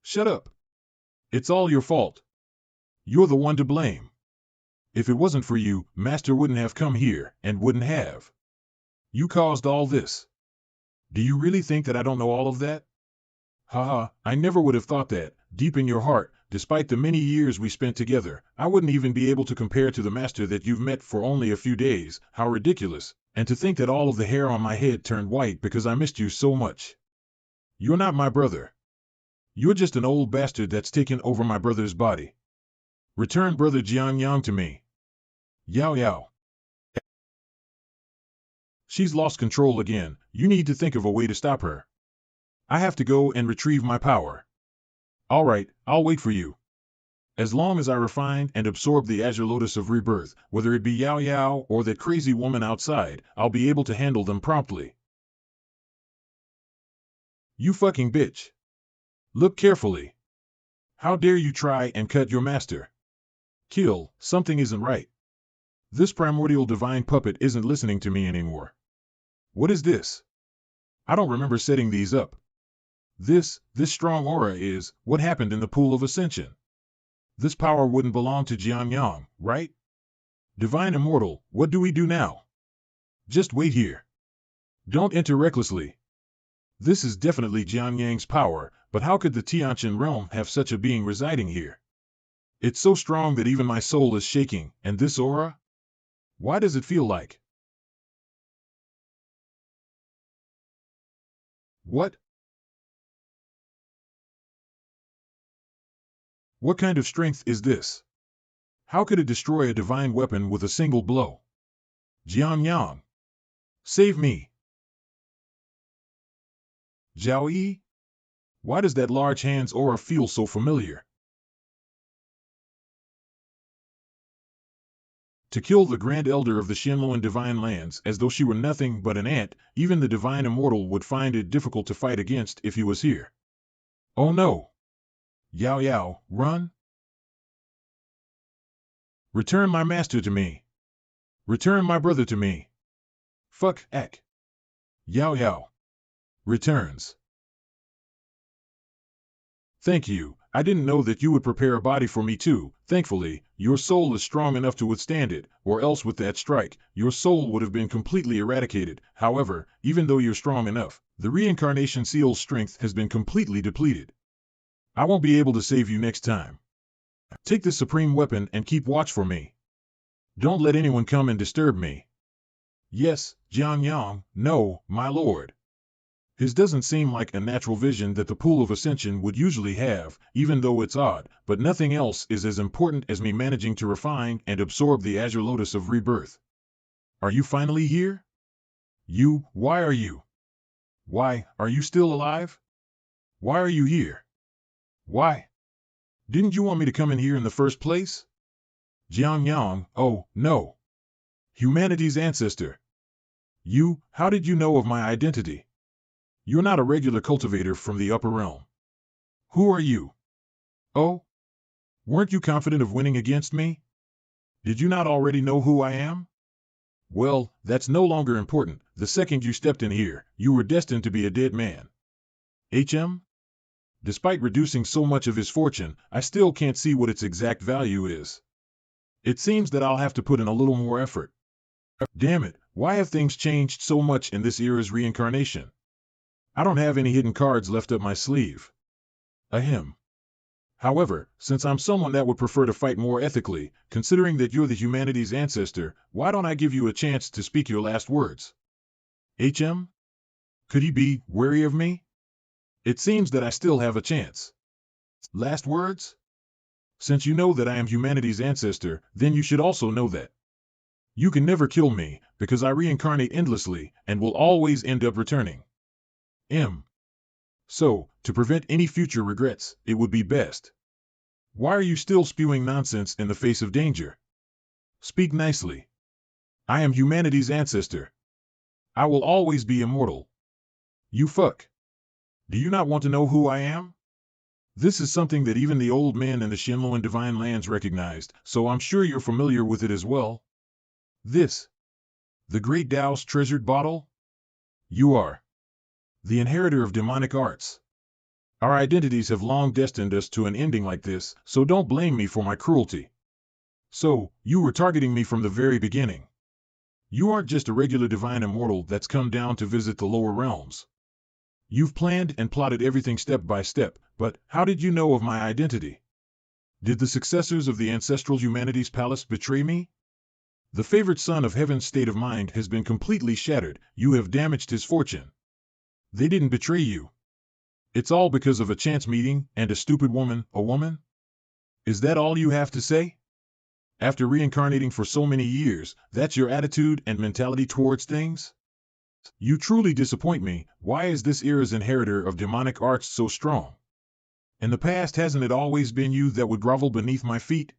Shut up. It's all your fault. You're the one to blame. If it wasn't for you, Master wouldn't have come here, and wouldn't have. You caused all this. Do you really think that I don't know all of that? Haha, I never would have thought that, deep in your heart, despite the many years we spent together, I wouldn't even be able to compare to the Master that you've met for only a few days. How ridiculous. And to think that all of the hair on my head turned white because I missed you so much. You're not my brother. You're just an old bastard that's taken over my brother's body. Return Brother Zhangge to me. Yao. She's lost control again. You need to think of a way to stop her. I have to go and retrieve my power. All right, I'll wait for you. As long as I refine and absorb the Azure Lotus of Rebirth, whether it be Yao or that crazy woman outside, I'll be able to handle them promptly. You fucking bitch. Look carefully. How dare you try and cut your master? Kill, something isn't right. This primordial divine puppet isn't listening to me anymore. What is this? I don't remember setting these up. This strong aura is what happened in the pool of ascension. This power wouldn't belong to Zhangge, right? Divine Immortal, what do we do now? Just wait here. Don't enter recklessly. This is definitely Zhangge's power, but how could the Tianqian realm have such a being residing here? It's so strong that even my soul is shaking, and this aura? Why does it feel like? What? What kind of strength is this? How could it destroy a divine weapon with a single blow? Zhangge. Save me. Zhao Yi? Why does that large hand's aura feel so familiar? To kill the Grand Elder of the Xuanhuan Divine Lands as though she were nothing but an ant, even the Divine Immortal would find it difficult to fight against if he was here. Oh no! Yao, run! Return my master to me! Return my brother to me! Fuck, ack! Yao returns. Thank you. I didn't know that you would prepare a body for me too. Thankfully, your soul is strong enough to withstand it, or else with that strike, your soul would have been completely eradicated. However, even though you're strong enough, the reincarnation seal's strength has been completely depleted. I won't be able to save you next time. Take this supreme weapon and keep watch for me. Don't let anyone come and disturb me. Yes, Xuanhuan, no, my lord. His doesn't seem like a natural vision that the pool of ascension would usually have, even though it's odd, but nothing else is as important as me managing to refine and absorb the azure lotus of rebirth. Are you finally here? Why are you? Why, are you still alive? Why are you here? Why? Didn't you want me to come in here in the first place? Xuanhuan, oh, no. Humanity's ancestor. How did you know of my identity? You're not a regular cultivator from the upper realm. Who are you? Oh? Weren't you confident of winning against me? Did you not already know who I am? Well, that's no longer important. The second you stepped in here, you were destined to be a dead man. Despite reducing so much of his fortune, I still can't see what its exact value is. It seems that I'll have to put in a little more effort. Damn it, why have things changed so much in this era's reincarnation? I don't have any hidden cards left up my sleeve. Ahem. However, since I'm someone that would prefer to fight more ethically, considering that you're the humanity's ancestor, why don't I give you a chance to speak your last words? Could he be wary of me? It seems that I still have a chance. Last words? Since you know that I am humanity's ancestor, then you should also know that you can never kill me, because I reincarnate endlessly, and will always end up returning. So, to prevent any future regrets, it would be best. Why are you still spewing nonsense in the face of danger? Speak nicely. I am humanity's ancestor. I will always be immortal. You fuck. Do you not want to know who I am? This is something that even the old man in the Xuanhuan divine lands recognized, so I'm sure you're familiar with it as well. This. The great Tao's treasured bottle? You are the inheritor of demonic arts. Our identities have long destined us to an ending like this, so don't blame me for my cruelty. So, you were targeting me from the very beginning. You aren't just a regular divine immortal that's come down to visit the lower realms. You've planned and plotted everything step by step, but how did you know of my identity? Did the successors of the ancestral humanity's palace betray me? The favored son of heaven's state of mind has been completely shattered. You have damaged his fortune. They didn't betray you. It's all because of a chance meeting and a stupid woman, a woman? Is that all you have to say? After reincarnating for so many years, that's your attitude and mentality towards things? You truly disappoint me. Why is this era's inheritor of demonic arts so strong? In the past, hasn't it always been you that would grovel beneath my feet?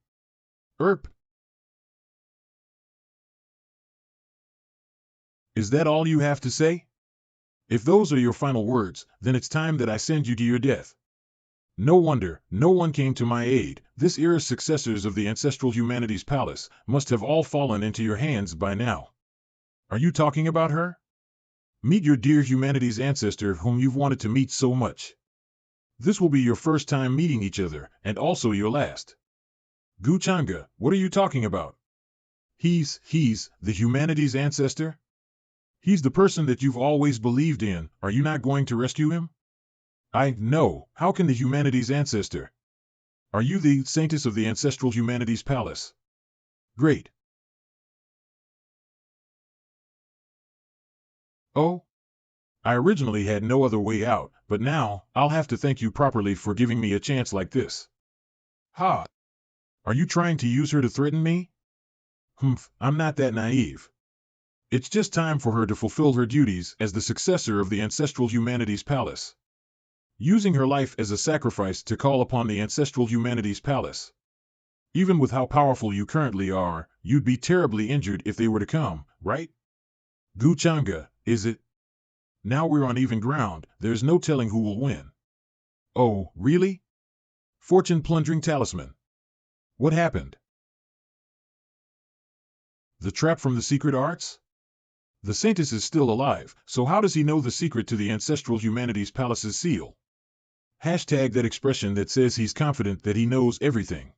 Is that all you have to say? If those are your final words, then it's time that I send you to your death. No wonder, no one came to my aid. This era's successors of the ancestral humanity's palace must have all fallen into your hands by now. Are you talking about her? Meet your dear humanity's ancestor whom you've wanted to meet so much. This will be your first time meeting each other, and also your last. Zhangge, what are you talking about? He's the humanity's ancestor? He's the person that you've always believed in. Are you not going to rescue him? No. How can the humanity's ancestor? Are you the saintess of the ancestral humanity's palace? Great. Oh? I originally had no other way out, but now, I'll have to thank you properly for giving me a chance like this. Ha! Are you trying to use her to threaten me? I'm not that naive. It's just time for her to fulfill her duties as the successor of the ancestral humanity's palace. Using her life as a sacrifice to call upon the ancestral humanity's palace. Even with how powerful you currently are, you'd be terribly injured if they were to come, right? Zhangge, is it? Now we're on even ground. There's no telling who will win. Oh, really? Fortune-plundering talisman. What happened? The trap from the secret arts? The saintess is still alive, so how does he know the secret to the ancestral humanity's palace's seal? Hashtag that expression that says he's confident that he knows everything.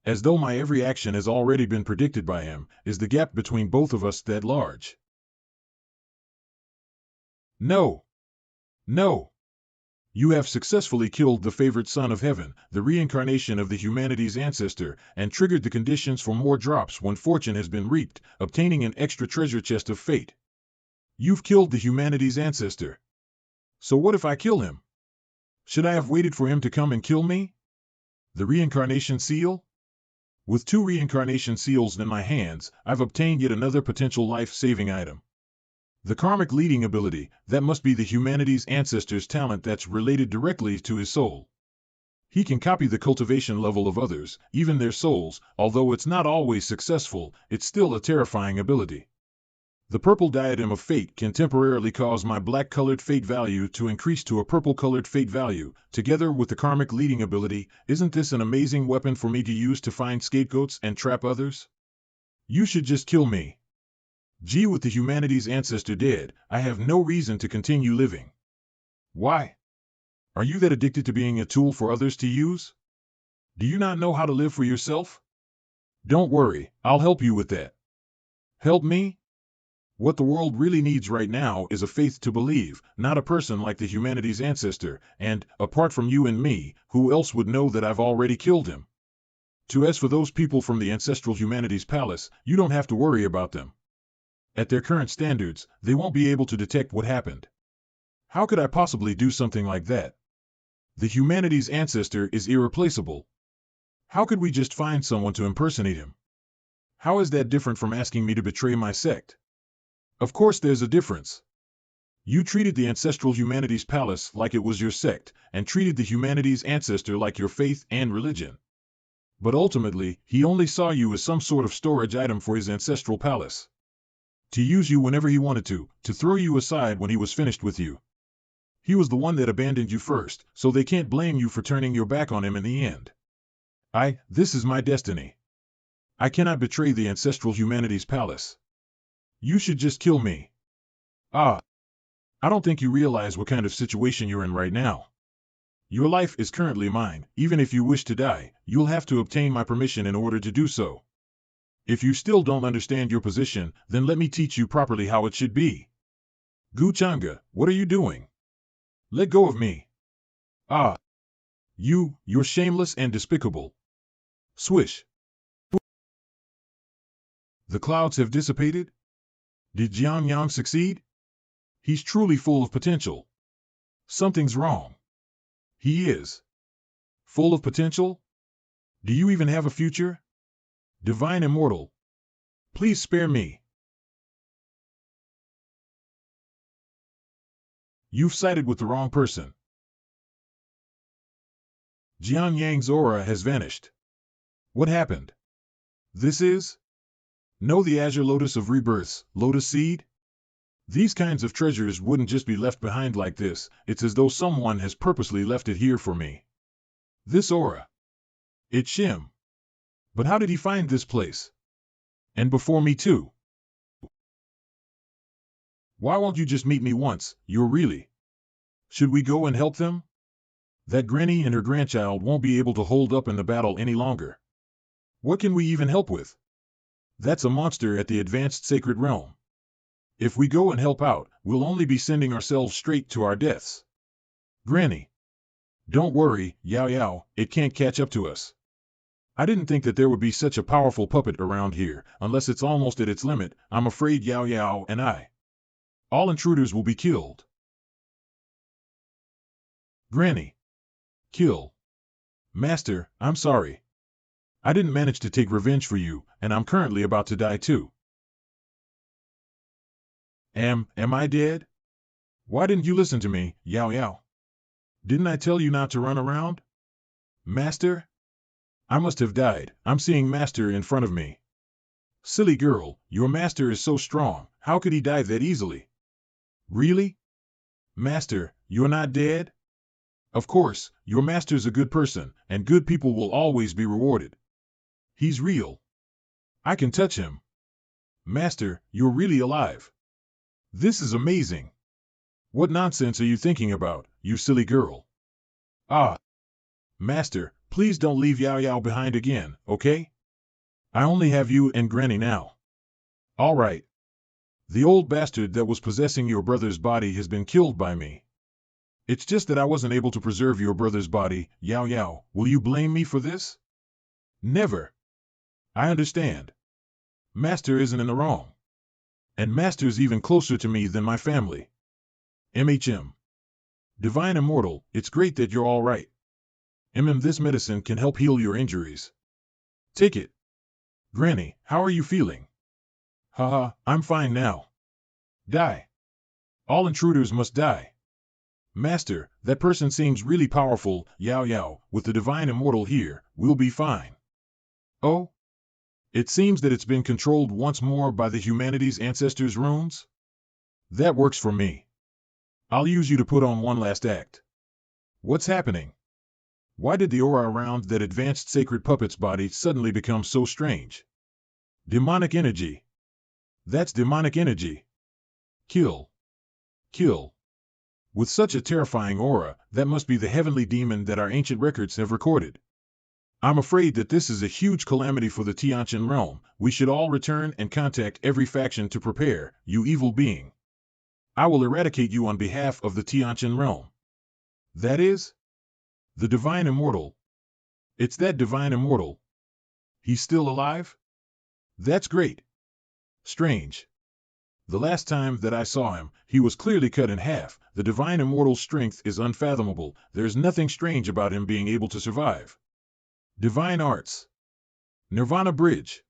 As though my every action has already been predicted by him, is the gap between both of us that large? No. No. You have successfully killed the favorite son of heaven, the reincarnation of the humanity's ancestor, and triggered the conditions for more drops when fortune has been reaped, obtaining an extra treasure chest of fate. You've killed the humanity's ancestor. So what if I kill him? Should I have waited for him to come and kill me? The reincarnation seal? With 2 reincarnation seals in my hands, I've obtained yet another potential life-saving item. The karmic leading ability, that must be the humanity's ancestor's talent that's related directly to his soul. He can copy the cultivation level of others, even their souls, although it's not always successful, it's still a terrifying ability. The purple diadem of fate can temporarily cause my black-colored fate value to increase to a purple-colored fate value. Together with the karmic leading ability, isn't this an amazing weapon for me to use to find scapegoats and trap others? You should just kill me. Gee, with the humanity's ancestor dead, I have no reason to continue living. Why? Are you that addicted to being a tool for others to use? Do you not know how to live for yourself? Don't worry, I'll help you with that. Help me? What the world really needs right now is a faith to believe, not a person like the humanity's ancestor, and, apart from you and me, who else would know that I've already killed him? As for those people from the ancestral humanity's palace, you don't have to worry about them. At their current standards, they won't be able to detect what happened. How could I possibly do something like that? The humanity's ancestor is irreplaceable. How could we just find someone to impersonate him? How is that different from asking me to betray my sect? Of course there's a difference. You treated the ancestral humanity's palace like it was your sect, and treated the humanity's ancestor like your faith and religion. But ultimately, he only saw you as some sort of storage item for his ancestral palace. To use you whenever he wanted to throw you aside when he was finished with you. He was the one that abandoned you first, so they can't blame you for turning your back on him in the end. This is my destiny. I cannot betray the ancestral humanity's palace. You should just kill me. I don't think you realize what kind of situation you're in right now. Your life is currently mine. Even if you wish to die, you'll have to obtain my permission in order to do so. If you still don't understand your position, then let me teach you properly how it should be. Zhangge, what are you doing? Let go of me. You're shameless and despicable. Swish. The clouds have dissipated? Did Xuanhuan succeed? He's truly full of potential. Something's wrong. He is. Full of potential? Do you even have a future? Divine Immortal. Please spare me. You've sided with the wrong person. Xuanhuan's aura has vanished. What happened? This is? Know the Azure Lotus of Rebirths, Lotus Seed? These kinds of treasures wouldn't just be left behind like this, it's as though someone has purposely left it here for me. This aura. It's Shim. But how did he find this place? And before me too. Why won't you just meet me once, you're really? Should we go and help them? That granny and her grandchild won't be able to hold up in the battle any longer. What can we even help with? That's a monster at the advanced sacred realm. If we go and help out, we'll only be sending ourselves straight to our deaths. Granny. Don't worry, Yao Yao, it can't catch up to us. I didn't think that there would be such a powerful puppet around here, unless it's almost at its limit. I'm afraid Yao Yao and all intruders will be killed. Granny. Kill. Master, I'm sorry. I didn't manage to take revenge for you, and I'm currently about to die too. Am I dead? Why didn't you listen to me, Yao Yao? Didn't I tell you not to run around? Master? I must have died. I'm seeing Master in front of me. Silly girl, your master is so strong, how could he die that easily? Really? Master, you're not dead? Of course, your master's a good person, and good people will always be rewarded. He's real. I can touch him. Master, you're really alive. This is amazing. What nonsense are you thinking about, you silly girl? Ah, Master, please don't leave Yao Yao behind again, okay? I only have you and Granny now. All right. The old bastard that was possessing your brother's body has been killed by me. It's just that I wasn't able to preserve your brother's body, Yao Yao. Will you blame me for this? Never. I understand. Master isn't in the wrong. And Master's even closer to me than my family. MHM. Divine Immortal, it's great that you're all right. This medicine can help heal your injuries. Take it. Granny, how are you feeling? Haha, I'm fine now. Die. All intruders must die. Master, that person seems really powerful, Yao Yao. With the Divine Immortal here, we'll be fine. Oh? It seems that it's been controlled once more by the humanity's ancestors' runes? That works for me. I'll use you to put on one last act. What's happening? Why did the aura around that advanced sacred puppet's body suddenly become so strange? Demonic energy. That's demonic energy. Kill. Kill. With such a terrifying aura, that must be the heavenly demon that our ancient records have recorded. I'm afraid that this is a huge calamity for the Tianqian realm. We should all return and contact every faction to prepare, you evil being. I will eradicate you on behalf of the Tianqian realm. That is? The Divine Immortal. It's that Divine Immortal. He's still alive? That's great. Strange. The last time that I saw him, he was clearly cut in half. The Divine Immortal's strength is unfathomable. There's nothing strange about him being able to survive. Divine Arts. Nirvana Bridge.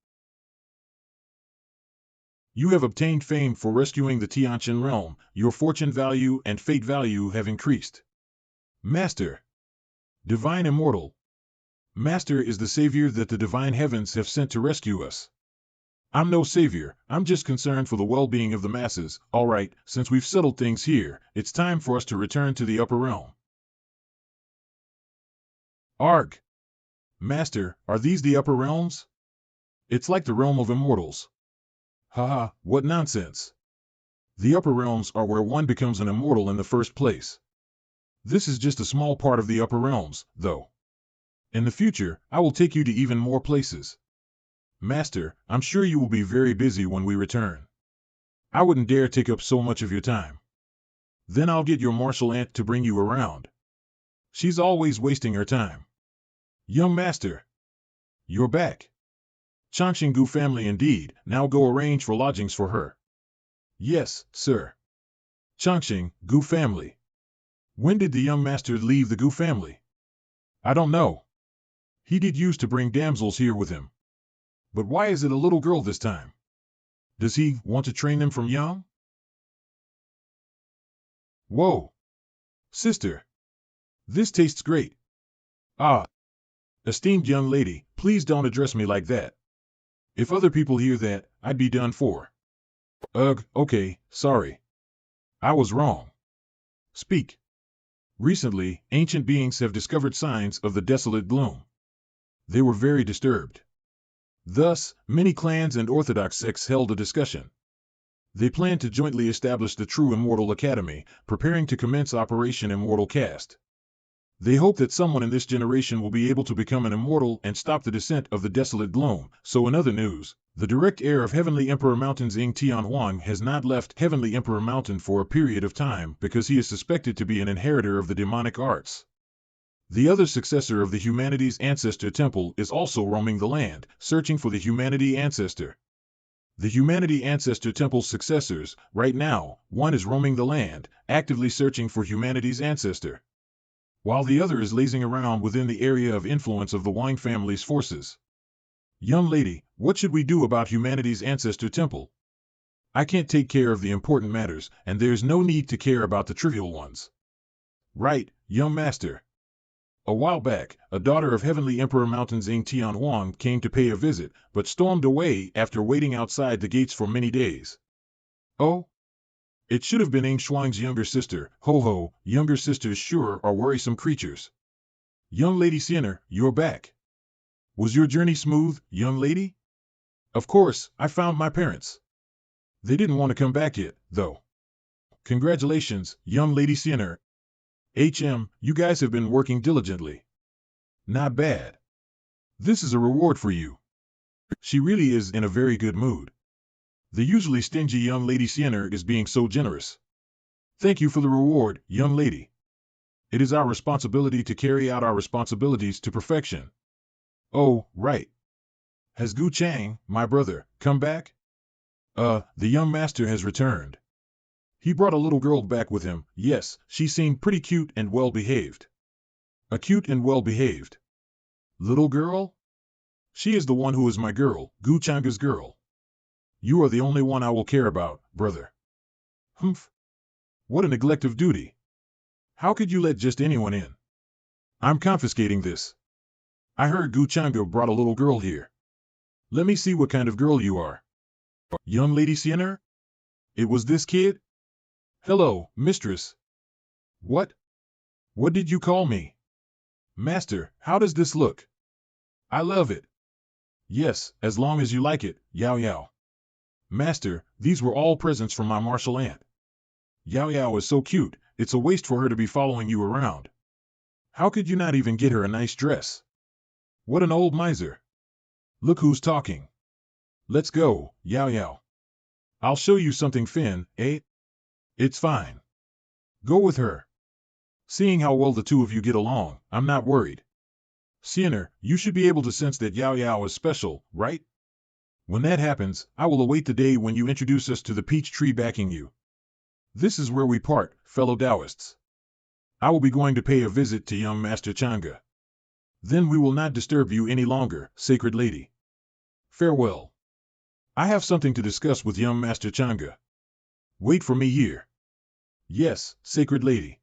You have obtained fame for rescuing the Tianqian realm. Your fortune value and fate value have increased. Master. Divine Immortal. Master is the savior that the divine heavens have sent to rescue us. I'm no savior, I'm just concerned for the well-being of the masses. All right, since we've settled things here, it's time for us to return to the upper realm. Arg! Master, are these the upper realms? It's like the realm of immortals. Haha, what nonsense. The upper realms are where one becomes an immortal in the first place. This is just a small part of the upper realms, though. In the future, I will take you to even more places. Master, I'm sure you will be very busy when we return. I wouldn't dare take up so much of your time. Then I'll get your martial aunt to bring you around. She's always wasting her time. Young Master. You're back. Changxinggu family indeed, now go arrange for lodgings for her. Yes, sir. Changxinggu family. When did the young master leave the Gu family? I don't know. He did used to bring damsels here with him. But why is it a little girl this time? Does he want to train them from young? Whoa. Sister. This tastes great. Ah. Esteemed young lady, please don't address me like that. If other people hear that, I'd be done for. Ugh, okay, sorry. I was wrong. Speak. Recently, ancient beings have discovered signs of the desolate gloom. They were very disturbed. Thus, many clans and orthodox sects held a discussion. They planned to jointly establish the True Immortal Academy, preparing to commence Operation Immortal Cast. They hope that someone in this generation will be able to become an immortal and stop the descent of the desolate gloom. So in other news, the direct heir of Heavenly Emperor Mountain Xuanhuan has not left Heavenly Emperor Mountain for a period of time because he is suspected to be an inheritor of the demonic arts. The other successor of the Humanity's Ancestor Temple is also roaming the land, searching for the Humanity Ancestor. The Humanity Ancestor Temple's successors, right now, one is roaming the land, actively searching for Humanity's Ancestor, while the other is lazing around within the area of influence of the Wang family's forces. Young lady, what should we do about Humanity's Ancestor Temple? I can't take care of the important matters, and there's no need to care about the trivial ones. Right, young master. A while back, a daughter of Heavenly Emperor Mountain Xuanhuan came to pay a visit, but stormed away after waiting outside the gates for many days. Oh? It should have been Ing Shuang's younger sister. Ho ho, younger sisters sure are worrisome creatures. Young lady Sinner, you're back. Was your journey smooth, young lady? Of course, I found my parents. They didn't want to come back yet, though. Congratulations, young Lady Sienna. You guys have been working diligently. Not bad. This is a reward for you. She really is in a very good mood. The usually stingy young Lady Sienna is being so generous. Thank you for the reward, young lady. It is our responsibility to carry out our responsibilities to perfection. Oh, right. Has Gu Chang, my brother, come back? The young master has returned. He brought a little girl back with him. Yes, she seemed pretty cute and well-behaved. A cute and well-behaved little girl? She is the one who is my girl, Gu Chang's girl. You are the only one I will care about, brother. Humph. What a neglect of duty. How could you let just anyone in? I'm confiscating this. I heard Gu Changa brought a little girl here. Let me see what kind of girl you are. Young Lady Sienna? It was this kid? Hello, mistress. What? What did you call me? Master, how does this look? I love it. Yes, as long as you like it, Yao Yao. Master, these were all presents from my martial aunt. Yao Yao is so cute, it's a waste for her to be following you around. How could you not even get her a nice dress? What an old miser. Look who's talking. Let's go, Yao Yao. I'll show you something Finn, eh? It's fine. Go with her. Seeing how well the two of you get along, I'm not worried. Sienna, you should be able to sense that Yao Yao is special, right? When that happens, I will await the day when you introduce us to the peach tree backing you. This is where we part, fellow Taoists. I will be going to pay a visit to young Master Zhangge. Then we will not disturb you any longer, sacred lady. Farewell. I have something to discuss with young Master Zhangge. Wait for me here. Yes, sacred lady.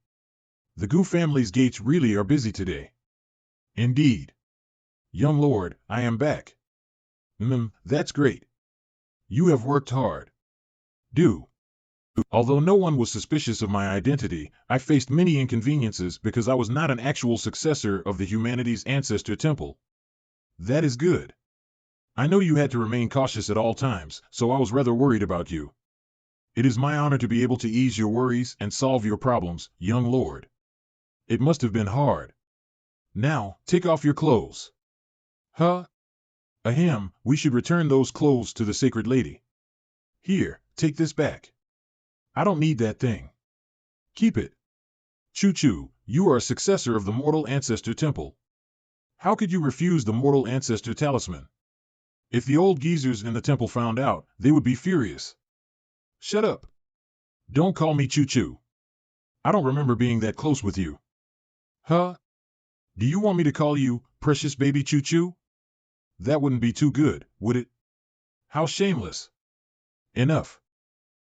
The Gu family's gates really are busy today. Indeed. Young lord, I am back. That's great. You have worked hard. Although no one was suspicious of my identity, I faced many inconveniences because I was not an actual successor of the humanity's ancestor temple. That is good. I know you had to remain cautious at all times, so I was rather worried about you. It is my honor to be able to ease your worries and solve your problems, young lord. It must have been hard. Now, take off your clothes. Huh? Ahem, we should return those clothes to the sacred lady. Here, take this back. I don't need that thing. Keep it. Choo-choo, you are a successor of the mortal ancestor temple. How could you refuse the mortal ancestor talisman? If the old geezers in the temple found out, they would be furious. Shut up. Don't call me choo-choo. I don't remember being that close with you. Huh? Do you want me to call you precious baby choo-choo? That wouldn't be too good, would it? How shameless. Enough.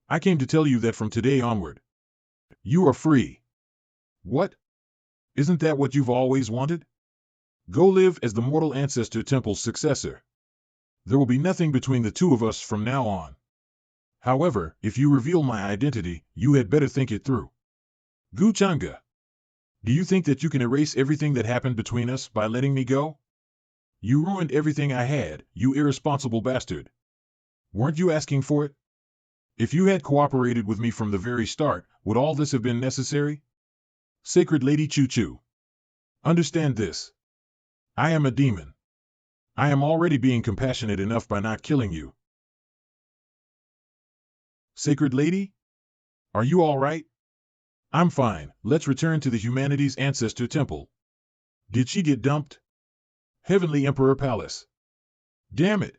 I came to tell you that from today onward, you are free. What? Isn't that what you've always wanted? Go live as the mortal ancestor temple's successor. There will be nothing between the two of us from now on. However, if you reveal my identity, you had better think it through. Gu Changge, do you think that you can erase everything that happened between us by letting me go? You ruined everything I had, you irresponsible bastard. Weren't you asking for it? If you had cooperated with me from the very start, would all this have been necessary? Sacred Lady Choo-choo. Understand this. I am a demon. I am already being compassionate enough by not killing you. Sacred Lady? Are you all right? I'm fine. Let's return to the humanity's ancestor temple. Did she get dumped? Heavenly Emperor Palace. Damn it.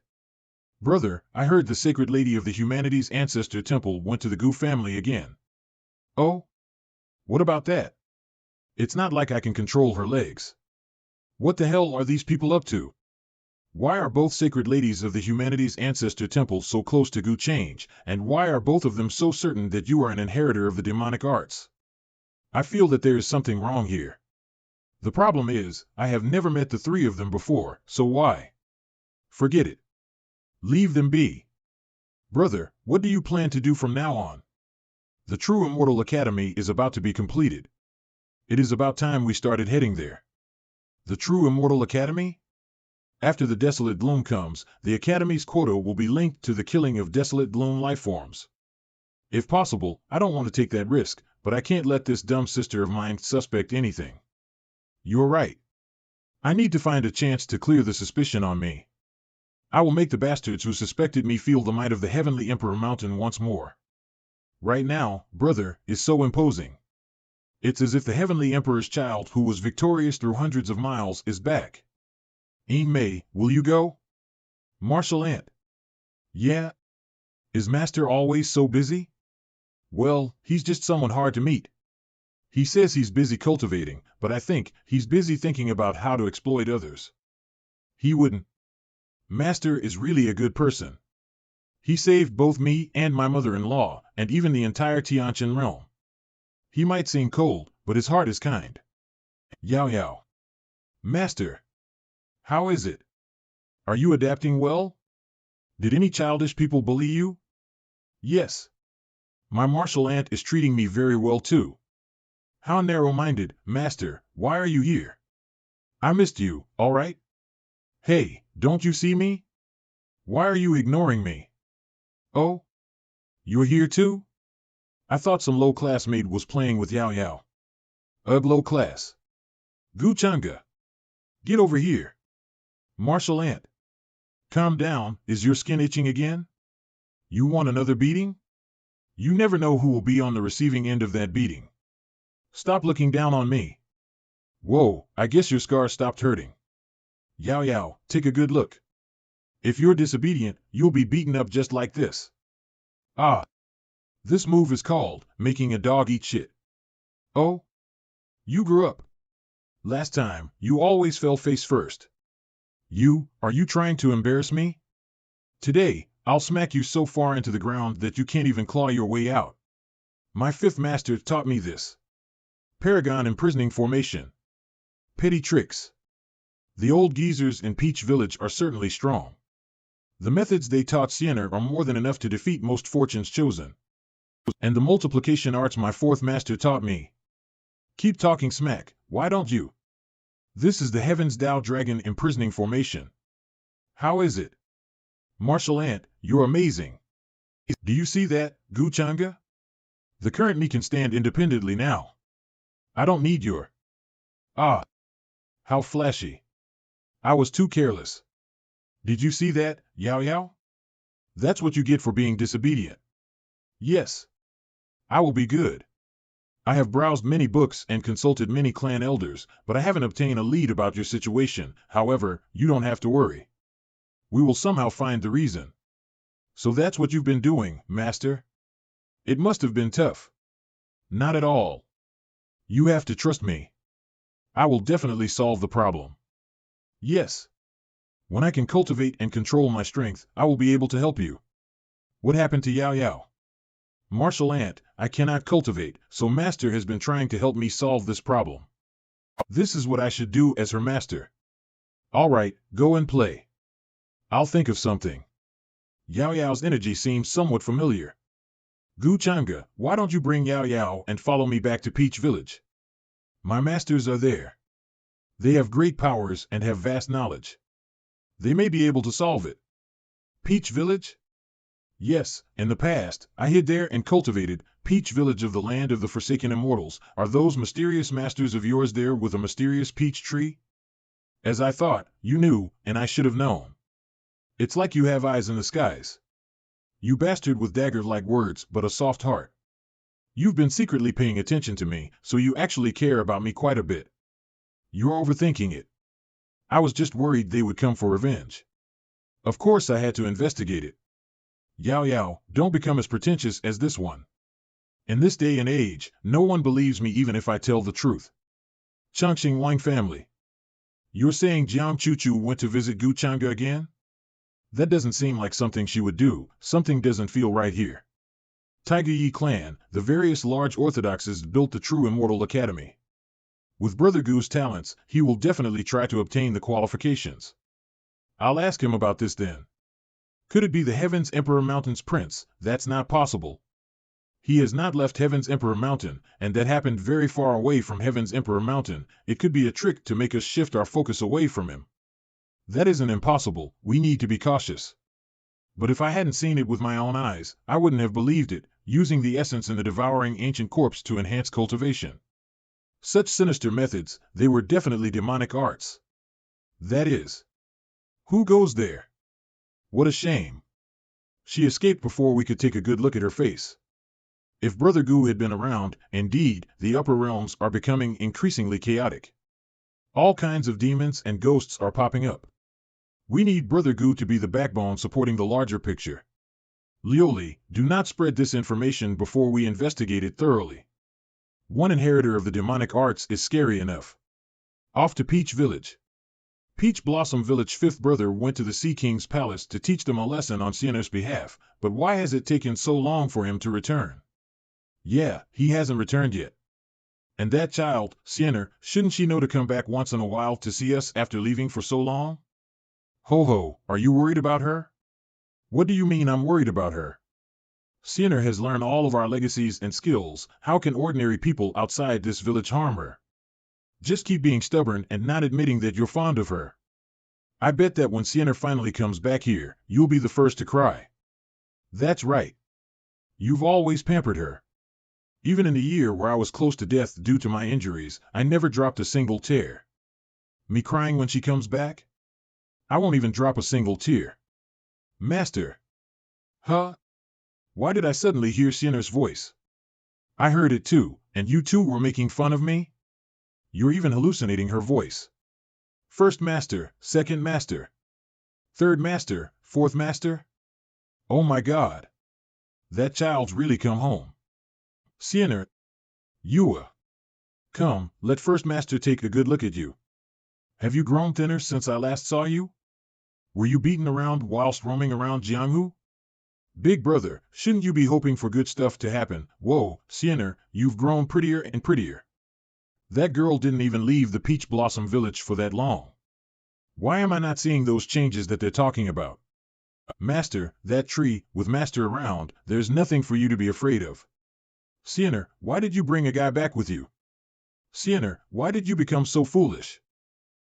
Brother, I heard the sacred lady of the humanity's ancestor temple went to the Gu family again. Oh? What about that? It's not like I can control her legs. What the hell are these people up to? Why are both sacred ladies of the humanity's ancestor temple so close to Gu Change, and why are both of them so certain that you are an inheritor of the demonic arts? I feel that there is something wrong here. The problem is, I have never met the three of them before, so why? Forget it. Leave them be. Brother, what do you plan to do from now on? The True Immortal Academy is about to be completed. It is about time we started heading there. The True Immortal Academy? After the Desolate Bloom comes, the Academy's quota will be linked to the killing of Desolate Bloom lifeforms. If possible, I don't want to take that risk, but I can't let this dumb sister of mine suspect anything. You're right. I need to find a chance to clear the suspicion on me. I will make the bastards who suspected me feel the might of the Heavenly Emperor Mountain once more. Right now, brother, is so imposing. It's as if the Heavenly Emperor's child who was victorious through hundreds of miles is back. May, will you go? Martial Ant. Yeah? Is Master always so busy? Well, he's just someone hard to meet. He says he's busy cultivating, but I think he's busy thinking about how to exploit others. He wouldn't. Master is really a good person. He saved both me and my mother-in-law, and even the entire Tianqian realm. He might seem cold, but his heart is kind. Yao Yao. Master. How is it? Are you adapting well? Did any childish people bully you? Yes. My martial aunt is treating me very well too. How narrow-minded, Master, why are you here? I missed you, all right? Hey, don't you see me? Why are you ignoring me? Oh? You're here too? I thought some low-class maid was playing with Yao Yao. Ugh, low class. Zhangge. Get over here. Martial Ant. Calm down, is your skin itching again? You want another beating? You never know who will be on the receiving end of that beating. Stop looking down on me. Whoa, I guess your scar stopped hurting. Yao Yao, take a good look. If you're disobedient, you'll be beaten up just like this. Ah. This move is called making a dog eat shit. Oh? You grew up. Last time, you always fell face first. Are you trying to embarrass me? Today, I'll smack you so far into the ground that you can't even claw your way out. My fifth master taught me this. Paragon imprisoning formation. Petty tricks. The old geezers in Peach Village are certainly strong. The methods they taught Sienna are more than enough to defeat most fortunes chosen. And the multiplication arts my fourth master taught me. Keep talking smack, why don't you? This is the Heaven's Tao Dragon imprisoning formation. How is it? Martial Ant, you're amazing. Do you see that, Zhangge? The current me can stand independently now. I don't need your... Ah! How flashy. I was too careless. Did you see that, Yao Yao? That's what you get for being disobedient. Yes. I will be good. I have browsed many books and consulted many clan elders, but I haven't obtained a lead about your situation. However, you don't have to worry. We will somehow find the reason. So that's what you've been doing, Master? It must have been tough. Not at all. You have to trust me. I will definitely solve the problem. Yes. When I can cultivate and control my strength, I will be able to help you. What happened to Yao Yao? Martial Ant, I cannot cultivate, so Master has been trying to help me solve this problem. This is what I should do as her master. All right, go and play. I'll think of something. Yao Yao's energy seems somewhat familiar. Zhangge, why don't you bring Yao Yao and follow me back to Peach Village? My masters are there. They have great powers and have vast knowledge. They may be able to solve it. Peach Village? Yes, in the past, I hid there and cultivated. Peach Village of the land of the Forsaken Immortals. Are those mysterious masters of yours there with a mysterious peach tree? As I thought, you knew, and I should have known. It's like you have eyes in the skies. You bastard with dagger-like words, but a soft heart. You've been secretly paying attention to me, so you actually care about me quite a bit. You're overthinking it. I was just worried they would come for revenge. Of course I had to investigate it. Yao Yao, don't become as pretentious as this one. In this day and age, no one believes me even if I tell the truth. Changqing Wang family. You're saying Jiang Chuchu went to visit Zhangge again? That doesn't seem like something she would do. Something doesn't feel right here. Tiger Yi clan, the various large orthodoxes built the true Immortal Academy. With Brother Gu's talents, he will definitely try to obtain the qualifications. I'll ask him about this then. Could it be the Heaven's Emperor Mountain's prince? That's not possible. He has not left Heaven's Emperor Mountain, and that happened very far away from Heaven's Emperor Mountain. It could be a trick to make us shift our focus away from him. That isn't impossible. We need to be cautious. But if I hadn't seen it with my own eyes, I wouldn't have believed it. using the essence in the devouring ancient corpse to enhance cultivation. Such sinister methods, they were definitely demonic arts. That is. Who goes there? What a shame. She escaped before we could take a good look at her face. If Brother Gu had been around, indeed, the upper realms are becoming increasingly chaotic. All kinds of demons and ghosts are popping up. We need Brother Gu to be the backbone supporting the larger picture. Lioli, do not spread this information before we investigate it thoroughly. One inheritor of the demonic arts is scary enough. Off to Peach Village. Peach Blossom Village fifth brother went to the Sea King's palace to teach them a lesson on Siena's behalf, but why has it taken so long for him to return? Yeah, he hasn't returned yet. And that child, Sienna, shouldn't she know to come back once in a while to see us after leaving for so long? Ho ho, are you worried about her? What do you mean I'm worried about her? Sienna has learned all of our legacies and skills. How can ordinary people outside this village harm her? Just keep being stubborn and not admitting that you're fond of her. I bet that when Sienna finally comes back here, you'll be the first to cry. That's right. You've always pampered her. Even in the year where I was close to death due to my injuries, I never dropped a single tear. Me crying when she comes back? I won't even drop a single tear. Master. Huh? Why did I suddenly hear Sienna's voice? I heard it too, and you too were making fun of me? You're even hallucinating her voice. First master, second master. Third master, fourth master? Oh my God. That child's really come home. Sienna. Yua. Come, let First Master take a good look at you. Have you grown thinner since I last saw you? Were you beaten around whilst roaming around Zhangge? Big brother, shouldn't you be hoping for good stuff to happen? Whoa, Sienna, you've grown prettier and prettier. That girl didn't even leave the Peach Blossom Village for that long. Why am I not seeing those changes that they're talking about? Master, that tree, with Master around, there's nothing for you to be afraid of. Sienna, why did you bring a guy back with you? Sienna, why did you become so foolish?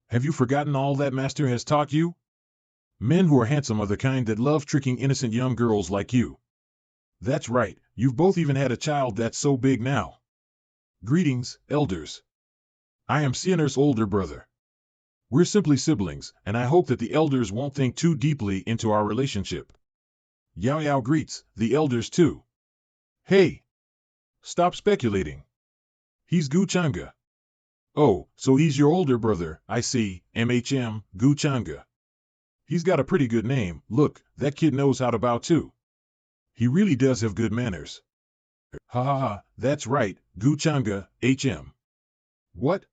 Have you forgotten all that Master has taught you? Men who are handsome are the kind that love tricking innocent young girls like you. That's right, you've both even had a child that's so big now. Greetings, elders. I am Sienna's older brother. We're simply siblings, and I hope that the elders won't think too deeply into our relationship. Yao Yao greets the elders too. Hey! Stop speculating. He's Zhangge. Oh, so he's your older brother, I see, Zhangge. He's got a pretty good name. Look, that kid knows how to bow too. He really does have good manners. Ha ha ha, that's right, Zhangge, HM. What?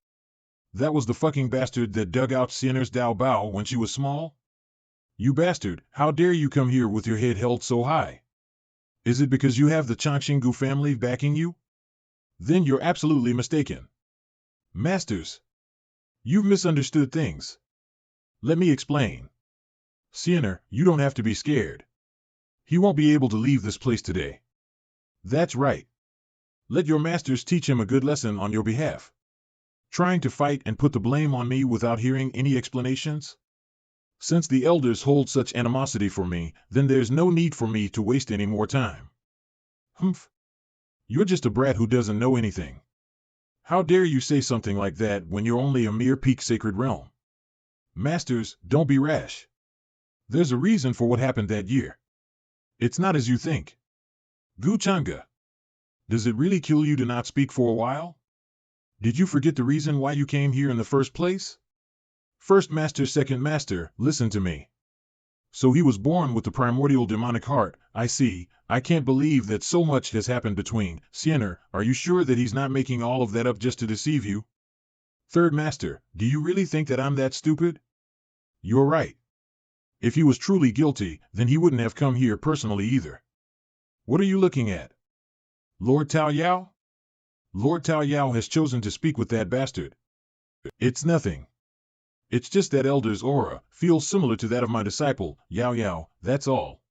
That was the fucking bastard that dug out Sienna's Dao Bao when she was small? You bastard, how dare you come here with your head held so high? Is it because you have the Changxingu family backing you? Then you're absolutely mistaken. Masters, you've misunderstood things. Let me explain. Sienna, you don't have to be scared. He won't be able to leave this place today. That's right. Let your masters teach him a good lesson on your behalf. Trying to fight and put the blame on me without hearing any explanations? Since the elders hold such animosity for me, then there's no need for me to waste any more time. Humph. You're just a brat who doesn't know anything. How dare you say something like that when you're only a mere peak sacred realm? Masters, don't be rash. There's a reason for what happened that year. It's not as you think. Zhangge. Does it really kill you to not speak for a while? Did you forget the reason why you came here in the first place? First master, second master, listen to me. So he was born with the primordial demonic heart, I see. I can't believe that so much has happened between. Sienna, are you sure that he's not making all of that up just to deceive you? Third master, do you really think that I'm that stupid? You're right. If he was truly guilty, then he wouldn't have come here personally either. What are you looking at? Lord Tao Yao? Lord Tao Yao has chosen to speak with that bastard. It's nothing. It's just that elder's aura feels similar to that of my disciple, Yao Yao, that's all.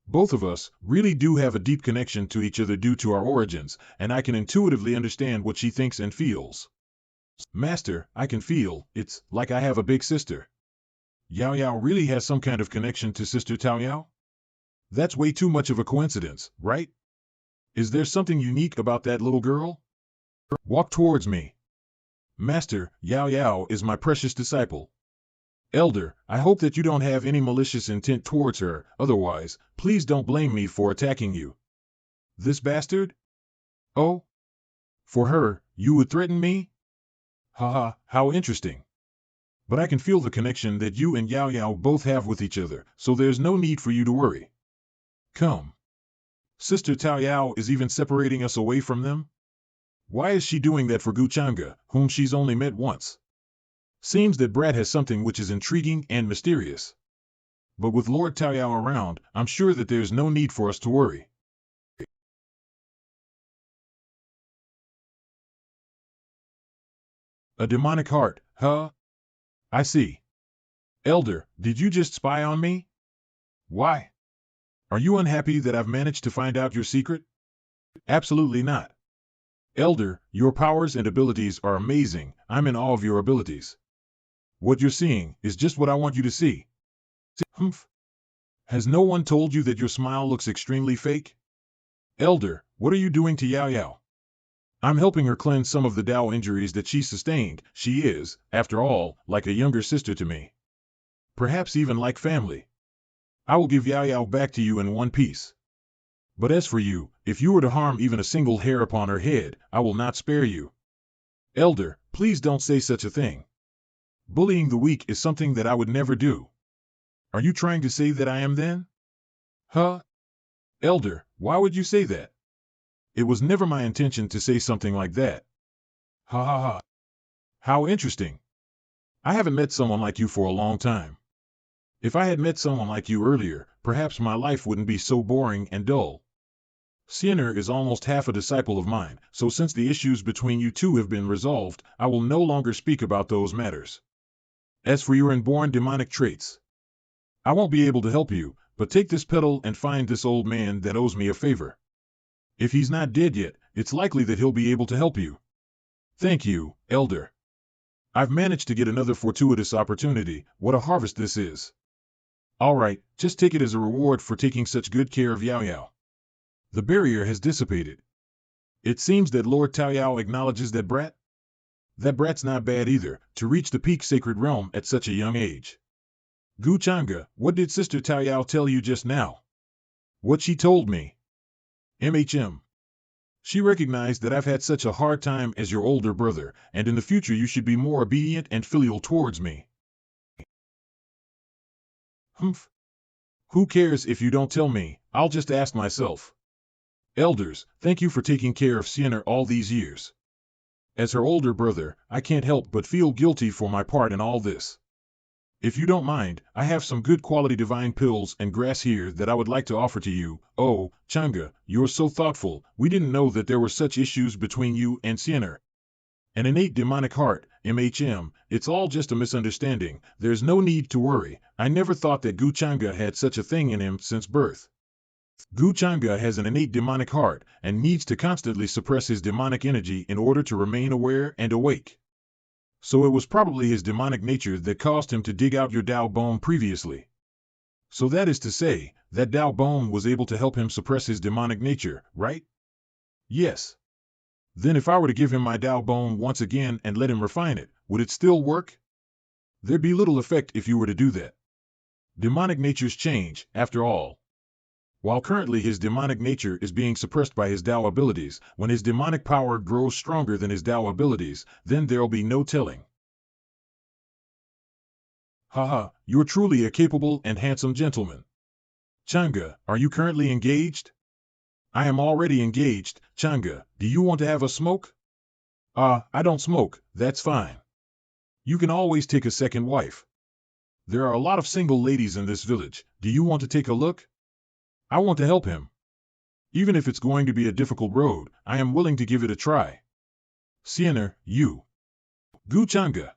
Both of us really do have a deep connection to each other due to our origins, and I can intuitively understand what she thinks and feels. Master, I can feel, it's like I have a big sister. Yao Yao really has some kind of connection to Sister Tao Yao? That's way too much of a coincidence, right? Is there something unique about that little girl? Walk towards me. Master, Yao Yao is my precious disciple. Elder, I hope that you don't have any malicious intent towards her, otherwise, please don't blame me for attacking you. This bastard? Oh? For her, you would threaten me? Haha, how interesting. But I can feel the connection that you and Yao Yao both have with each other, so there's no need for you to worry. Come. Sister Tao Yao is even separating us away from them? Why is she doing that for Zhangge, whom she's only met once? Seems that Brat has something which is intriguing and mysterious. But with Lord Tao Yao around, I'm sure that there's no need for us to worry. A demonic heart, huh? I see. Elder, did you just spy on me? Why? Are you unhappy that I've managed to find out your secret? Absolutely not. Elder, your powers and abilities are amazing. I'm in awe of your abilities. What you're seeing is just what I want you to see. Humph. Has no one told you that your smile looks extremely fake? Elder, what are you doing to Yao Yao? I'm helping her cleanse some of the Dao injuries that she sustained. She is, after all, like a younger sister to me. Perhaps even like family. I will give Yao Yao back to you in one piece. But as for you, if you were to harm even a single hair upon her head, I will not spare you. Elder, please don't say such a thing. Bullying the weak is something that I would never do. Are you trying to say that I am then? Huh? Elder, why would you say that? It was never my intention to say something like that. Ha ha ha. How interesting. I haven't met someone like you for a long time. If I had met someone like you earlier, perhaps my life wouldn't be so boring and dull. Xuanhuan is almost half a disciple of mine, so since the issues between you two have been resolved, I will no longer speak about those matters. As for your inborn demonic traits, I won't be able to help you, but take this petal and find this old man that owes me a favor. If he's not dead yet, it's likely that he'll be able to help you. Thank you, Elder. I've managed to get another fortuitous opportunity. What a harvest this is. All right, just take it as a reward for taking such good care of Yao Yao. The barrier has dissipated. It seems that Lord Tao Yao acknowledges that brat? That brat's not bad either, to reach the peak sacred realm at such a young age. Zhangge, what did Sister Tao Yao tell you just now? What she told me. MHM. She recognized that I've had such a hard time as your older brother, and in the future you should be more obedient and filial towards me. Humph. Who cares if you don't tell me? I'll just ask myself. Elders, thank you for taking care of Xuanhuan all these years. As her older brother, I can't help but feel guilty for my part in all this. If you don't mind, I have some good quality divine pills and grass here that I would like to offer to you. Oh, Zhangge, you're so thoughtful. We didn't know that there were such issues between you and Xuanhuan. An innate demonic heart, MHM, it's all just a misunderstanding. There's no need to worry. I never thought that Zhangge had such a thing in him since birth. Zhangge has an innate demonic heart and needs to constantly suppress his demonic energy in order to remain aware and awake. So it was probably his demonic nature that caused him to dig out your Dao bone previously. So that is to say, that Dao bone was able to help him suppress his demonic nature, right? Yes. Then if I were to give him my Dao bone once again and let him refine it, would it still work? There'd be little effect if you were to do that. Demonic natures change, after all. While currently his demonic nature is being suppressed by his Dao abilities, when his demonic power grows stronger than his Dao abilities, then there'll be no telling. Haha, you're truly a capable and handsome gentleman. Zhangge, are you currently engaged? I am already engaged. Zhangge, do you want to have a smoke? I don't smoke, that's fine. You can always take a second wife. There are a lot of single ladies in this village. Do you want to take a look? I want to help him. Even if it's going to be a difficult road, I am willing to give it a try. Xuanhuan, you. Zhangge.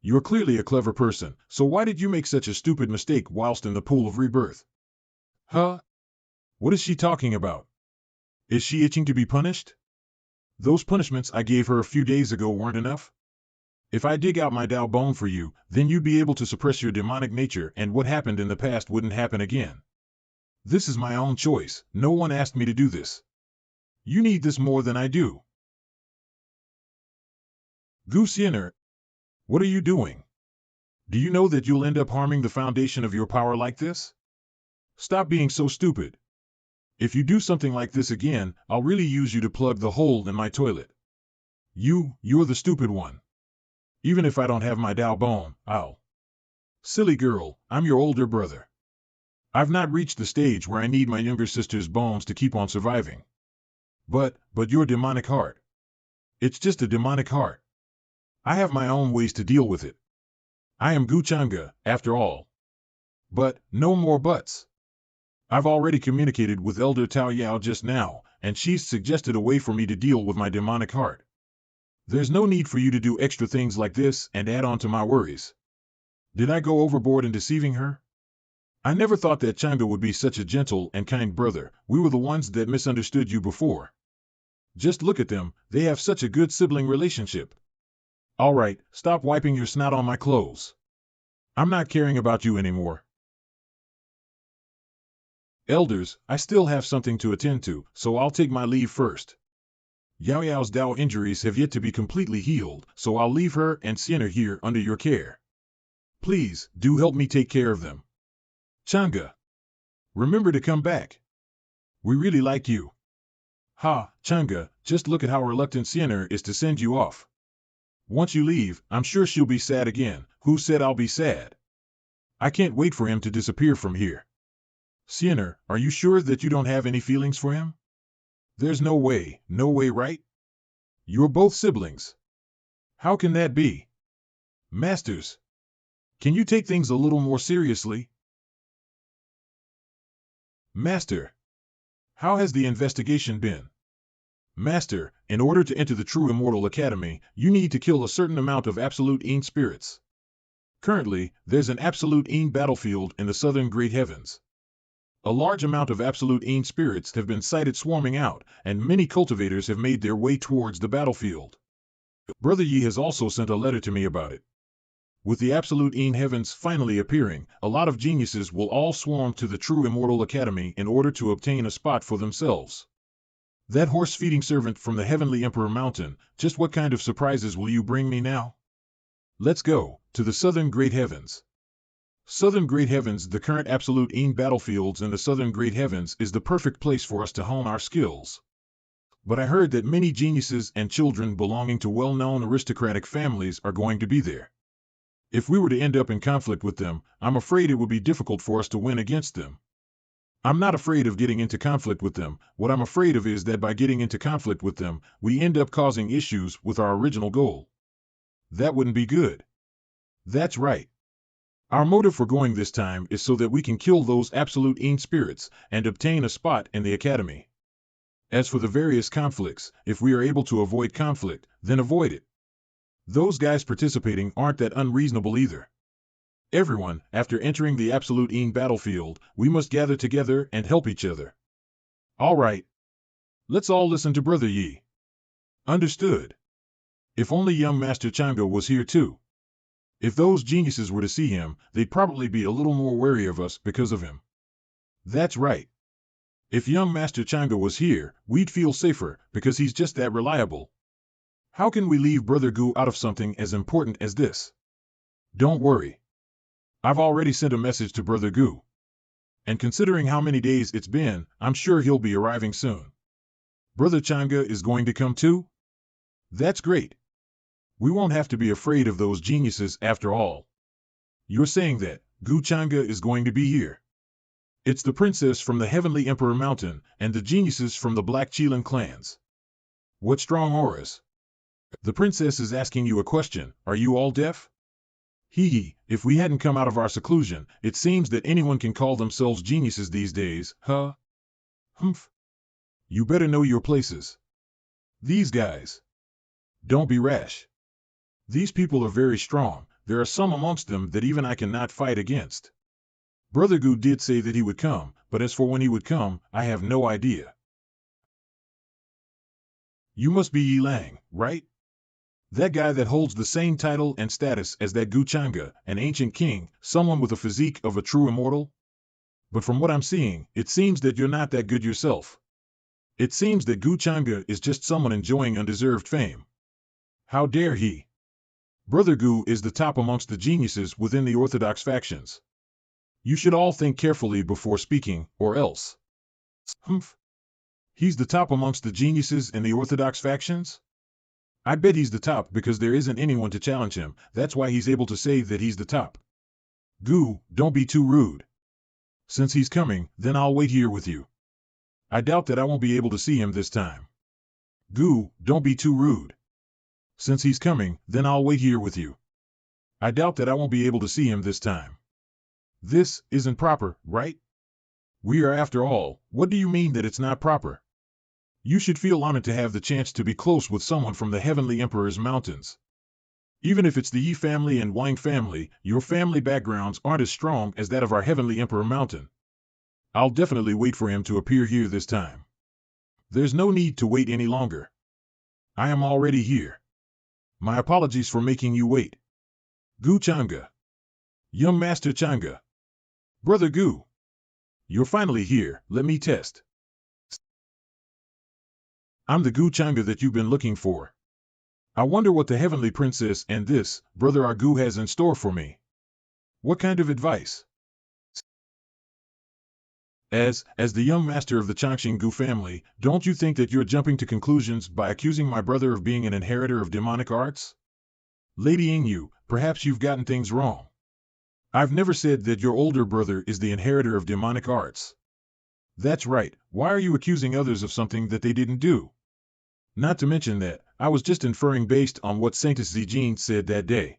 You're clearly a clever person, so why did you make such a stupid mistake whilst in the pool of rebirth? Huh? What is she talking about? Is she itching to be punished? Those punishments I gave her a few days ago weren't enough? If I dig out my Dao bone for you, then you'd be able to suppress your demonic nature and what happened in the past wouldn't happen again. This is my own choice. No one asked me to do this. You need this more than I do. Gu Xian'er, what are you doing? Do you know that you'll end up harming the foundation of your power like this? Stop being so stupid. If you do something like this again, I'll really use you to plug the hole in my toilet. You're the stupid one. Even if I don't have my Dao bone, I'll. Silly girl, I'm your older brother. I've not reached the stage where I need my younger sister's bones to keep on surviving. But your demonic heart. It's just a demonic heart. I have my own ways to deal with it. I am Gu Zhangge, after all. But, no more buts. I've already communicated with Elder Tao Yao just now, and she's suggested a way for me to deal with my demonic heart. There's no need for you to do extra things like this and add on to my worries. Did I go overboard in deceiving her? I never thought that Zhangge would be such a gentle and kind brother. We were the ones that misunderstood you before. Just look at them, they have such a good sibling relationship. All right, stop wiping your snot on my clothes. I'm not caring about you anymore. Elders, I still have something to attend to, so I'll take my leave first. Yao Yao's Dao injuries have yet to be completely healed, so I'll leave her and Xian'er here under your care. Please, do help me take care of them. Zhangge, remember to come back. We really like you. Ha, Zhangge, just look at how reluctant Xian'er is to send you off. Once you leave, I'm sure she'll be sad again. Who said I'll be sad? I can't wait for him to disappear from here. Xian'er, are you sure that you don't have any feelings for him? There's no way, right? You're both siblings. How can that be? Masters, can you take things a little more seriously? Master, how has the investigation been? Master, in order to enter the True Immortal Academy, you need to kill a certain amount of Absolute Yin spirits. Currently, there's an Absolute Yin battlefield in the southern Great Heavens. A large amount of Absolute Yin spirits have been sighted swarming out, and many cultivators have made their way towards the battlefield. Brother Yi has also sent a letter to me about it. With the Absolute Yin heavens finally appearing, a lot of geniuses will all swarm to the True Immortal Academy in order to obtain a spot for themselves. That horse-feeding servant from the Heavenly Emperor Mountain, just what kind of surprises will you bring me now? Let's go, to the Southern Great Heavens. Southern Great Heavens, the current Absolute Yin battlefields in the Southern Great Heavens is the perfect place for us to hone our skills. But I heard that many geniuses and children belonging to well-known aristocratic families are going to be there. If we were to end up in conflict with them, I'm afraid it would be difficult for us to win against them. I'm not afraid of getting into conflict with them. What I'm afraid of is that by getting into conflict with them, we end up causing issues with our original goal. That wouldn't be good. That's right. Our motive for going this time is so that we can kill those Absolute Yin spirits and obtain a spot in the academy. As for the various conflicts, if we are able to avoid conflict, then avoid it. Those guys participating aren't that unreasonable either. Everyone, after entering the Absolute Yin battlefield, we must gather together and help each other. All right. Let's all listen to Brother Yi. Understood. If only young Master Zhangge was here too. If those geniuses were to see him, they'd probably be a little more wary of us because of him. That's right. If young Master Zhangge was here, we'd feel safer, because he's just that reliable. How can we leave Brother Gu out of something as important as this? Don't worry. I've already sent a message to Brother Gu. And considering how many days it's been, I'm sure he'll be arriving soon. Brother Zhangge is going to come too? That's great. We won't have to be afraid of those geniuses after all. You're saying that Gu Zhangge is going to be here. It's the princess from the Heavenly Emperor Mountain and the geniuses from the Black Qilin clans. What strong auras. The princess is asking you a question. Are you all deaf? Hee, if we hadn't come out of our seclusion, it seems that anyone can call themselves geniuses these days, huh? Humph. You better know your places. These guys. Don't be rash. These people are very strong. There are some amongst them that even I cannot fight against. Brother Gu did say that he would come, but as for when he would come, I have no idea. You must be Yi Lang, right? That guy that holds the same title and status as that Gu Zhangge, an ancient king, someone with a physique of a true immortal? But from what I'm seeing, it seems that you're not that good yourself. It seems that Gu Changge is just someone enjoying undeserved fame. How dare he? Brother Gu is the top amongst the geniuses within the orthodox factions. You should all think carefully before speaking, or else. Humph. He's the top amongst the geniuses in the orthodox factions? I bet he's the top because there isn't anyone to challenge him. That's why he's able to say that he's the top. Gu, don't be too rude. Since he's coming, then I'll wait here with you. I doubt that I won't be able to see him this time. Gu, don't be too rude. Since he's coming, then I'll wait here with you. I doubt that I won't be able to see him this time. This isn't proper, right? We are after all. What do you mean that it's not proper? You should feel honored to have the chance to be close with someone from the Heavenly Emperor's mountains. Even if it's the Yi family and Wang family, your family backgrounds aren't as strong as that of our Heavenly Emperor mountain. I'll definitely wait for him to appear here this time. There's no need to wait any longer. I am already here. My apologies for making you wait. Gu Changge. Young Master Changge. Brother Gu. You're finally here, let me test. I'm the Gu Changge that you've been looking for. I wonder what the Heavenly Princess and this, Brother Argu has in store for me. What kind of advice? As the young master of the Changxing Gu family, don't you think that you're jumping to conclusions by accusing my brother of being an inheritor of demonic arts? Lady Yingyu, perhaps you've gotten things wrong. I've never said that your older brother is the inheritor of demonic arts. That's right, why are you accusing others of something that they didn't do? Not to mention that, I was just inferring based on what Saintess Zijin said that day.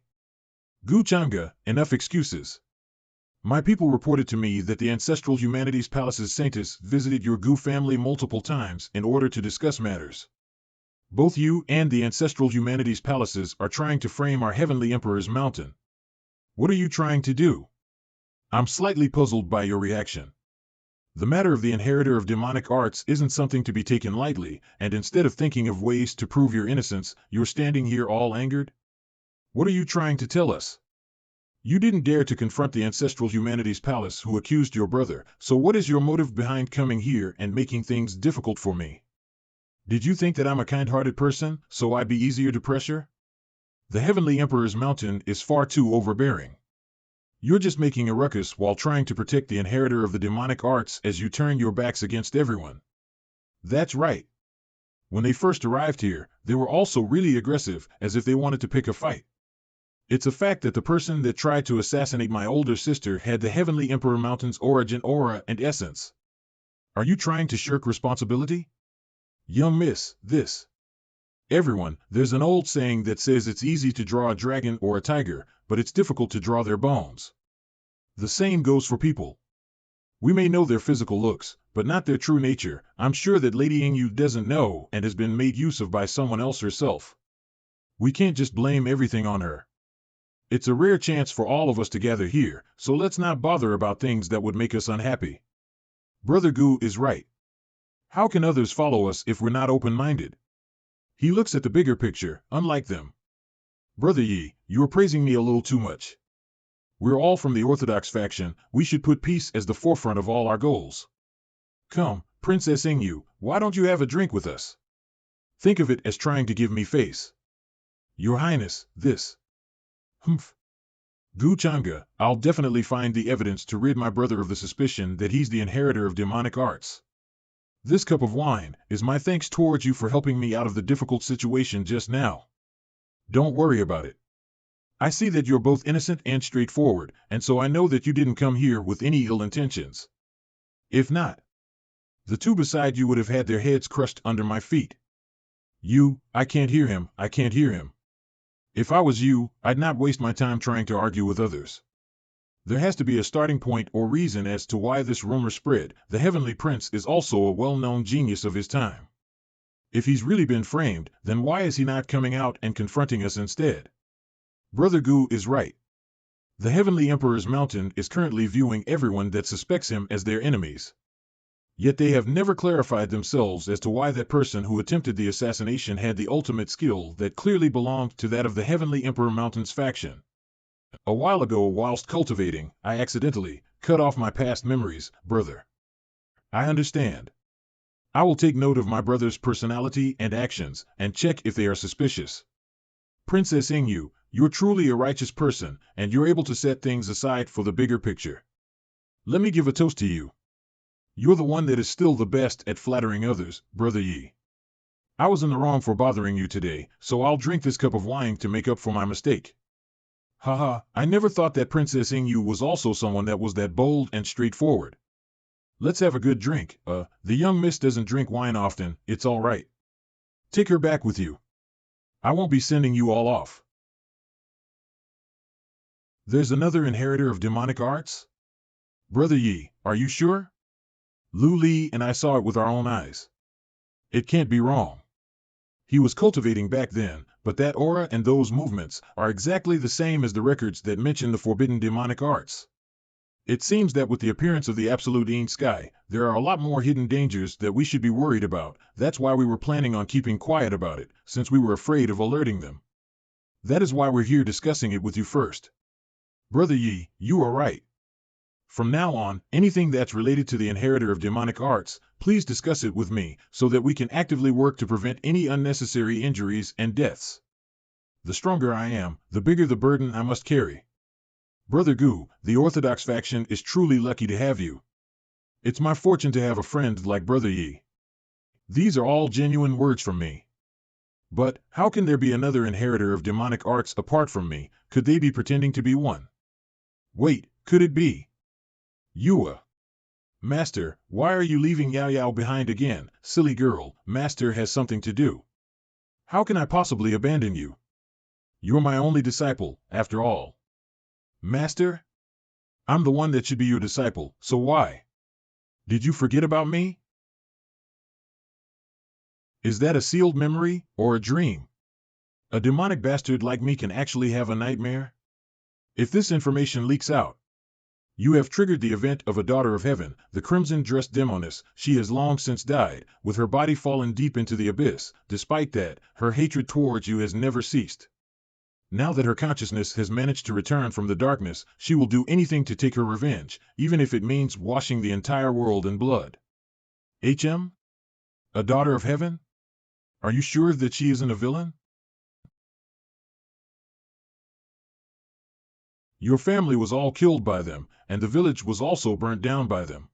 Gu Changge, enough excuses. My people reported to me that the Ancestral Humanities Palace's Saintess visited your Gu family multiple times in order to discuss matters. Both you and the Ancestral Humanities Palaces are trying to frame our Heavenly Emperor's mountain. What are you trying to do? I'm slightly puzzled by your reaction. The matter of the inheritor of demonic arts isn't something to be taken lightly, and instead of thinking of ways to prove your innocence, you're standing here all angered? What are you trying to tell us? You didn't dare to confront the Ancestral Humanities Palace who accused your brother, so what is your motive behind coming here and making things difficult for me? Did you think that I'm a kind-hearted person, so I'd be easier to pressure? The Heavenly Emperor's mountain is far too overbearing. You're just making a ruckus while trying to protect the inheritor of the demonic arts as you turn your backs against everyone. That's right. When they first arrived here, they were also really aggressive, as if they wanted to pick a fight. It's a fact that the person that tried to assassinate my older sister had the Heavenly Emperor Mountain's origin, aura, and essence. Are you trying to shirk responsibility? Young miss, this. Everyone, there's an old saying that says it's easy to draw a dragon or a tiger, but it's difficult to draw their bones. The same goes for people. We may know their physical looks, but not their true nature. I'm sure that Lady Yingyu doesn't know and has been made use of by someone else herself. We can't just blame everything on her. It's a rare chance for all of us to gather here, so let's not bother about things that would make us unhappy. Brother Gu is right. How can others follow us if we're not open-minded? He looks at the bigger picture, unlike them. Brother Yi, you're praising me a little too much. We're all from the Orthodox faction, we should put peace as the forefront of all our goals. Come, Princess Yingyu, why don't you have a drink with us? Think of it as trying to give me face. Your Highness, this. Humph. Gu Changge, I'll definitely find the evidence to rid my brother of the suspicion that he's the inheritor of demonic arts. This cup of wine is my thanks towards you for helping me out of the difficult situation just now. Don't worry about it. I see that you're both innocent and straightforward, and so I know that you didn't come here with any ill intentions. If not, the two beside you would have had their heads crushed under my feet. I can't hear him, I can't hear him. If I was you, I'd not waste my time trying to argue with others. There has to be a starting point or reason as to why this rumor spread. The Heavenly Prince is also a well-known genius of his time. If he's really been framed, then why is he not coming out and confronting us instead? Brother Gu is right. The Heavenly Emperor's mountain is currently viewing everyone that suspects him as their enemies. Yet they have never clarified themselves as to why that person who attempted the assassination had the ultimate skill that clearly belonged to that of the Heavenly Emperor Mountain's faction. A while ago, whilst cultivating, I accidentally cut off my past memories, brother. I understand. I will take note of my brother's personality and actions, and check if they are suspicious. Princess Ingyu, you're truly a righteous person, and you're able to set things aside for the bigger picture. Let me give a toast to you. You're the one that is still the best at flattering others, Brother Yi. I was in the wrong for bothering you today, so I'll drink this cup of wine to make up for my mistake. Haha, I never thought that Princess Ingyu was also someone that was that bold and straightforward. Let's have a good drink. The young miss doesn't drink wine often, it's all right. Take her back with you. I won't be sending you all off. There's another inheritor of demonic arts? Brother Yi, are you sure? Lu Li and I saw it with our own eyes. It can't be wrong. He was cultivating back then, but that aura and those movements are exactly the same as the records that mention the forbidden demonic arts. It seems that with the appearance of the absolute Yin sky, there are a lot more hidden dangers that we should be worried about. That's why we were planning on keeping quiet about it, since we were afraid of alerting them. That is why we're here discussing it with you first. Brother Yi, you are right. From now on, anything that's related to the inheritor of demonic arts, please discuss it with me, so that we can actively work to prevent any unnecessary injuries and deaths. The stronger I am, the bigger the burden I must carry. Brother Gu, the Orthodox faction is truly lucky to have you. It's my fortune to have a friend like Brother Yi. These are all genuine words from me. But, how can there be another inheritor of demonic arts apart from me? Could they be pretending to be one? Wait, could it be? Yua. Master, why are you leaving Yao Yao behind again? Silly girl, Master has something to do. How can I possibly abandon you? You're my only disciple, after all. Master? I'm the one that should be your disciple, so why? Did you forget about me? Is that a sealed memory, or a dream? A demonic bastard like me can actually have a nightmare? If this information leaks out, you have triggered the event of a daughter of heaven, the crimson-dressed demoness. She has long since died, with her body fallen deep into the abyss. Despite that, her hatred towards you has never ceased. Now that her consciousness has managed to return from the darkness, she will do anything to take her revenge, even if it means washing the entire world in blood. HM? A daughter of heaven? Are you sure that she isn't a villain? Your family was all killed by them, and the village was also burnt down by them.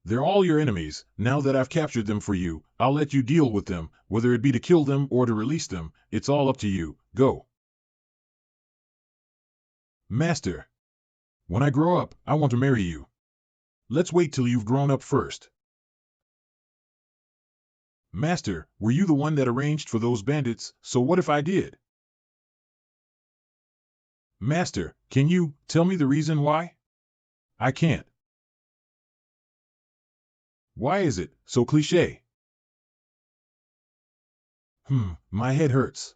They're all your enemies. Now that I've captured them for you, I'll let you deal with them, whether it be to kill them or to release them. It's all up to you. Go. Master. When I grow up, I want to marry you. Let's wait till you've grown up first. Master, were you the one that arranged for those bandits? So what if I did? Master, can you tell me the reason why? I can't. Why is it so cliché? My head hurts.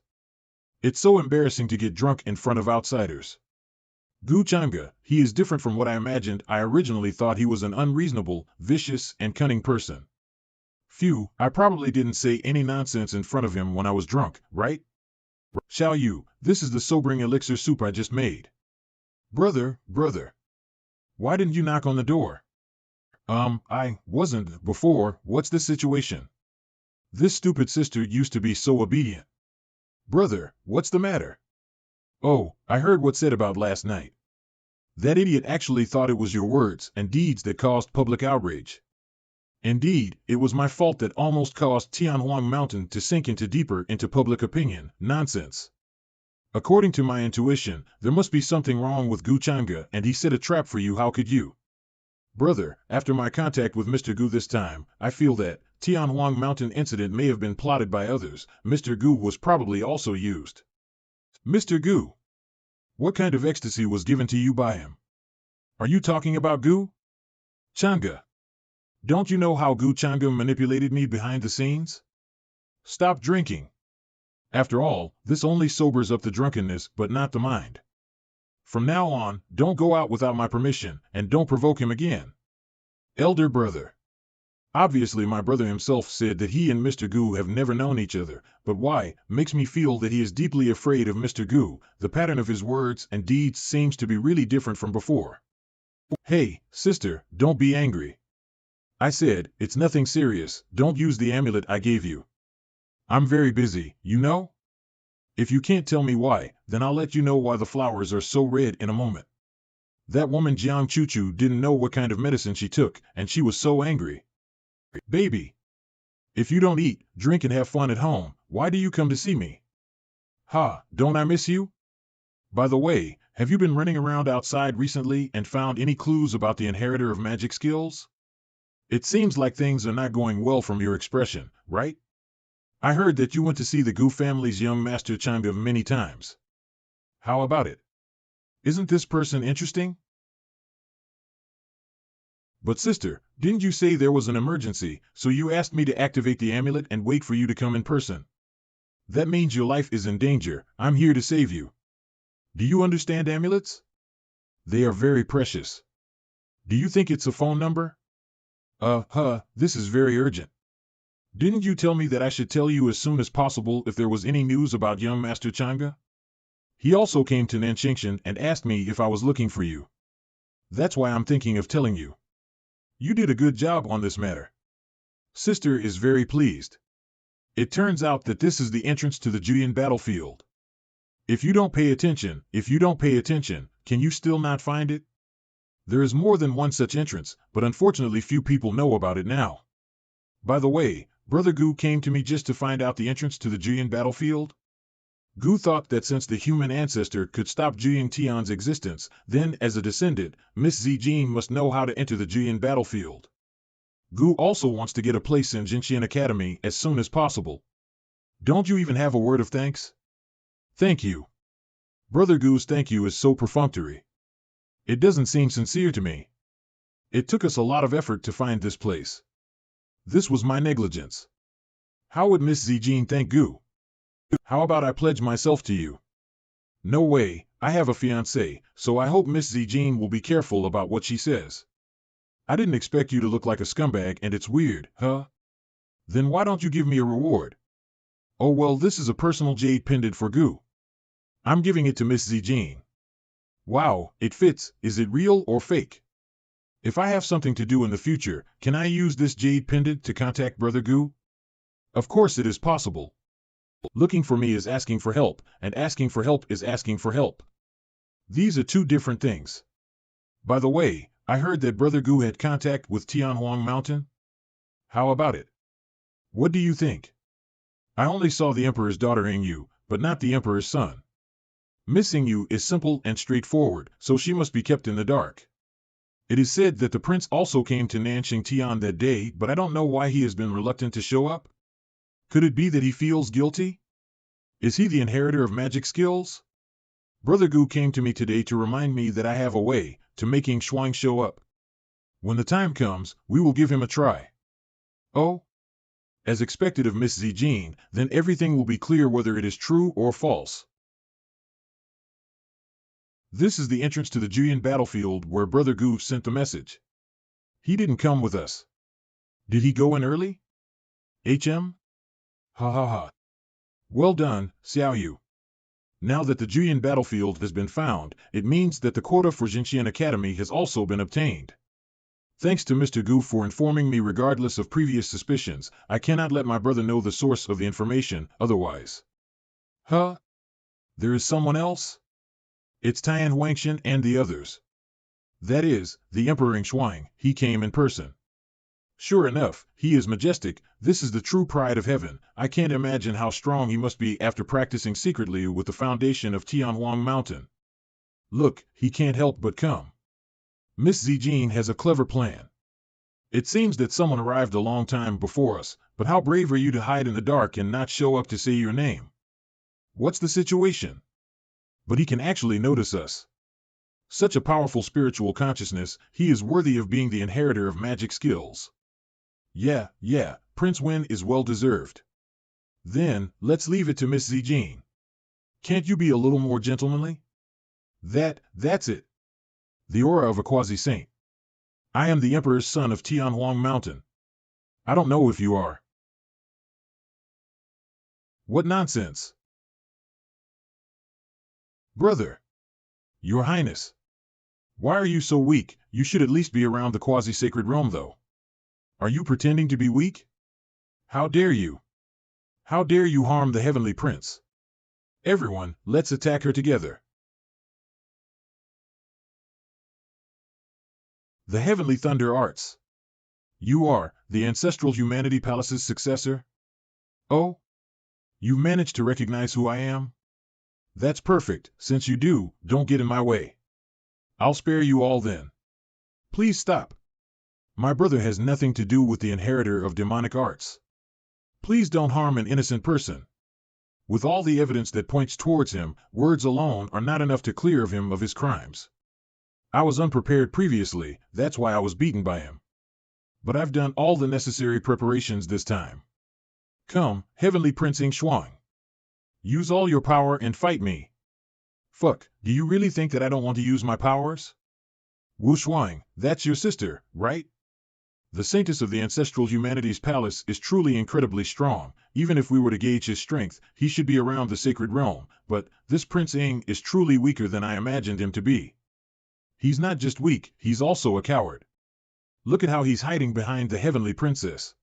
It's so embarrassing to get drunk in front of outsiders. Gu Zhangge, he is different from what I imagined. I originally thought he was an unreasonable, vicious, and cunning person. Phew, I probably didn't say any nonsense in front of him when I was drunk, right? Xiao Yu, this is the sobering elixir soup I just made. Brother. Why didn't you knock on the door? I wasn't before. What's the situation? This stupid sister used to be so obedient. Brother, what's the matter? Oh, I heard what's said about last night. That idiot actually thought it was your words and deeds that caused public outrage. Indeed, it was my fault that almost caused Xuanhuan Mountain to sink deeper into public opinion. Nonsense. According to my intuition, there must be something wrong with Gu Zhangge, and he set a trap for you. How could you? Brother, after my contact with Mr. Gu this time, I feel that Xuanhuan Mountain incident may have been plotted by others. Mr. Gu was probably also used. Mr. Gu? What kind of ecstasy was given to you by him? Are you talking about Gu Zhangge? Don't you know how Gu Zhangge manipulated me behind the scenes? Stop drinking. After all, this only sobers up the drunkenness, but not the mind. From now on, don't go out without my permission, and don't provoke him again. Elder brother. Obviously my brother himself said that he and Mr. Gu have never known each other, but why, makes me feel that he is deeply afraid of Mr. Gu. The pattern of his words and deeds seems to be really different from before. Hey, sister, don't be angry. I said, it's nothing serious, don't use the amulet I gave you. I'm very busy, you know? If you can't tell me why, then I'll let you know why the flowers are so red in a moment. That woman Jiang Chuchu didn't know what kind of medicine she took, and she was so angry. Baby, if you don't eat, drink and have fun at home, why do you come to see me? Ha, don't I miss you? By the way, have you been running around outside recently and found any clues about the inheritor of magic skills? It seems like things are not going well from your expression, right? I heard that you went to see the Gu family's young master Zhangge many times. How about it? Isn't this person interesting? But sister, didn't you say there was an emergency, so you asked me to activate the amulet and wait for you to come in person? That means your life is in danger. I'm here to save you. Do you understand amulets? They are very precious. Do you think it's a phone number? This is very urgent. Didn't you tell me that I should tell you as soon as possible if there was any news about young Master Zhangge? He also came to Nanxingshan and asked me if I was looking for you. That's why I'm thinking of telling you. You did a good job on this matter. Sister is very pleased. It turns out that this is the entrance to the Juyin battlefield. If you don't pay attention, can you still not find it? There is more than one such entrance, but unfortunately few people know about it now. By the way, Brother Gu came to me just to find out the entrance to the Juyin battlefield. Gu thought that since the human ancestor could stop Juyin Tian's existence, then, as a descendant, Miss Zijin must know how to enter the Juyin battlefield. Gu also wants to get a place in Jinshan Academy as soon as possible. Don't you even have a word of thanks? Thank you. Brother Gu's thank you is so perfunctory. It doesn't seem sincere to me. It took us a lot of effort to find this place. This was my negligence. How would Miss Zijin thank Gu? How about I pledge myself to you? No way, I have a fiancé, so I hope Miss Zijin will be careful about what she says. I didn't expect you to look like a scumbag and it's weird, huh? Then why don't you give me a reward? Oh well, this is a personal jade pendant for Gu. I'm giving it to Miss Zijin. Wow, it fits. Is it real or fake? If I have something to do in the future, can I use this jade pendant to contact Brother Gu? Of course it is possible. Looking for me is asking for help, and asking for help is asking for help. These are two different things. By the way, I heard that Brother Gu had contact with Xuanhuan Mountain. How about it? What do you think? I only saw the Emperor's daughter Yingyu, but not the Emperor's son. Miss Yingyu is simple and straightforward, so she must be kept in the dark. It is said that the prince also came to Nanxing Tian that day, but I don't know why he has been reluctant to show up. Could it be that he feels guilty? Is he the inheritor of magic skills? Brother Gu came to me today to remind me that I have a way to making Shuang show up. When the time comes, we will give him a try. Oh? As expected of Miss Zijin, then everything will be clear whether it is true or false. This is the entrance to the Juyin battlefield where Brother Gu sent the message. He didn't come with us. Did he go in early? HM? Ha ha ha. Well done, Xiao Yu. Now that the Juyin battlefield has been found, it means that the quota for Jinshan Academy has also been obtained. Thanks to Mr. Gu for informing me regardless of previous suspicions, I cannot let my brother know the source of the information, otherwise. Huh? There is someone else? It's Tian Wangshan and the others. That is, the Emperor Shuang, he came in person. Sure enough, he is majestic. This is the true pride of heaven. I can't imagine how strong he must be after practicing secretly with the foundation of Tianhuang Mountain. Look, he can't help but come. Miss Zijin has a clever plan. It seems that someone arrived a long time before us, but how brave are you to hide in the dark and not show up to say your name? What's the situation? But he can actually notice us. Such a powerful spiritual consciousness, he is worthy of being the inheritor of magic skills. Yeah, Prince Wen is well deserved. Then, let's leave it to Miss Zijin. Can't you be a little more gentlemanly? That's it. The aura of a quasi-saint. I am the Emperor's son of Tianhuang Mountain. I don't know if you are. What nonsense! Brother! Your Highness! Why are you so weak? You should at least be around the quasi-sacred realm though. Are you pretending to be weak? How dare you? How dare you harm the Heavenly Prince? Everyone, let's attack her together. The Heavenly Thunder Arts. You are the Ancestral Humanity Palace's successor? Oh? You managed to recognize who I am? That's perfect. Since you do, don't get in my way. I'll spare you all then. Please stop. My brother has nothing to do with the inheritor of demonic arts. Please don't harm an innocent person. With all the evidence that points towards him, words alone are not enough to clear him of his crimes. I was unprepared previously, that's why I was beaten by him. But I've done all the necessary preparations this time. Come, Heavenly Prince Xuanhuan. Use all your power and fight me. Fuck, do you really think that I don't want to use my powers? Wu Xuanhuan, that's your sister, right? The Saintess of the Ancestral Humanities Palace is truly incredibly strong. Even if we were to gauge his strength, he should be around the sacred realm, but this Prince Ing is truly weaker than I imagined him to be. He's not just weak, he's also a coward. Look at how he's hiding behind the Heavenly Princess.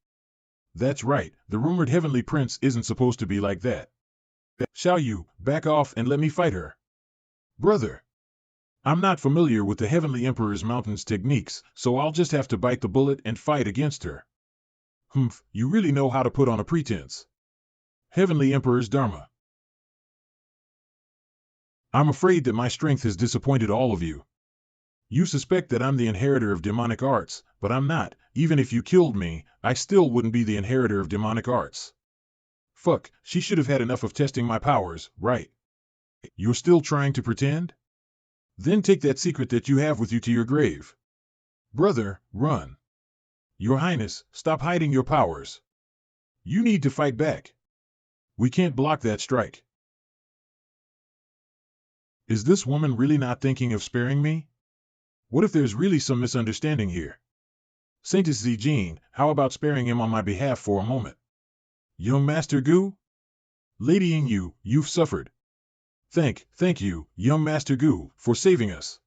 That's right, the rumored Heavenly Prince isn't supposed to be like that. Shall you, back off and let me fight her? Brother. I'm not familiar with the Heavenly Emperor's mountain's techniques, so I'll just have to bite the bullet and fight against her. Humph, you really know how to put on a pretense. Heavenly Emperor's Dharma. I'm afraid that my strength has disappointed all of you. You suspect that I'm the inheritor of demonic arts, but I'm not. Even if you killed me, I still wouldn't be the inheritor of demonic arts. Fuck, she should have had enough of testing my powers, right? You're still trying to pretend? Then take that secret that you have with you to your grave. Brother, run. Your Highness, stop hiding your powers. You need to fight back. We can't block that strike. Is this woman really not thinking of sparing me? What if there's really some misunderstanding here? Saintess Zhangge, how about sparing him on my behalf for a moment? Young Master Gu? Lady Ying, you've suffered. Thank you, young Master Gu, for saving us.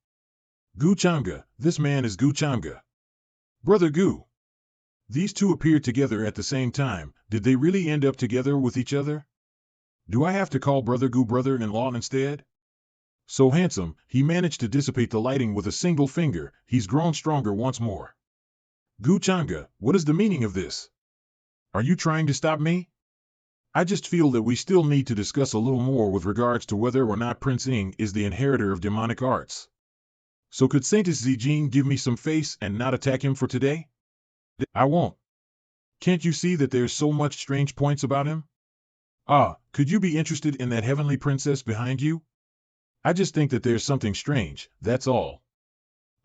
Gu Zhangge, this man is Gu Zhangge. Brother Gu. These two appeared together at the same time. Did they really end up together with each other? Do I have to call Brother Gu brother-in-law instead? So handsome, he managed to dissipate the lighting with a single finger. He's grown stronger once more. Gu Zhangge, what is the meaning of this? Are you trying to stop me? I just feel that we still need to discuss a little more with regards to whether or not Prince Ing is the inheritor of demonic arts. So could Saintess Zhangge give me some face and not attack him for today? I won't. Can't you see that there's so much strange points about him? Ah, could you be interested in that heavenly princess behind you? I just think that there's something strange, that's all.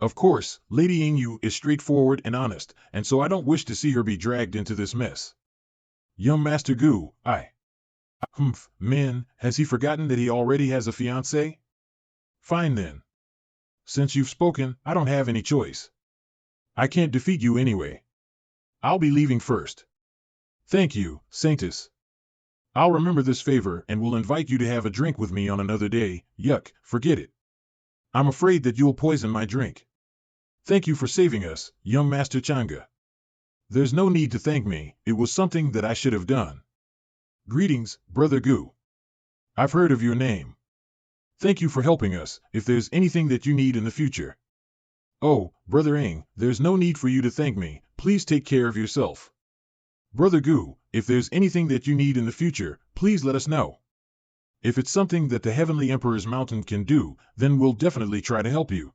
Of course, Lady Ying is straightforward and honest, and so I don't wish to see her be dragged into this mess. Young Master Gu, man, has he forgotten that he already has a fiancée? Fine then. Since you've spoken, I don't have any choice. I can't defeat you anyway. I'll be leaving first. Thank you, Saintess. I'll remember this favor and will invite you to have a drink with me on another day. Yuck, forget it. I'm afraid that you'll poison my drink. Thank you for saving us, young Master Zhangge. There's no need to thank me, it was something that I should have done. Greetings, Brother Gu. I've heard of your name. Thank you for helping us, if there's anything that you need in the future. Oh, Brother Ing, there's no need for you to thank me, please take care of yourself. Brother Gu, if there's anything that you need in the future, please let us know. If it's something that the Heavenly Emperor's mountain can do, then we'll definitely try to help you.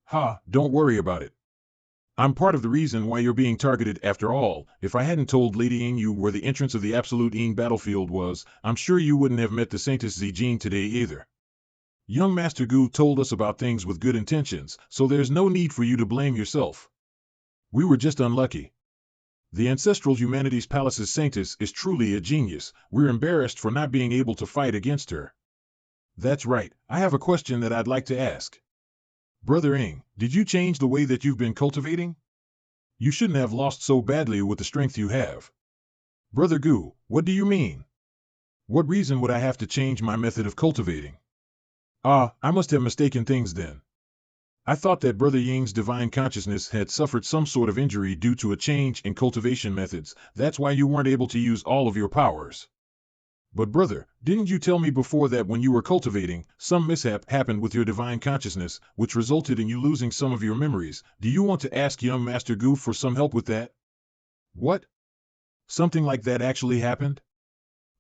Ha, don't worry about it. I'm part of the reason why you're being targeted after all. If I hadn't told Lady Ying where the entrance of the Absolute Ying battlefield was, I'm sure you wouldn't have met the Saintess Zhangge today either. Young Master Gu told us about things with good intentions, so there's no need for you to blame yourself. We were just unlucky. The Ancestral Humanities Palace's Saintess is truly a genius. We're embarrassed for not being able to fight against her. That's right, I have a question that I'd like to ask. Brother Ing, did you change the way that you've been cultivating? You shouldn't have lost so badly with the strength you have. Brother Gu, what do you mean? What reason would I have to change my method of cultivating? Ah, I must have mistaken things then. I thought that Brother Ying's divine consciousness had suffered some sort of injury due to a change in cultivation methods. That's why you weren't able to use all of your powers. But brother, didn't you tell me before that when you were cultivating, some mishap happened with your divine consciousness, which resulted in you losing some of your memories? Do you want to ask young Master Gu for some help with that? What? Something like that actually happened?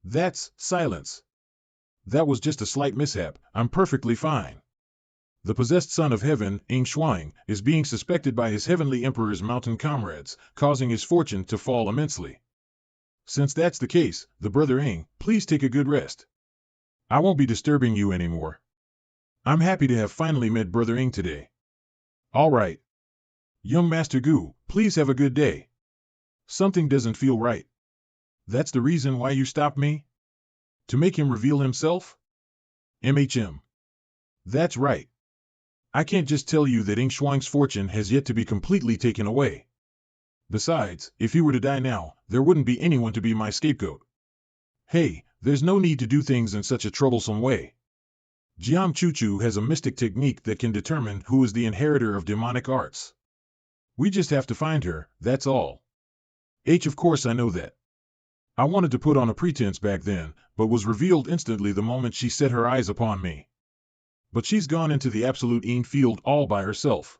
That's silence. That was just a slight mishap. I'm perfectly fine. The possessed son of heaven, Xuanhuan, is being suspected by his heavenly emperor's mountain comrades, causing his fortune to fall immensely. Since that's the case, the brother Ing, please take a good rest. I won't be disturbing you anymore. I'm happy to have finally met Brother Ing today. All right. Young Master Gu, please have a good day. Something doesn't feel right. That's the reason why you stopped me? To make him reveal himself? MHM. That's right. I can't just tell you that Ing Shuang's fortune has yet to be completely taken away. Besides, if he were to die now, there wouldn't be anyone to be my scapegoat. Hey, there's no need to do things in such a troublesome way. Jiang Chuchu has a mystic technique that can determine who is the inheritor of demonic arts. We just have to find her, that's all. Of course I know that. I wanted to put on a pretense back then, but was revealed instantly the moment she set her eyes upon me. But she's gone into the absolute Yin field all by herself.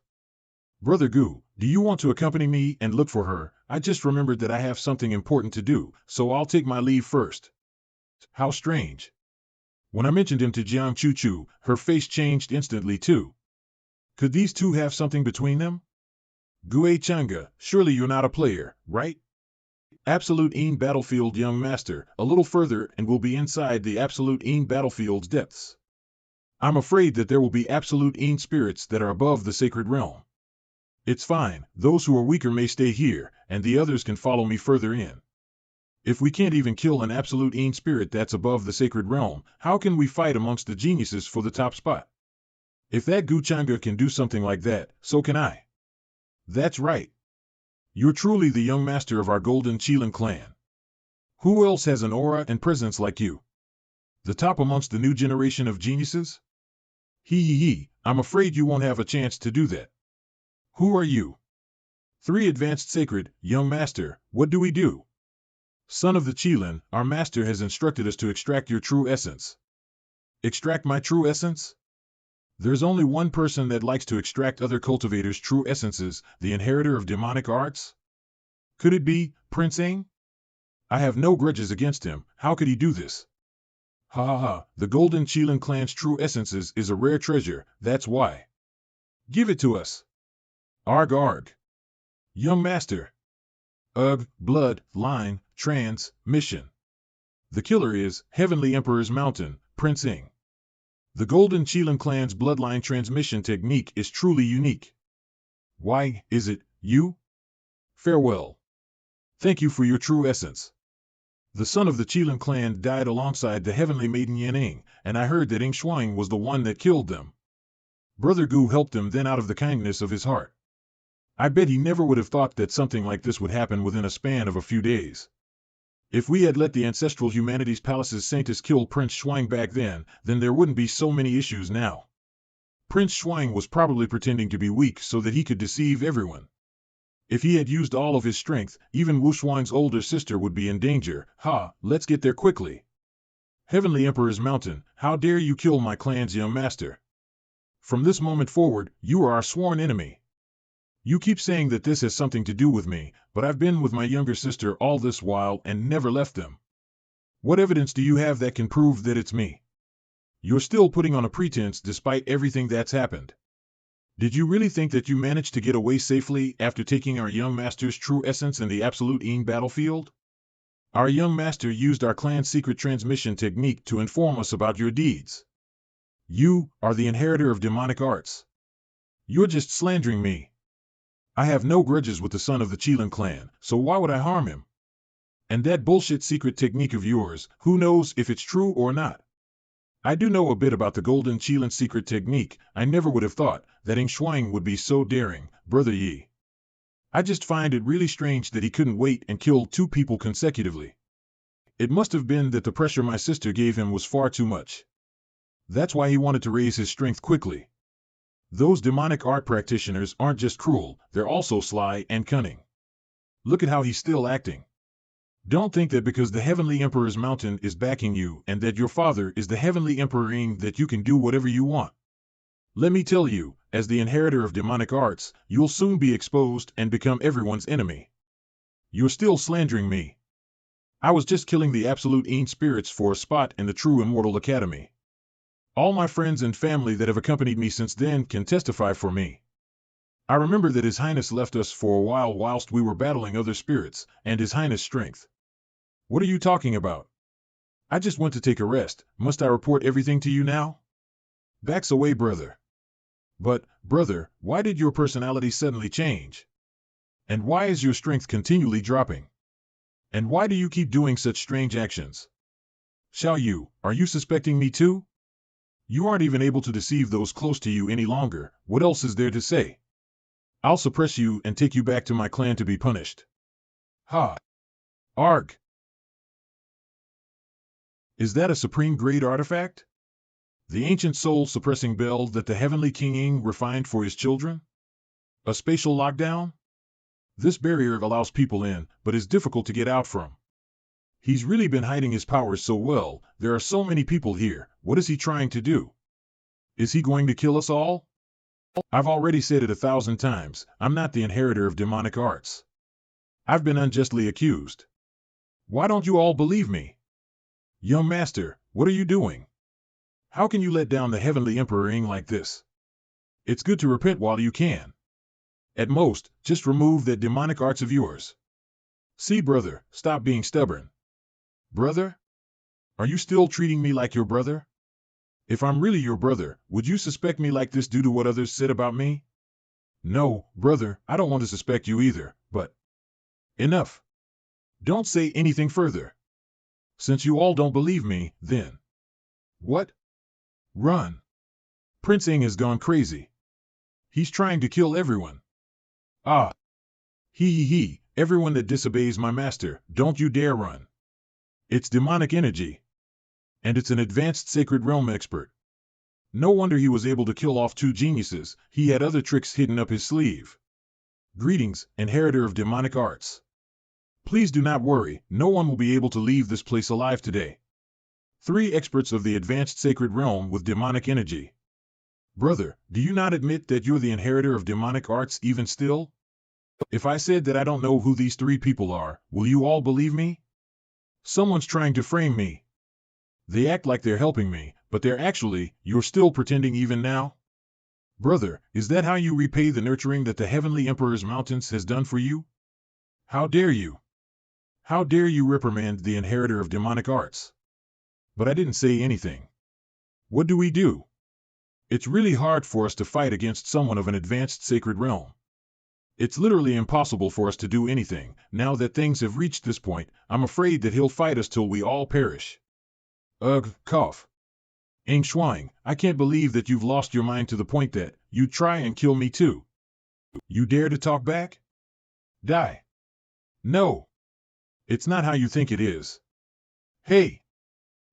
Brother Gu, do you want to accompany me and look for her? I just remembered that I have something important to do, so I'll take my leave first. How strange. When I mentioned him to Jiang Chuchu, her face changed instantly too. Could these two have something between them? Gue Zhangge, surely you're not a player, right? Absolute Yin Battlefield, young master, a little further and we'll be inside the Absolute Yin Battlefield's depths. I'm afraid that there will be Absolute Yin spirits that are above the sacred realm. It's fine, those who are weaker may stay here, and the others can follow me further in. If we can't even kill an Absolute Yin spirit that's above the sacred realm, how can we fight amongst the geniuses for the top spot? If that Gu Changa can do something like that, so can I. That's right. You're truly the young master of our Golden Qilin clan. Who else has an aura and presence like you? The top amongst the new generation of geniuses? I'm afraid you won't have a chance to do that. Who are you? 3 Advanced Sacred, young master, what do we do? Son of the Qilin, our master has instructed us to extract your true essence. Extract my true essence? There's only one person that likes to extract other cultivators' true essences, the inheritor of demonic arts? Could it be Prince Ing? I have no grudges against him, how could he do this? The Golden Qilin clan's true essences is a rare treasure, that's why. Give it to us. Arg. Young master. Blood, line, mission. The killer is Heavenly Emperor's Mountain, Prince Ing. The Golden Qilin clan's bloodline transmission technique is truly unique. Why, is it you? Farewell. Thank you for your true essence. The son of the Qilin clan died alongside the heavenly maiden Yan Ing, and I heard that Ing Shuang was the one that killed them. Brother Gu helped them then out of the kindness of his heart. I bet he never would have thought that something like this would happen within a span of a few days. If we had let the ancestral humanities palace's saintess kill Prince Shuang back then there wouldn't be so many issues now. Prince Shuang was probably pretending to be weak so that he could deceive everyone. If he had used all of his strength, even Wu Shuang's older sister would be in danger. Let's get there quickly. Heavenly Emperor's Mountain, how dare you kill my clan's young master? From this moment forward, you are our sworn enemy. You keep saying that this has something to do with me, but I've been with my younger sister all this while and never left them. What evidence do you have that can prove that it's me? You're still putting on a pretense despite everything that's happened. Did you really think that you managed to get away safely after taking our young master's true essence in the Absolute Yin battlefield? Our young master used our clan's secret transmission technique to inform us about your deeds. You are the inheritor of demonic arts. You're just slandering me. I have no grudges with the son of the Qilin clan, so why would I harm him? And that bullshit secret technique of yours, who knows if it's true or not? I do know a bit about the Golden Qilin secret technique. I never would have thought that Ing Shuang would be so daring, Brother Yi. I just find it really strange that he couldn't wait and kill 2 people consecutively. It must have been that the pressure my sister gave him was far too much. That's why he wanted to raise his strength quickly. Those demonic art practitioners aren't just cruel, they're also sly and cunning. Look at how he's still acting. Don't think that because the Heavenly Emperor's mountain is backing you and that your father is the Heavenly Emperoring that you can do whatever you want. Let me tell you, as the inheritor of demonic arts, you'll soon be exposed and become everyone's enemy. You're still slandering me. I was just killing the absolute ancient spirits for a spot in the true immortal academy. All my friends and family that have accompanied me since then can testify for me. I remember that His Highness left us for a while whilst we were battling other spirits, and His Highness' strength. What are you talking about? I just went to take a rest. Must I report everything to you now? Backs away, brother. But, brother, why did your personality suddenly change? And why is your strength continually dropping? And why do you keep doing such strange actions? Xiao Yu, are you suspecting me too? You aren't even able to deceive those close to you any longer. What else is there to say? I'll suppress you and take you back to my clan to be punished. Ha! Arg! Is that a supreme-grade artifact? The ancient soul-suppressing bell that the Heavenly King refined for his children? A spatial lockdown? This barrier allows people in, but is difficult to get out from. He's really been hiding his powers so well. There are so many people here. What is he trying to do? Is he going to kill us all? I've already said it 1,000 times. I'm not the inheritor of demonic arts. I've been unjustly accused. Why don't you all believe me? Young master, what are you doing? How can you let down the Heavenly Emperoring like this? It's good to repent while you can. At most, just remove that demonic arts of yours. See, brother, stop being stubborn. Brother? Are you still treating me like your brother? If I'm really your brother, would you suspect me like this due to what others said about me? No, brother, I don't want to suspect you either, but... Enough. Don't say anything further. Since you all don't believe me, then... What? Run. Prince Ing has gone crazy. He's trying to kill everyone. Ah. He, everyone that disobeys my master, don't you dare run. It's demonic energy. And it's an advanced sacred realm expert. No wonder he was able to kill off 2 geniuses. He had other tricks hidden up his sleeve. Greetings, inheritor of demonic arts. Please do not worry, no one will be able to leave this place alive today. 3 experts of the advanced sacred realm with demonic energy. Brother, do you not admit that you're the inheritor of demonic arts even still? If I said that I don't know who these 3 people are, will you all believe me? Someone's trying to frame me. They act like they're helping me, but you're still pretending even now? Brother, is that how you repay the nurturing that the Heavenly Emperor's mountains has done for you? How dare you? How dare you reprimand the inheritor of demonic arts? But I didn't say anything. What do we do? It's really hard for us to fight against someone of an advanced sacred realm. It's literally impossible for us to do anything. Now that things have reached this point, I'm afraid that he'll fight us till we all perish. Ugh, cough. Ing Shuang, I can't believe that you've lost your mind to the point that you'd try and kill me too. You dare to talk back? Die. No. It's not how you think it is. Hey.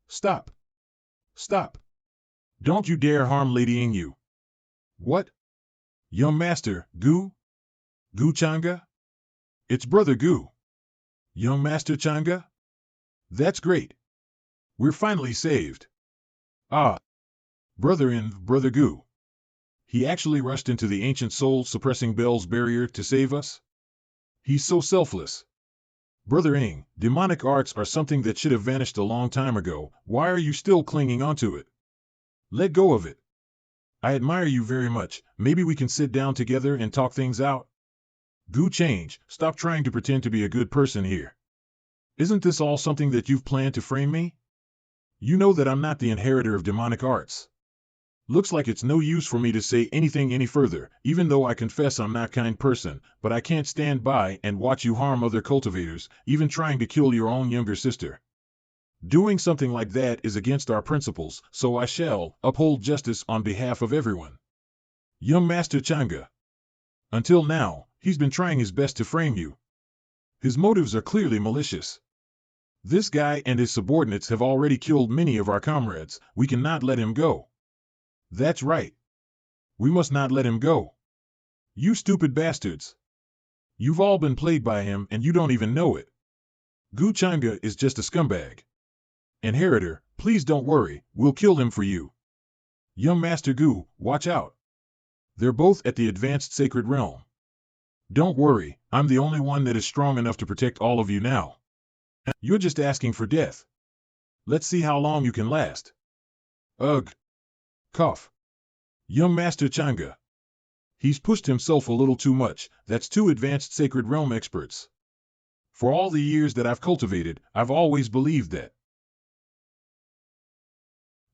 Stop. Stop. Don't you dare harm Lady Ing. What? Young Master, Gu? Gu Zhangge? It's Brother Gu. Young Master Zhangge? That's great. We're finally saved. Ah. Brother Gu. He actually rushed into the ancient soul-suppressing bell's barrier to save us? He's so selfless. Brother Ing, demonic arts are something that should have vanished a long time ago. Why are you still clinging onto it? Let go of it. I admire you very much. Maybe we can sit down together and talk things out? Gu Change, stop trying to pretend to be a good person here. Isn't this all something that you've planned to frame me? You know that I'm not the inheritor of demonic arts. Looks like it's no use for me to say anything any further, even though I confess I'm not a kind person, but I can't stand by and watch you harm other cultivators, even trying to kill your own younger sister. Doing something like that is against our principles, so I shall uphold justice on behalf of everyone. Young Master Zhangge. Until now, he's been trying his best to frame you. His motives are clearly malicious. This guy and his subordinates have already killed many of our comrades. We cannot let him go. That's right. We must not let him go. You stupid bastards. You've all been played by him and you don't even know it. Gu Changa is just a scumbag. Inheritor, please don't worry, we'll kill him for you. Young Master Gu, watch out. They're both at the advanced sacred realm. Don't worry, I'm the only one that is strong enough to protect all of you now. You're just asking for death. Let's see how long you can last. Ugh. Cough. Young Master Changa. He's pushed himself a little too much, that's two advanced sacred realm experts. For all the years that I've cultivated, I've always believed that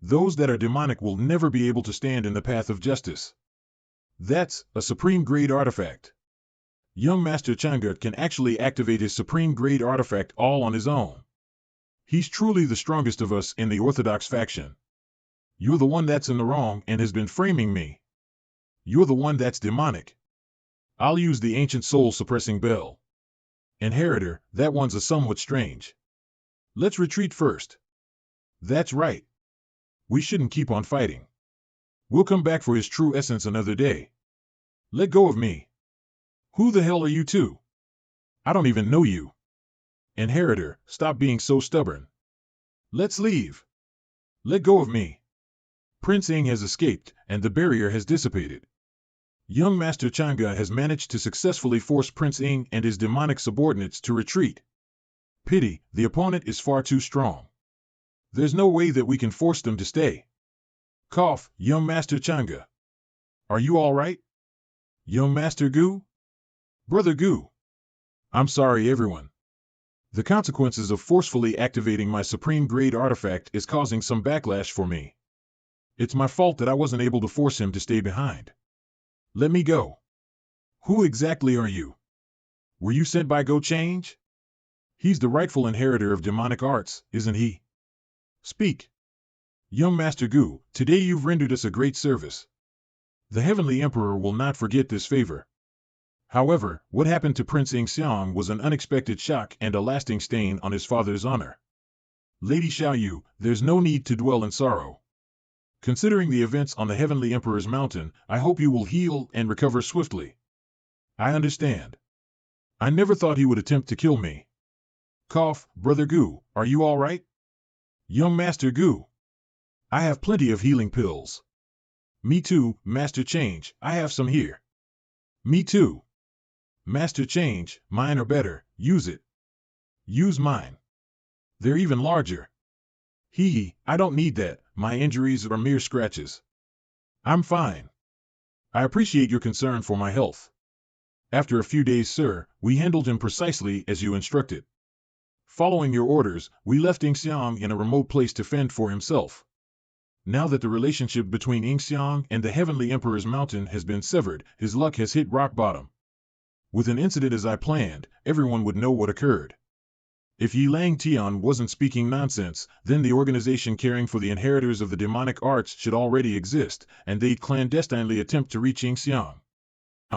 those that are demonic will never be able to stand in the path of justice. That's a supreme grade artifact. Young Master Changa can actually activate his supreme grade artifact all on his own. He's truly the strongest of us in the Orthodox faction. You're the one that's in the wrong and has been framing me. You're the one that's demonic. I'll use the ancient soul-suppressing bell. Inheritor, that one's a somewhat strange. Let's retreat first. That's right. We shouldn't keep on fighting. We'll come back for his true essence another day. Let go of me. Who the hell are you two? I don't even know you. Inheritor, stop being so stubborn. Let's leave. Let go of me. Prince Ing has escaped, and the barrier has dissipated. Young Master Changa has managed to successfully force Prince Ing and his demonic subordinates to retreat. Pity, the opponent is far too strong. There's no way that we can force them to stay. Cough, Young Master Changa. Are you all right? Young Master Gu? Brother Gu. I'm sorry, everyone. The consequences of forcefully activating my supreme grade artifact is causing some backlash for me. It's my fault that I wasn't able to force him to stay behind. Let me go. Who exactly are you? Were you sent by Go Change? He's the rightful inheritor of demonic arts, isn't he? Speak. Young Master Gu, today you've rendered us a great service. The Heavenly Emperor will not forget this favor. However, what happened to Prince Ing Xiang was an unexpected shock and a lasting stain on his father's honor. Lady Xiaoyu, there's no need to dwell in sorrow. Considering the events on the Heavenly Emperor's mountain, I hope you will heal and recover swiftly. I understand. I never thought he would attempt to kill me. Cough, Brother Gu, are you all right? Young Master Gu. I have plenty of healing pills. Me too, Master Change, I have some here. Me too. Master Change, mine are better, use it. Use mine. They're even larger. Hee, I don't need that, my injuries are mere scratches. I'm fine. I appreciate your concern for my health. After a few days, sir, we handled him precisely as you instructed. Following your orders, we left Ing Xiang in a remote place to fend for himself. Now that the relationship between Ing Xiang and the Heavenly Emperor's mountain has been severed, his luck has hit rock bottom. With an incident as I planned, everyone would know what occurred. If Yi Lang Tian wasn't speaking nonsense, then the organization caring for the inheritors of the demonic arts should already exist, and they'd clandestinely attempt to reach Ing Xiang.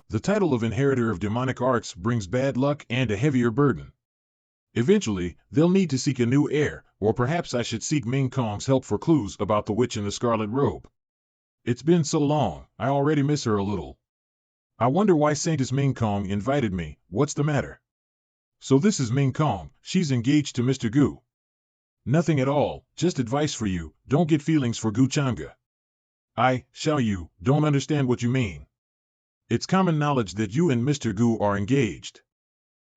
The title of Inheritor of Demonic Arts brings bad luck and a heavier burden. Eventually, they'll need to seek a new heir, or perhaps I should seek Ming Kong's help for clues about the witch in the scarlet robe. It's been so long, I already miss her a little. I wonder why Saintess Ming Kong invited me, what's the matter? So this is Ming Kong, she's engaged to Mr. Gu. Nothing at all, just advice for you, don't get feelings for Gu Changa. I, Xiaoyu, don't understand what you mean. It's common knowledge that you and Mr. Gu are engaged.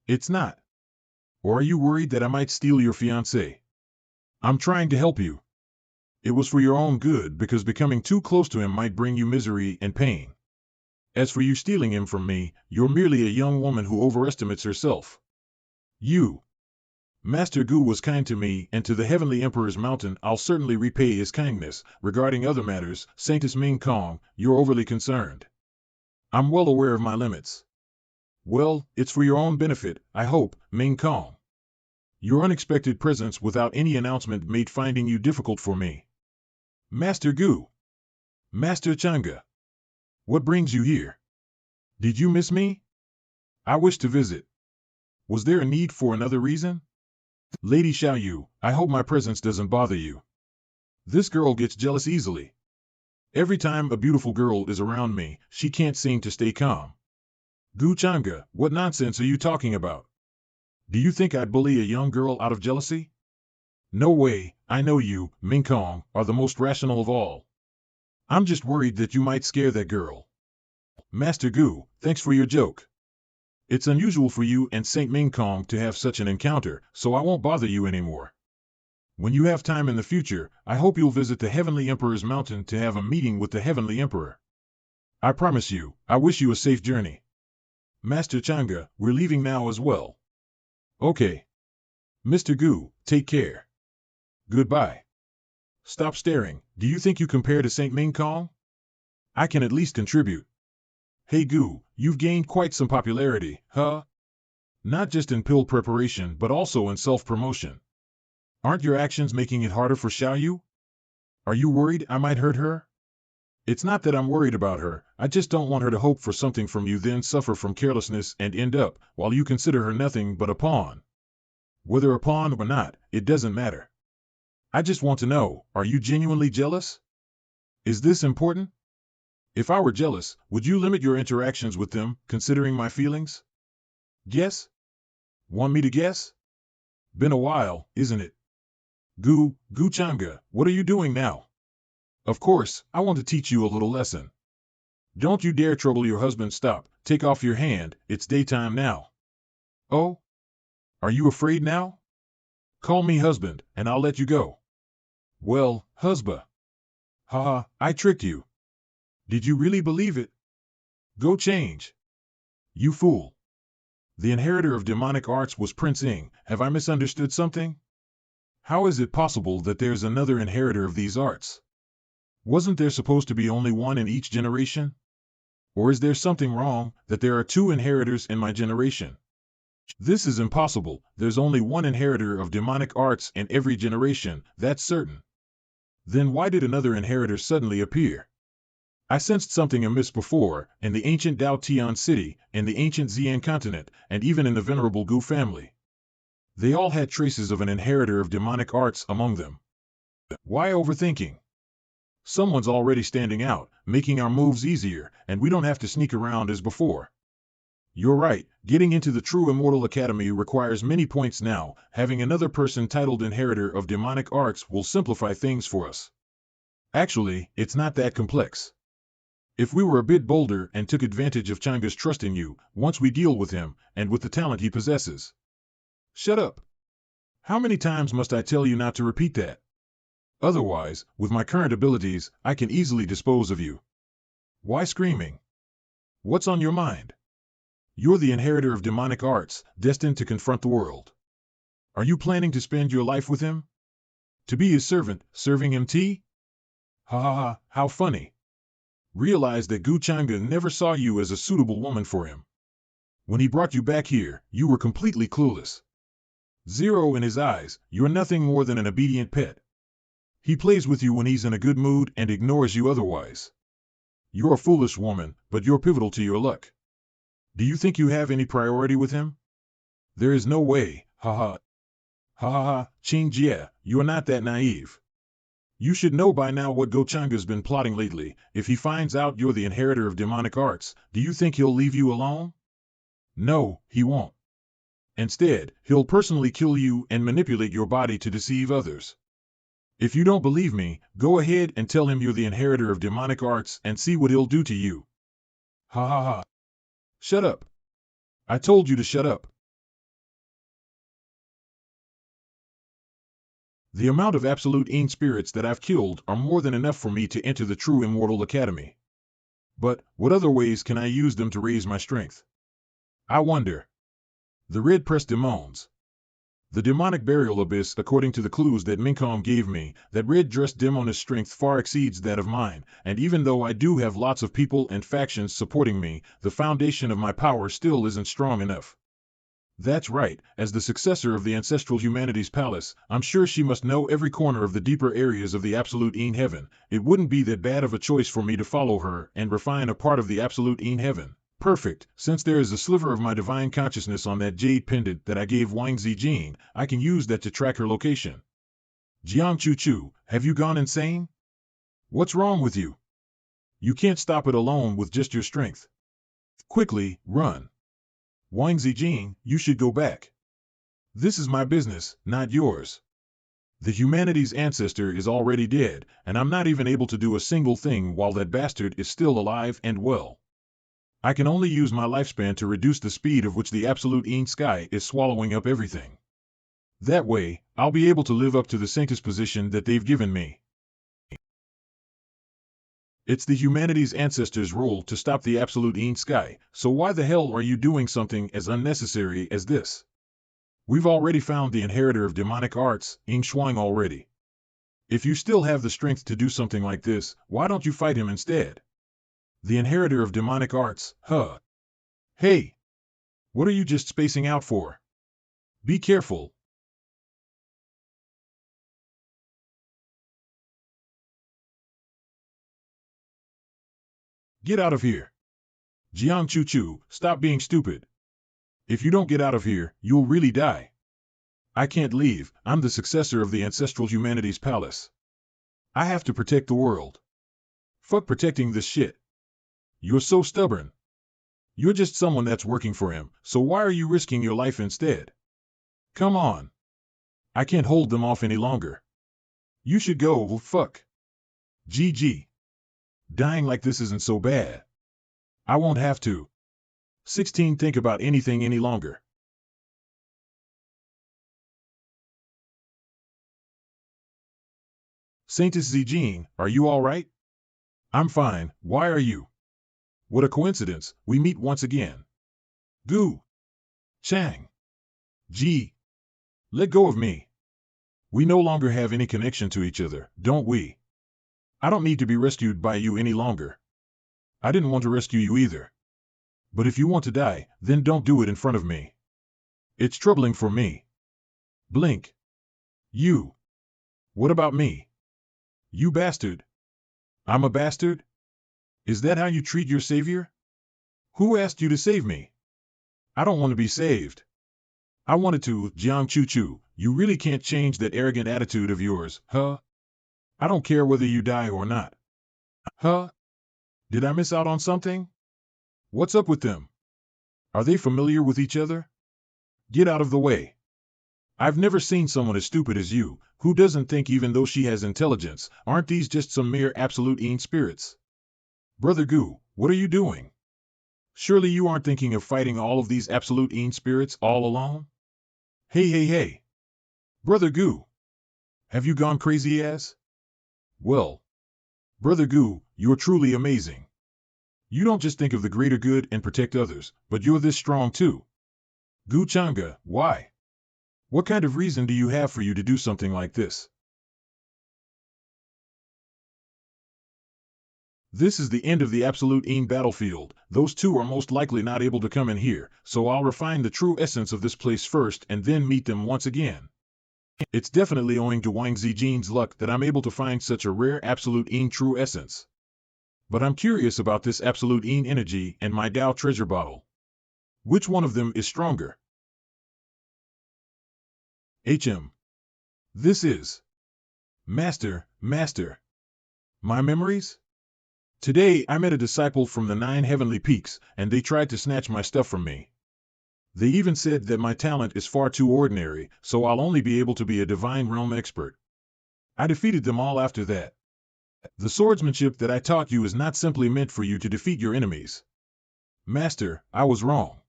It's not. Or are you worried that I might steal your fiancé? I'm trying to help you. It was for your own good because becoming too close to him might bring you misery and pain. As for you stealing him from me, you're merely a young woman who overestimates herself. You. Master Gu was kind to me, and to the Heavenly Emperor's mountain I'll certainly repay his kindness. Regarding other matters, Saintess Ming Kong, you're overly concerned. I'm well aware of my limits. Well, it's for your own benefit, I hope, Ming Kong. Your unexpected presence without any announcement made finding you difficult for me. Master Gu. Master Changa. What brings you here? Did you miss me? I wish to visit. Was there a need for another reason? Lady Xiaoyu, I hope my presence doesn't bother you. This girl gets jealous easily. Every time a beautiful girl is around me, she can't seem to stay calm. Zhangge, what nonsense are you talking about? Do you think I'd bully a young girl out of jealousy? No way, I know you, Mingkong, are the most rational of all. I'm just worried that you might scare that girl. Master Gu, thanks for your joke. It's unusual for you and Saint Mingkong to have such an encounter, so I won't bother you anymore. When you have time in the future, I hope you'll visit the Heavenly Emperor's mountain to have a meeting with the Heavenly Emperor. I promise you, I wish you a safe journey. Master Zhangge, we're leaving now as well. Okay. Mr. Gu, take care. Goodbye. Stop staring. Do you think you compare to Saint Mingkong? I can at least contribute. Hey Gu, you've gained quite some popularity, huh? Not just in pill preparation but also in self-promotion. Aren't your actions making it harder for Xiaoyu? Are you worried I might hurt her? It's not that I'm worried about her, I just don't want her to hope for something from you then suffer from carelessness and end up, while you consider her nothing but a pawn. Whether a pawn or not, it doesn't matter. I just want to know, are you genuinely jealous? Is this important? If I were jealous, would you limit your interactions with them, considering my feelings? Guess? Want me to guess? Been a while, isn't it? Zhangge, what are you doing now? Of course, I want to teach you a little lesson. Don't you dare trouble your husband. Stop, take off your hand, it's daytime now. Oh? Are you afraid now? Call me husband, and I'll let you go. Well, husband. Haha, I tricked you. Did you really believe it? Go change. You fool. The inheritor of demonic arts was Prince Ing. Have I misunderstood something? How is it possible that there's another inheritor of these arts? Wasn't there supposed to be only one in each generation? Or is there something wrong, that there are two inheritors in my generation? This is impossible, there's only one inheritor of demonic arts in every generation, that's certain. Then why did another inheritor suddenly appear? I sensed something amiss before, in the ancient Dao Tian city, in the ancient Xian continent, and even in the venerable Gu family. They all had traces of an inheritor of demonic arts among them. Why overthinking? Someone's already standing out, making our moves easier, and we don't have to sneak around as before. You're right, getting into the True Immortal Academy requires many points now. Having another person titled Inheritor of Demonic Arts will simplify things for us. Actually, it's not that complex. If we were a bit bolder and took advantage of Zhangge's trust in you, once we deal with him, and with the talent he possesses. Shut up. How many times must I tell you not to repeat that? Otherwise, with my current abilities, I can easily dispose of you. Why screaming? What's on your mind? You're the inheritor of demonic arts, destined to confront the world. Are you planning to spend your life with him? To be his servant, serving him tea? Ha ha ha, how funny. Realize that Zhangge never saw you as a suitable woman for him. When he brought you back here, you were completely clueless. Zero in his eyes, you're nothing more than an obedient pet. He plays with you when he's in a good mood and ignores you otherwise. You're a foolish woman, but you're pivotal to your luck. Do you think you have any priority with him? There is no way, ha ha, Qingjie, you are not that naive. You should know by now what Zhangge's been plotting lately. If he finds out you're the inheritor of demonic arts, do you think he'll leave you alone? No, he won't. Instead, he'll personally kill you and manipulate your body to deceive others. If you don't believe me, go ahead and tell him you're the inheritor of demonic arts and see what he'll do to you. Ha ha ha. Shut up. I told you to shut up. The amount of absolute Ing spirits that I've killed are more than enough for me to enter the True Immortal Academy. But, what other ways can I use them to raise my strength? I wonder. The Red Press Demons. The demonic burial abyss, according to the clues that Mingkong gave me, that red-dressed demoness strength far exceeds that of mine, and even though I do have lots of people and factions supporting me, the foundation of my power still isn't strong enough. That's right, as the successor of the ancestral humanities palace, I'm sure she must know every corner of the deeper areas of the absolute Ing heaven. It wouldn't be that bad of a choice for me to follow her and refine a part of the absolute Ing heaven. Perfect, since there is a sliver of my divine consciousness on that jade pendant that I gave Wang Zijing, I can use that to track her location. Jiang Chu Chu, have you gone insane? What's wrong with you? You can't stop it alone with just your strength. Quickly, run. Wang Zijing, you should go back. This is my business, not yours. The humanity's ancestor is already dead, and I'm not even able to do a single thing while that bastard is still alive and well. I can only use my lifespan to reduce the speed of which the absolute in sky is swallowing up everything. That way, I'll be able to live up to the saintess position that they've given me. It's the humanity's ancestor's role to stop the absolute in sky, so why the hell are you doing something as unnecessary as this? We've already found the inheritor of demonic arts, Xuanhuan already. If you still have the strength to do something like this, why don't you fight him instead? The inheritor of demonic arts, huh? Hey! What are you just spacing out for? Be careful. Get out of here. Jiang Chu, stop being stupid. If you don't get out of here, you'll really die. I can't leave, I'm the successor of the ancestral humanity's palace. I have to protect the world. Fuck protecting this shit. You're so stubborn. You're just someone that's working for him, so why are you risking your life instead? Come on. I can't hold them off any longer. You should go, fuck. GG. Dying like this isn't so bad. I won't have to. 16 think about anything any longer. Saintess Zijing, are you all right? I'm fine, why are you? What a coincidence, we meet once again. Gu. Chang. G. Let go of me. We no longer have any connection to each other, don't we? I don't need to be rescued by you any longer. I didn't want to rescue you either. But if you want to die, then don't do it in front of me. It's troubling for me. Blink. You. What about me? You bastard. I'm a bastard? Is that how you treat your savior? Who asked you to save me? I don't want to be saved. I wanted to, Jiang Chu, you really can't change that arrogant attitude of yours, huh? I don't care whether you die or not. Huh? Did I miss out on something? What's up with them? Are they familiar with each other? Get out of the way. I've never seen someone as stupid as you, who doesn't think even though she has intelligence. Aren't these just some mere absolute in spirits? Brother Gu, what are you doing? Surely you aren't thinking of fighting all of these absolute in spirits all alone? Hey. Brother Gu. Have you gone crazy as? Well. Brother Gu, you're truly amazing. You don't just think of the greater good and protect others, but you're this strong too. Gu Changge, why? What kind of reason do you have for you to do something like this? This is the end of the absolute in battlefield. Those two are most likely not able to come in here, so I'll refine the true essence of this place first and then meet them once again. It's definitely owing to Wang Zijing's luck that I'm able to find such a rare absolute in true essence. But I'm curious about this absolute in energy and my Dao treasure bottle. Which one of them is stronger? This is. Master. My memories? Today I met a disciple from the 9 heavenly peaks, and they tried to snatch my stuff from me. They even said that my talent is far too ordinary, so I'll only be able to be a divine realm expert. I defeated them all after that. The swordsmanship that I taught you is not simply meant for you to defeat your enemies. Master, I was wrong.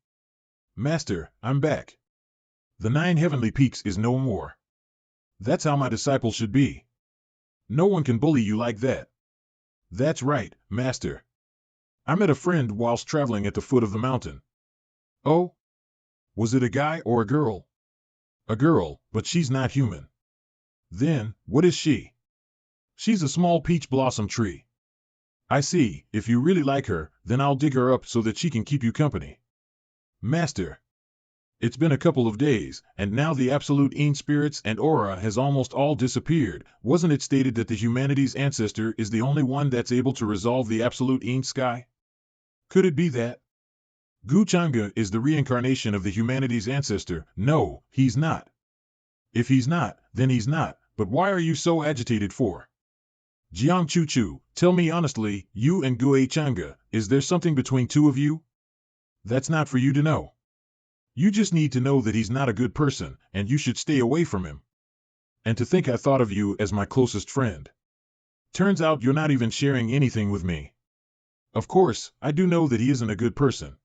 Master, I'm back. The 9 heavenly peaks is no more. That's how my disciple should be. No one can bully you like that. That's right, Master. I met a friend whilst traveling at the foot of the mountain. Oh? Was it a guy or a girl? A girl, but she's not human. Then, what is she? She's a small peach blossom tree. I see, if you really like her, then I'll dig her up so that she can keep you company. Master. It's been a couple of days, and now the absolute in spirits and aura has almost all disappeared. Wasn't it stated that the humanity's ancestor is the only one that's able to resolve the absolute in sky? Could it be that? Gu Changge is the reincarnation of the humanity's ancestor. No, he's not. If he's not, then he's not, but why are you so agitated for? Jiang Chu Chu, tell me honestly, you and Gue Changge, is there something between two of you? That's not for you to know. You just need to know that he's not a good person, and you should stay away from him. And to think I thought of you as my closest friend. Turns out you're not even sharing anything with me. Of course, I do know that he isn't a good person.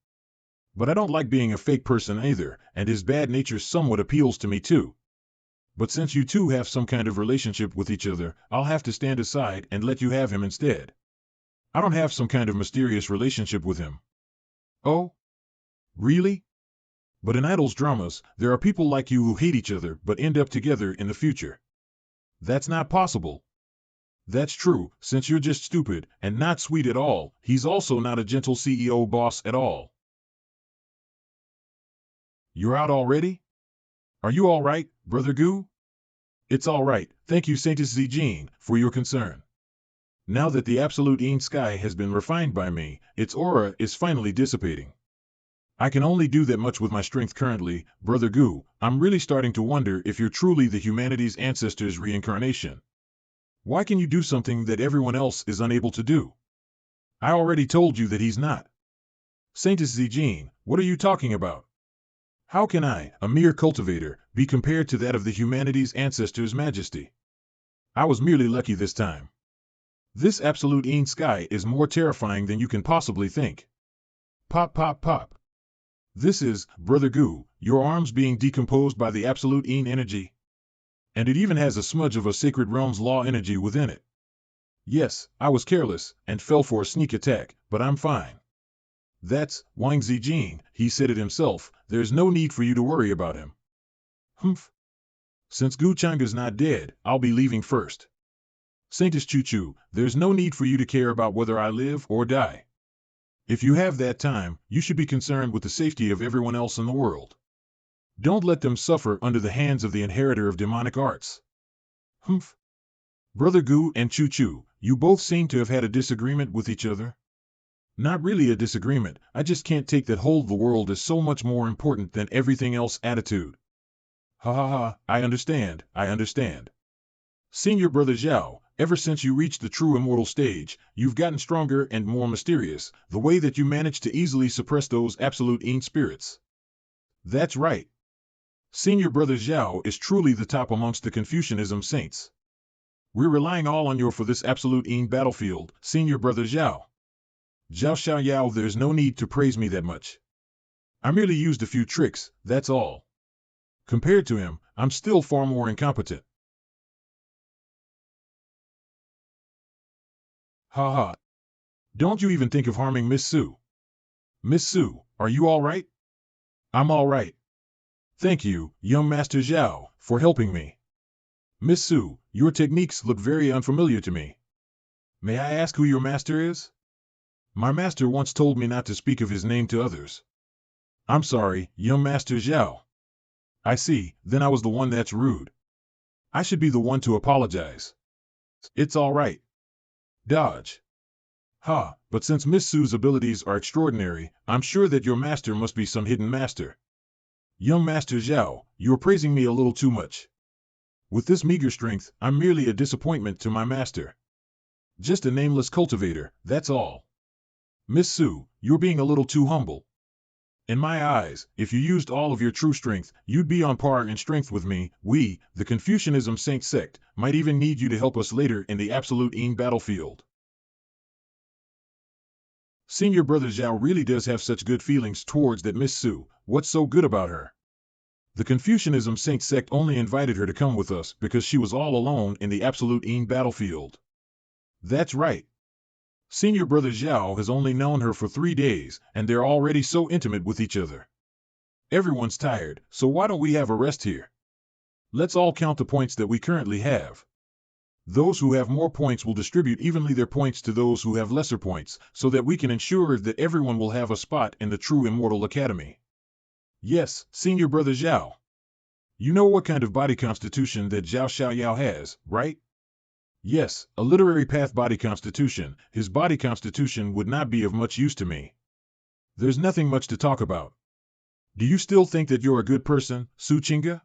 But I don't like being a fake person either, and his bad nature somewhat appeals to me too. But since you two have some kind of relationship with each other, I'll have to stand aside and let you have him instead. I don't have some kind of mysterious relationship with him. Oh? Really? But in idols dramas, there are people like you who hate each other but end up together in the future. That's not possible. That's true, since you're just stupid and not sweet at all. He's also not a gentle CEO boss at all. You're out already? Are you all right, Brother Gu? It's all right, thank you Saintess Zhangge, for your concern. Now that the absolute Yin sky has been refined by me, its aura is finally dissipating. I can only do that much with my strength currently, Brother Gu. I'm really starting to wonder if you're truly the humanity's ancestor's reincarnation. Why can you do something that everyone else is unable to do? I already told you that he's not. Saintess Zhangge, what are you talking about? How can I, a mere cultivator, be compared to that of the humanity's ancestor's majesty? I was merely lucky this time. This absolute Yin sky is more terrifying than you can possibly think. Pop pop pop. This is, Brother Gu, your arms being decomposed by the absolute Yin energy. And it even has a smudge of a sacred realm's law energy within it. Yes, I was careless, and fell for a sneak attack, but I'm fine. That's, Wang Zhangge, he said it himself, there's no need for you to worry about him. Humph. Since Gu Changge's not dead, I'll be leaving first. Saintess Chu Chu, there's no need for you to care about whether I live or die. If you have that time, you should be concerned with the safety of everyone else in the world. Don't let them suffer under the hands of the inheritor of demonic arts. Humph. Brother Gu and Chu Chu, you both seem to have had a disagreement with each other. Not really a disagreement, I just can't take that whole the world is so much more important than everything else attitude. Ha ha ha, I understand. Senior Brother Zhao, ever since you reached the true immortal stage, you've gotten stronger and more mysterious, the way that you managed to easily suppress those absolute Yin spirits. That's right. Senior Brother Zhao is truly the top amongst the Confucianism saints. We're relying all on you for this absolute Yin battlefield, Senior Brother Zhao. Zhao Xiaoyao, there's no need to praise me that much. I merely used a few tricks, that's all. Compared to him, I'm still far more incompetent. Ha ha. Don't you even think of harming Miss Su. Miss Su, are you all right? I'm all right. Thank you, young Master Zhao, for helping me. Miss Su, your techniques look very unfamiliar to me. May I ask who your master is? My master once told me not to speak of his name to others. I'm sorry, young Master Zhao. I see, then I was the one that's rude. I should be the one to apologize. It's all right. Dodge. Ha, but since Miss Su's abilities are extraordinary, I'm sure that your master must be some hidden master. Young Master Zhao, you're praising me a little too much. With this meager strength, I'm merely a disappointment to my master. Just a nameless cultivator, that's all. Miss Su, you're being a little too humble. In my eyes, if you used all of your true strength, you'd be on par in strength with me. We, the Confucianism Saint sect, might even need you to help us later in the absolute Yin battlefield. Senior Brother Zhao really does have such good feelings towards that Miss Su. What's so good about her? The Confucianism Saint sect only invited her to come with us because she was all alone in the absolute Yin battlefield. That's right. Senior Brother Zhao has only known her for 3 days, and they're already so intimate with each other. Everyone's tired, so why don't we have a rest here? Let's all count the points that we currently have. Those who have more points will distribute evenly their points to those who have lesser points, so that we can ensure that everyone will have a spot in the true Immortal Academy. Yes, Senior Brother Zhao. You know what kind of body constitution that Zhao Xiaoyao has, right? Yes, a literary path body constitution. His body constitution would not be of much use to me. There's nothing much to talk about. Do you still think that you're a good person, Su Qingge?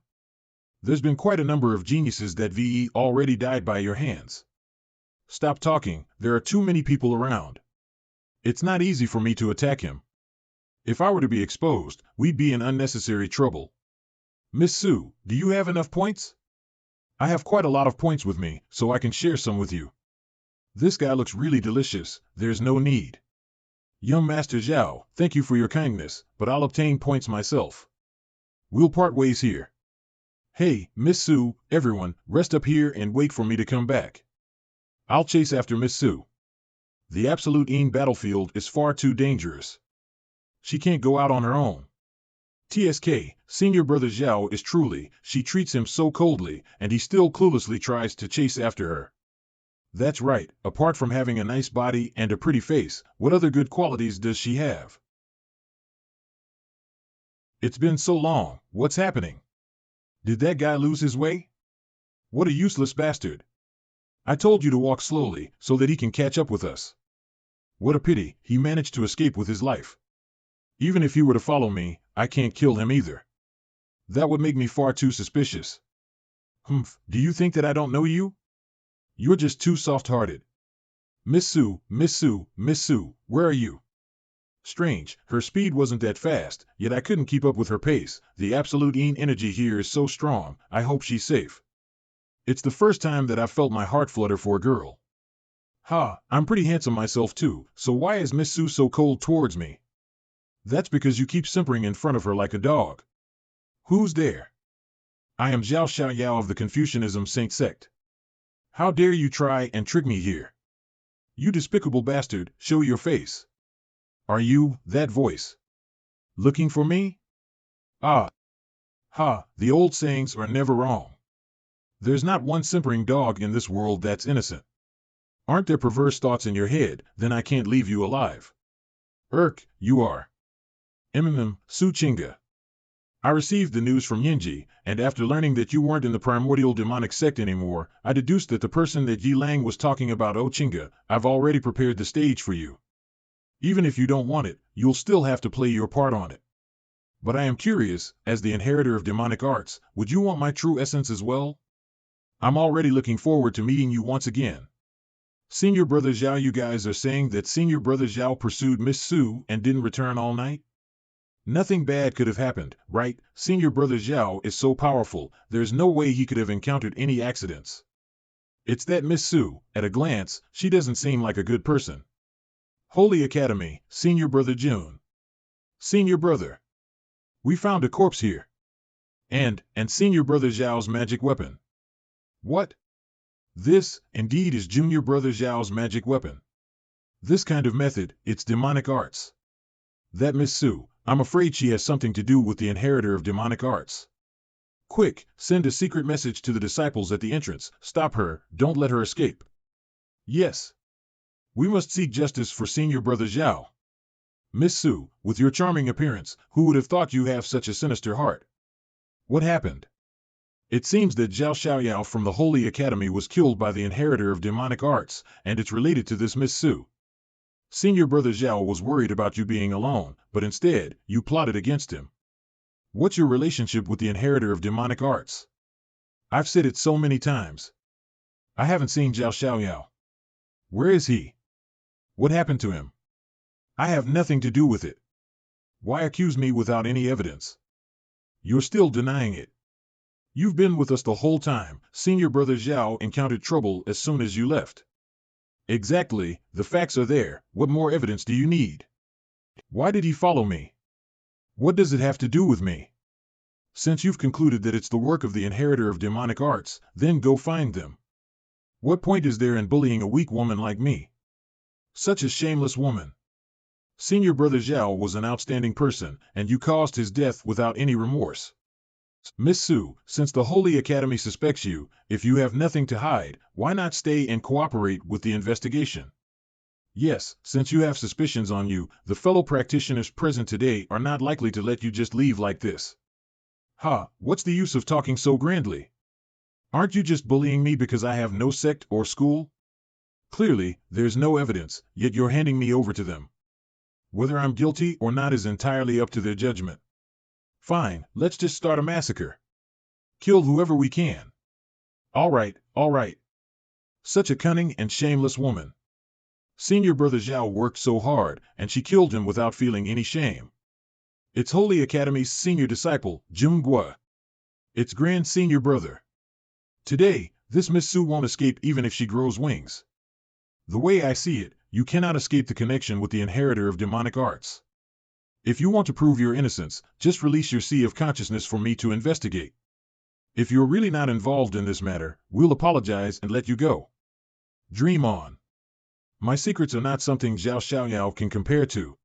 There's been quite a number of geniuses that VE already died by your hands. Stop talking, there are too many people around. It's not easy for me to attack him. If I were to be exposed, we'd be in unnecessary trouble. Miss Sue, do you have enough points? I have quite a lot of points with me, so I can share some with you. This guy looks really delicious, there's no need. Young Master Zhao, thank you for your kindness, but I'll obtain points myself. We'll part ways here. Hey, Miss Sue, everyone, rest up here and wait for me to come back. I'll chase after Miss Sue. The absolute battlefield is far too dangerous. She can't go out on her own. TSK, Senior Brother Zhao is truly, she treats him so coldly, and he still cluelessly tries to chase after her. That's right, apart from having a nice body and a pretty face, what other good qualities does she have? It's been so long, what's happening? Did that guy lose his way? What a useless bastard. I told you to walk slowly, so that he can catch up with us. What a pity, he managed to escape with his life. Even if he were to follow me, I can't kill him either. That would make me far too suspicious. Do you think that I don't know you? You're just too soft-hearted. Miss Sue, Miss Sue, Miss Sue, where are you? Strange, her speed wasn't that fast, yet I couldn't keep up with her pace. The absolute energy here is so strong, I hope she's safe. It's the first time that I've felt my heart flutter for a girl. I'm pretty handsome myself too, so why is Miss Sue so cold towards me? That's because you keep simpering in front of her like a dog. Who's there? I am Zhao Xiaoyao of the Confucianism Saint Sect. How dare you try and trick me here? You despicable bastard, show your face. Are you, that voice? Looking for me? The old sayings are never wrong. There's not one simpering dog in this world that's innocent. Aren't there perverse thoughts in your head, then I can't leave you alive. You are. Su Chinga. I received the news from Yinji, and after learning that you weren't in the primordial demonic sect anymore, I deduced that the person that Yi Lang was talking about, Chinga, I've already prepared the stage for you. Even if you don't want it, you'll still have to play your part on it. But I am curious, as the inheritor of demonic arts, would you want my true essence as well? I'm already looking forward to meeting you once again. Senior Brother Zhao, you guys are saying that Senior Brother Zhao pursued Miss Sue and didn't return all night? Nothing bad could have happened, right? Senior Brother Zhao is so powerful, there's no way he could have encountered any accidents. It's that Miss Sue, at a glance, she doesn't seem like a good person. Holy Academy, Senior Brother June. Senior Brother. We found a corpse here. And Senior Brother Zhao's magic weapon. What? This, indeed, is Junior Brother Zhao's magic weapon. This kind of method, it's demonic arts. That Miss Sue, I'm afraid she has something to do with the inheritor of demonic arts. Quick, send a secret message to the disciples at the entrance. Stop her, don't let her escape. Yes. We must seek justice for Senior Brother Zhao. Miss Sue, with your charming appearance, who would have thought you have such a sinister heart? What happened? It seems that Zhao Xiaoyao from the Holy Academy was killed by the inheritor of demonic arts, and it's related to this Miss Sue. Senior Brother Zhao was worried about you being alone, but instead, you plotted against him. What's your relationship with the inheritor of demonic arts? I've said it so many times. I haven't seen Zhao Xiaoyao. Where is he? What happened to him? I have nothing to do with it. Why accuse me without any evidence? You're still denying it. You've been with us the whole time. Senior Brother Zhao encountered trouble as soon as you left. Exactly, the facts are there. What more evidence do you need? Why did he follow me? What does it have to do with me? Since you've concluded that it's the work of the inheritor of demonic arts, then go find them. What point is there in bullying a weak woman like me? Such a shameless woman. Senior Brother Zhao was an outstanding person, and you caused his death without any remorse. Miss Sue, since the Holy Academy suspects you, if you have nothing to hide, why not stay and cooperate with the investigation? Yes, since you have suspicions on you, the fellow practitioners present today are not likely to let you just leave like this. What's the use of talking so grandly? Aren't you just bullying me because I have no sect or school? Clearly, there's no evidence, yet you're handing me over to them. Whether I'm guilty or not is entirely up to their judgment. Fine, let's just start a massacre. Kill whoever we can. All right. Such a cunning and shameless woman. Senior Brother Zhao worked so hard, and she killed him without feeling any shame. It's Holy Academy's senior disciple, Zhangge. Its grand senior brother. Today, this Miss Su won't escape even if she grows wings. The way I see it, you cannot escape the connection with the inheritor of demonic arts. If you want to prove your innocence, just release your sea of consciousness for me to investigate. If you're really not involved in this matter, we'll apologize and let you go. Dream on. My secrets are not something Zhao Xiaoyao can compare to.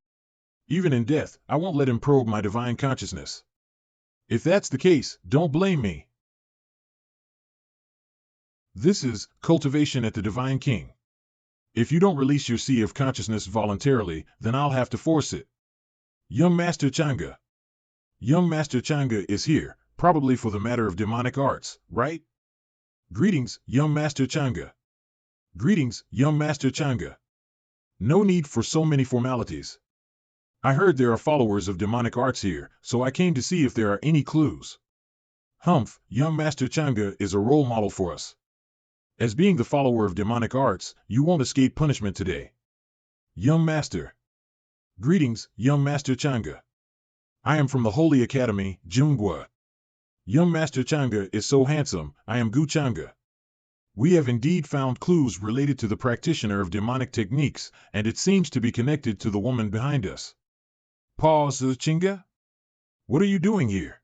Even in death, I won't let him probe my divine consciousness. If that's the case, don't blame me. This is cultivation at the Divine King. If you don't release your sea of consciousness voluntarily, then I'll have to force it. Young Master Zhangge. Young Master Zhangge is here, probably for the matter of demonic arts, right? Greetings, Young Master Zhangge. Greetings, Young Master Zhangge. No need for so many formalities. I heard there are followers of demonic arts here, so I came to see if there are any clues. Humph, Young Master Zhangge is a role model for us. As being the follower of demonic arts, you won't escape punishment today. Young Master. Greetings, Young Master Zhangge. I am from the Holy Academy, Zhangge. Young Master Zhangge is so handsome, I am Gu Zhangge. We have indeed found clues related to the practitioner of demonic techniques, and it seems to be connected to the woman behind us. Pause, Zhangge? What are you doing here?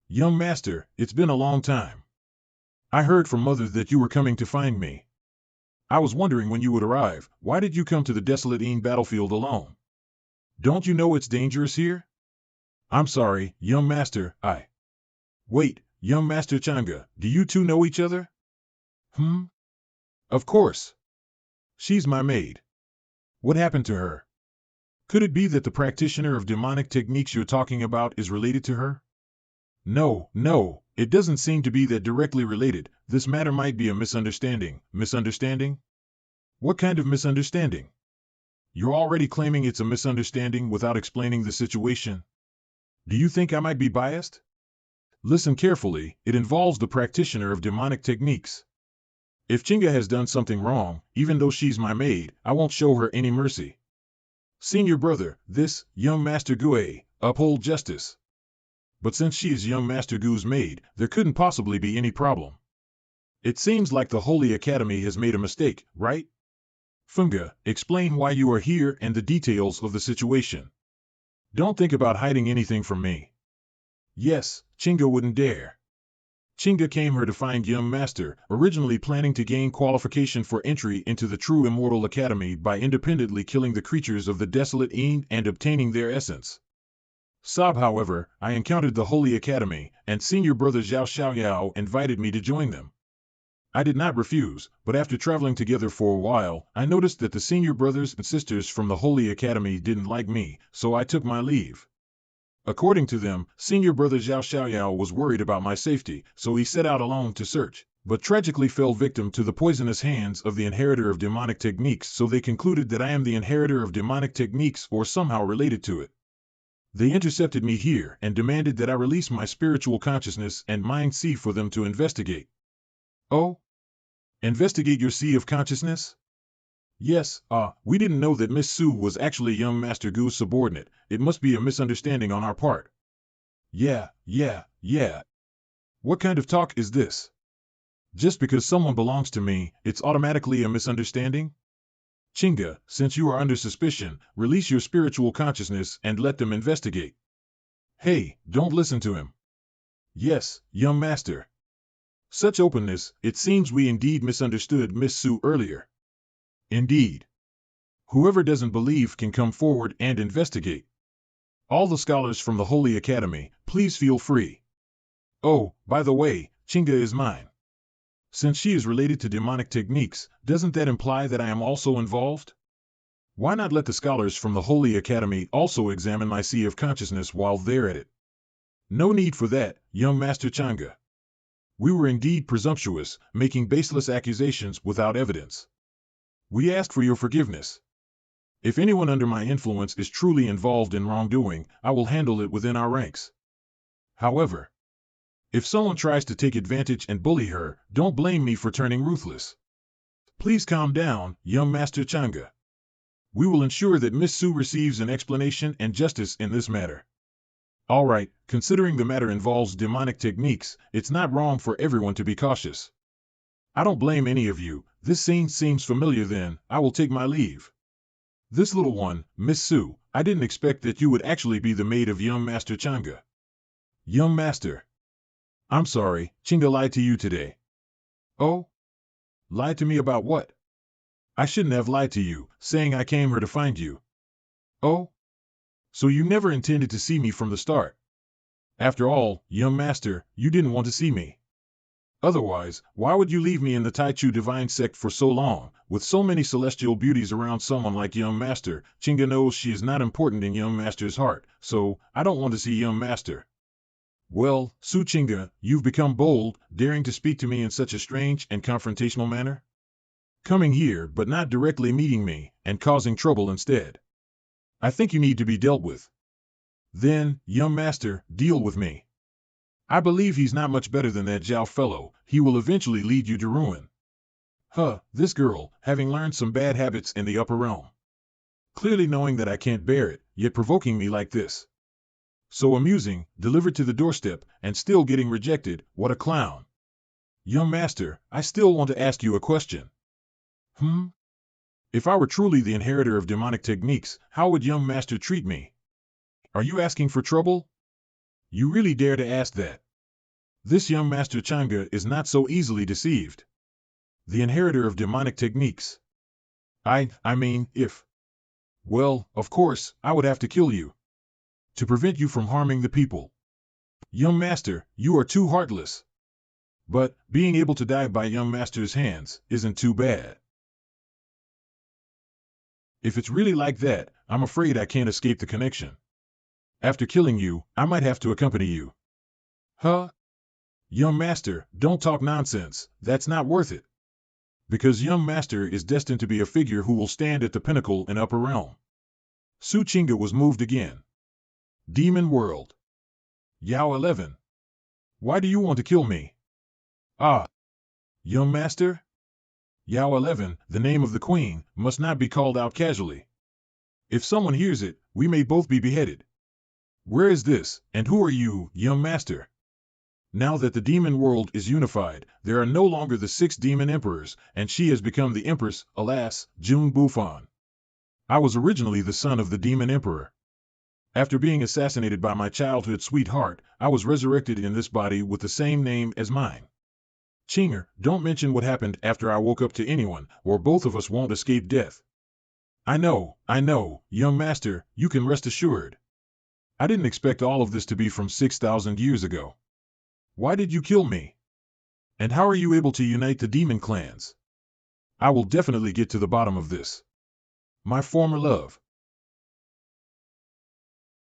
Young Master, it's been a long time. I heard from Mother that you were coming to find me. I was wondering when you would arrive. Why did you come to the desolate battlefield alone? Don't you know it's dangerous here? I'm sorry, Young Master, Wait, Young Master Zhangge, do you two know each other? Of course. She's my maid. What happened to her? Could it be that the practitioner of demonic techniques you're talking about is related to her? No, it doesn't seem to be that directly related. This matter might be a misunderstanding. Misunderstanding? What kind of misunderstanding? You're already claiming it's a misunderstanding without explaining the situation. Do you think I might be biased? Listen carefully, it involves the practitioner of demonic techniques. If Zhangge has done something wrong, even though she's my maid, I won't show her any mercy. Senior brother, this, Young Master Gue, uphold justice. But since she is Young Master Gu's maid, there couldn't possibly be any problem. It seems like the Holy Academy has made a mistake, right? Zhangge, explain why you are here and the details of the situation. Don't think about hiding anything from me. Yes, Zhangge wouldn't dare. Zhangge came here to find Young Master, originally planning to gain qualification for entry into the true Immortal Academy by independently killing the creatures of the desolate and obtaining their essence. However, I encountered the Holy Academy, and Senior Brother Zhao Xiaoyao invited me to join them. I did not refuse, but after traveling together for a while, I noticed that the senior brothers and sisters from the Holy Academy didn't like me, so I took my leave. According to them, Senior Brother Zhao Xiaoyao was worried about my safety, so he set out alone to search, but tragically fell victim to the poisonous hands of the inheritor of demonic techniques, so they concluded that I am the inheritor of demonic techniques or somehow related to it. They intercepted me here and demanded that I release my spiritual consciousness and mind sea for them to investigate. Oh? Investigate your sea of consciousness? Yes, we didn't know that Miss Su was actually Young Master Gu's subordinate. It must be a misunderstanding on our part. Yeah. What kind of talk is this? Just because someone belongs to me, it's automatically a misunderstanding? Zhangge, since you are under suspicion, release your spiritual consciousness and let them investigate. Hey, don't listen to him. Yes, Young Master. Such openness, it seems we indeed misunderstood Miss Su earlier. Indeed. Whoever doesn't believe can come forward and investigate. All the scholars from the Holy Academy, please feel free. Oh, by the way, Zhangge is mine. Since she is related to demonic techniques, doesn't that imply that I am also involved? Why not let the scholars from the Holy Academy also examine my sea of consciousness while they're at it? No need for that, Young Master Zhangge. We were indeed presumptuous, making baseless accusations without evidence. We ask for your forgiveness. If anyone under my influence is truly involved in wrongdoing, I will handle it within our ranks. However, if someone tries to take advantage and bully her, don't blame me for turning ruthless. Please calm down, young Master Zhangge. We will ensure that Miss Su receives an explanation and justice in this matter. All right, considering the matter involves demonic techniques, it's not wrong for everyone to be cautious. I don't blame any of you. This scene seems familiar then, I will take my leave. This little one, Miss Su, I didn't expect that you would actually be the maid of young Master Zhangge. Young Master. I'm sorry, Zhangge lied to you today. Oh? Lied to me about what? I shouldn't have lied to you, saying I came here to find you. Oh? So you never intended to see me from the start. After all, young Master, you didn't want to see me. Otherwise, why would you leave me in the Taichu divine sect for so long, with so many celestial beauties around someone like young Master? Zhangge knows she is not important in young Master's heart, so I don't want to see young Master. Well, Su Zhangge, you've become bold, daring to speak to me in such a strange and confrontational manner. Coming here but not directly meeting me, and causing trouble instead. I think you need to be dealt with. Then, young Master, deal with me. I believe he's not much better than that Zhao fellow. He will eventually lead you to ruin. This girl, having learned some bad habits in the upper realm. Clearly knowing that I can't bear it, yet provoking me like this. So amusing, delivered to the doorstep, and still getting rejected, what a clown. Young Master, I still want to ask you a question. If I were truly the inheritor of demonic techniques, how would young Master treat me? Are you asking for trouble? You really dare to ask that? This young Master Zhangge is not so easily deceived. The inheritor of demonic techniques. I mean, if... Well, of course, I would have to kill you. To prevent you from harming the people. Young Master, you are too heartless. But, being able to die by young Master's hands, isn't too bad. If it's really like that, I'm afraid I can't escape the connection. After killing you, I might have to accompany you. Young Master, don't talk nonsense, that's not worth it. Because young Master is destined to be a figure who will stand at the pinnacle in upper realm. Su Zhangge was moved again. Demon World. Yao 11. Why do you want to kill me? Young Master? Yao 11, the name of the queen, must not be called out casually. If someone hears it, we may both be beheaded. Where is this, and who are you, young Master? Now that the demon world is unified, there are no longer the 6 demon emperors, and she has become the empress, alas, June Bufan. I was originally the son of the demon emperor. After being assassinated by my childhood sweetheart, I was resurrected in this body with the same name as mine. Zhangge, don't mention what happened after I woke up to anyone, or both of us won't escape death. I know, young Master, you can rest assured. I didn't expect all of this to be from 6,000 years ago. Why did you kill me? And how are you able to unite the demon clans? I will definitely get to the bottom of this. My former love.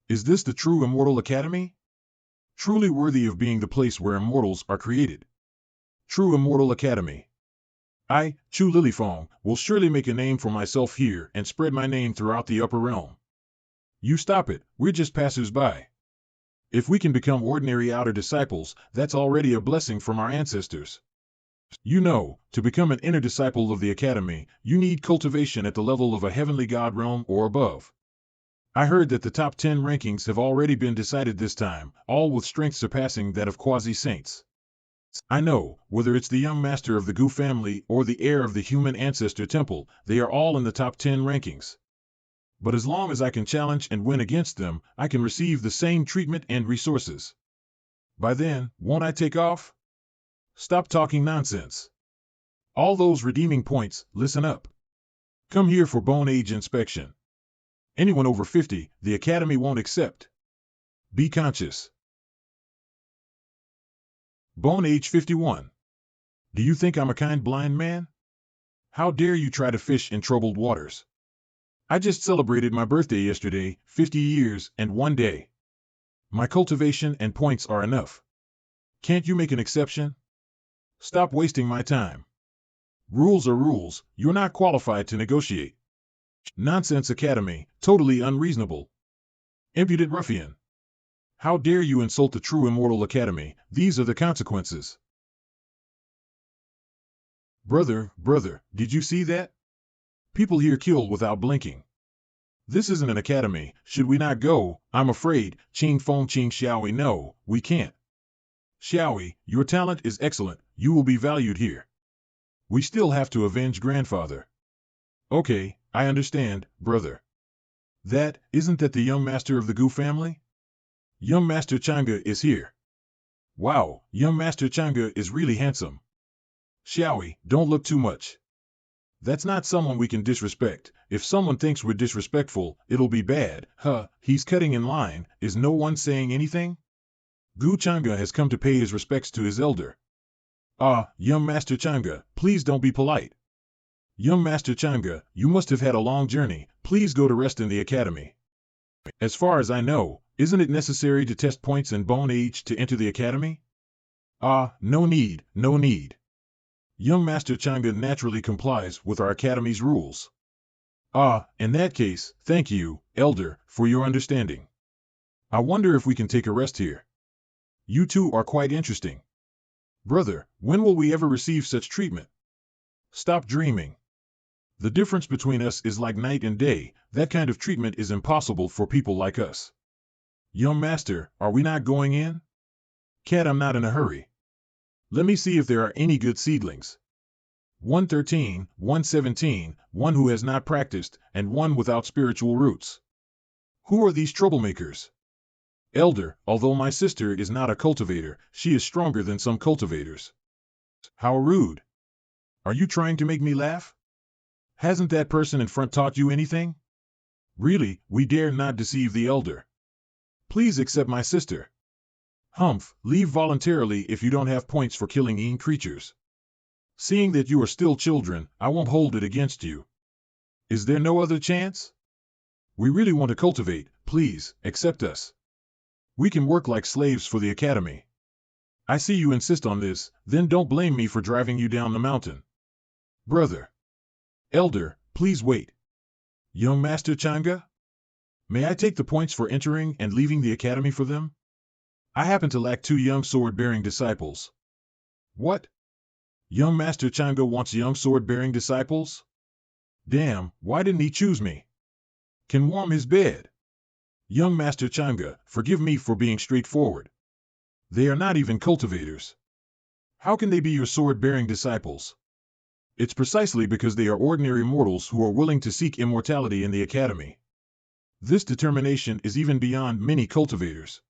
Is this the true Immortal Academy? Truly worthy of being the place where immortals are created. True Immortal Academy. I, Chu Lilifeng, will surely make a name for myself here and spread my name throughout the upper realm. You stop it, we're just passers-by. If we can become ordinary outer disciples, that's already a blessing from our ancestors. You know, to become an inner disciple of the Academy, you need cultivation at the level of a heavenly god realm or above. I heard that the top 10 rankings have already been decided this time, all with strength surpassing that of quasi-saints. I know, whether it's the young master of the Gu family or the heir of the human ancestor temple, they are all in the top 10 rankings. But as long as I can challenge and win against them, I can receive the same treatment and resources. By then, won't I take off? Stop talking nonsense. All those redeeming points, listen up. Come here for bone age inspection. Anyone over 50, the Academy won't accept. Be conscious. Bone age 51. Do you think I'm a kind blind man? How dare you try to fish in troubled waters? I just celebrated my birthday yesterday, 50 years and 1 day. My cultivation and points are enough. Can't you make an exception? Stop wasting my time. Rules are rules, you're not qualified to negotiate. Nonsense Academy, totally unreasonable. Impudent ruffian. How dare you insult the true Immortal Academy, these are the consequences. Brother, did you see that? People here kill without blinking. This isn't an academy. Should we not go? I'm afraid. Ching Feng Ching Xiaoyi, no, we can't. Xiaoyi, your talent is excellent. You will be valued here. We still have to avenge grandfather. Okay, I understand, brother. Isn't that the young master of the Gu family? Young Master Zhangge is here. Wow, young Master Zhangge is really handsome. Xiaoyi, don't look too much. That's not someone we can disrespect. If someone thinks we're disrespectful, it'll be bad. He's cutting in line. Is no one saying anything? Gu Chang'e has come to pay his respects to his elder. Young Master Zhangge, please don't be polite. Young Master Zhangge, you must have had a long journey. Please go to rest in the academy. As far as I know, isn't it necessary to test points and bone age to enter the academy? No need. Young Master Zhangge naturally complies with our academy's rules. In that case, thank you, elder, for your understanding. I wonder if we can take a rest here. You two are quite interesting. Brother, when will we ever receive such treatment? Stop dreaming. The difference between us is like night and day. That kind of treatment is impossible for people like us. Young Master, are we not going in? Cat, I'm not in a hurry. Let me see if there are any good seedlings. 113, 117, one who has not practiced, and one without spiritual roots. Who are these troublemakers? Elder, although my sister is not a cultivator, she is stronger than some cultivators. How rude. Are you trying to make me laugh? Hasn't that person in front taught you anything? Really, we dare not deceive the elder. Please accept my sister. Humph, leave voluntarily if you don't have points for killing eating creatures. Seeing that you are still children, I won't hold it against you. Is there no other chance? We really want to cultivate. Please, accept us. We can work like slaves for the academy. I see you insist on this, then don't blame me for driving you down the mountain. Brother. Elder, please wait. Young Master Zhangge? May I take the points for entering and leaving the academy for them? I happen to lack 2 young sword-bearing disciples. What? Young Master Zhangge wants young sword-bearing disciples? Damn, why didn't he choose me? Can warm his bed. Young Master Zhangge, forgive me for being straightforward. They are not even cultivators. How can they be your sword-bearing disciples? It's precisely because they are ordinary mortals who are willing to seek immortality in the academy. This determination is even beyond many cultivators.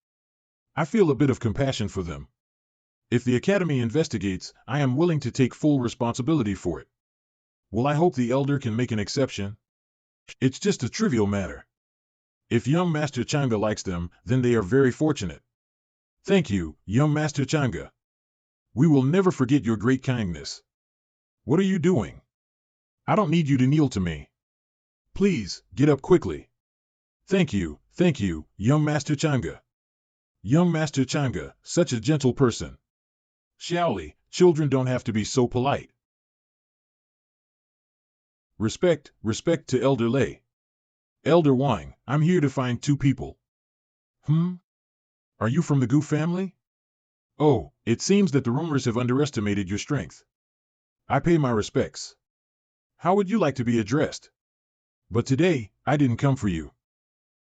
I feel a bit of compassion for them. If the academy investigates, I am willing to take full responsibility for it. Well, I hope the elder can make an exception. It's just a trivial matter. If young Master Zhangge likes them, then they are very fortunate. Thank you, young Master Zhangge. We will never forget your great kindness. What are you doing? I don't need you to kneel to me. Please, get up quickly. Thank you, young Master Zhangge. Young Master Zhangge, such a gentle person. Xiaoli, children don't have to be so polite. Respect to Elder Lei. Elder Wang, I'm here to find 2 people. Are you from the Gu family? Oh, it seems that the rumors have underestimated your strength. I pay my respects. How would you like to be addressed? But today, I didn't come for you.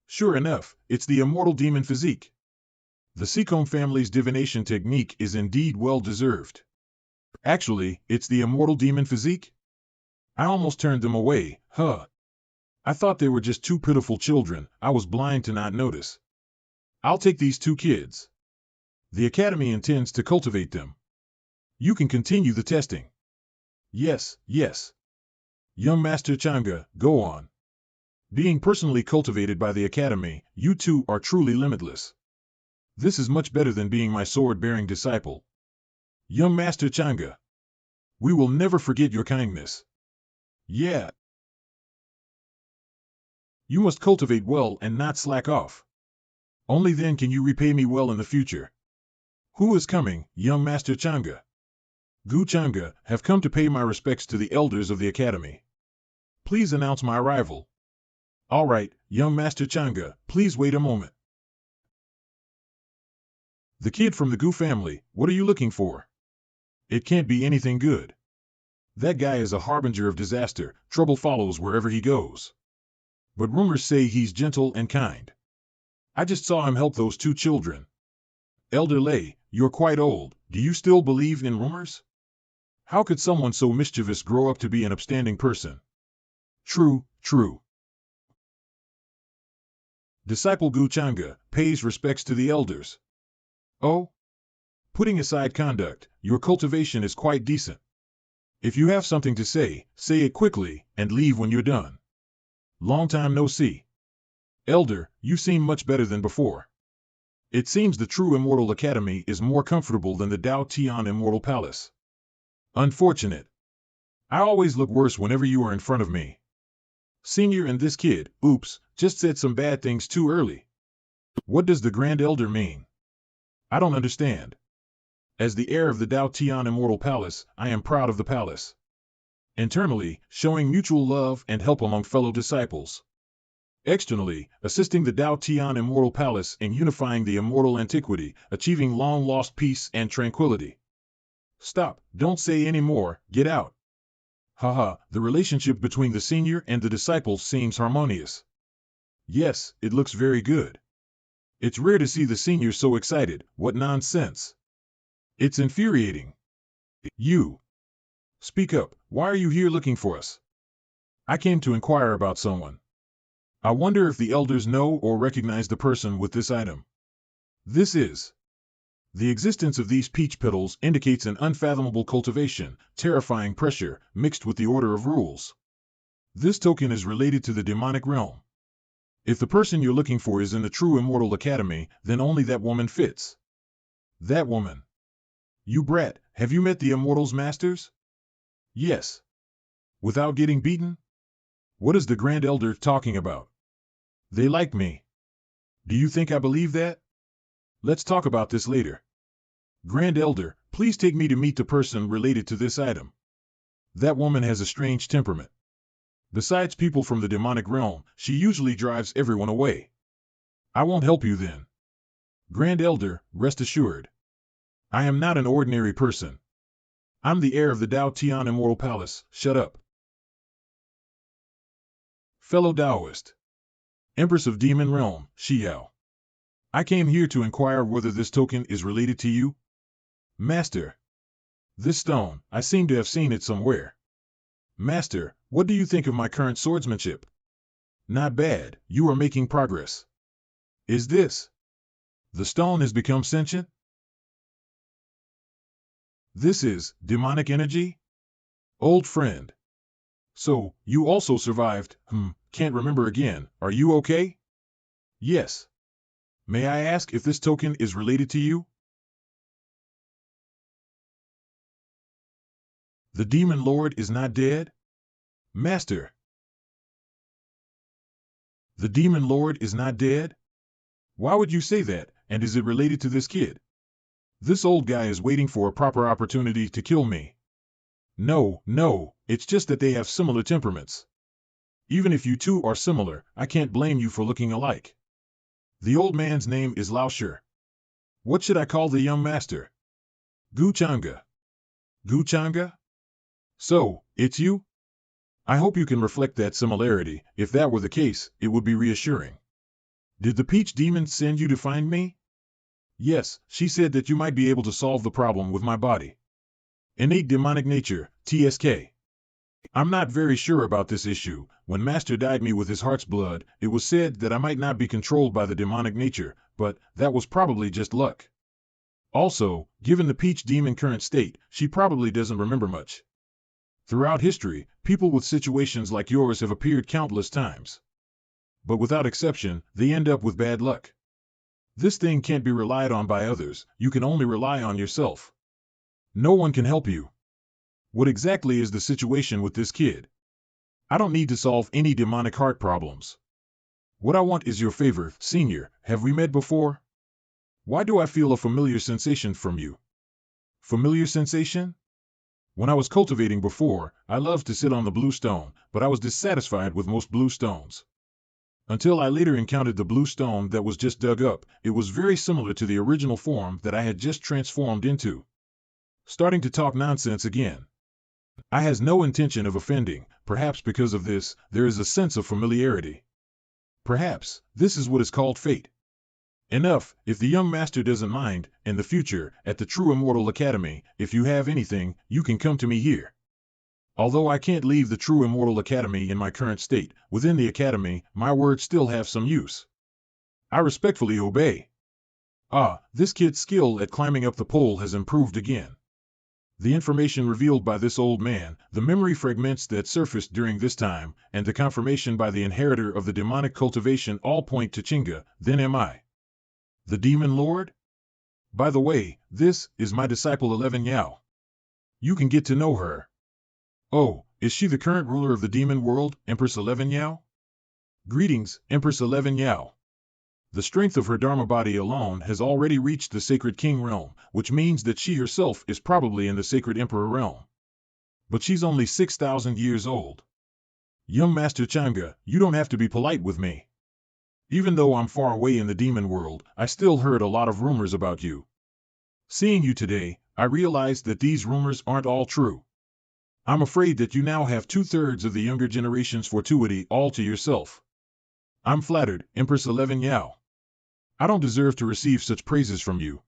Sure enough, it's the immortal demon physique. The Seacombe family's divination technique is indeed well-deserved. Actually, it's the immortal demon physique? I almost turned them away, I thought they were just 2 pitiful children. I was blind to not notice. I'll take these 2 kids. The academy intends to cultivate them. You can continue the testing. Yes. Young Master Zhangge, go on. Being personally cultivated by the academy, you 2 are truly limitless. This is much better than being my sword-bearing disciple. Young Master Zhangge, we will never forget your kindness. Yeah. You must cultivate well and not slack off. Only then can you repay me well in the future. Who is coming, young Master Zhangge? Gu Chang'e, have come to pay my respects to the elders of the academy. Please announce my arrival. All right, young Master Zhangge, please wait a moment. The kid from the Gu family, what are you looking for? It can't be anything good. That guy is a harbinger of disaster, trouble follows wherever he goes. But rumors say he's gentle and kind. I just saw him help those 2 children. Elder Lei, you're quite old, do you still believe in rumors? How could someone so mischievous grow up to be an upstanding person? True, true. Disciple Zhangge pays respects to the elders. Oh? Putting aside conduct, your cultivation is quite decent. If you have something to say it quickly, and leave when you're done. Long time no see. Elder, you seem much better than before. It seems the true Immortal Academy is more comfortable than the Dao Tian Immortal Palace. Unfortunate. I always look worse whenever you are in front of me. Senior and this kid, oops, just said some bad things too early. What does the Grand Elder mean? I don't understand. As the heir of the Dao Tian Immortal Palace, I am proud of the palace. Internally, showing mutual love and help among fellow disciples. Externally, assisting the Dao Tian Immortal Palace in unifying the immortal antiquity, achieving long-lost peace and tranquility. Stop, don't say any more, get out. Haha, the relationship between the senior and the disciples seems harmonious. Yes, it looks very good. It's rare to see the senior so excited, what nonsense. It's infuriating. You. Speak up, why are you here looking for us? I came to inquire about someone. I wonder if the elders know or recognize the person with this item. This is. The existence of these peach petals indicates an unfathomable cultivation, terrifying pressure, mixed with the order of rules. This token is related to the demonic realm. If the person you're looking for is in the true Immortal Academy, then only that woman fits. That woman. You brat, have you met the Immortals Masters? Yes. Without getting beaten? What is the Grand Elder talking about? They like me. Do you think I believe that? Let's talk about this later. Grand Elder, please take me to meet the person related to this item. That woman has a strange temperament. Besides people from the demonic realm, she usually drives everyone away. I won't help you then. Grand Elder, rest assured. I am not an ordinary person. I'm the heir of the Dao Tian Immortal Palace, shut up. Fellow Taoist. Empress of Demon Realm, Xiao. I came here to inquire whether this token is related to you. Master. This stone, I seem to have seen it somewhere. Master, what do you think of my current swordsmanship? Not bad, you are making progress. Is this? The stone has become sentient? This is demonic energy? Old friend. So, you also survived, can't remember again, are you okay? Yes. May I ask if this token is related to you? The Demon Lord is not dead? Master. The Demon Lord is not dead? Why would you say that, and is it related to this kid? This old guy is waiting for a proper opportunity to kill me. No, it's just that they have similar temperaments. Even if you two are similar, I can't blame you for looking alike. The old man's name is Lao Shi. What should I call the young master? Zhangge. Zhangge? So, it's you? I hope you can reflect that similarity. If that were the case, it would be reassuring. Did the Peach Demon send you to find me? Yes, she said that you might be able to solve the problem with my body. Innate demonic nature, TSK. I'm not very sure about this issue. When Master dyed me with his heart's blood, it was said that I might not be controlled by the demonic nature, but that was probably just luck. Also, given the Peach Demon current state, she probably doesn't remember much. Throughout history, people with situations like yours have appeared countless times. But without exception, they end up with bad luck. This thing can't be relied on by others, you can only rely on yourself. No one can help you. What exactly is the situation with this kid? I don't need to solve any demonic heart problems. What I want is your favor, Senior. Have we met before? Why do I feel a familiar sensation from you? Familiar sensation? When I was cultivating before, I loved to sit on the blue stone, but I was dissatisfied with most blue stones. Until I later encountered the blue stone that was just dug up, it was very similar to the original form that I had just transformed into. Starting to talk nonsense again. I has no intention of offending, perhaps because of this, there is a sense of familiarity. Perhaps, this is what is called fate. Enough, if the young master doesn't mind, in the future, at the True Immortal Academy, if you have anything, you can come to me here. Although I can't leave the True Immortal Academy in my current state, within the Academy, my words still have some use. I respectfully obey. Ah, this kid's skill at climbing up the pole has improved again. The information revealed by this old man, the memory fragments that surfaced during this time, and the confirmation by the inheritor of the demonic cultivation all point to Zhangge, then am I the Demon Lord? By the way, this is my disciple 11 Yao. You can get to know her. Oh, is she the current ruler of the Demon World, Empress 11 Yao? Greetings, Empress 11 Yao. The strength of her Dharma body alone has already reached the Sacred King realm, which means that she herself is probably in the Sacred Emperor realm. But she's only 6,000 years old. Young Master Zhangge, you don't have to be polite with me. Even though I'm far away in the demon world, I still heard a lot of rumors about you. Seeing you today, I realized that these rumors aren't all true. I'm afraid that you now have 2/3 of the younger generation's fortuity all to yourself. I'm flattered, Empress 11 Yao. I don't deserve to receive such praises from you.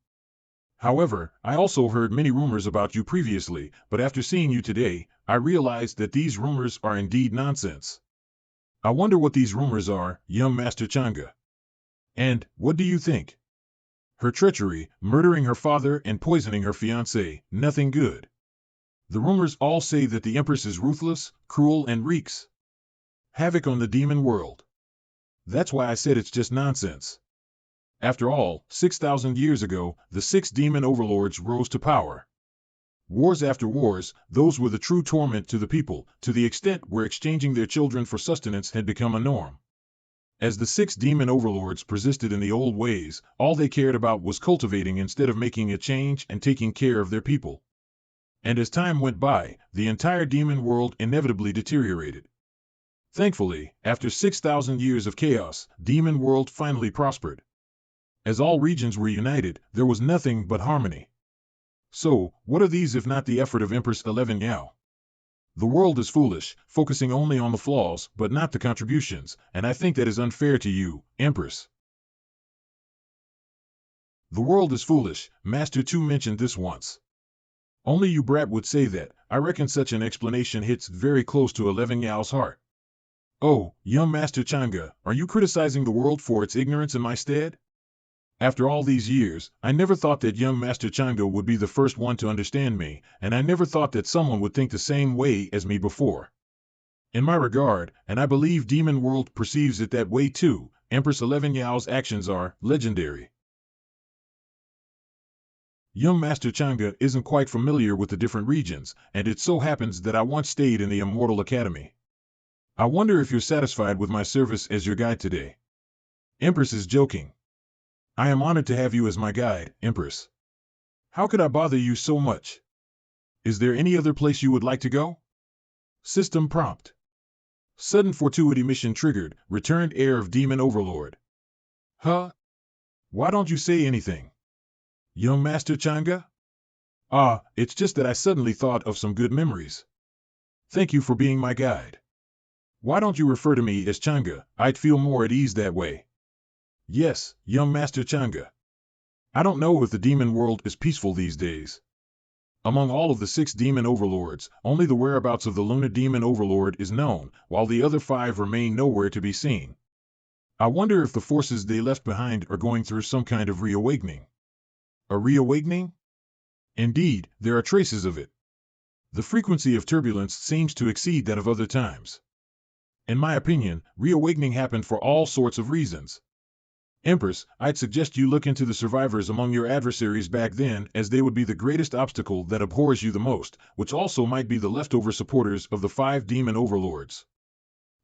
However, I also heard many rumors about you previously, but after seeing you today, I realized that these rumors are indeed nonsense. I wonder what these rumors are, young Master Zhangge. And, what do you think? Her treachery, murdering her father and poisoning her fiancé, nothing good. The rumors all say that the Empress is ruthless, cruel and wreaks havoc on the demon world. That's why I said it's just nonsense. After all, 6,000 years ago, the 6 demon overlords rose to power. Wars after wars, those were the true torment to the people, to the extent where exchanging their children for sustenance had become a norm. As the 6 demon overlords persisted in the old ways, all they cared about was cultivating instead of making a change and taking care of their people. And as time went by, the entire demon world inevitably deteriorated. Thankfully, after 6,000 years of chaos, demon world finally prospered. As all regions were united, there was nothing but harmony. So, what are these if not the effort of Empress 11 Yao? The world is foolish, focusing only on the flaws, but not the contributions, and I think that is unfair to you, Empress. The world is foolish, Master Tu mentioned this once. Only you brat would say that. I reckon such an explanation hits very close to 11 Yao's heart. Oh, young Master Zhangge, are you criticizing the world for its ignorance in my stead? After all these years, I never thought that young Master Zhangge would be the first one to understand me, and I never thought that someone would think the same way as me before. In my regard, and I believe Demon World perceives it that way too, Empress 11 Yao's actions are legendary. Young Master Zhangge isn't quite familiar with the different regions, and it so happens that I once stayed in the Immortal Academy. I wonder if you're satisfied with my service as your guide today. Empress is joking. I am honored to have you as my guide, Empress. How could I bother you so much? Is there any other place you would like to go? System prompt. Sudden fortuity mission triggered, returned heir of demon overlord. Huh? Why don't you say anything? Young Master Zhangge? Ah, it's just that I suddenly thought of some good memories. Thank you for being my guide. Why don't you refer to me as Zhangge? I'd feel more at ease that way. Yes, young Master Zhangge. I don't know if the demon world is peaceful these days. Among all of the 6 demon overlords, only the whereabouts of the lunar demon overlord is known, while the other 5 remain nowhere to be seen. I wonder if the forces they left behind are going through some kind of reawakening. A reawakening? Indeed, there are traces of it. The frequency of turbulence seems to exceed that of other times. In my opinion, reawakening happened for all sorts of reasons. Empress, I'd suggest you look into the survivors among your adversaries back then, as they would be the greatest obstacle that abhors you the most, which also might be the leftover supporters of the 5 demon overlords.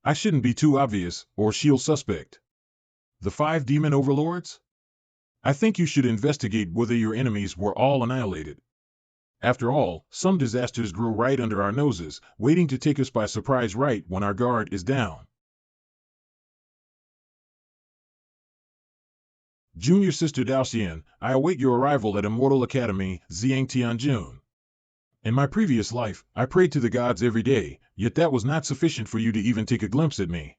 I shouldn't be too obvious, or she'll suspect. The 5 demon overlords? I think you should investigate whether your enemies were all annihilated. After all, some disasters grow right under our noses, waiting to take us by surprise right when our guard is down. Junior Sister Daoxian, I await your arrival at Immortal Academy, Zhangge Tianjun. In my previous life, I prayed to the gods every day, yet that was not sufficient for you to even take a glimpse at me.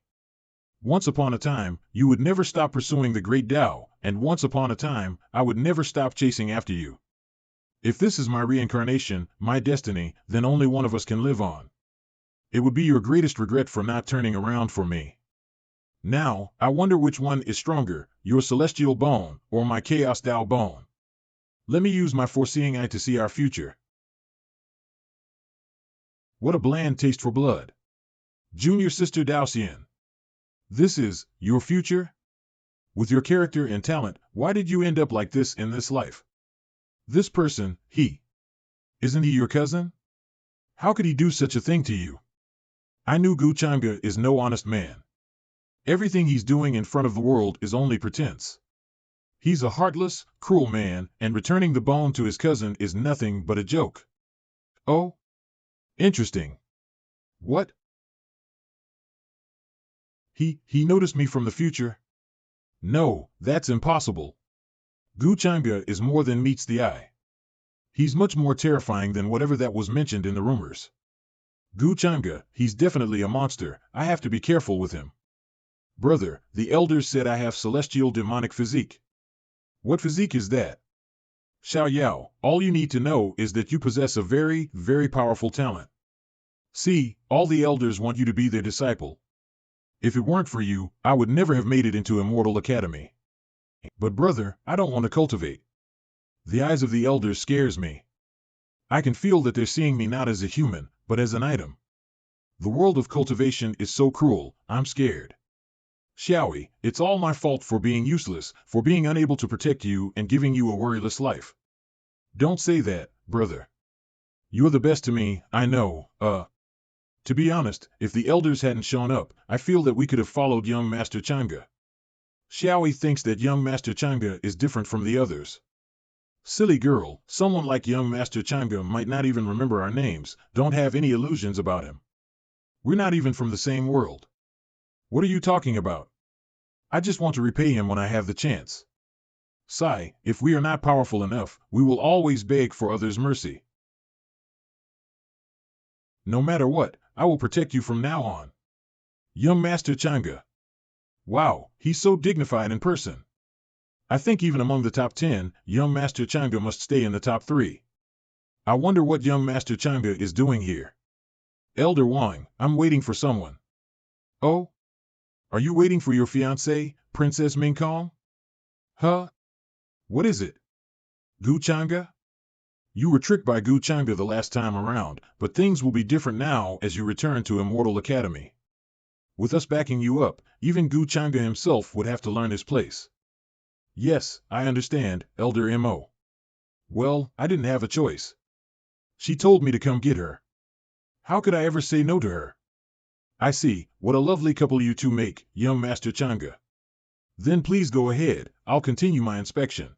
Once upon a time, you would never stop pursuing the great Tao, and once upon a time, I would never stop chasing after you. If this is my reincarnation, my destiny, then only one of us can live on. It would be your greatest regret for not turning around for me. Now, I wonder which one is stronger, your celestial bone, or my chaos Tao bone. Let me use my foreseeing eye to see our future. What a bland taste for blood. Junior Sister Daoxian. This is your future? With your character and talent, why did you end up like this in this life? This person, isn't he your cousin? How could he do such a thing to you? I knew Zhangge is no honest man. Everything he's doing in front of the world is only pretense. He's a heartless, cruel man, and returning the bone to his cousin is nothing but a joke. Oh? Interesting. What? He noticed me from the future? No, that's impossible. Zhangge is more than meets the eye. He's much more terrifying than whatever that was mentioned in the rumors. Zhangge, he's definitely a monster. I have to be careful with him. Brother, the elders said I have celestial demonic physique. What physique is that? Xiao Yao, all you need to know is that you possess a very, very powerful talent. See, all the elders want you to be their disciple. If it weren't for you, I would never have made it into Immortal Academy. But brother, I don't want to cultivate. The eyes of the elders scares me. I can feel that they're seeing me not as a human, but as an item. The world of cultivation is so cruel, I'm scared. Xiaoi, it's all my fault for being useless, for being unable to protect you and giving you a worryless life. Don't say that, brother. You're the best to me, I know, To be honest, if the elders hadn't shown up, I feel that we could have followed young Master Zhangge. Xiaoi thinks that young Master Zhangge is different from the others. Silly girl, someone like young Master Zhangge might not even remember our names, don't have any illusions about him. We're not even from the same world. What are you talking about? I just want to repay him when I have the chance. Sai, if we are not powerful enough, we will always beg for others' mercy. No matter what, I will protect you from now on. Young Master Zhangge. Wow, he's so dignified in person. I think even among the top 10, young Master Zhangge must stay in the top 3. I wonder what young Master Zhangge is doing here. Elder Wang, I'm waiting for someone. Oh? Are you waiting for your fiancée, Princess Mingkong? Huh? What is it? Zhangge? You were tricked by Zhangge the last time around, but things will be different now as you return to Immortal Academy. With us backing you up, even Zhangge himself would have to learn his place. Yes, I understand, Elder M.O. Well, I didn't have a choice. She told me to come get her. How could I ever say no to her? I see, what a lovely couple you two make, young Master Zhangge. Then please go ahead, I'll continue my inspection.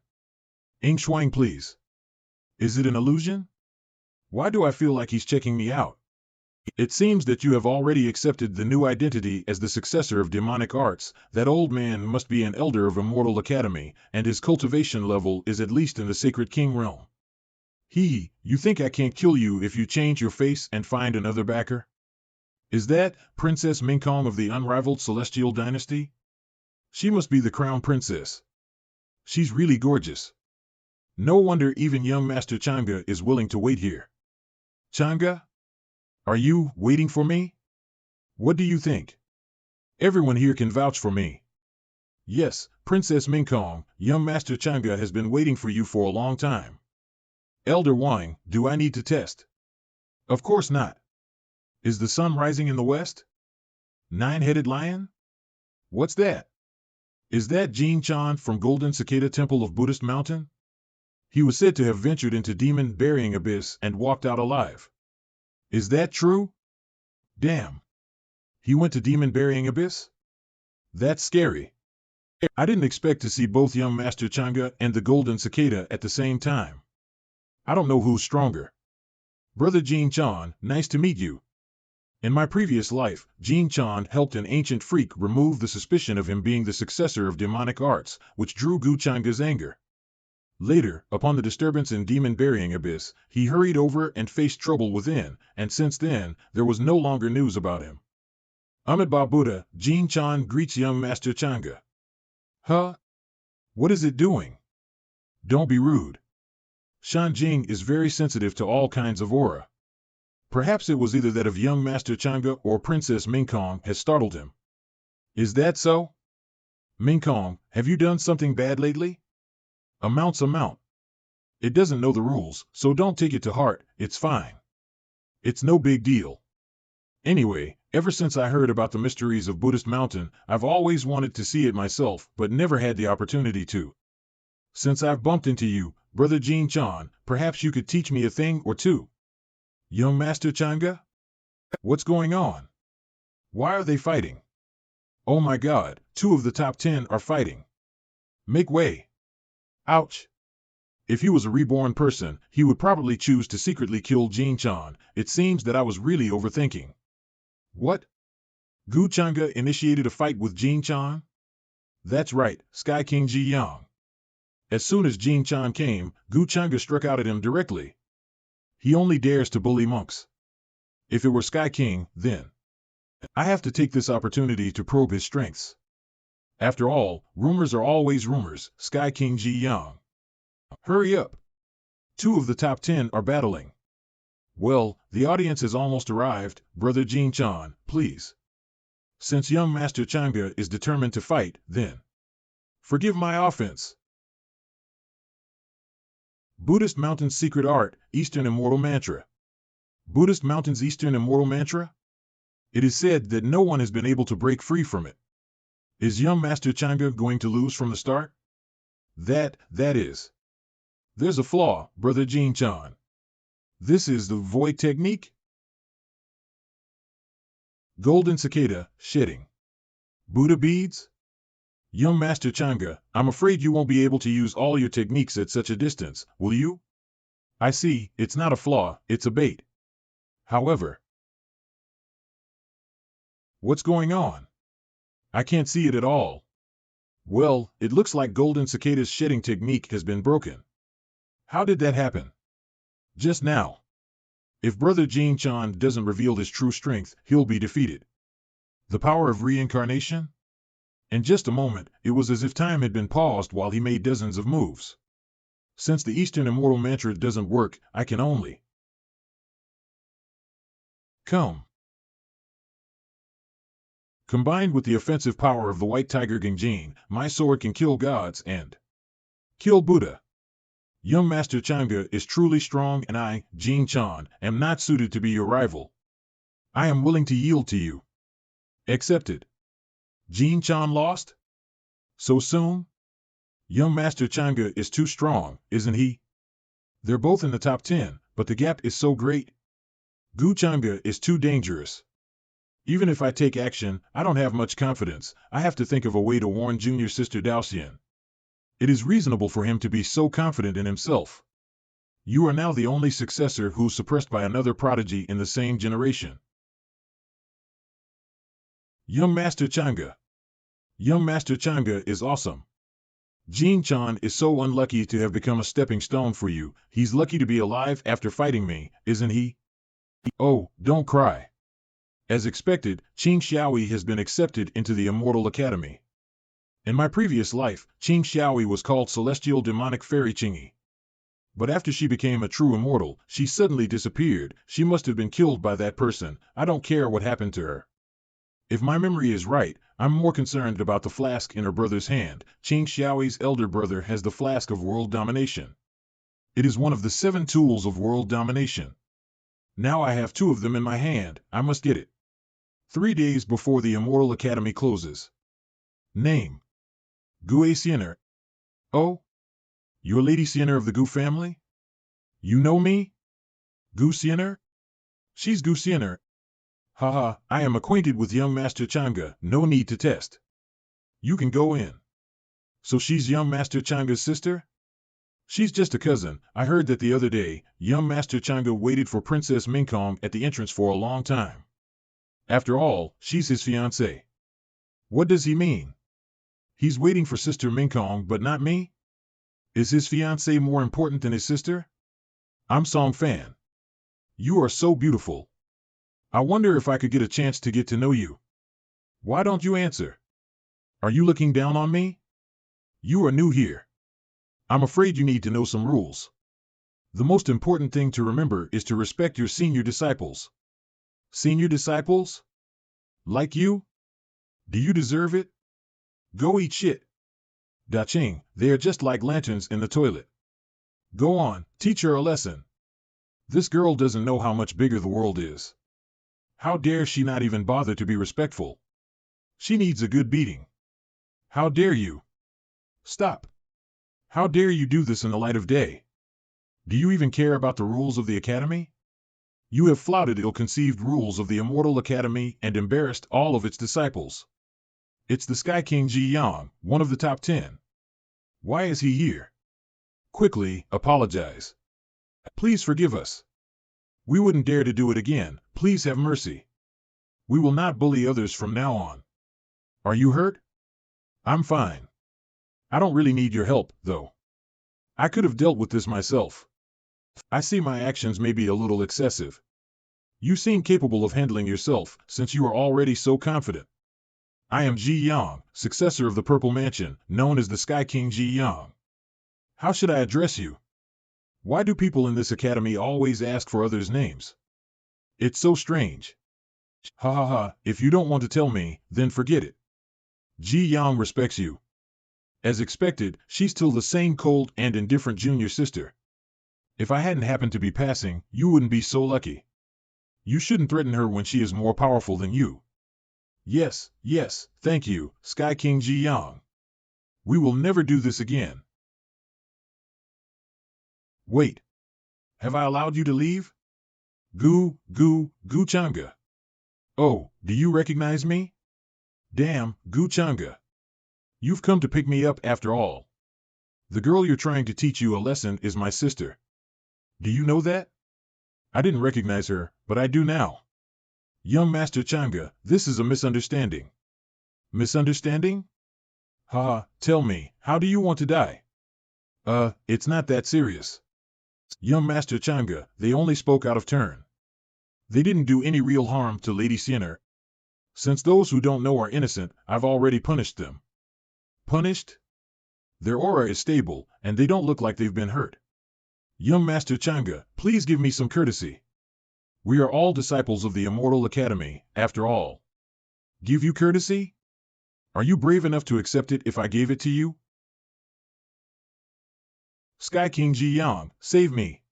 Shuang, please. Is it an illusion? Why do I feel like he's checking me out? It seems that you have already accepted the new identity as the successor of demonic arts. That old man must be an elder of Immortal Academy, and his cultivation level is at least in the Sacred King realm. You think I can't kill you if you change your face and find another backer? Is that Princess Mingkong of the unrivaled Celestial Dynasty? She must be the crown princess. She's really gorgeous. No wonder even young Master Zhangge is willing to wait here. Zhangge? Are you waiting for me? What do you think? Everyone here can vouch for me. Yes, Princess Mingkong, young Master Zhangge has been waiting for you for a long time. Elder Wang, do I need to test? Of course not. Is the sun rising in the west? Nine-headed lion? What's that? Is that Jin Chan from Golden Cicada Temple of Buddhist Mountain? He was said to have ventured into demon burying abyss and walked out alive. Is that true? Damn. He went to demon burying abyss? That's scary. I didn't expect to see both young Master Zhangge and the Golden Cicada at the same time. I don't know who's stronger. Brother Jin Chan, nice to meet you. In my previous life, Jin Chan helped an ancient freak remove the suspicion of him being the successor of demonic arts, which drew Zhangge's anger. Later, upon the disturbance in Demon Burying Abyss, he hurried over and faced trouble within, and since then, there was no longer news about him. Amitabha Buddha, Jin Chan greets young Master Zhangge. Huh? What is it doing? Don't be rude. Shan Jing is very sensitive to all kinds of aura. Perhaps it was either that of young Master Zhangge or Princess Mingkong has startled him. Is that so? Mingkong, have you done something bad lately? Amount's amount. It doesn't know the rules, so don't take it to heart, it's fine. It's no big deal. Anyway, ever since I heard about the mysteries of Buddhist Mountain, I've always wanted to see it myself, but never had the opportunity to. Since I've bumped into you, Brother Jin Chan, perhaps you could teach me a thing or two. Young Master Zhangge? What's going on? Why are they fighting? Oh my God, 2 of the top 10 are fighting. Make way. Ouch. If he was a reborn person, he would probably choose to secretly kill Jin Chan. It seems that I was really overthinking. What? Gu Chang'e initiated a fight with Jin Chan? That's right, Sky King Ji Yang. As soon as Jin Chan came, Gu Chang'e struck out at him directly. He only dares to bully monks. If it were Sky King, then I have to take this opportunity to probe his strengths. After all, rumors are always rumors, Sky King Ji Yang. Hurry up. 2 of the top 10 are battling. Well, the audience has almost arrived, Brother Jin Chan, please. Since young Master Zhangge is determined to fight, then forgive my offense. Buddhist Mountain's Secret Art, Eastern Immortal Mantra. Buddhist Mountain's Eastern Immortal Mantra? It is said that no one has been able to break free from it. Is young Master Zhangge going to lose from the start? That is. There's a flaw, Brother Jin Chan. This is the void technique? Golden cicada, shedding. Buddha beads? Young Master Zhangge, I'm afraid you won't be able to use all your techniques at such a distance, will you? I see, it's not a flaw, it's a bait. However, what's going on? I can't see it at all. Well, it looks like Golden Cicada's shedding technique has been broken. How did that happen? Just now. If Brother Jin Chan doesn't reveal his true strength, he'll be defeated. The power of reincarnation? In just a moment, it was as if time had been paused while he made dozens of moves. Since the Eastern Immortal Mantra doesn't work, I can only come. Combined with the offensive power of the White Tiger Gengjin, my sword can kill gods and kill Buddha. Young Master Zhangge is truly strong and I, Jin Chan, am not suited to be your rival. I am willing to yield to you. Accepted. Jin Chan lost? So soon? Young Master Zhangge is too strong, isn't he? They're both in the top 10, but the gap is so great. Gu Chang'e is too dangerous. Even if I take action, I don't have much confidence. I have to think of a way to warn junior sister Daoxian. It is reasonable for him to be so confident in himself. You are now the only successor who's suppressed by another prodigy in the same generation. Young Master Zhangge. Young Master Zhangge is awesome. Jin Chan is so unlucky to have become a stepping stone for you. He's lucky to be alive after fighting me, isn't he? Oh, don't cry. As expected, Qing Xiaoyi has been accepted into the Immortal Academy. In my previous life, Qing Xiaoyi was called Celestial Demonic Fairy Qingyi. But after she became a true immortal, she suddenly disappeared. She must have been killed by that person. I don't care what happened to her. If my memory is right, I'm more concerned about the flask in her brother's hand. Qing Xiaoyi's elder brother has the flask of world domination. It is one of the 7 tools of world domination. Now I have 2 of them in my hand. I must get it. 3 days before the Immortal Academy closes. Name: Gue Xiener. Oh? You're Lady Xiener of the Gu family? You know me? Gu Xiener? She's Gu Xiener. Haha, I am acquainted with young Master Zhangge, no need to test. You can go in. So she's young Master Zhangge's sister? She's just a cousin. I heard that the other day, young Master Zhangge waited for Princess Mingkong at the entrance for a long time. After all, she's his fiancée. What does he mean? He's waiting for Sister Mingkong but not me? Is his fiancée more important than his sister? I'm Song Fan. You are so beautiful. I wonder if I could get a chance to get to know you. Why don't you answer? Are you looking down on me? You are new here. I'm afraid you need to know some rules. The most important thing to remember is to respect your senior disciples. Senior disciples? Like you? Do you deserve it? Go eat shit. Da-ching, they are just like lanterns in the toilet. Go on, teach her a lesson. This girl doesn't know how much bigger the world is. How dare she not even bother to be respectful? She needs a good beating. How dare you? Stop. How dare you do this in the light of day? Do you even care about the rules of the Academy? You have flouted ill-conceived rules of the Immortal Academy and embarrassed all of its disciples. It's the Sky King Ji Yang, one of the top 10. Why is he here? Quickly, apologize. Please forgive us. We wouldn't dare to do it again. Please have mercy. We will not bully others from now on. Are you hurt? I'm fine. I don't really need your help, though. I could have dealt with this myself. I see my actions may be a little excessive. You seem capable of handling yourself, since you are already so confident. I am Ji Yang, successor of the Purple Mansion, known as the Sky King Ji Yang. How should I address you? Why do people in this academy always ask for others' names? It's so strange. Ha ha ha, if you don't want to tell me, then forget it. Ji Yang respects you. As expected, she's still the same cold and indifferent junior sister. If I hadn't happened to be passing, you wouldn't be so lucky. You shouldn't threaten her when she is more powerful than you. Yes, yes, thank you, Sky King Ji Yang. We will never do this again. Wait. Have I allowed you to leave? Gu Zhangge. Oh, do you recognize me? Damn, Zhangge. You've come to pick me up after all. The girl you're trying to teach you a lesson is my sister. Do you know that? I didn't recognize her, but I do now. Young Master Zhangge, this is a misunderstanding. Misunderstanding? Ha, tell me, how do you want to die? It's not that serious. Young Master Zhangge, they only spoke out of turn. They didn't do any real harm to Lady Sienna. Since those who don't know are innocent, I've already punished them. Punished? Their aura is stable, and they don't look like they've been hurt. Young Master Zhangge, please give me some courtesy. We are all disciples of the Immortal Academy, after all. Give you courtesy? Are you brave enough to accept it if I gave it to you? Sky King Ji Yang, save me.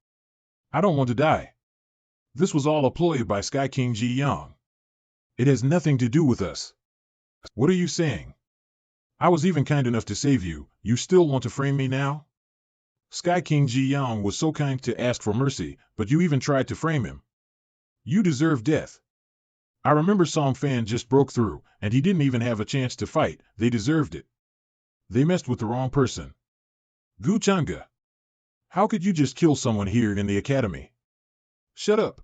I don't want to die. This was all a ploy by Sky King Ji Yang. It has nothing to do with us. What are you saying? I was even kind enough to save you, you still want to frame me now? Sky King Ji Yang was so kind to ask for mercy, but you even tried to frame him. You deserve death. I remember Song Fan just broke through, and he didn't even have a chance to fight. They deserved it. They messed with the wrong person. Gu Zhangge. How could you just kill someone here in the academy? Shut up.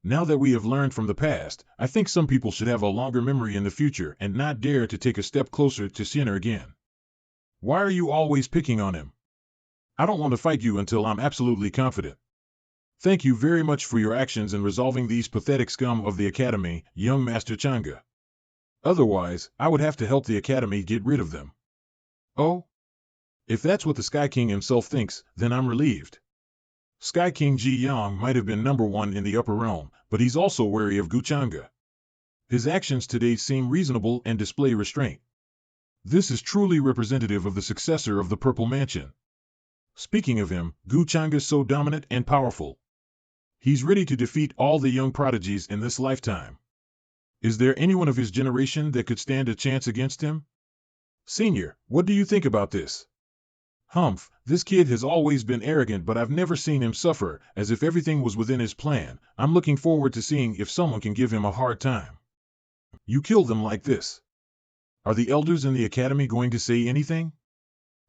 Now that we have learned from the past, I think some people should have a longer memory in the future and not dare to take a step closer to Sienna again. Why are you always picking on him? I don't want to fight you until I'm absolutely confident. Thank you very much for your actions in resolving these pathetic scum of the Academy, young Master Zhangge. Otherwise, I would have to help the Academy get rid of them. Oh? If that's what the Sky King himself thinks, then I'm relieved. Sky King Ji Yang might have been number one in the upper realm, but he's also wary of Gu Zhangge. His actions today seem reasonable and display restraint. This is truly representative of the successor of the Purple Mansion. Speaking of him, Gu Zhangge is so dominant and powerful. He's ready to defeat all the young prodigies in this lifetime. Is there anyone of his generation that could stand a chance against him? Senior, what do you think about this? Humph, this kid has always been arrogant, but I've never seen him suffer, as if everything was within his plan. I'm looking forward to seeing if someone can give him a hard time. You killed them like this. Are the elders in the academy going to say anything?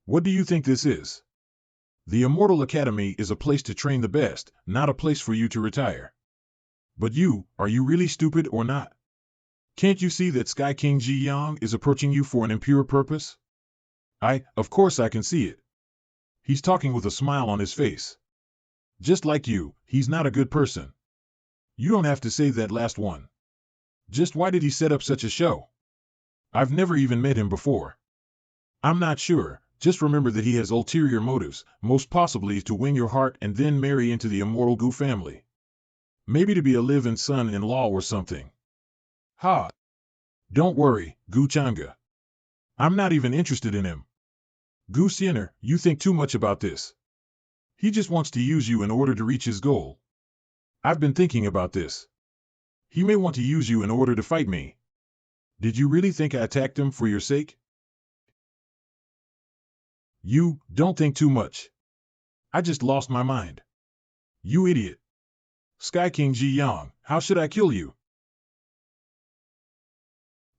What do you think this is? The Immortal Academy is a place to train the best, not a place for you to retire. But you, are you really stupid or not? Can't you see that Sky King Ji Yang is approaching you for an impure purpose? Of course I can see it. He's talking with a smile on his face. Just like you, he's not a good person. You don't have to say that last one. Just why did he set up such a show? I've never even met him before. I'm not sure, just remember that he has ulterior motives, most possibly to win your heart and then marry into the immortal Gu family. Maybe to be a live-in son-in-law or something. Ha! Don't worry, Gu Zhangge. I'm not even interested in him. Gu Xianer, you think too much about this. He just wants to use you in order to reach his goal. I've been thinking about this. He may want to use you in order to fight me. Did you really think I attacked him for your sake? You, don't think too much. I just lost my mind. You idiot. Sky King Ji Yang, how should I kill you?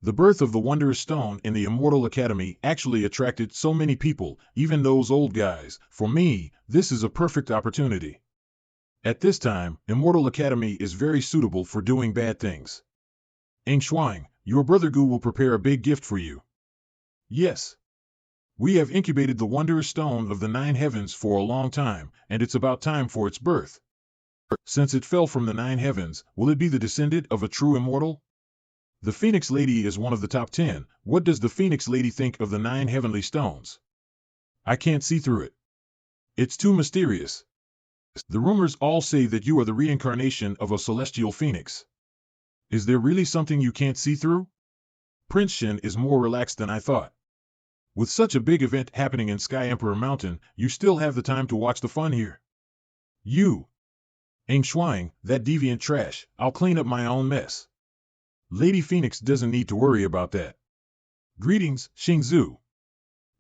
The birth of the Wondrous Stone in the Immortal Academy actually attracted so many people, even those old guys. For me, this is a perfect opportunity. At this time, Immortal Academy is very suitable for doing bad things. Xuanhuan, your brother Gu will prepare a big gift for you. Yes. We have incubated the Wondrous Stone of the Nine Heavens for a long time, and it's about time for its birth. Since it fell from the Nine Heavens, will it be the descendant of a true immortal? The Phoenix Lady is one of the top 10. What does the Phoenix Lady think of the 9 heavenly stones? I can't see through it. It's too mysterious. The rumors all say that you are the reincarnation of a celestial phoenix. Is there really something you can't see through? Prince Shen is more relaxed than I thought. With such a big event happening in Sky Emperor Mountain, you still have the time to watch the fun here. You. Xuanhuan, that deviant trash, I'll clean up my own mess. Lady Phoenix doesn't need to worry about that. Greetings, Xingzu.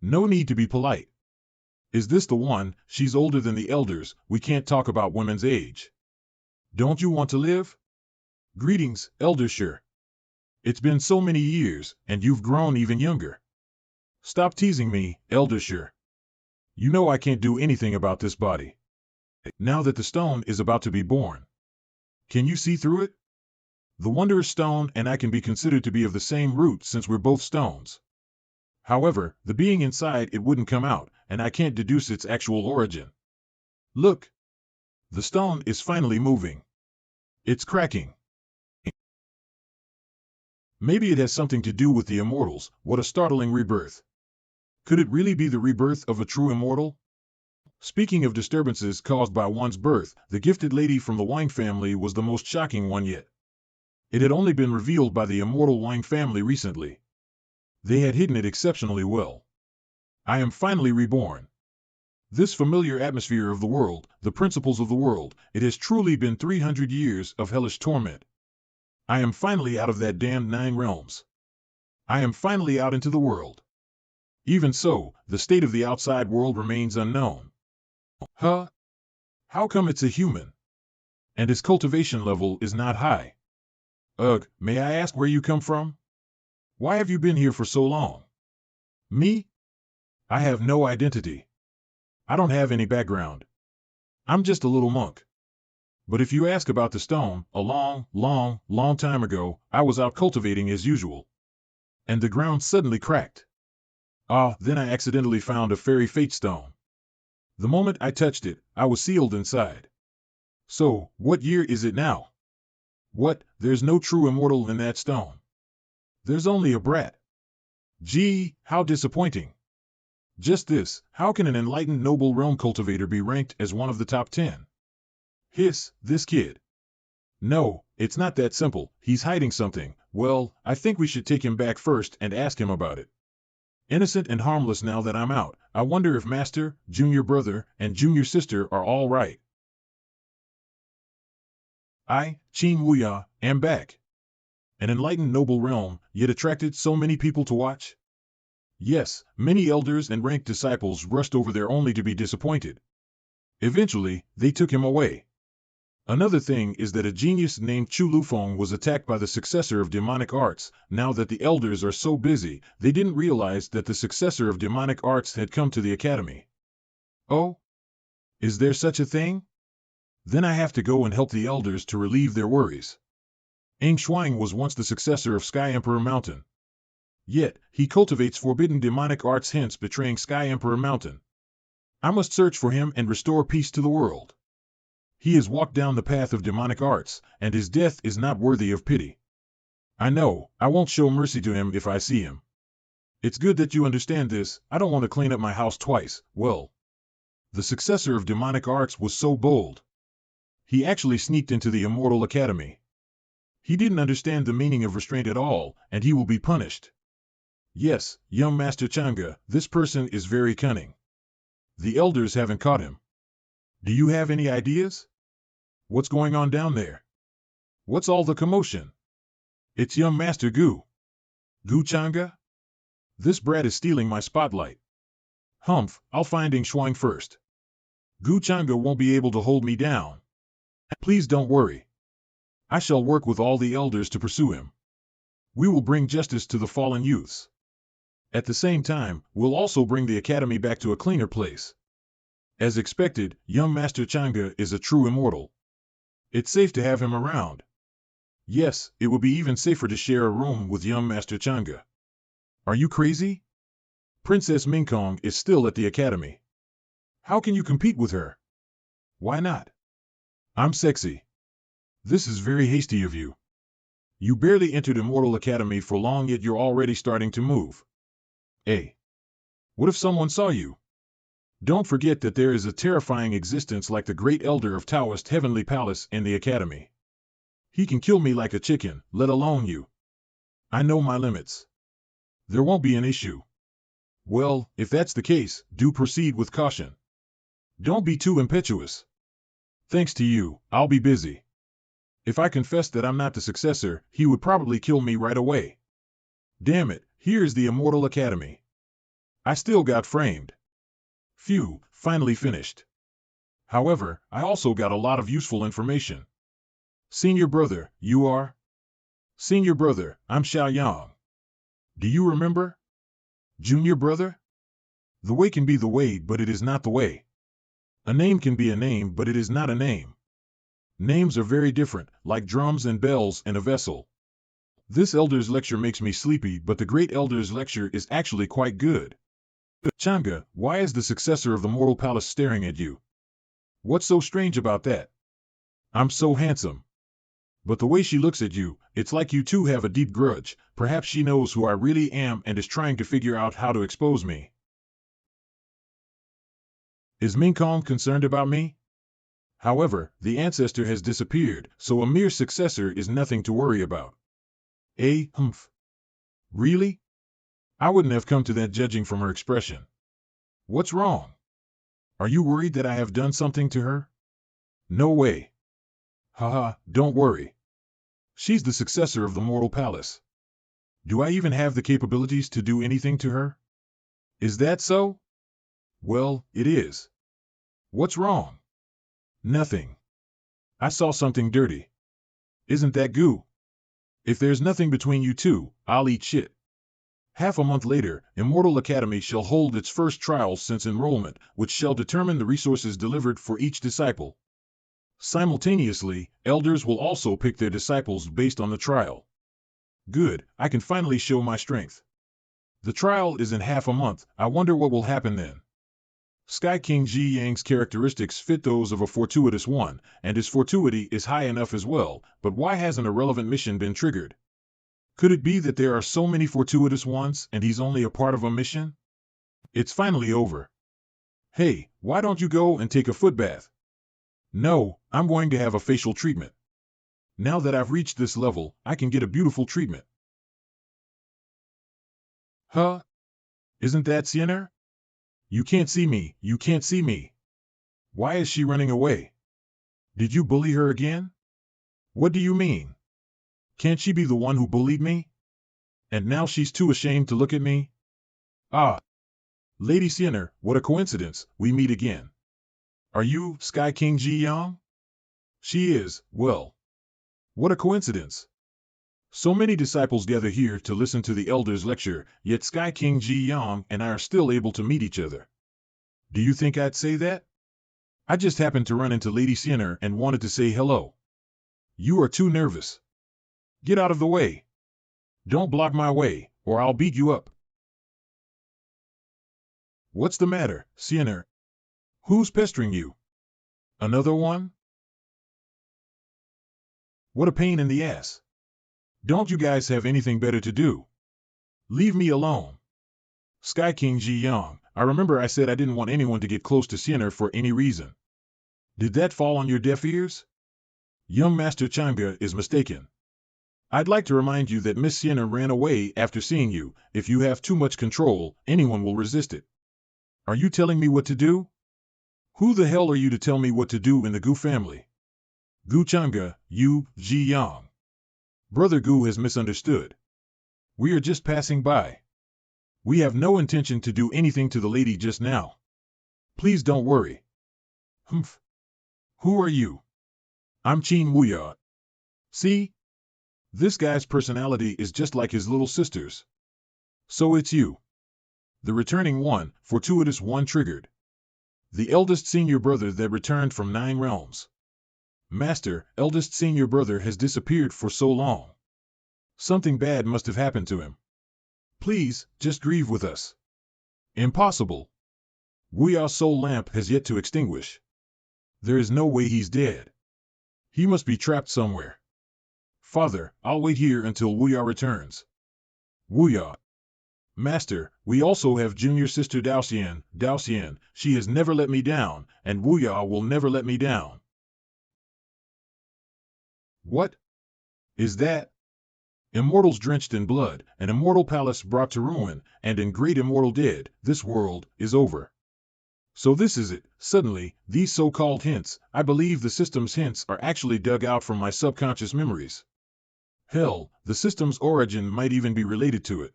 No need to be polite. Is this the one? She's older than the elders, we can't talk about women's age. Don't you want to live? Greetings, Elder Shi. It's been so many years, and you've grown even younger. Stop teasing me, Elder Shi. You know I can't do anything about this body. Now that the stone is about to be born. Can you see through it? The Wondrous Stone and I can be considered to be of the same root since we're both stones. However, the being inside it wouldn't come out, and I can't deduce its actual origin. Look! The stone is finally moving. It's cracking. Maybe it has something to do with the immortals. What a startling rebirth. Could it really be the rebirth of a true immortal? Speaking of disturbances caused by one's birth, the gifted lady from the Wang family was the most shocking one yet. It had only been revealed by the immortal Wang family recently. They had hidden it exceptionally well. I am finally reborn. This familiar atmosphere of the world, the principles of the world, it has truly been 300 years of hellish torment. I am finally out of that damned 9 realms. I am finally out into the world. Even so, the state of the outside world remains unknown. Huh? How come it's a human? And his cultivation level is not high. Ugh, may I ask where you come from? Why have you been here for so long? Me? I have no identity. I don't have any background. I'm just a little monk. But if you ask about the stone, a long time ago, I was out cultivating as usual. And the ground suddenly cracked. Then I accidentally found a fairy fate stone. The moment I touched it, I was sealed inside. So, what year is it now? What, there's no true immortal in that stone. There's only a brat. Gee, how disappointing. Just this, how can an enlightened noble realm cultivator be ranked as one of the top 10? Hiss, this kid. No, it's not that simple, he's hiding something. Well, I think we should take him back first and ask him about it. Innocent and harmless now that I'm out, I wonder if Master, Junior Brother, and Junior Sister are all right. I, Qin Wuya, am back. An enlightened noble realm, yet attracted so many people to watch? Yes, many elders and ranked disciples rushed over there only to be disappointed. Eventually, they took him away. Another thing is that a genius named Chu Lufeng was attacked by the successor of demonic arts. Now that the elders are so busy, they didn't realize that the successor of demonic arts had come to the academy. Oh? Is there such a thing? Then I have to go and help the elders to relieve their worries. Xuanhuan was once the successor of Sky Emperor Mountain. Yet, he cultivates forbidden demonic arts, hence betraying Sky Emperor Mountain. I must search for him and restore peace to the world. He has walked down the path of demonic arts, and his death is not worthy of pity. I know, I won't show mercy to him if I see him. It's good that you understand this. I don't want to clean up my house twice. Well, the successor of demonic arts was so bold. He actually sneaked into the Immortal Academy. He didn't understand the meaning of restraint at all, and he will be punished. Yes, young Master Zhangge, this person is very cunning. The elders haven't caught him. Do you have any ideas? What's going on down there? What's all the commotion? It's young Master Gu. Gu Zhangge? This brat is stealing my spotlight. Humph, I'll find Xuanhuan first. Gu Zhangge won't be able to hold me down. Please don't worry. I shall work with all the elders to pursue him. We will bring justice to the fallen youths. At the same time, we'll also bring the academy back to a cleaner place. As expected, young Master Zhangge is a true immortal. It's safe to have him around. Yes, it would be even safer to share a room with young Master Zhangge. Are you crazy? Princess Mingkong is still at the academy. How can you compete with her? Why not? I'm sexy. This is very hasty of you. You barely entered Immortal Academy for long, yet you're already starting to move. Hey, what if someone saw you? Don't forget that there is a terrifying existence like the great elder of Taoist Heavenly Palace in the academy. He can kill me like a chicken, let alone you. I know my limits. There won't be an issue. Well, if that's the case, do proceed with caution. Don't be too impetuous. Thanks to you, I'll be busy. If I confess that I'm not the successor, he would probably kill me right away. Damn it, here's the Immortal Academy. I still got framed. Phew, finally finished. However, I also got a lot of useful information. Senior brother, you are? Senior brother, I'm Xiaoyang. Do you remember? Junior brother? The way can be the way, but it is not the way. A name can be a name, but it is not a name. Names are very different, like drums and bells and a vessel. This elder's lecture makes me sleepy, but the great elder's lecture is actually quite good. Zhangge, why is the successor of the Mortal Palace staring at you? What's so strange about that? I'm so handsome. But the way she looks at you, it's like you two have a deep grudge. Perhaps she knows who I really am and is trying to figure out how to expose me. Is Mingkong concerned about me? However, the ancestor has disappeared, so a mere successor is nothing to worry about. Humph. Really? I wouldn't have come to that judging from her expression. What's wrong? Are you worried that I have done something to her? No way. Haha, don't worry. She's the successor of the Mortal Palace. Do I even have the capabilities to do anything to her? Is that so? Well, it is. What's wrong? Nothing. I saw something dirty. Isn't that goo? If there's nothing between you two, I'll eat shit. Half a month later, Immortal Academy shall hold its first trial since enrollment, which shall determine the resources delivered for each disciple. Simultaneously, elders will also pick their disciples based on the trial. Good, I can finally show my strength. The trial is in half a month. I wonder what will happen then. Sky King Ji Yang's characteristics fit those of a fortuitous one, and his fortuity is high enough as well, but why hasn't a relevant mission been triggered? Could it be that there are so many fortuitous ones and he's only a part of a mission? It's finally over. Hey, why don't you go and take a foot bath? No, I'm going to have a facial treatment. Now that I've reached this level, I can get a beautiful treatment. Huh? Isn't that Sienna? You can't see me, you can't see me. Why is she running away? Did you bully her again? What do you mean? Can't she be the one who bullied me? And now she's too ashamed to look at me? Ah! Lady Sienna, what a coincidence, we meet again. Are you Sky King Ji Yang? She is, well. What a coincidence. So many disciples gather here to listen to the elders' lecture, yet Sky King Ji Yang and I are still able to meet each other. Do you think I'd say that? I just happened to run into Lady Sienna and wanted to say hello. You are too nervous. Get out of the way. Don't block my way, or I'll beat you up. What's the matter, Sienna? Who's pestering you? Another one? What a pain in the ass. Don't you guys have anything better to do? Leave me alone. Sky King Zhiyang, I remember I said I didn't want anyone to get close to Sienna for any reason. Did that fall on your deaf ears? Young Master Zhangge is mistaken. I'd like to remind you that Miss Sienna ran away after seeing you. If you have too much control, anyone will resist it. Are you telling me what to do? Who the hell are you to tell me what to do in the Gu family? Gu Zhangge, you, Zhiyang. Brother Gu has misunderstood. We are just passing by. We have no intention to do anything to the lady just now. Please don't worry. Humph. Who are you? I'm Qin Wuya. See? This guy's personality is just like his little sister's. So it's you. The returning one, fortuitous one triggered. The eldest senior brother that returned from 9 realms. Master, eldest senior brother has disappeared for so long. Something bad must have happened to him. Please, just grieve with us. Impossible. Wuya's soul lamp has yet to extinguish. There is no way he's dead. He must be trapped somewhere. Father, I'll wait here until Wuya returns. Wuya. Master, we also have junior sister Daoxian. Daoxian, she has never let me down, and Wuya will never let me down. What? Is that? Immortals drenched in blood, an immortal palace brought to ruin, and in great immortal dead, this world is over. So this is it. Suddenly, these so-called hints, I believe the system's hints are actually dug out from my subconscious memories. Hell, the system's origin might even be related to it.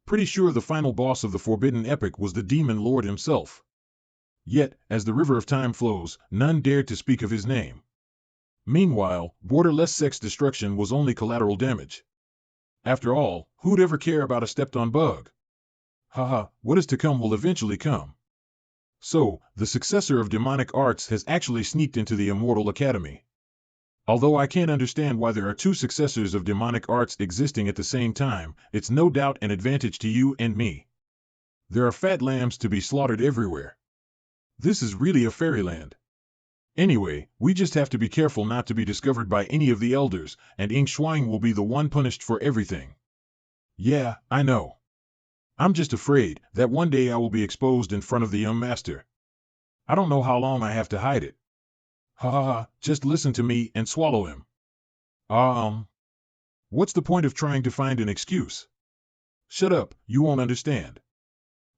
Pretty sure the final boss of the Forbidden Epic was the Demon Lord himself. Yet, as the river of time flows, none dared to speak of his name. Meanwhile, borderless sex destruction was only collateral damage. After all, who'd ever care about a stepped-on bug? Haha, what is to come will eventually come. So, the successor of demonic arts has actually sneaked into the Immortal Academy. Although I can't understand why there are 2 successors of demonic arts existing at the same time, it's no doubt an advantage to you and me. There are fat lambs to be slaughtered everywhere. This is really a fairyland. Anyway, we just have to be careful not to be discovered by any of the elders, and Ying Shuang will be the one punished for everything. Yeah, I know. I'm just afraid that one day I will be exposed in front of the young master. I don't know how long I have to hide it. Ha ha ha, just listen to me and swallow him. What's the point of trying to find an excuse? Shut up, you won't understand.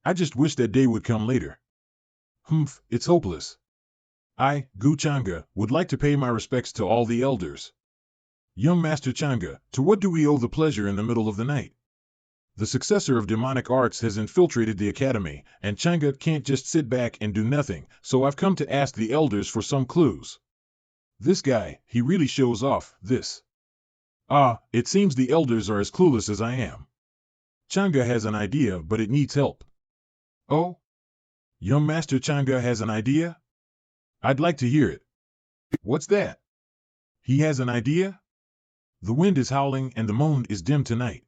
I just wish that day would come later. Humph, it's hopeless. I, Gu Zhangge, would like to pay my respects to all the elders. Young Master Zhangge, to what do we owe the pleasure in the middle of the night? The successor of demonic arts has infiltrated the academy, and Zhangge can't just sit back and do nothing, so I've come to ask the elders for some clues. This guy, he really shows off, this. It seems the elders are as clueless as I am. Zhangge has an idea, but it needs help. Oh? Young Master Zhangge has an idea? I'd like to hear it. What's that? He has an idea? The wind is howling and the moon is dim tonight.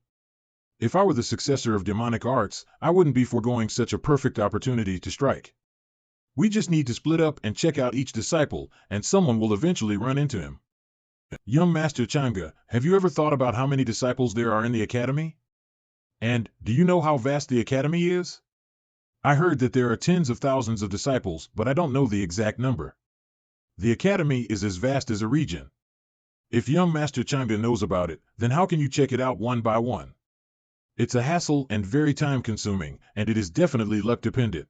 If I were the successor of demonic arts, I wouldn't be foregoing such a perfect opportunity to strike. We just need to split up and check out each disciple, and someone will eventually run into him. Young Master Zhangge, have you ever thought about how many disciples there are in the academy? And, do you know how vast the academy is? I heard that there are tens of thousands of disciples, but I don't know the exact number. The academy is as vast as a region. If young Master Zhangge knows about it, then how can you check it out one by one? It's a hassle and very time-consuming, and it is definitely luck-dependent.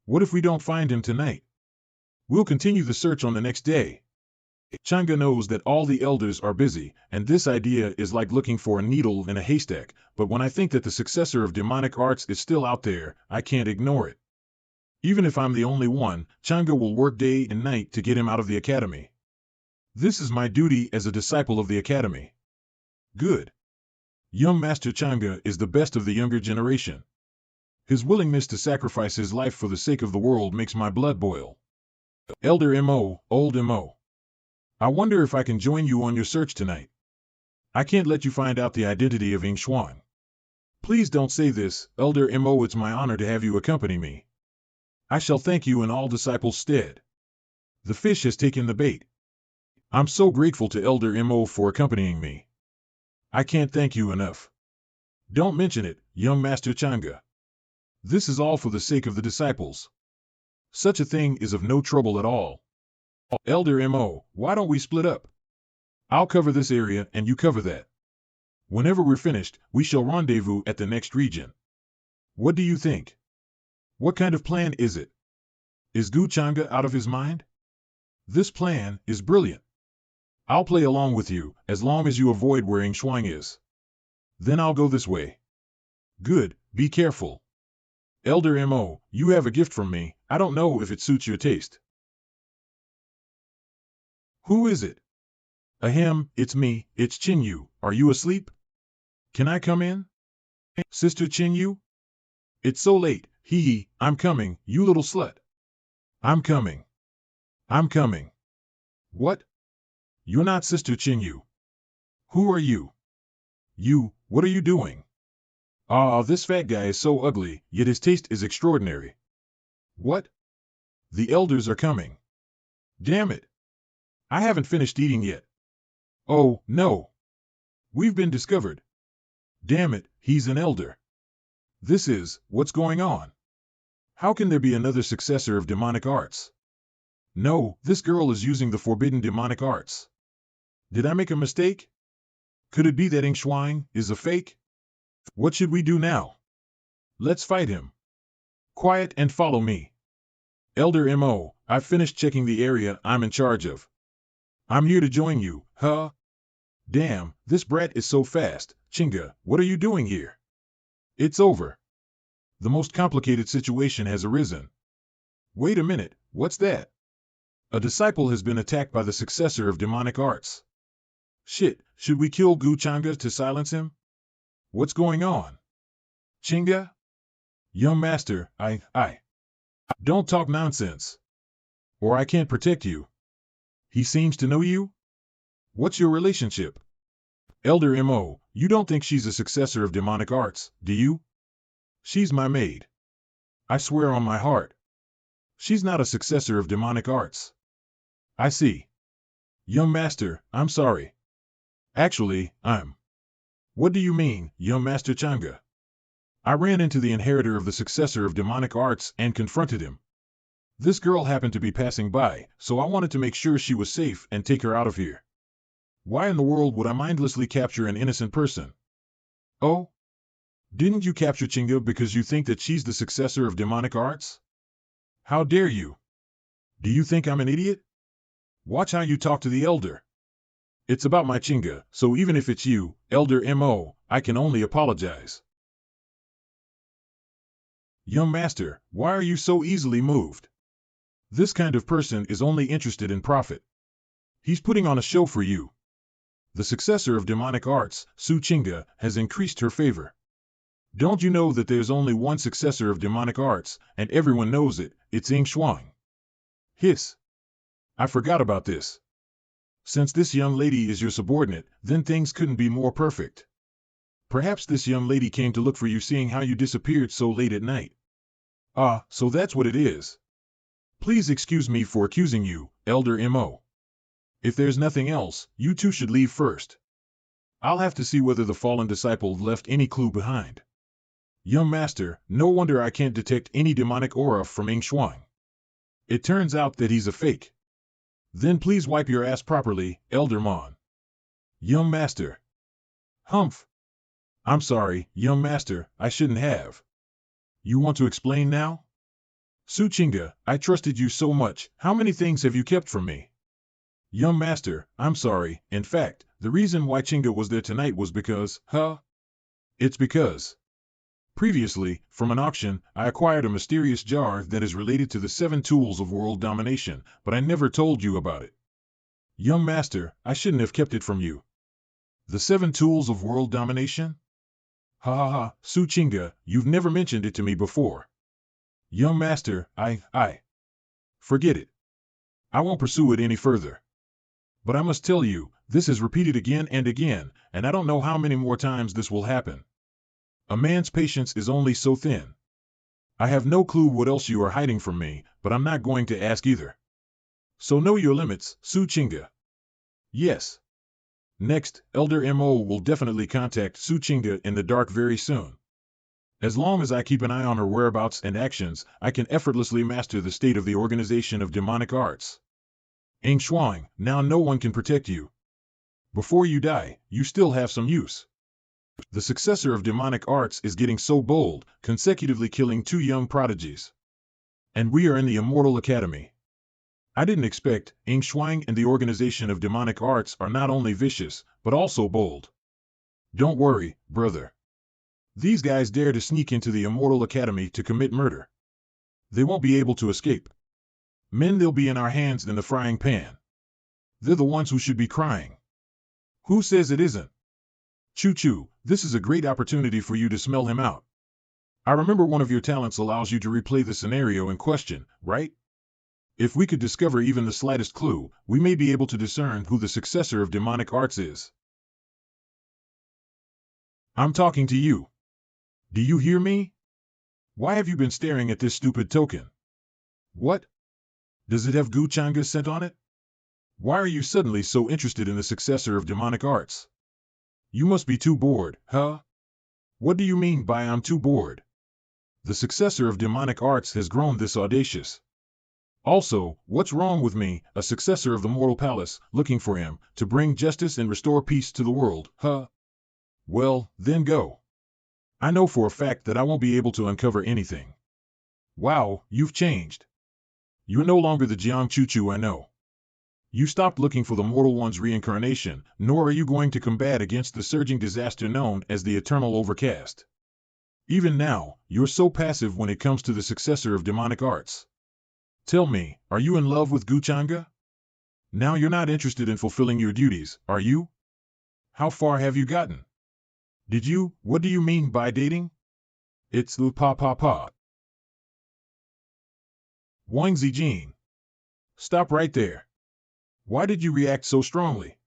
What if we don't find him tonight? We'll continue the search on the next day. Zhangge knows that all the elders are busy, and this idea is like looking for a needle in a haystack, but when I think that the successor of demonic arts is still out there, I can't ignore it. Even if I'm the only one, Zhangge will work day and night to get him out of the academy. This is my duty as a disciple of the academy. Good. Young Master Zhangge is the best of the younger generation. His willingness to sacrifice his life for the sake of the world makes my blood boil. Elder Mo, old Mo. I wonder if I can join you on your search tonight. I can't let you find out the identity of Ying Shuang. Please don't say this, Elder Mo. It's my honor to have you accompany me. I shall thank you in all disciples' stead. The fish has taken the bait. I'm so grateful to Elder Mo for accompanying me. I can't thank you enough. Don't mention it, young Master Zhangge. This is all for the sake of the disciples. Such a thing is of no trouble at all. Elder Mo, why don't we split up? I'll cover this area and you cover that. Whenever we're finished, we shall rendezvous at the next region. What do you think? What kind of plan is it? Is Zhangge out of his mind? This plan is brilliant. I'll play along with you, as long as you avoid where Xuanhuan is. Then I'll go this way. Good, be careful. Elder Mo, you have a gift from me, I don't know if it suits your taste. Who is it? Ahem, it's me, it's Qinyu, are you asleep? Can I come in? Sister Qinyu? It's so late, hee, I'm coming, you little slut. I'm coming. I'm coming. What? You're not Sister Qinyu. Who are you? You, what are you doing? Ah, this fat guy is so ugly, yet his taste is extraordinary. What? The elders are coming. Damn it. I haven't finished eating yet. Oh, no. We've been discovered. Damn it, he's an elder. What's going on? How can there be another successor of demonic arts? No, this girl is using the forbidden demonic arts. Did I make a mistake? Could it be that Xuanhuan is a fake? What should we do now? Let's fight him. Quiet and follow me. Elder Mo, I've finished checking the area I'm in charge of. I'm here to join you, huh? Damn, this brat is so fast. Zhangge, what are you doing here? It's over. The most complicated situation has arisen. Wait a minute, what's that? A disciple has been attacked by the successor of demonic arts. Shit, should we kill Zhangge to silence him? What's going on? Zhangge? Young master, I. Don't talk nonsense. Or I can't protect you. He seems to know you? What's your relationship? Elder Mo, you don't think she's a successor of demonic arts, do you? She's my maid. I swear on my heart. She's not a successor of demonic arts. I see. Young master, I'm sorry. Actually, I'm. What do you mean, young master Zhangge? I ran into the inheritor of the successor of demonic arts and confronted him. This girl happened to be passing by, so I wanted to make sure she was safe and take her out of here. Why in the world would I mindlessly capture an innocent person? Oh? Didn't you capture Zhangge because you think that she's the successor of demonic arts? How dare you? Do you think I'm an idiot? Watch how you talk to the elder. It's about my Zhangge, so even if it's you, Elder Mo, I can only apologize. Young master, why are you so easily moved? This kind of person is only interested in profit. He's putting on a show for you. The successor of demonic arts, Zhangge, has increased her favor. Don't you know that there's only one successor of demonic arts, and everyone knows it, it's Xuanhuan. Hiss. I forgot about this. Since this young lady is your subordinate, then things couldn't be more perfect. Perhaps this young lady came to look for you seeing how you disappeared so late at night. Ah, so that's what it is. Please excuse me for accusing you, Elder Mo. If there's nothing else, you two should leave first. I'll have to see whether the fallen disciple left any clue behind. Young master, no wonder I can't detect any demonic aura from Xuanhuan. It turns out that he's a fake. Then please wipe your ass properly, Elder Mon. Young master. Humph. I'm sorry, young master, I shouldn't have. You want to explain now? Zhangge, I trusted you so much, how many things have you kept from me? Young master, I'm sorry, in fact, the reason why Zhangge was there tonight was because, It's because. Previously, from an auction, I acquired a mysterious jar that is related to the 7 tools of world domination, but I never told you about it. Young master, I shouldn't have kept it from you. The 7 tools of world domination? Ha, Zhangge, you've never mentioned it to me before. Young master, I. Forget it. I won't pursue it any further. But I must tell you, this is repeated again and again, and I don't know how many more times this will happen. A man's patience is only so thin. I have no clue what else you are hiding from me, but I'm not going to ask either. So know your limits, Zhangge. Yes. Next, Elder Mo will definitely contact Zhangge in the dark very soon. As long as I keep an eye on her whereabouts and actions, I can effortlessly master the state of the organization of demonic arts. Xuanhuan, now no one can protect you. Before you die, you still have some use. The successor of demonic arts is getting so bold, consecutively killing 2 young prodigies. And we are in the Immortal Academy. I didn't expect. Xuanhuan and the organization of demonic arts are not only vicious, but also bold. Don't worry, brother. These guys dare to sneak into the Immortal Academy to commit murder. They won't be able to escape. Men, they'll be in our hands in the frying pan. They're the ones who should be crying. Who says it isn't? Choo-choo, this is a great opportunity for you to smell him out. I remember one of your talents allows you to replay the scenario in question, right? If we could discover even the slightest clue, we may be able to discern who the successor of demonic arts is. I'm talking to you. Do you hear me? Why have you been staring at this stupid token? What? Does it have Zhangge scent on it? Why are you suddenly so interested in the successor of demonic arts? You must be too bored, huh? What do you mean by I'm too bored? The successor of demonic arts has grown this audacious. Also, what's wrong with me, a successor of the Mortal Palace, looking for him, to bring justice and restore peace to the world, huh? Well, then go. I know for a fact that I won't be able to uncover anything. Wow, you've changed. You're no longer the Jiang Choo-choo I know. You stopped looking for the Mortal One's reincarnation, nor are you going to combat against the surging disaster known as the Eternal Overcast. Even now, you're so passive when it comes to the successor of demonic arts. Tell me, are you in love with Zhangge? Now you're not interested in fulfilling your duties, are you? How far have you gotten? What do you mean by dating? It's pa. Wang Zijin. Stop right there. Why did you react so strongly?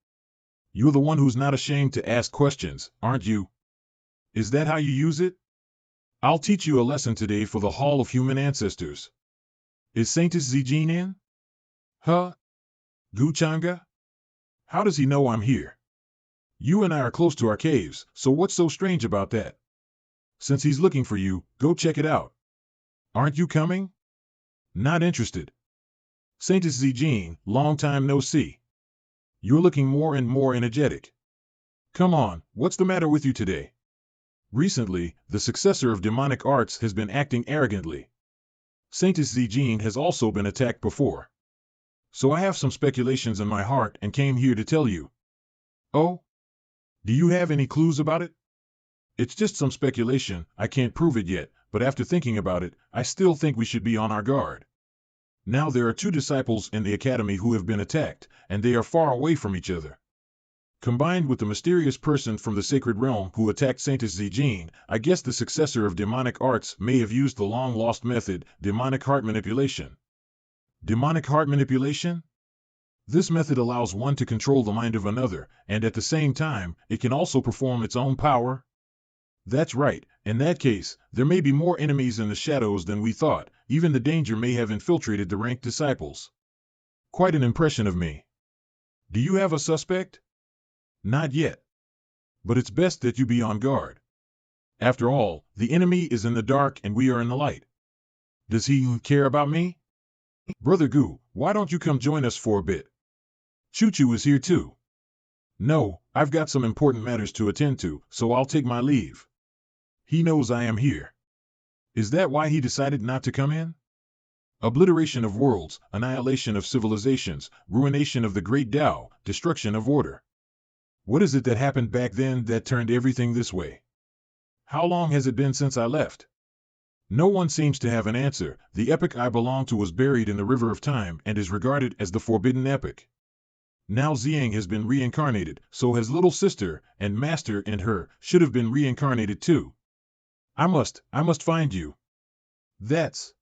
You're the one who's not ashamed to ask questions, aren't you? Is that how you use it? I'll teach you a lesson today for the Hall of Human Ancestors. Is Saintess Zijin in? Huh? Zhangge? How does he know I'm here? You and I are close to our caves, so what's so strange about that? Since he's looking for you, go check it out. Aren't you coming? Not interested. Saintess Zijin, long time no see. You're looking more and more energetic. Come on, what's the matter with you today? Recently, the successor of demonic arts has been acting arrogantly. Saintess Zijin has also been attacked before. So I have some speculations in my heart and came here to tell you. Oh? Do you have any clues about it? It's just some speculation, I can't prove it yet, but after thinking about it, I still think we should be on our guard. Now there are 2 disciples in the academy who have been attacked, and they are far away from each other. Combined with the mysterious person from the sacred realm who attacked Saintess Zijin, I guess the successor of demonic arts may have used the long-lost method, demonic heart manipulation. Demonic heart manipulation? This method allows one to control the mind of another, and at the same time, it can also perform its own power. That's right, in that case, there may be more enemies in the shadows than we thought, even the danger may have infiltrated the ranked disciples. Quite an impression of me. Do you have a suspect? Not yet. But it's best that you be on guard. After all, the enemy is in the dark and we are in the light. Does he care about me? Brother Gu, why don't you come join us for a bit? Choo-choo is here too. No, I've got some important matters to attend to, so I'll take my leave. He knows I am here. Is that why he decided not to come in? Obliteration of worlds, annihilation of civilizations, ruination of the great Tao, destruction of order. What is it that happened back then that turned everything this way? How long has it been since I left? No one seems to have an answer. The epoch I belong to was buried in the river of time and is regarded as the forbidden epoch. Now Zhangge has been reincarnated, so has little sister, and master and her should have been reincarnated too. I must find you. That's...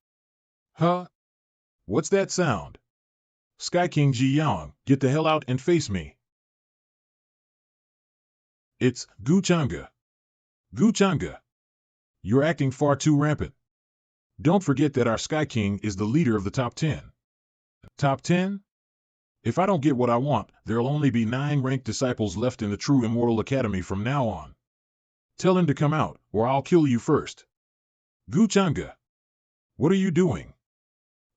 Huh? What's that sound? Sky King Ji Yang, get the hell out and face me. It's Zhangge. Zhangge. You're acting far too rampant. Don't forget that our Sky King is the leader of the top 10. Top 10? If I don't get what I want, there'll only be 9 ranked disciples left in the true Immortal Academy from now on. Tell him to come out, or I'll kill you first. Zhangge. What are you doing?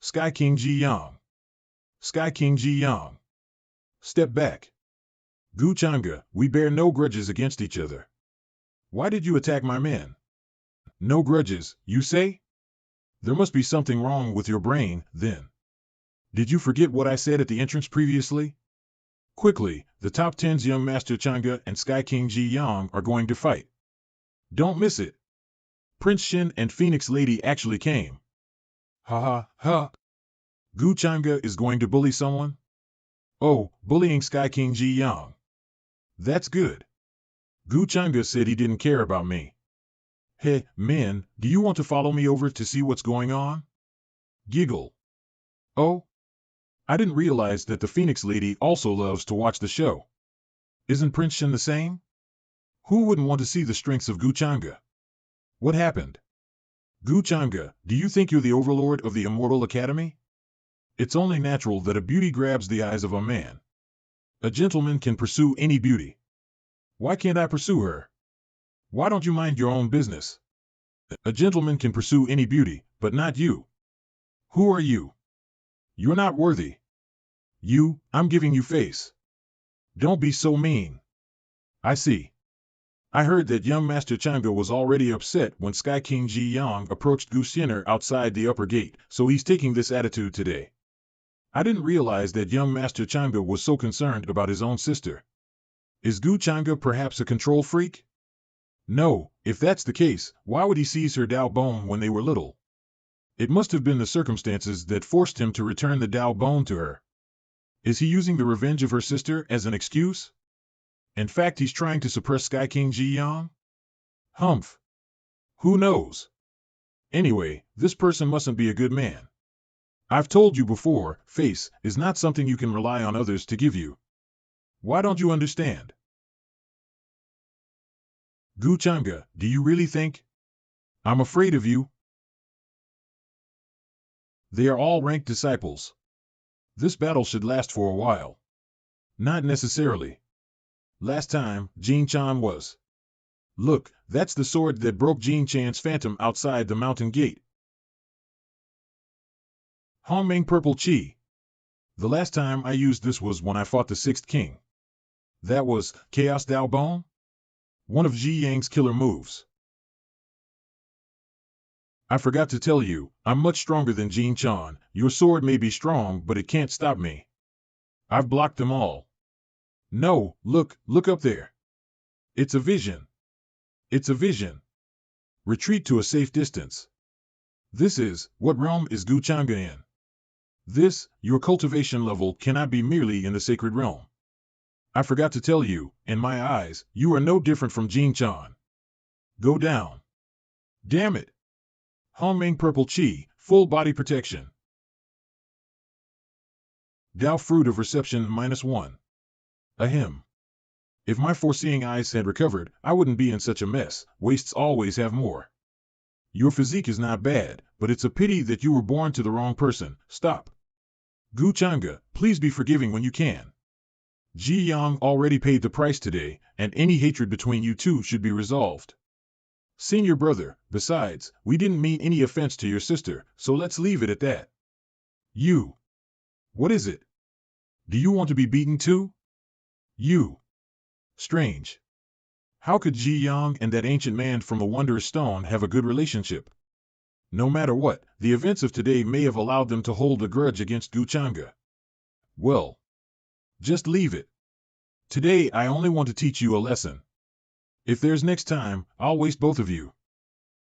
Sky King Zhang. Sky King Zhang. Step back. Zhangge, we bear no grudges against each other. Why did you attack my men? No grudges, you say? There must be something wrong with your brain, then. Did you forget what I said at the entrance previously? Quickly, the top 10's young Master Zhangge and Sky King Zhang are going to fight. Don't miss it. Prince Shin and Phoenix Lady actually came. Ha ha ha. Zhangge is going to bully someone? Oh, bullying Sky King Zhang. That's good. Zhangge said he didn't care about me. Hey, men, do you want to follow me over to see what's going on? Giggle. Oh? I didn't realize that the Phoenix Lady also loves to watch the show. Isn't Prince Shin the same? Who wouldn't want to see the strengths of Zhangge? What happened? Zhangge, do you think you're the overlord of the Immortal Academy? It's only natural that a beauty grabs the eyes of a man. A gentleman can pursue any beauty. Why can't I pursue her? Why don't you mind your own business? A gentleman can pursue any beauty, but not you. Who are you? You're not worthy. I'm giving you face. Don't be so mean. I see. I heard that young Master Zhangge was already upset when Sky King Zhang approached Gu Xin'er outside the upper gate, so he's taking this attitude today. I didn't realize that young Master Zhangge was so concerned about his own sister. Is Zhangge perhaps a control freak? No, if that's the case, why would he seize her Dao Bone when they were little? It must have been the circumstances that forced him to return the Dao Bone to her. Is he using the revenge of her sister as an excuse? In fact, he's trying to suppress Sky King Zhang? Humph. Who knows? Anyway, this person mustn't be a good man. I've told you before, face is not something you can rely on others to give you. Why don't you understand? Zhangge, do you really think? I'm afraid of you. They are all ranked disciples. This battle should last for a while. Not necessarily. Last time, Jin Chan was. Look, that's the sword that broke Jin Chan's phantom outside the mountain gate. Hongming Purple Chi. The last time I used this was when I fought the 6th king. That was Chaos Dao Bone? One of Ji Yang's killer moves. I forgot to tell you, I'm much stronger than Jin Chan. Your sword may be strong, but it can't stop me. I've blocked them all. No, look up there. It's a vision. It's a vision. Retreat to a safe distance. What realm is Zhangge in? Your cultivation level cannot be merely in the sacred realm. I forgot to tell you, in my eyes, you are no different from Jin Chan. Go down. Damn it. Hongming Purple Chi, full body protection. Dao Fruit of Reception -1. Ahem. If my foreseeing eyes had recovered, I wouldn't be in such a mess. Wastes always have more. Your physique is not bad, but it's a pity that you were born to the wrong person. Stop. Zhangge, please be forgiving when you can. Ji Yang already paid the price today, and any hatred between you two should be resolved. Senior brother, besides, we didn't mean any offense to your sister, so let's leave it at that. You. What is it? Do you want to be beaten too? You. Strange. How could Ji Yang and that ancient man from the Wondrous Stone have a good relationship? No matter what, the events of today may have allowed them to hold a grudge against Zhangge. Well, just leave it. Today I only want to teach you a lesson. If there's next time, I'll waste both of you.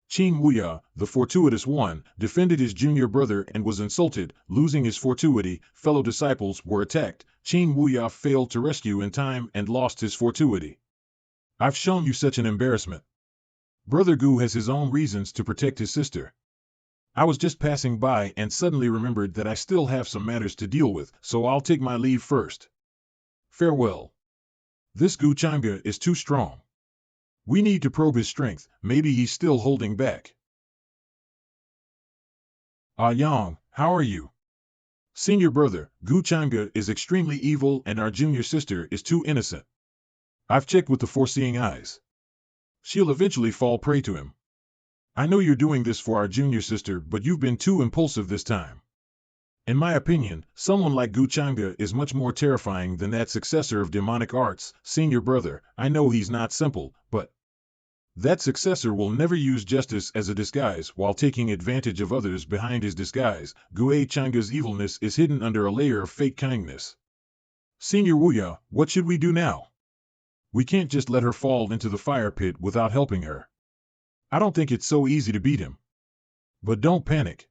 Qin Wuya, the fortuitous one, defended his junior brother and was insulted, losing his fortuity. Fellow disciples were attacked. Qin Wuya failed to rescue in time and lost his fortuity. I've shown you such an embarrassment. Brother Gu has his own reasons to protect his sister. I was just passing by and suddenly remembered that I still have some matters to deal with, so I'll take my leave first. Farewell. This Zhangge is too strong. We need to probe his strength, maybe he's still holding back. Ah Yang, how are you? Senior brother, Gu Changa is extremely evil and our junior sister is too innocent. I've checked with the foreseeing eyes. She'll eventually fall prey to him. I know you're doing this for our junior sister, but you've been too impulsive this time. In my opinion, someone like Gu Changa is much more terrifying than that successor of demonic arts, senior brother. I know he's not simple, but that successor will never use justice as a disguise while taking advantage of others behind his disguise. Gu Changa's evilness is hidden under a layer of fake kindness. Senior Wuya, what should we do now? We can't just let her fall into the fire pit without helping her. I don't think it's so easy to beat him. But don't panic.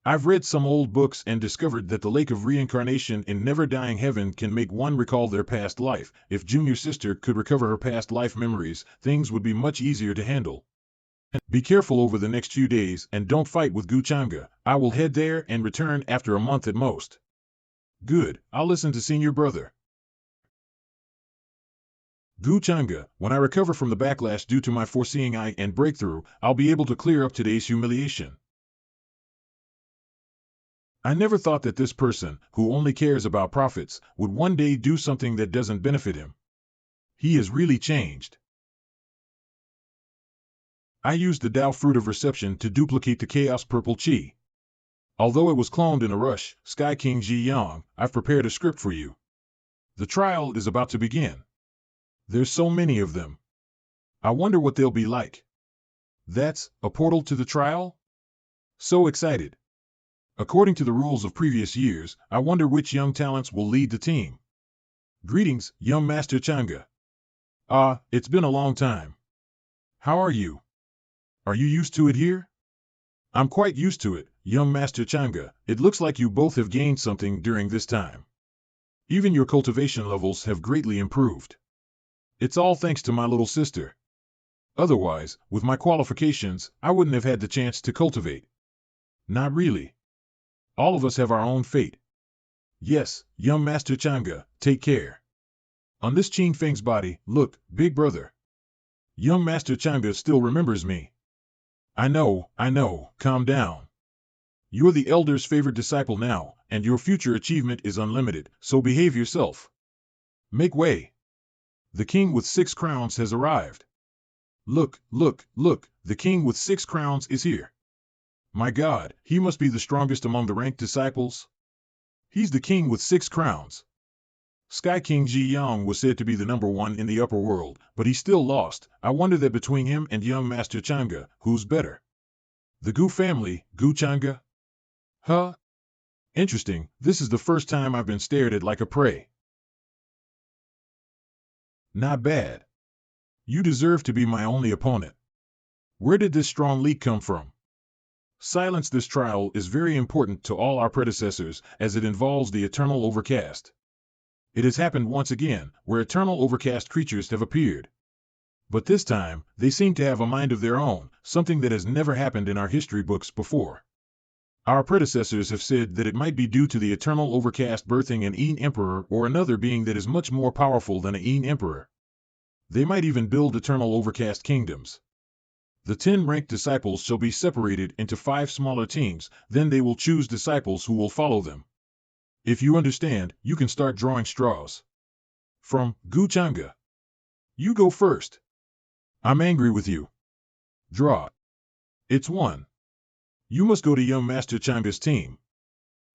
I've read some old books and discovered that the lake of reincarnation in never-dying heaven can make one recall their past life. If junior sister could recover her past life memories, things would be much easier to handle. Be careful over the next few days and don't fight with Gu Changa. I will head there and return after a month at most. Good, I'll listen to senior brother. Gu Changa, when I recover from the backlash due to my foreseeing eye and breakthrough, I'll be able to clear up today's humiliation. I never thought that this person, who only cares about profits, would one day do something that doesn't benefit him. He has really changed. I used the Tao Fruit of Reception to duplicate the Chaos Purple Chi. Although it was cloned in a rush, Sky King Ji Yang, I've prepared a script for you. The trial is about to begin. There's so many of them. I wonder what they'll be like. That's a portal to the trial? So excited. According to the rules of previous years, I wonder which young talents will lead the team. Greetings, young Master Changa. It's been a long time. How are you? Are you used to it here? I'm quite used to it, young Master Changa. It looks like you both have gained something during this time. Even your cultivation levels have greatly improved. It's all thanks to my little sister. Otherwise, with my qualifications, I wouldn't have had the chance to cultivate. Not really. All of us have our own fate. Yes, young Master Changa, take care. On this Qing Feng's body, look, big brother. Young Master Changa still remembers me. I know, calm down. You're the elder's favorite disciple now, and your future achievement is unlimited, so behave yourself. Make way. The king with 6 crowns has arrived. Look, the king with 6 crowns is here. My God, he must be the strongest among the ranked disciples. He's the king with 6 crowns. Sky King Ji Yang was said to be the #1 in the upper world, but he still lost. I wonder that between him and young Master Changa, who's better? The Gu family, Gu Changa? Huh? Interesting, this is the first time I've been stared at like a prey. Not bad. You deserve to be my only opponent. Where did this strong leak come from? Silence. This trial is very important to all our predecessors, as it involves the eternal overcast. It has happened once again, where eternal overcast creatures have appeared. But this time, they seem to have a mind of their own, something that has never happened in our history books before. Our predecessors have said that it might be due to the eternal overcast birthing an Een Emperor or another being that is much more powerful than an Een Emperor. They might even build eternal overcast kingdoms. The 10 ranked disciples shall be separated into 5 smaller teams, then they will choose disciples who will follow them. If you understand, you can start drawing straws. From Gu Changa. You go first. I'm angry with you. Draw. It's 1. You must go to young Master Changa's team.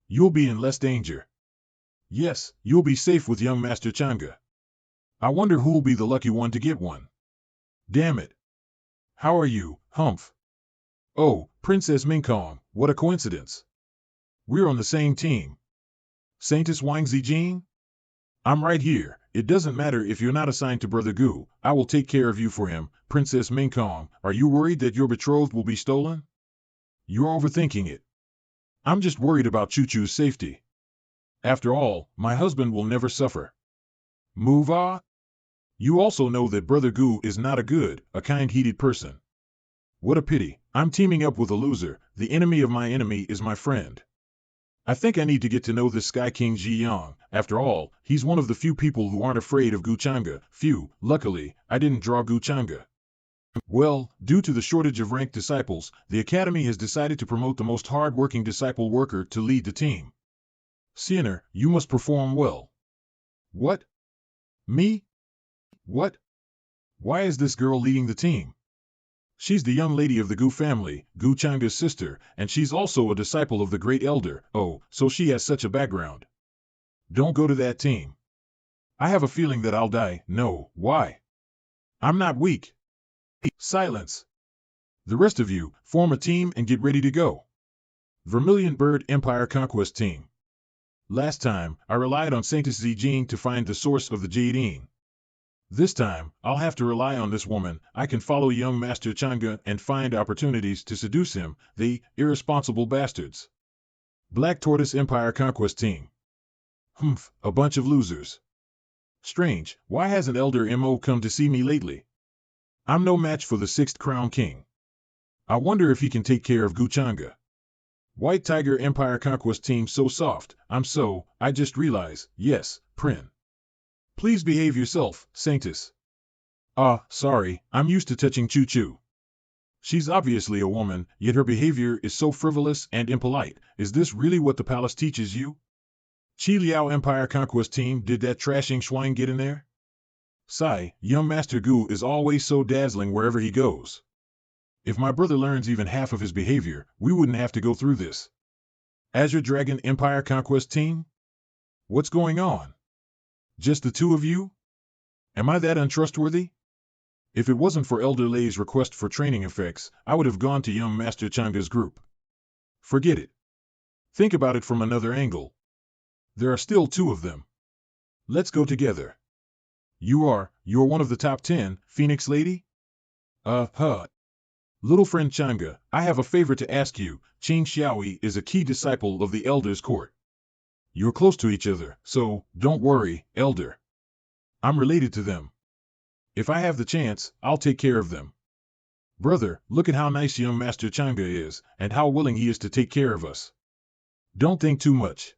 You'll be in less danger. Yes, you'll be safe with young Master Changa. I wonder who'll be the lucky one to get one. Damn it. How are you, Humph? Oh, Princess Mingkong, what a coincidence. We're on the same team. Saintess Wang Zijing? I'm right here. It doesn't matter if you're not assigned to Brother Gu, I will take care of you for him. Princess Mingkong, are you worried that your betrothed will be stolen? You're overthinking it. I'm just worried about Choo-Choo's safety. After all, my husband will never suffer. Move on. You also know that Brother Gu is not a kind-hearted person. What a pity, I'm teaming up with a loser. The enemy of my enemy is my friend. I think I need to get to know this Sky King Ji Yang. After all, he's one of the few people who aren't afraid of Gu Changa. Phew, luckily, I didn't draw Gu Changa. Well, due to the shortage of ranked disciples, the Academy has decided to promote the most hard-working disciple worker to lead the team. Sinner, you must perform well. What? Me? What? Why is this girl leading the team? She's the young lady of the Gu family, Gu Changge's sister, and she's also a disciple of the great elder. Oh, so she has such a background. Don't go to that team. I have a feeling that I'll die. No, why? I'm not weak. Silence. The rest of you, form a team and get ready to go. Vermilion Bird Empire Conquest Team. Last time, I relied on Saintess Zhangge to find the source of the Jadine. This time, I'll have to rely on this woman. I can follow young Master Zhangge and find opportunities to seduce him, the irresponsible bastards. Black Tortoise Empire Conquest Team. Humph, a bunch of losers. Strange, why hasn't Elder Mo come to see me lately? I'm no match for the 6th Crown King. I wonder if he can take care of Gu Changge. White Tiger Empire Conquest Team so soft, I just realize, yes, Prin. Please behave yourself, Saintess. Sorry, I'm used to touching Choo-Choo. She's obviously a woman, yet her behavior is so frivolous and impolite. Is this really what the palace teaches you? Qi Liao Empire Conquest Team, did that trashing Xuan get in there? Sigh, young Master Gu is always so dazzling wherever he goes. If my brother learns even half of his behavior, we wouldn't have to go through this. Azure Dragon Empire Conquest Team? What's going on? Just the two of you? Am I that untrustworthy? If it wasn't for Elder Lei's request for training effects, I would have gone to young Master Zhangge's group. Forget it. Think about it from another angle. There are still 2 of them. Let's go together. You're one of the top 10, Phoenix Lady? Little friend Zhangge, I have a favor to ask you. Qing Xiaoyi is a key disciple of the Elder's court. You're close to each other, so, don't worry, Elder. I'm related to them. If I have the chance, I'll take care of them. Brother, look at how nice young Master Zhangge is, and how willing he is to take care of us. Don't think too much.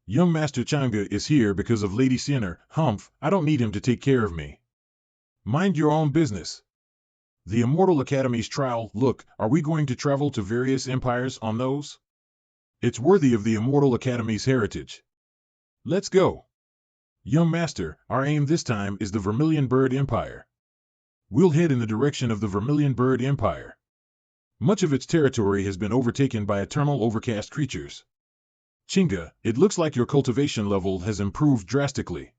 Young Master Zhangge is here because of Lady Sinner. Humph, I don't need him to take care of me. Mind your own business. The Immortal Academy's trial. Look, are we going to travel to various empires on those? It's worthy of the Immortal Academy's heritage. Let's go. Young Master, our aim this time is the Vermilion Bird Empire. We'll head in the direction of the Vermilion Bird Empire. Much of its territory has been overtaken by eternal overcast creatures. Zhangge, it looks like your cultivation level has improved drastically.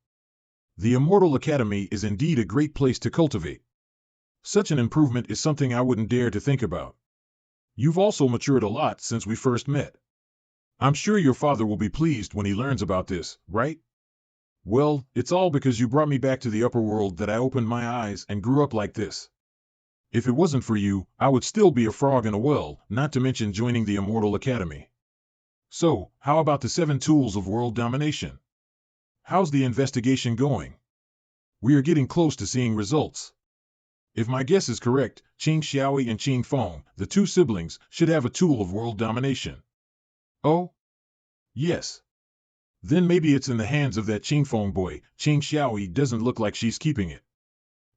The Immortal Academy is indeed a great place to cultivate. Such an improvement is something I wouldn't dare to think about. You've also matured a lot since we first met. I'm sure your father will be pleased when he learns about this, right? Well, it's all because you brought me back to the upper world that I opened my eyes and grew up like this. If it wasn't for you, I would still be a frog in a well, not to mention joining the Immortal Academy. So, how about the 7 tools of world domination? How's the investigation going? We are getting close to seeing results. If my guess is correct, Qing Xiaoyi and Qing Feng, the 2 siblings, should have a tool of world domination. Oh? Yes. Then maybe it's in the hands of that Qing Feng boy. Qing Xiaoyi doesn't look like she's keeping it.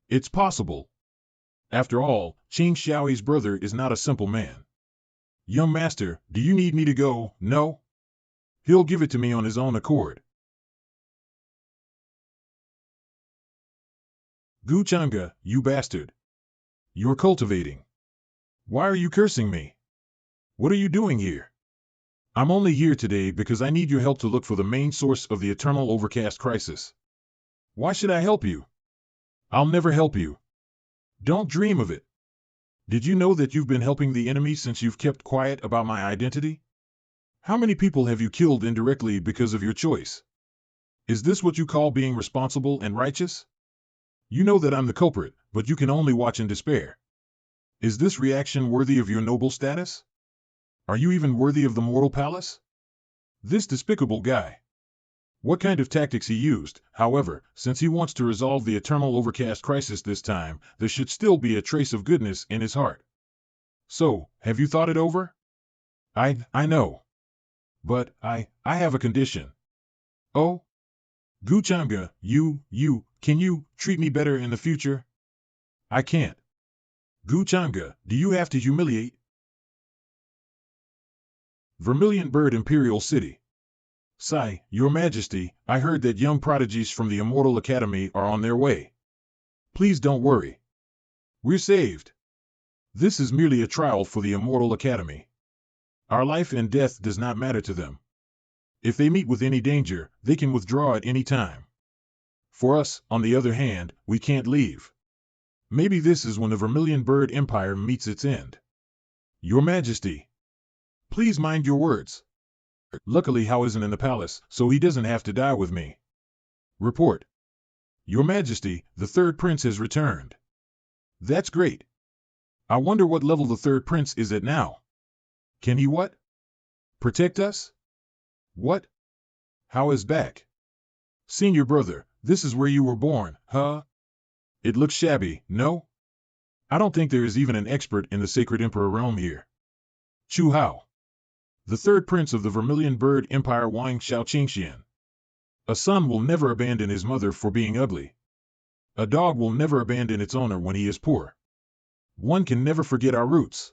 It's possible. After all, Qing Xiaoyi's brother is not a simple man. Young Master, do you need me to go? No? He'll give it to me on his own accord. Gu Changge, you bastard. You're cultivating. Why are you cursing me? What are you doing here? I'm only here today because I need your help to look for the main source of the eternal overcast crisis. Why should I help you? I'll never help you. Don't dream of it. Did you know that you've been helping the enemy since you've kept quiet about my identity? How many people have you killed indirectly because of your choice? Is this what you call being responsible and righteous? You know that I'm the culprit, but you can only watch in despair. Is this reaction worthy of your noble status? Are you even worthy of the mortal palace? This despicable guy. What kind of tactics he used, however, since he wants to resolve the eternal overcast crisis this time, there should still be a trace of goodness in his heart. So, have you thought it over? I know. But, I have a condition. Oh? Gu Changge, can you treat me better in the future? I can't. Zhangge, do you have to humiliate? Vermilion Bird Imperial City. Sigh, Your Majesty, I heard that young prodigies from the Immortal Academy are on their way. Please don't worry. We're saved. This is merely a trial for the Immortal Academy. Our life and death does not matter to them. If they meet with any danger, they can withdraw at any time. For us, on the other hand, we can't leave. Maybe this is when the Vermilion Bird Empire meets its end. Your Majesty. Please mind your words. Luckily Hao isn't in the palace, so he doesn't have to die with me. Report. Your Majesty, the third prince has returned. That's great. I wonder what level the third prince is at now. Can he what? Protect us? What? Hao is back. Senior brother, this is where you were born, huh? It looks shabby, no? I don't think there is even an expert in the Sacred Emperor realm here. Chu Hao. The third prince of the Vermilion Bird Empire, Wang Xiaoqingxian. A son will never abandon his mother for being ugly. A dog will never abandon its owner when he is poor. One can never forget our roots.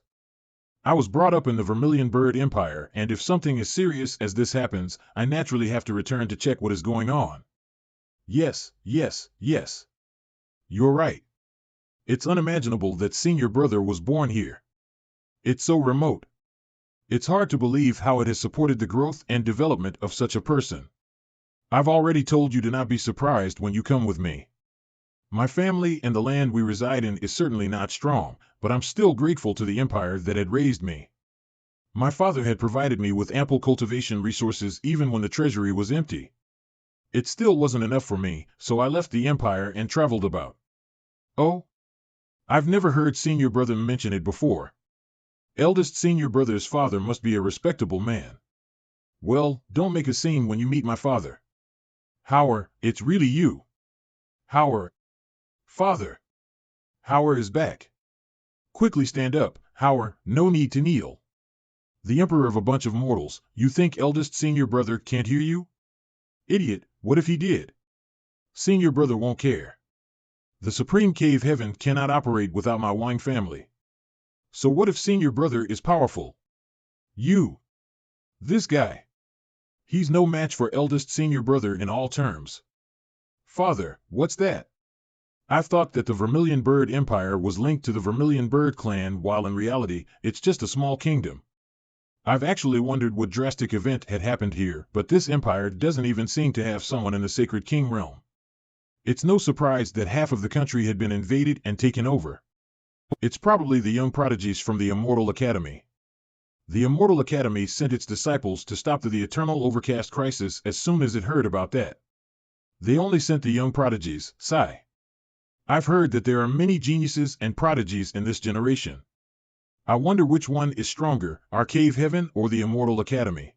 I was brought up in the Vermilion Bird Empire, and if something as serious as this happens, I naturally have to return to check what is going on. Yes, yes, yes. You're right. It's unimaginable that senior brother was born here. It's so remote. It's hard to believe how it has supported the growth and development of such a person. I've already told you to not be surprised when you come with me. My family and the land we reside in is certainly not strong, but I'm still grateful to the empire that had raised me. My father had provided me with ample cultivation resources even when the treasury was empty. It still wasn't enough for me, so I left the empire and traveled about. Oh? I've never heard senior brother mention it before. Eldest senior brother's father must be a respectable man. Well, don't make a scene when you meet my father. Howard, it's really you. Howard. Father. Howard is back. Quickly stand up, Howard, no need to kneel. The emperor of a bunch of mortals, you think eldest senior brother can't hear you? Idiot, what if he did? Senior brother won't care. The supreme cave heaven cannot operate without my Wang family. So what if senior brother is powerful? You. This guy. He's no match for eldest senior brother in all terms. Father, what's that? I've thought that the Vermilion Bird Empire was linked to the Vermilion Bird clan while in reality, it's just a small kingdom. I've actually wondered what drastic event had happened here, but this empire doesn't even seem to have someone in the Sacred King realm. It's no surprise that half of the country had been invaded and taken over. It's probably the young prodigies from the Immortal Academy. The Immortal Academy sent its disciples to stop the eternal overcast crisis as soon as it heard about that. They only sent the young prodigies, sigh. I've heard that there are many geniuses and prodigies in this generation. I wonder which one is stronger, our cave heaven or the Immortal Academy.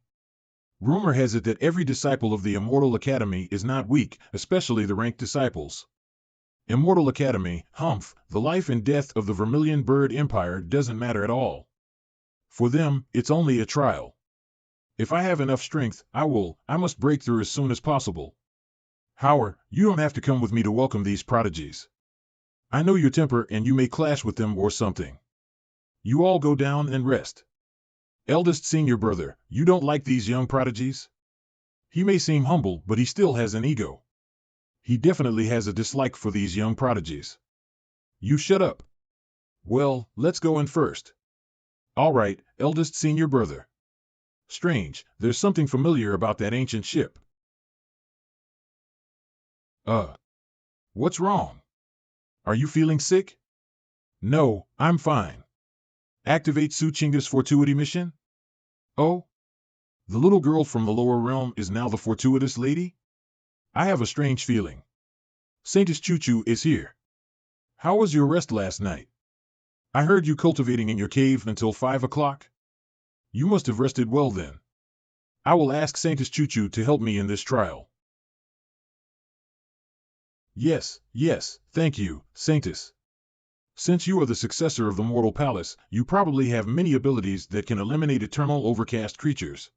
Rumor has it that every disciple of the Immortal Academy is not weak, especially the ranked disciples. Immortal Academy, humph, the life and death of the Vermilion Bird Empire doesn't matter at all. For them, it's only a trial. If I have enough strength, I must break through as soon as possible. Howard, you don't have to come with me to welcome these prodigies. I know your temper and you may clash with them or something. You all go down and rest. Eldest senior brother, you don't like these young prodigies? He may seem humble, but he still has an ego. He definitely has a dislike for these young prodigies. You shut up. Well, let's go in first. All right, eldest senior brother. Strange, there's something familiar about that ancient ship. What's wrong? Are you feeling sick? No, I'm fine. Activate Xuanhuan's fortuity mission? Oh? The little girl from the lower realm is now the fortuitous lady? I have a strange feeling. Saintess Chuchu is here. How was your rest last night? I heard you cultivating in your cave until 5 o'clock. You must have rested well then. I will ask Saintess Chuchu to help me in this trial. Yes, thank you, Saintess. Since you are the successor of the Mortal Palace, you probably have many abilities that can eliminate eternal overcast creatures.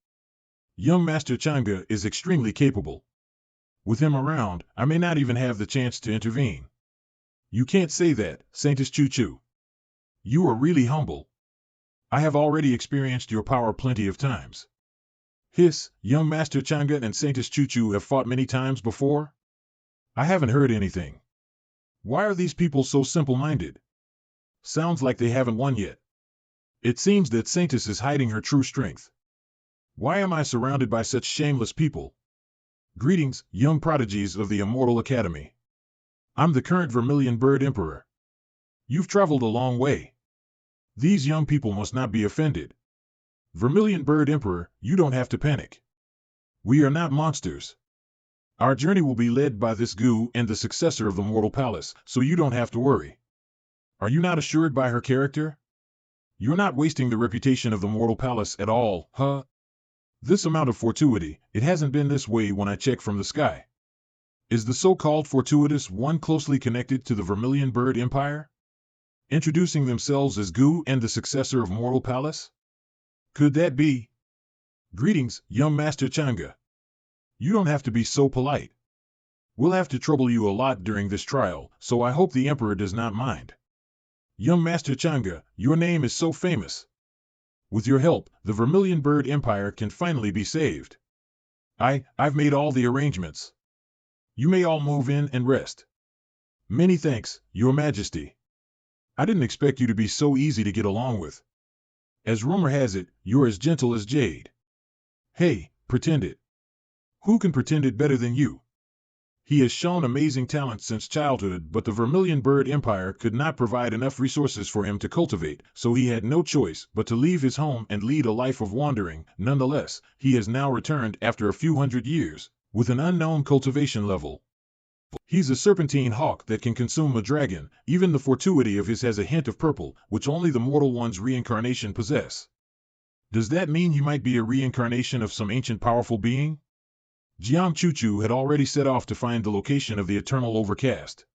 Young Master Zhangge is extremely capable. With him around, I may not even have the chance to intervene. You can't say that, Saintess Chuchu. You are really humble. I have already experienced your power plenty of times. Hiss, young Master Zhangge and Saintess Chuchu have fought many times before? I haven't heard anything. Why are these people so simple-minded? Sounds like they haven't won yet. It seems that Saintess is hiding her true strength. Why am I surrounded by such shameless people? Greetings, young prodigies of the Immortal Academy. I'm the current Vermilion Bird Emperor. You've traveled a long way. These young people must not be offended. Vermilion Bird Emperor, you don't have to panic. We are not monsters. Our journey will be led by this Gu and the successor of the Mortal Palace, so you don't have to worry. Are you not assured by her character? You're not wasting the reputation of the Mortal Palace at all, huh? This amount of fortuity, it hasn't been this way when I check from the sky. Is the so-called fortuitous one closely connected to the Vermilion Bird Empire? Introducing themselves as Gu and the successor of Mortal Palace? Could that be? Greetings, young Master Zhangge. You don't have to be so polite. We'll have to trouble you a lot during this trial, so I hope the Emperor does not mind. Young Master Zhangge, your name is so famous. With your help, the Vermilion Bird Empire can finally be saved. I've made all the arrangements. You may all move in and rest. Many thanks, Your Majesty. I didn't expect you to be so easy to get along with. As rumor has it, you're as gentle as jade. Hey, pretend it. Who can pretend it better than you? He has shown amazing talent since childhood, but the Vermilion Bird Empire could not provide enough resources for him to cultivate, so he had no choice but to leave his home and lead a life of wandering. Nonetheless, he has now returned after a few hundred years, with an unknown cultivation level. He's a serpentine hawk that can consume a dragon. Even the fortuity of his has a hint of purple, which only the mortal one's reincarnation possess. Does that mean he might be a reincarnation of some ancient powerful being? Jiang Chuchu had already set off to find the location of the Eternal Overcast.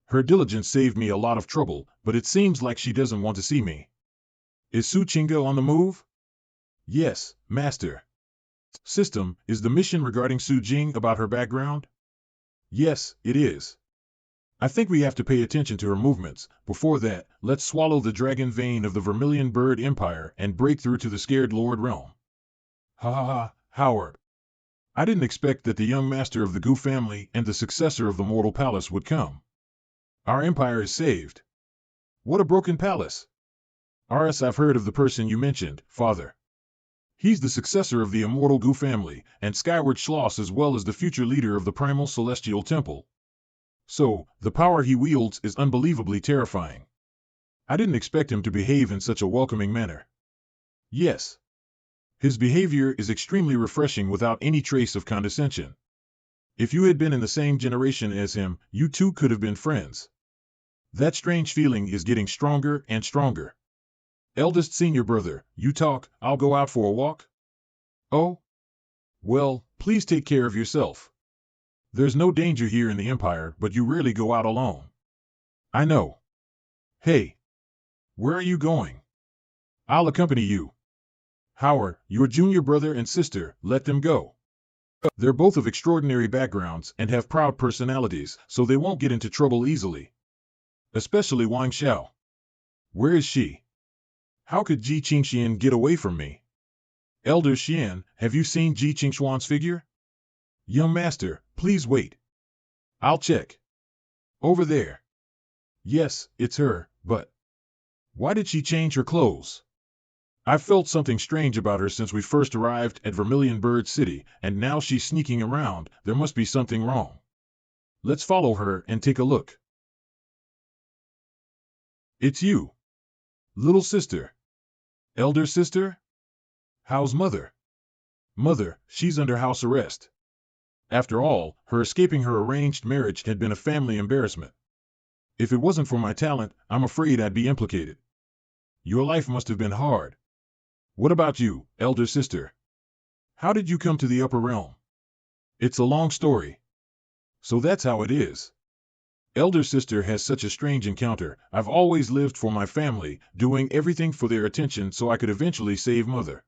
Her diligence saved me a lot of trouble, but it seems like she doesn't want to see me. Is Su Qingge on the move? Yes, Master. System, is the mission regarding Su Jing about her background? Yes, it is. I think we have to pay attention to her movements. Before that, let's swallow the dragon vein of the Vermilion Bird Empire and break through to the Scared Lord realm. Ha ha ha, Howard. I didn't expect that the young master of the Gu family and the successor of the Mortal Palace would come. Our empire is saved. What a broken palace. I've heard of the person you mentioned, Father. He's the successor of the immortal Gu family, and Skyward Schloss as well as the future leader of the Primal Celestial Temple. So, the power he wields is unbelievably terrifying. I didn't expect him to behave in such a welcoming manner. Yes. His behavior is extremely refreshing without any trace of condescension. If you had been in the same generation as him, you two could have been friends. That strange feeling is getting stronger and stronger. Eldest senior brother, you talk, I'll go out for a walk? Oh? Well, please take care of yourself. There's no danger here in the Empire, but you rarely go out alone. I know. Hey. Where are you going? I'll accompany you. Howard, your junior brother and sister, let them go. They're both of extraordinary backgrounds and have proud personalities, so they won't get into trouble easily. Especially Wang Xiao. Where is she? How could Ji Qingxian get away from me? Elder Xian, have you seen Ji Qingxuan's figure? Young master, please wait. I'll check. Over there. Yes, it's her, but why did she change her clothes? I've felt something strange about her since we first arrived at Vermilion Bird City, and now she's sneaking around. There must be something wrong. Let's follow her and take a look. It's you. Little sister. Elder sister? How's mother? Mother, she's under house arrest. After all, her escaping her arranged marriage had been a family embarrassment. If it wasn't for my talent, I'm afraid I'd be implicated. Your life must have been hard. What about you, elder sister? How did you come to the upper realm? It's a long story. So that's how it is. Elder sister has such a strange encounter. I've always lived for my family, doing everything for their attention so I could eventually save mother.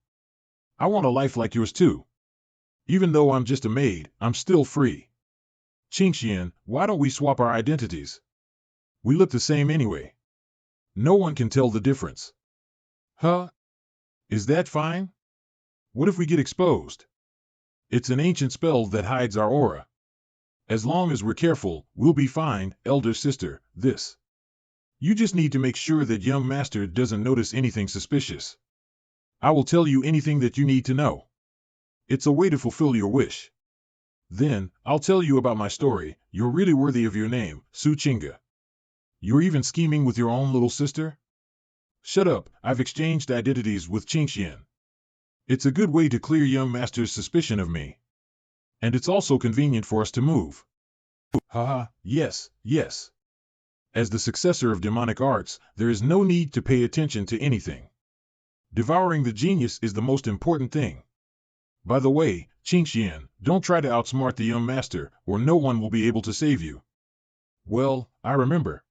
I want a life like yours too. Even though I'm just a maid, I'm still free. Qingxian, why don't we swap our identities? We look the same anyway. No one can tell the difference. Huh? Is that fine? What if we get exposed? It's an ancient spell that hides our aura. As long as we're careful, we'll be fine, elder sister, this. You just need to make sure that young master doesn't notice anything suspicious. I will tell you anything that you need to know. It's a way to fulfill your wish. Then, I'll tell you about my story. You're really worthy of your name, Zhangge. You're even scheming with your own little sister? Shut up, I've exchanged identities with Xuanhuan. It's a good way to clear young master's suspicion of me. And it's also convenient for us to move. Haha, yes, yes. As the successor of demonic arts, there is no need to pay attention to anything. Devouring the genius is the most important thing. By the way, Xuanhuan, don't try to outsmart the young master, or no one will be able to save you. Well, I remember.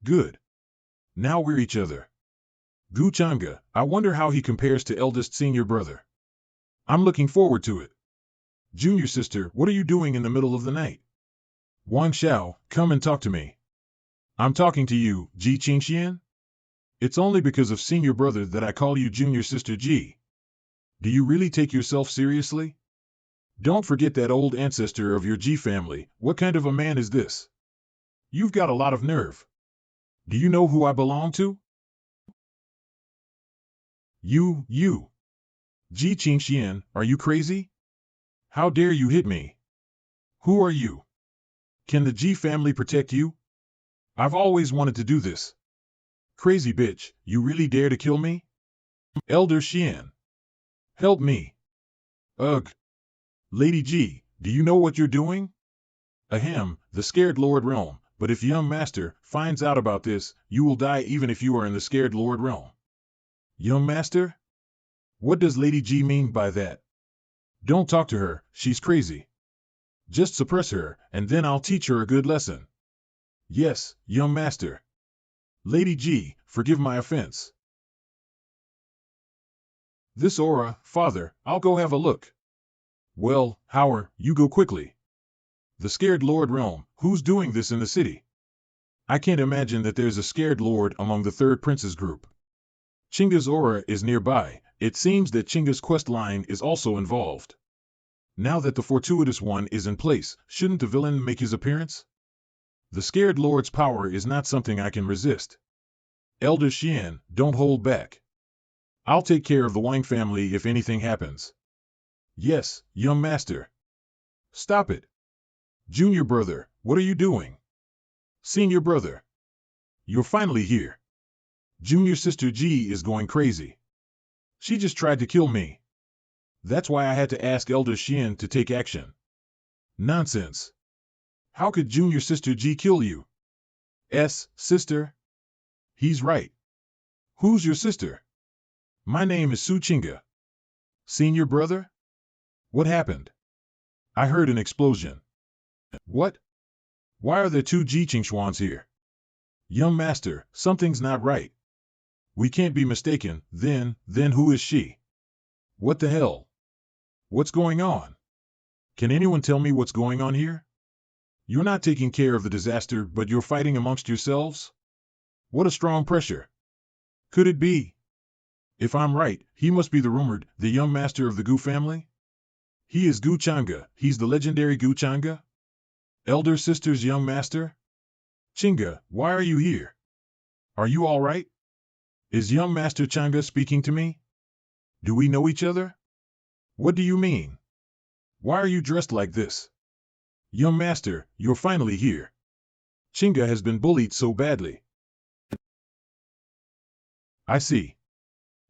Good. Now we're each other. Zhangge, I wonder how he compares to eldest senior brother. I'm looking forward to it. Junior sister, what are you doing in the middle of the night? Wang Xiao, come and talk to me. I'm talking to you, Ji Xuanhuan? It's only because of senior brother that I call you junior sister Ji. Do you really take yourself seriously? Don't forget that old ancestor of your Ji family. What kind of a man is this? You've got a lot of nerve. Do you know who I belong to? You. Ji Xuanhuan, are you crazy? How dare you hit me? Who are you? Can the Ji family protect you? I've always wanted to do this. Crazy bitch, you really dare to kill me? Elder Xian. Help me. Ugh. Lady Ji, do you know what you're doing? Ahem, the scared Lord Realm, but if young master finds out about this, you will die even if you are in the scared Lord Realm. Young master? What does Lady Ji mean by that? Don't talk to her, she's crazy. Just suppress her, and then I'll teach her a good lesson. Yes, young master. Lady Ji, forgive my offense. This aura, father, I'll go have a look. Well, Howard, you go quickly. The scared Lord Realm, who's doing this in the city? I can't imagine that there's a scared lord among the third prince's group. Xingge's aura is nearby. It seems that Xingge's quest line is also involved. Now that the fortuitous one is in place, shouldn't the villain make his appearance? The scared lord's power is not something I can resist. Elder Xian, don't hold back. I'll take care of the Wang family if anything happens. Yes, young master. Stop it. Junior brother, what are you doing? Senior brother. You're finally here. Junior sister Ji is going crazy. She just tried to kill me. That's why I had to ask Elder Xian to take action. Nonsense. How could junior sister Ji kill you? Sister? He's right. Who's your sister? My name is Zhangge. Senior brother? What happened? I heard an explosion. What? Why are there two Ji Xuanhuans here? Young master, something's not right. We can't be mistaken, then who is she? What the hell? What's going on? Can anyone tell me what's going on here? You're not taking care of the disaster, but you're fighting amongst yourselves? What a strong pressure. Could it be? If I'm right, he must be the young master of the Gu family? He is Zhangge, he's the legendary Zhangge? Elder sister's young master? Xingge, why are you here? Are you all right? Is young master Zhangge speaking to me? Do we know each other? What do you mean? Why are you dressed like this? Young master, you're finally here. Xingge has been bullied so badly. I see.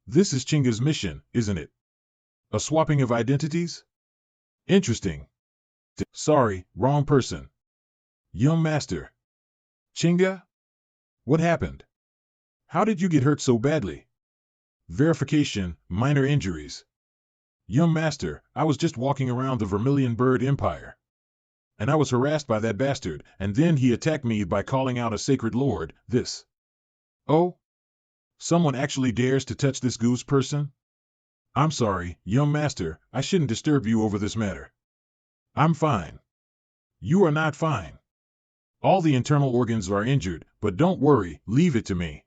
This is Xingge's mission, isn't it? A swapping of identities? Interesting. Sorry, wrong person. Young master. Xingge? What happened? How did you get hurt so badly? Verification, minor injuries. Young master, I was just walking around the Vermilion Bird Empire. And I was harassed by that bastard, and then he attacked me by calling out a sacred lord, this. Oh? Someone actually dares to touch this goose person? I'm sorry, young master, I shouldn't disturb you over this matter. I'm fine. You are not fine. All the internal organs are injured, but don't worry, leave it to me.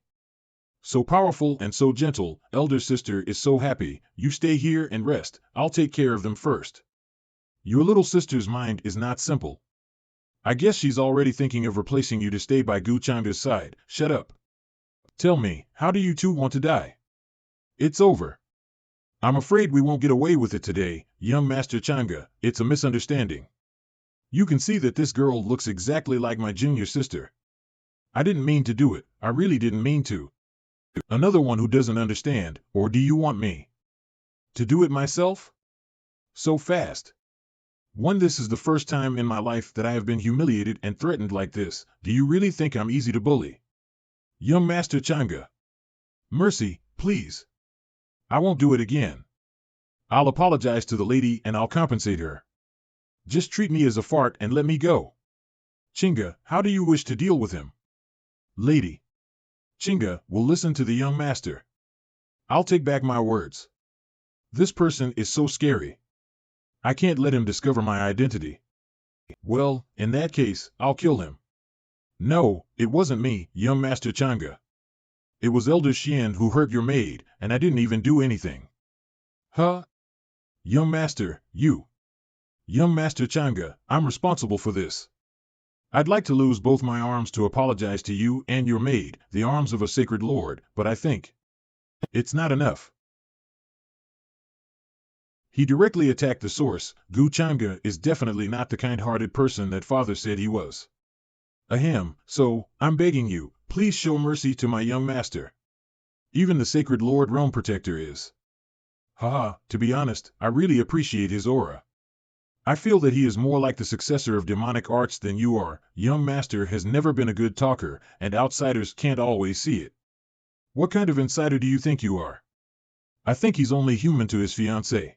So powerful and so gentle, elder sister is so happy. You stay here and rest. I'll take care of them first. Your little sister's mind is not simple. I guess she's already thinking of replacing you to stay by Gu Changa's side. Shut up. Tell me, how do you two want to die? It's over. I'm afraid we won't get away with it today, young Master Zhangge. It's a misunderstanding. You can see that this girl looks exactly like my junior sister. I didn't mean to do it. I really didn't mean to. Another one who doesn't understand, or do you want me to do it myself? So fast. This is the first time in my life that I have been humiliated and threatened like this. Do you really think I'm easy to bully? Young Master Zhangge. Mercy, please. I won't do it again. I'll apologize to the lady and I'll compensate her. Just treat me as a fart and let me go. Zhangge, how do you wish to deal with him? Lady. Zhangge will listen to the young master. I'll take back my words. This person is so scary. I can't let him discover my identity. Well, in that case, I'll kill him. No, it wasn't me, young Master Zhangge. It was Elder Xian who hurt your maid, and I didn't even do anything. Huh? Young Master, you. Young Master Zhangge, I'm responsible for this. I'd like to lose both my arms to apologize to you and your maid, the arms of a sacred lord, but I think it's not enough. He directly attacked the source. Gu Change is definitely not the kind-hearted person that father said he was. Ahem, so, I'm begging you, please show mercy to my young master. Even the sacred Lord Realm Protector is. Haha, to be honest, I really appreciate his aura. I feel that he is more like the successor of demonic arts than you are. Young master has never been a good talker, and outsiders can't always see it. What kind of insider do you think you are? I think he's only human to his fiancée.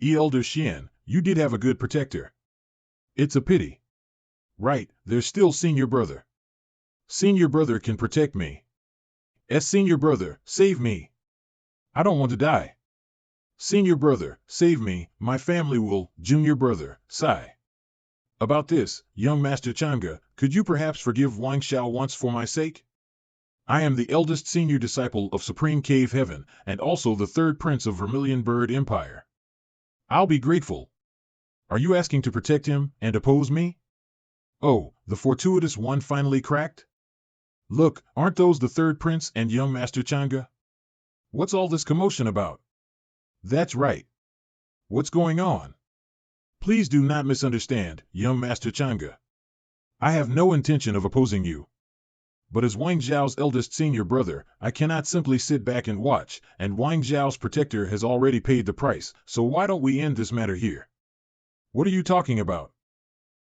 Elder Xian, you did have a good protector. It's a pity. Right, there's still Senior Brother. Senior Brother can protect me. Senior Brother, save me. I don't want to die. Senior Brother, save me, my family will. Junior Brother, sigh. About this, young Master Zhangge, could you perhaps forgive Wang Xiao once for my sake? I am the eldest senior disciple of Supreme Cave Heaven, and also the third prince of Vermilion Bird Empire. I'll be grateful. Are you asking to protect him and oppose me? Oh, the fortuitous one finally cracked? Look, aren't those the third prince and young Master Zhangge? What's all this commotion about? That's right. What's going on? Please do not misunderstand, young Master Zhangge. I have no intention of opposing you. But as Wang Zhao's eldest senior brother, I cannot simply sit back and watch, and Wang Zhao's protector has already paid the price, so why don't we end this matter here? What are you talking about?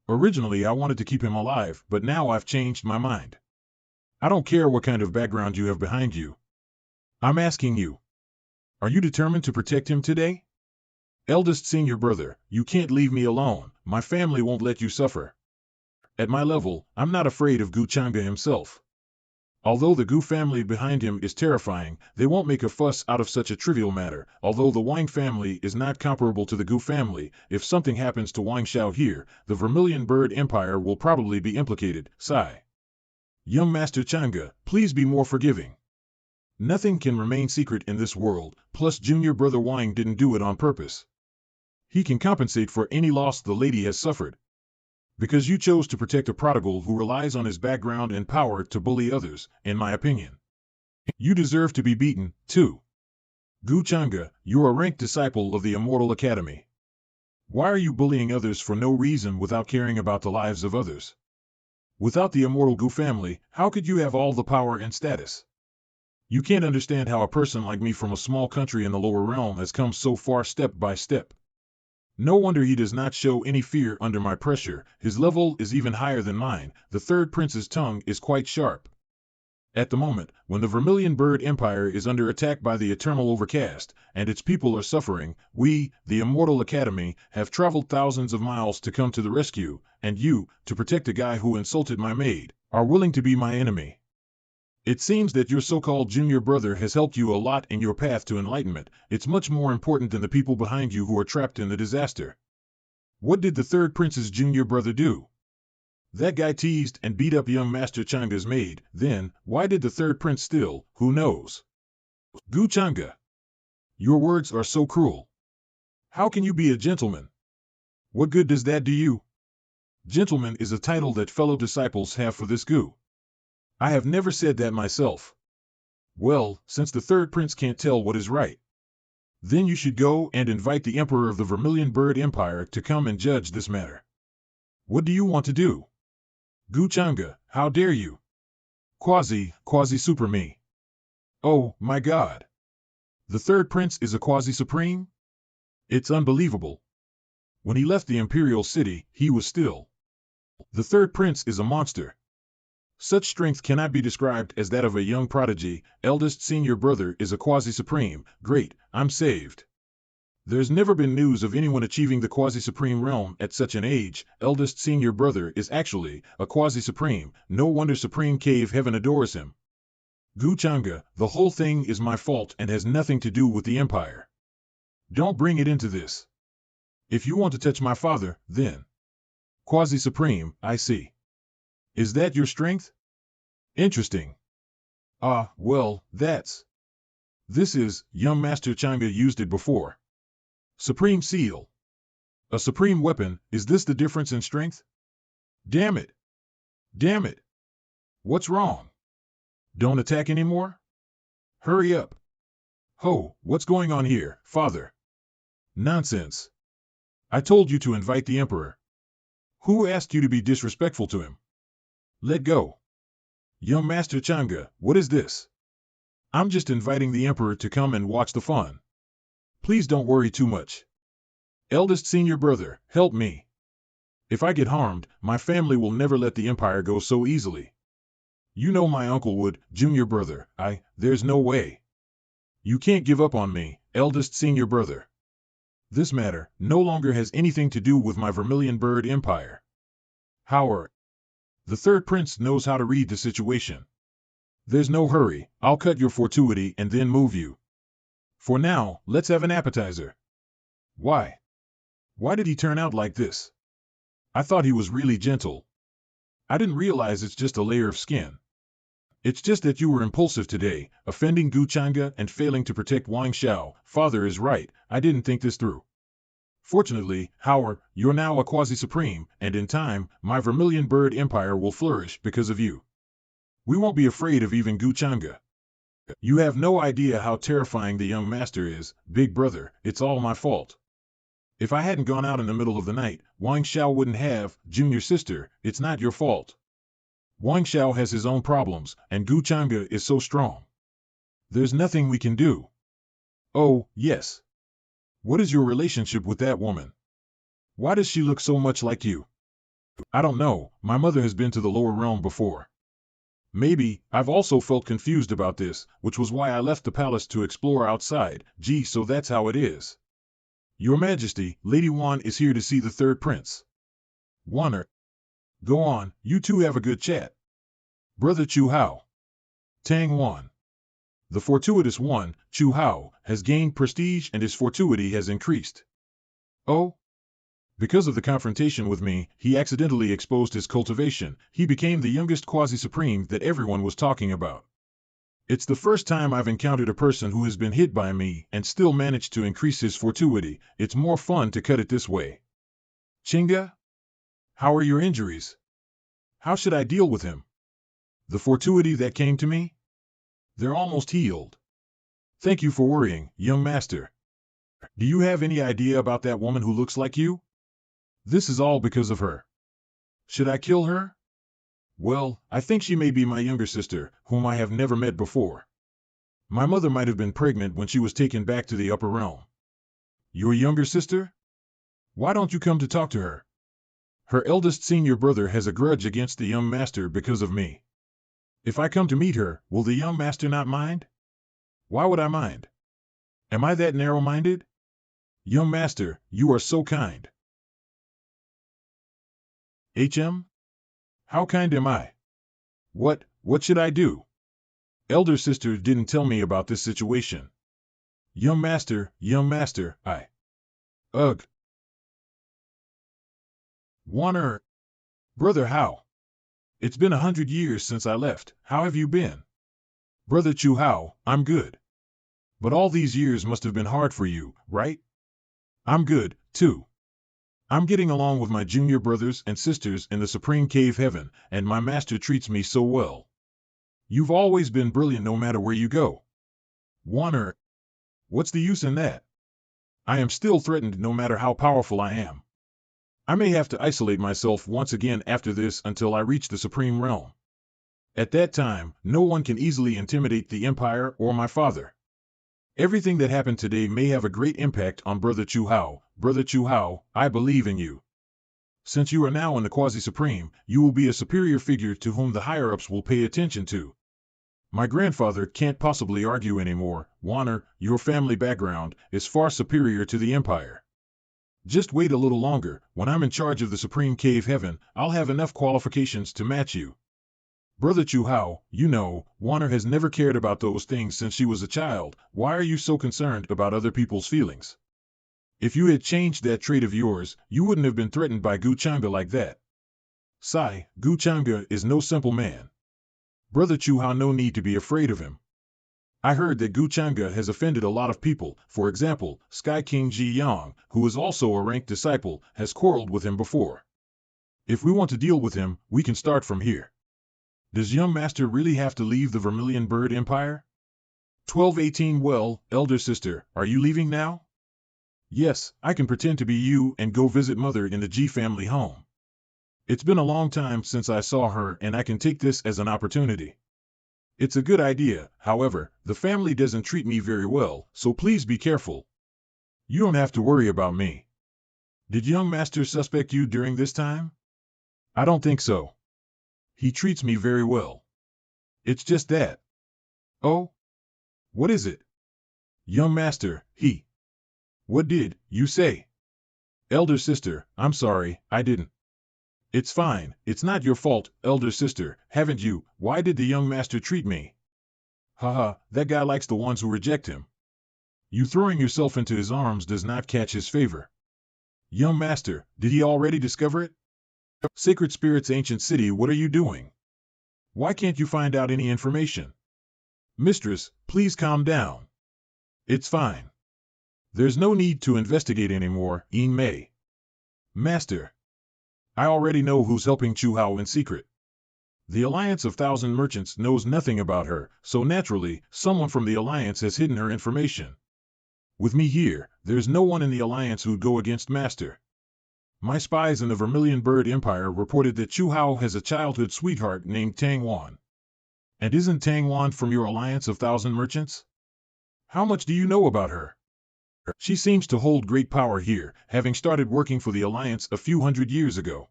Originally I wanted to keep him alive, but now I've changed my mind. I don't care what kind of background you have behind you. I'm asking you. Are you determined to protect him today? Eldest senior brother, you can't leave me alone. My family won't let you suffer. At my level, I'm not afraid of Gu Change himself. Although the Gu family behind him is terrifying, they won't make a fuss out of such a trivial matter. Although the Wang family is not comparable to the Gu family, if something happens to Wang Xiao here, the Vermilion Bird Empire will probably be implicated. Sigh. Young Master Zhangge, please be more forgiving. Nothing can remain secret in this world, plus Junior Brother Wang didn't do it on purpose. He can compensate for any loss the lady has suffered. Because you chose to protect a prodigal who relies on his background and power to bully others, in my opinion. You deserve to be beaten, too. Gu Change, you're a ranked disciple of the Immortal Academy. Why are you bullying others for no reason without caring about the lives of others? Without the Immortal Gu family, how could you have all the power and status? You can't understand how a person like me from a small country in the lower realm has come so far step by step. No wonder he does not show any fear under my pressure. His level is even higher than mine. The third prince's tongue is quite sharp. At the moment, when the Vermilion Bird Empire is under attack by the Eternal Overcast, and its people are suffering, we, the Immortal Academy, have traveled thousands of miles to come to the rescue, and you, to protect a guy who insulted my maid, are willing to be my enemy. It seems that your so-called junior brother has helped you a lot in your path to enlightenment. It's much more important than the people behind you who are trapped in the disaster. What did the third prince's junior brother do? That guy teased and beat up young Master Zhangge's maid. Then, why did the third prince still? Who knows? Gu Zhangge, your words are so cruel. How can you be a gentleman? What good does that do you? Gentleman is a title that fellow disciples have for this Gu. I have never said that myself. Well, since the third prince can't tell what is right, then you should go and invite the Emperor of the Vermilion Bird Empire to come and judge this matter. What do you want to do? Gu Zhangge, how dare you? Quasi-super me. Oh, my God. The third prince is a quasi-supreme? It's unbelievable. When he left the imperial city, he was still. The third prince is a monster. Such strength cannot be described as that of a young prodigy. Eldest senior brother is a quasi-supreme. Great, I'm saved. There's never been news of anyone achieving the quasi-supreme realm at such an age. Eldest senior brother is actually a quasi-supreme. No wonder Supreme Cave Heaven adores him. Gu Zhangge, the whole thing is my fault and has nothing to do with the empire. Don't bring it into this. If you want to touch my father, then. Quasi-supreme, I see. Is that your strength? Interesting. Ah, well, that's. This is, young Master Zhangge used it before. Supreme seal. A supreme weapon, is this the difference in strength? Damn it. Damn it. What's wrong? Don't attack anymore? Hurry up. Ho, what's going on here, father? Nonsense. I told you to invite the Emperor. Who asked you to be disrespectful to him? Let go. Young Master Zhangge, what is this? I'm just inviting the Emperor to come and watch the fun. Please don't worry too much. Eldest senior brother, help me. If I get harmed, my family will never let the Empire go so easily. You know my uncle would, junior brother, there's no way. You can't give up on me, eldest senior brother. This matter no longer has anything to do with my Vermilion Bird Empire. Howard. The third prince knows how to read the situation. There's no hurry, I'll cut your fortuity and then move you. For now, let's have an appetizer. Why? Why did he turn out like this? I thought he was really gentle. I didn't realize it's just a layer of skin. It's just that you were impulsive today, offending Gu Zhangge and failing to protect Wang Xiao. Father is right, I didn't think this through. Fortunately, Howard, you're now a quasi-supreme, and in time, my Vermilion Bird Empire will flourish because of you. We won't be afraid of even Gu Zhangge. You have no idea how terrifying the young master is, big brother, it's all my fault. If I hadn't gone out in the middle of the night, Wang Xiao wouldn't have, junior sister, it's not your fault. Wang Xiao has his own problems, and Gu Zhangge is so strong. There's nothing we can do. Oh, yes. What is your relationship with that woman? Why does she look so much like you? I don't know, my mother has been to the lower realm before. Maybe, I've also felt confused about this, which was why I left the palace to explore outside. Gee, so that's how it is. Your Majesty, Lady Wan is here to see the third prince. Waner. Go on, you two have a good chat. Brother Chu Hao. Tang Wan. The fortuitous one, Chu Hao, has gained prestige and his fortuity has increased. Oh? Because of the confrontation with me, he accidentally exposed his cultivation. He became the youngest quasi-supreme that everyone was talking about. It's the first time I've encountered a person who has been hit by me and still managed to increase his fortuity. It's more fun to cut it this way. Chinga? How are your injuries? How should I deal with him? The fortuity that came to me? They're almost healed. Thank you for worrying, young master. Do you have any idea about that woman who looks like you? This is all because of her. Should I kill her? Well, I think she may be my younger sister, whom I have never met before. My mother might have been pregnant when she was taken back to the upper realm. Your younger sister? Why don't you come to talk to her? Her eldest senior brother has a grudge against the young master because of me. If I come to meet her, will the young master not mind? Why would I mind? Am I that narrow-minded? Young master, you are so kind. How kind am I? What should I do? Elder sister didn't tell me about this situation. Young master, I. Ugh. Waner. Brother Hao. It's been 100 years since I left. How have you been? Brother Chu Hao, I'm good. But all these years must have been hard for you, right? I'm good, too. I'm getting along with my junior brothers and sisters in the Supreme Cave Heaven, and my master treats me so well. You've always been brilliant no matter where you go. Warner, what's the use in that? I am still threatened no matter how powerful I am. I may have to isolate myself once again after this until I reach the Supreme Realm. At that time, no one can easily intimidate the Empire or my father. Everything that happened today may have a great impact on Brother Chu Hao. Brother Chu Hao, I believe in you. Since you are now in the Quasi-Supreme, you will be a superior figure to whom the higher-ups will pay attention to. My grandfather can't possibly argue anymore. Warner, your family background is far superior to the Empire. Just wait a little longer. When I'm in charge of the Supreme Cave Heaven, I'll have enough qualifications to match you. Brother Chu Hao, you know, Warner has never cared about those things since she was a child. Why are you so concerned about other people's feelings? If you had changed that trait of yours, you wouldn't have been threatened by Zhangge like that. Sigh, Zhangge is no simple man. Brother Chu Hao, no need to be afraid of him. I heard that Zhangge has offended a lot of people. For example, Sky King Ji Yang, who is also a ranked disciple, has quarreled with him before. If we want to deal with him, we can start from here. Does young master really have to leave the Vermilion Bird Empire? 1218 Well, elder sister, are you leaving now? Yes, I can pretend to be you and go visit mother in the Ji family home. It's been a long time since I saw her and I can take this as an opportunity. It's a good idea, however, the family doesn't treat me very well, so please be careful. You don't have to worry about me. Did young master suspect you during this time? I don't think so. He treats me very well. It's just that. Oh? What is it? Young master, he. What did you say? Elder sister, I'm sorry, I didn't. It's fine, it's not your fault, elder sister, haven't you? Why did the young master treat me? Haha, that guy likes the ones who reject him. You throwing yourself into his arms does not catch his favor. Young master, did he already discover it? Sacred Spirit's ancient city, what are you doing? Why can't you find out any information? Mistress, please calm down. It's fine. There's no need to investigate anymore, Yin Mei. Master. I already know who's helping Chu Hao in secret. The Alliance of Thousand Merchants knows nothing about her, so naturally, someone from the Alliance has hidden her information. With me here, there's no one in the Alliance who'd go against Master. My spies in the Vermilion Bird Empire reported that Chu Hao has a childhood sweetheart named Tang Wan. And isn't Tang Wan from your Alliance of Thousand Merchants? How much do you know about her? She seems to hold great power here, having started working for the Alliance a few hundred years ago.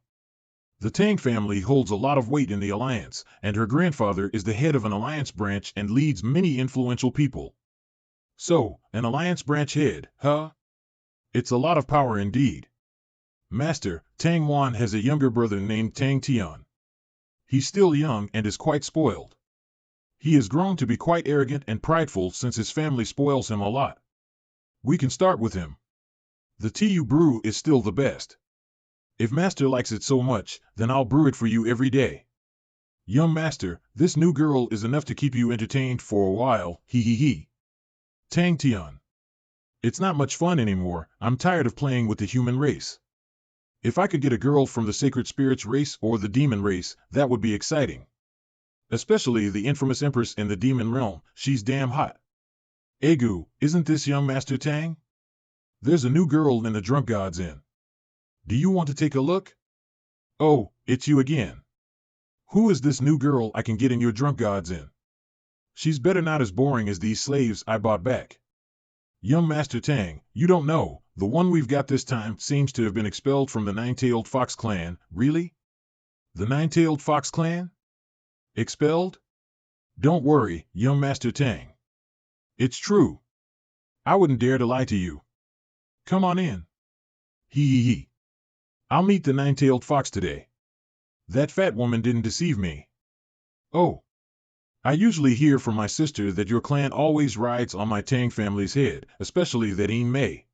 The Tang family holds a lot of weight in the Alliance, and her grandfather is the head of an Alliance branch and leads many influential people. So, an Alliance branch head, huh? It's a lot of power indeed. Master, Tang Wan has a younger brother named Tang Tian. He's still young and is quite spoiled. He has grown to be quite arrogant and prideful since his family spoils him a lot. We can start with him. The tea you brew is still the best. If Master likes it so much, then I'll brew it for you every day. Young Master, this new girl is enough to keep you entertained for a while, he. Tang Tian. It's not much fun anymore, I'm tired of playing with the human race. If I could get a girl from the Sacred Spirits race or the Demon race, that would be exciting. Especially the infamous Empress in the Demon realm, she's damn hot. Egu, isn't this young Master Tang? There's a new girl in the Drunk God's Inn. Do you want to take a look? Oh, it's you again. Who is this new girl I can get in your Drunk God's Inn? She's better not as boring as these slaves I bought back. Young Master Tang, you don't know, the one we've got this time seems to have been expelled from the Nine-Tailed Fox clan, really? The Nine-Tailed Fox clan? Expelled? Don't worry, young Master Tang. It's true. I wouldn't dare to lie to you. Come on in. He. I'll meet the Nine-Tailed Fox today. That fat woman didn't deceive me. Oh. I usually hear from my sister that your clan always rides on my Tang family's head, especially that Yin Mei.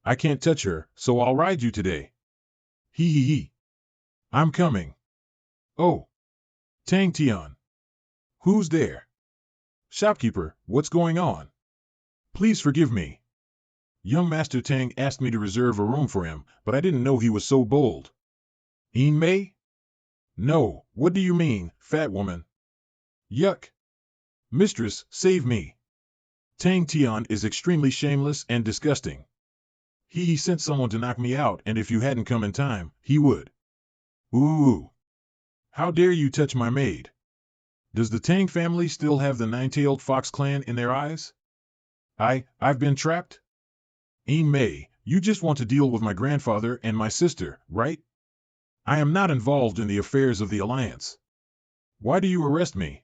I can't touch her, so I'll ride you today. He. I'm coming. Oh, Tang Tian. Who's there? Shopkeeper, what's going on? Please forgive me. Young Master Tang asked me to reserve a room for him, but I didn't know he was so bold. Yin Mei? No, what do you mean, fat woman? Yuck. Mistress, save me. Tang Tian is extremely shameless and disgusting. He sent someone to knock me out, and if you hadn't come in time, he would. Ooh. How dare you touch my maid? Does the Tang family still have the nine-tailed fox clan in their eyes? I've been trapped? Yin Mei, you just want to deal with my grandfather and my sister, right? I am not involved in the affairs of the Alliance. Why do you arrest me?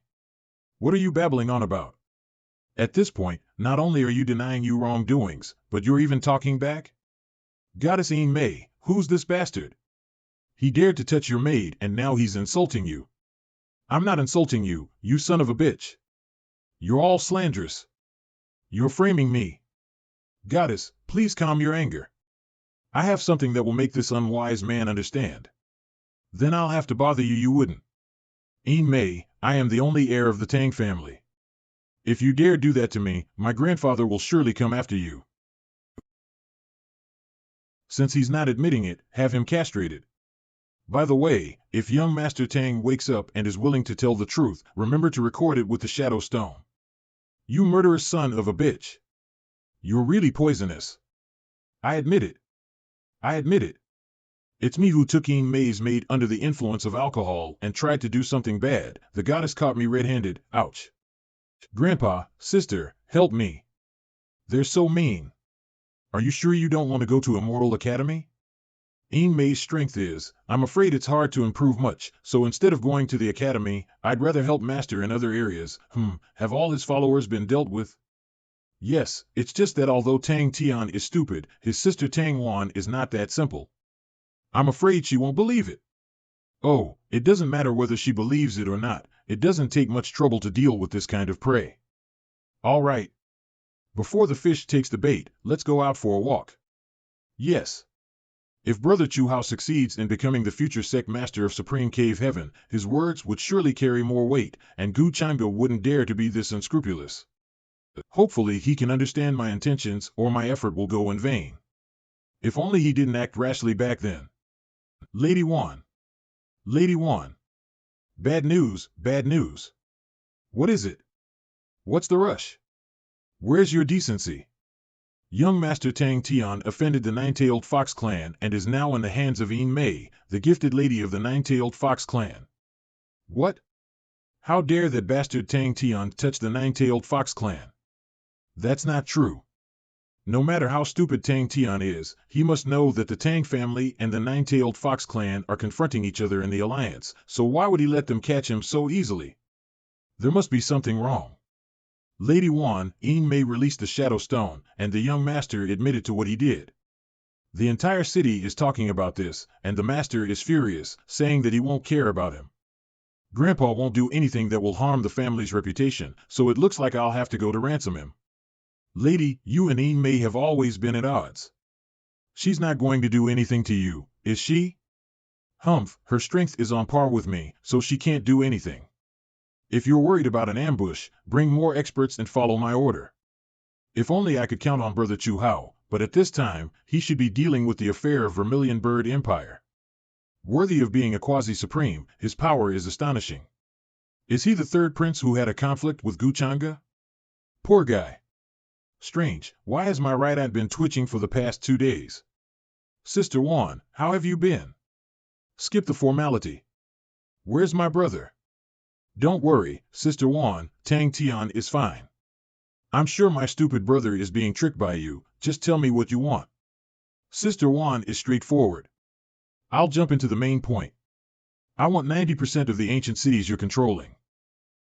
What are you babbling on about? At this point, not only are you denying your wrongdoings, but you're even talking back? Goddess Yin Mei, who's this bastard? He dared to touch your maid and now he's insulting you. I'm not insulting you, you son of a bitch. You're all slanderous. You're framing me. Goddess, please calm your anger. I have something that will make this unwise man understand. Then I'll have to bother you, you wouldn't. Yin Mei, I am the only heir of the Tang family. If you dare do that to me, my grandfather will surely come after you. Since he's not admitting it, have him castrated. By the way, if young Master Tang wakes up and is willing to tell the truth, remember to record it with the Shadow Stone. You murderous son of a bitch. You're really poisonous. I admit it. I admit it. It's me who took Yin Mei's maid under the influence of alcohol and tried to do something bad. The goddess caught me red-handed. Ouch. Grandpa, sister, help me. They're so mean. Are you sure you don't want to go to Immortal Academy? Yin Mei's strength is, I'm afraid it's hard to improve much, so instead of going to the academy, I'd rather help Master in other areas. Have all his followers been dealt with? Yes, it's just that although Tang Tian is stupid, his sister Tang Wan is not that simple. I'm afraid she won't believe it. Oh, it doesn't matter whether she believes it or not, it doesn't take much trouble to deal with this kind of prey. All right. Before the fish takes the bait, let's go out for a walk. Yes. If Brother Chu Hao succeeds in becoming the future sect master of Supreme Cave Heaven, his words would surely carry more weight, and Gu Changge wouldn't dare to be this unscrupulous. Hopefully he can understand my intentions, or my effort will go in vain. If only he didn't act rashly back then. Lady Wan. Lady Wan. Bad news, bad news. What is it? What's the rush? Where's your decency? Young Master Tang Tian offended the Nine-Tailed Fox clan and is now in the hands of Yin Mei, the gifted lady of the Nine-Tailed Fox clan. What? How dare that bastard Tang Tian touch the Nine-Tailed Fox clan? That's not true. No matter how stupid Tang Tian is, he must know that the Tang family and the Nine-Tailed Fox clan are confronting each other in the alliance, so why would he let them catch him so easily? There must be something wrong. Lady Wan, Yin Mei released the Shadow Stone, and the young master admitted to what he did. The entire city is talking about this, and the master is furious, saying that he won't care about him. Grandpa won't do anything that will harm the family's reputation, so it looks like I'll have to go to ransom him. Lady, you and Yin Mei have always been at odds. She's not going to do anything to you, is she? Humph, her strength is on par with me, so she can't do anything. If you're worried about an ambush, bring more experts and follow my order. If only I could count on Brother Chu Hao, but at this time, he should be dealing with the affair of Vermilion Bird Empire. Worthy of being a quasi-supreme, his power is astonishing. Is he the third prince who had a conflict with Gu Changge? Poor guy. Strange, why has my right eye been twitching for the past 2 days? Sister Wan, how have you been? Skip the formality. Where's my brother? Don't worry, Sister Wan, Tang Tian is fine. I'm sure my stupid brother is being tricked by you, just tell me what you want. Sister Wan is straightforward. I'll jump into the main point. I want 90% of the ancient cities you're controlling.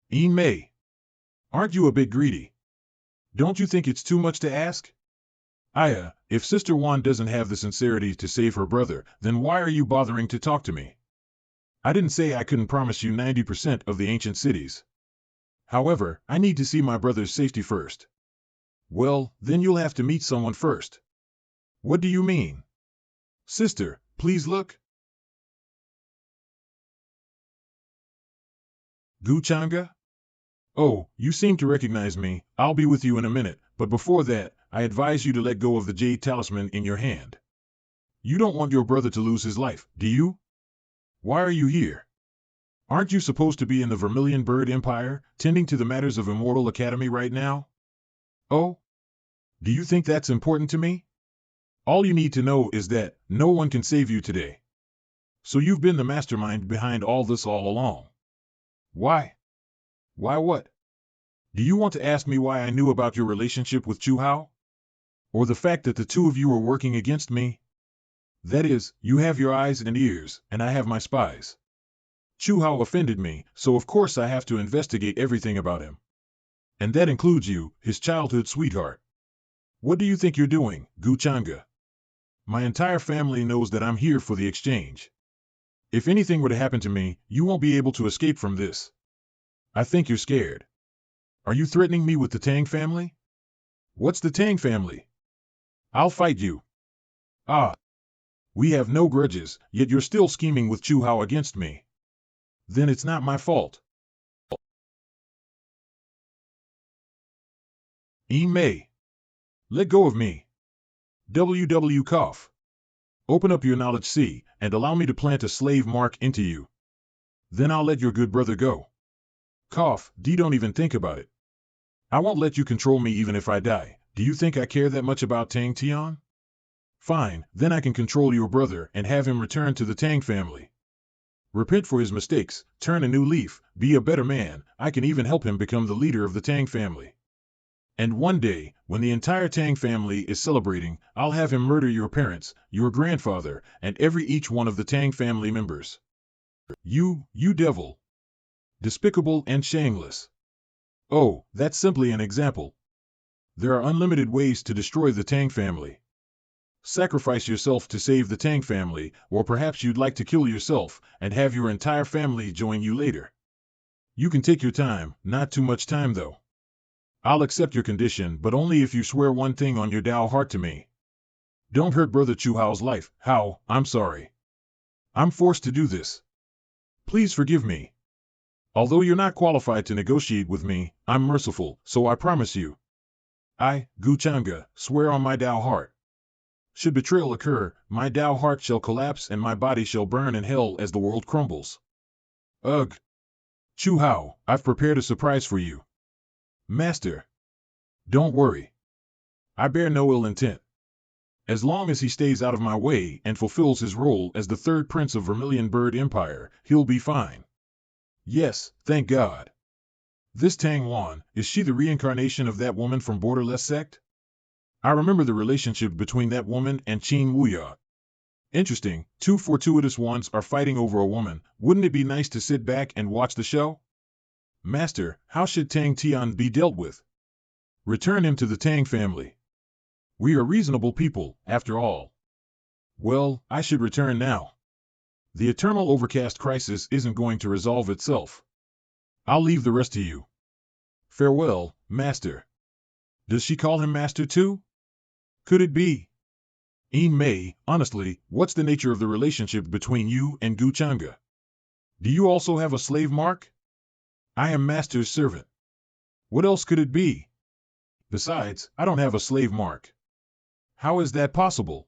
Yin Mei. Aren't you a bit greedy? Don't you think it's too much to ask? If Sister Wan doesn't have the sincerity to save her brother, then why are you bothering to talk to me? I didn't say I couldn't promise you 90% of the ancient cities. However, I need to see my brother's safety first. Well, then you'll have to meet someone first. What do you mean? Sister, please look. Gu Changge? Oh, you seem to recognize me. I'll be with you in a minute, but before that, I advise you to let go of the jade talisman in your hand. You don't want your brother to lose his life, do you? Why are you here? Aren't you supposed to be in the Vermilion Bird Empire, tending to the matters of Immortal Academy right now? Oh? Do you think that's important to me? All you need to know is that no one can save you today. So you've been the mastermind behind all this all along. Why? Why what? Do you want to ask me why I knew about your relationship with Chu Hao? Or the fact that the two of you were working against me? That is, you have your eyes and ears, and I have my spies. Chu Hao offended me, so of course I have to investigate everything about him. And that includes you, his childhood sweetheart. What do you think you're doing, Gu Changge? My entire family knows that I'm here for the exchange. If anything were to happen to me, you won't be able to escape from this. I think you're scared. Are you threatening me with the Tang family? What's the Tang family? I'll fight you. Ah. We have no grudges, yet you're still scheming with Chu Hao against me. Then it's not my fault. May. Let go of me. WW cough. Open up your knowledge sea, and allow me to plant a slave mark into you. Then I'll let your good brother go. Cough, don't even think about it. I won't let you control me even if I die. Do you think I care that much about Tang Tian? Fine, then I can control your brother and have him return to the Tang family. Repent for his mistakes, turn a new leaf, be a better man. I can even help him become the leader of the Tang family. And one day, when the entire Tang family is celebrating, I'll have him murder your parents, your grandfather, and each one of the Tang family members. You devil. Despicable and shameless. Oh, that's simply an example. There are unlimited ways to destroy the Tang family. Sacrifice yourself to save the Tang family, or perhaps you'd like to kill yourself and have your entire family join you later. You can take your time, not too much time though. I'll accept your condition, but only if you swear one thing on your Dao heart to me. Don't hurt Brother Chu Hao's life. Hao, I'm sorry. I'm forced to do this. Please forgive me. Although you're not qualified to negotiate with me, I'm merciful, so I promise you. I, Gu Changge, swear on my Dao heart. Should betrayal occur, my Dao heart shall collapse and my body shall burn in hell as the world crumbles. Ugh. Chu Hao, I've prepared a surprise for you. Master. Don't worry. I bear no ill intent. As long as he stays out of my way and fulfills his role as the third prince of Vermilion Bird Empire, he'll be fine. Yes, thank God. This Tang Wan, is she the reincarnation of that woman from Borderless Sect? I remember the relationship between that woman and Qin Wuya. Interesting, two fortuitous ones are fighting over a woman. Wouldn't it be nice to sit back and watch the show? Master, how should Tang Tian be dealt with? Return him to the Tang family. We are reasonable people, after all. Well, I should return now. The eternal overcast crisis isn't going to resolve itself. I'll leave the rest to you. Farewell, Master. Does she call him Master too? Could it be? May, honestly, what's the nature of the relationship between you and Gu Changge? Do you also have a slave mark? I am Master's servant. What else could it be? Besides, I don't have a slave mark. How is that possible?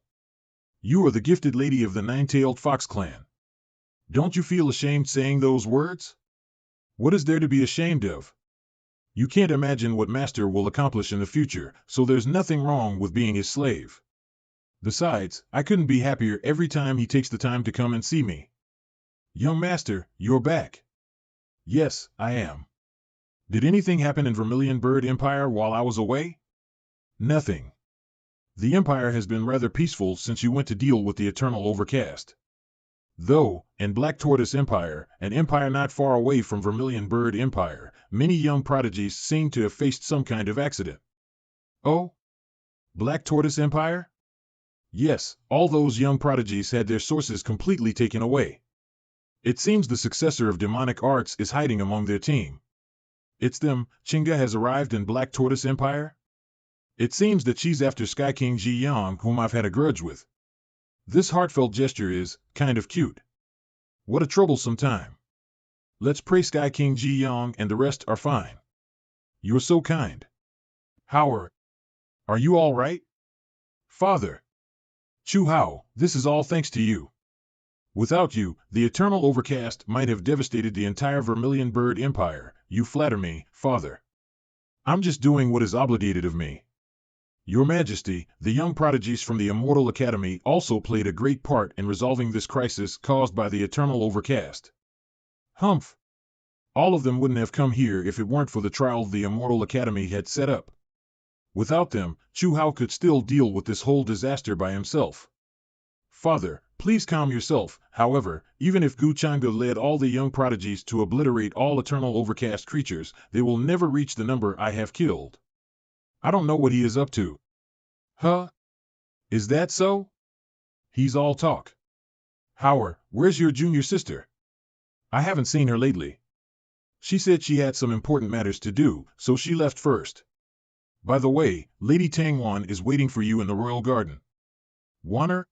You are the gifted lady of the Nine-Tailed Fox clan. Don't you feel ashamed saying those words? What is there to be ashamed of? You can't imagine what Master will accomplish in the future, so there's nothing wrong with being his slave. Besides, I couldn't be happier every time he takes the time to come and see me. Young Master, you're back. Yes, I am. Did anything happen in Vermilion Bird Empire while I was away? Nothing. The Empire has been rather peaceful since you went to deal with the Eternal Overcast. Though, in Black Tortoise Empire, an empire not far away from Vermilion Bird Empire, many young prodigies seem to have faced some kind of accident. Oh? Black Tortoise Empire? Yes, all those young prodigies had their sources completely taken away. It seems the successor of demonic arts is hiding among their team. It's them. Zhangge has arrived in Black Tortoise Empire? It seems that she's after Sky King Ji Yang, whom I've had a grudge with. This heartfelt gesture is kind of cute. What a troublesome time. let's pray Sky King Ji Yang and the rest are fine. You're so kind. Howard, are you all right? Father. Chu Hao, this is all thanks to you. Without you, the eternal overcast might have devastated the entire Vermilion Bird Empire. You flatter me, Father. I'm just doing what is obligated of me. Your Majesty, the young prodigies from the Immortal Academy also played a great part in resolving this crisis caused by the eternal overcast. Humph! All of them wouldn't have come here if it weren't for the trial the Immortal Academy had set up. Without them, Chu Hao could still deal with this whole disaster by himself. Father, please calm yourself. However, even if Gu Changge led all the young prodigies to obliterate all eternal overcast creatures, they will never reach the number I have killed. I don't know what he is up to. Huh? Is that so? He's all talk. Howard, where's your junior sister? I haven't seen her lately. She said she had some important matters to do, so she left first. By the way, Lady Tangwan is waiting for you in the royal garden. Wanner?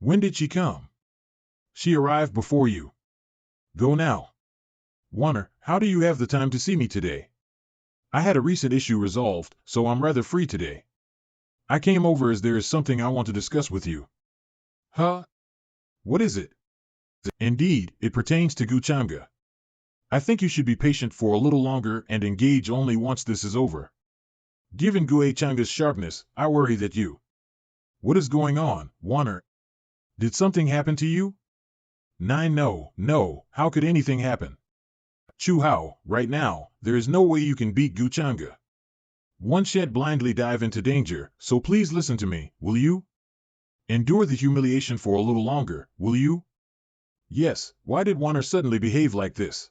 When did she come? She arrived before you. Go now. Wanner, how do you have the time to see me today? I had a recent issue resolved, so I'm rather free today. I came over as there is something I want to discuss with you. Huh? What is it? Indeed, it pertains to Gu Changge. I think you should be patient for a little longer and engage only once this is over. Given Gu Changge's sharpness, I worry that you... What is going on, Wanner? Did something happen to you? No, how could anything happen? Chu Hao, right now, there is no way you can beat Gu Changge. One shan't blindly dive into danger, so please listen to me, will you? Endure the humiliation for a little longer, will you? Yes, why did Wanner suddenly behave like this?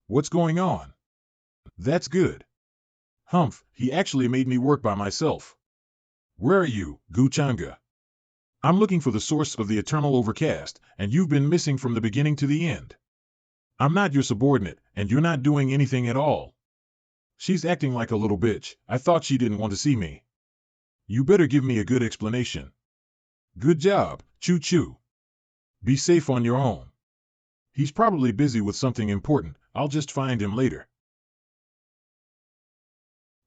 What's going on? That's good. Humph, he actually made me work by myself. Where are you, Gu Changge? I'm looking for the source of the eternal overcast, and you've been missing from the beginning to the end. I'm not your subordinate, and you're not doing anything at all. She's acting like a little bitch. I thought she didn't want to see me. You better give me a good explanation. Good job, Chu. Be safe on your own. He's probably busy with something important. I'll just find him later.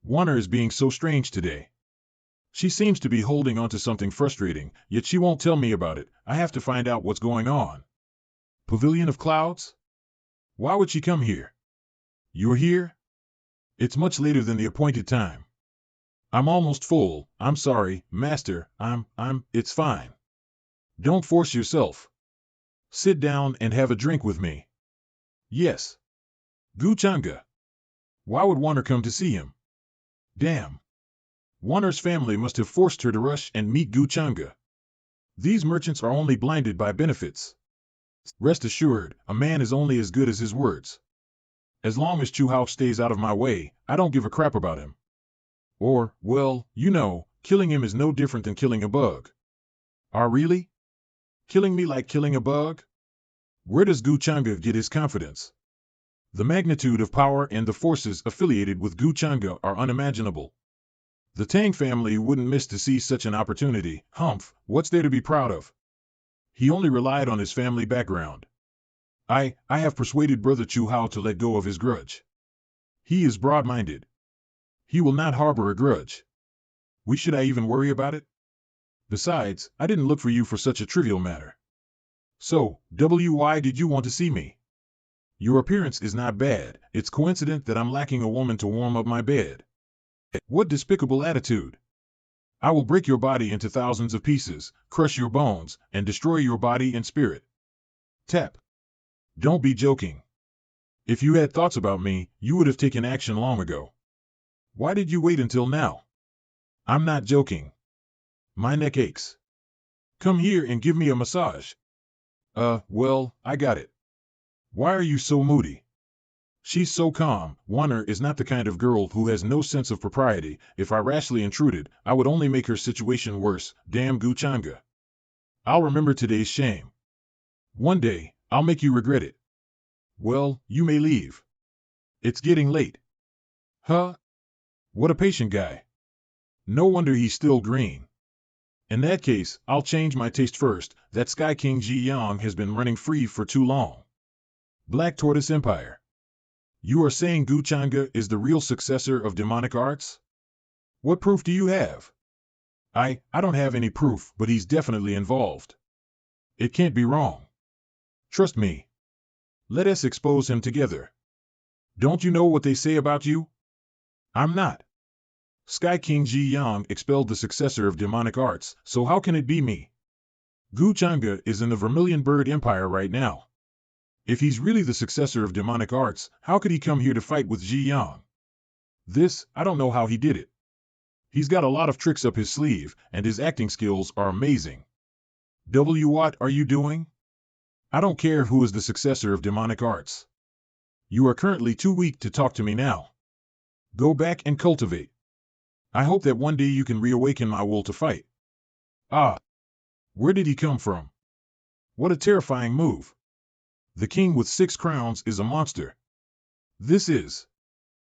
Wanner is being so strange today. She seems to be holding on to something frustrating, yet she won't tell me about it. I have to find out what's going on. Pavilion of Clouds? Why would she come here? You're here? It's much later than the appointed time. I'm almost full. I'm sorry, Master. It's fine. Don't force yourself. Sit down and have a drink with me. Yes. Gu Changge. Why would Wanner come to see him? Damn. Wanner's family must have forced her to rush and meet Gu Changge. These merchants are only blinded by benefits. Rest assured, a man is only as good as his words. As long as Chu Hao stays out of my way, I don't give a crap about him. Or, well, you know, killing him is no different than killing a bug. Really? Killing me like killing a bug? Where does Gu Changge get his confidence? The magnitude of power and the forces affiliated with Gu Changge are unimaginable. The Tang family wouldn't miss to see such an opportunity. Humph, what's there to be proud of? He only relied on his family background. I have persuaded Brother Chu Hao to let go of his grudge. He is broad-minded. He will not harbor a grudge. Should I even worry about it? Besides, I didn't look for you for such a trivial matter. So, why did you want to see me? Your appearance is not bad. It's coincident that I'm lacking a woman to warm up my bed. What despicable attitude! I will break your body into thousands of pieces, crush your bones, and destroy your body and spirit. Tap. Don't be joking. If you had thoughts about me, you would have taken action long ago. Why did you wait until now? I'm not joking. My neck aches. Come here and give me a massage. Well, I got it. Why are you so moody? She's so calm. Wanner is not the kind of girl who has no sense of propriety. If I rashly intruded, I would only make her situation worse. Damn Gu Changge. I'll remember today's shame. One day, I'll make you regret it. Well, you may leave. It's getting late. Huh? What a patient guy. No wonder he's still green. In that case, I'll change my taste first. That Sky King Ji Yang has been running free for too long. Black Tortoise Empire. You are saying Gu Changge is the real successor of demonic arts? What proof do you have? I don't have any proof, but he's definitely involved. It can't be wrong. Trust me. Let us expose him together. Don't you know what they say about you? I'm not. Sky King Ji Yang expelled the successor of demonic arts, so how can it be me? Gu Changge is in the Vermilion Bird Empire right now. If he's really the successor of demonic arts, how could he come here to fight with Ji Yang? I don't know how he did it. He's got a lot of tricks up his sleeve, and his acting skills are amazing. What are you doing? I don't care who is the successor of demonic arts. You are currently too weak to talk to me now. Go back and cultivate. I hope that one day you can reawaken my will to fight. Ah! Where did he come from? What a terrifying move. The king with 6 crowns is a monster. This is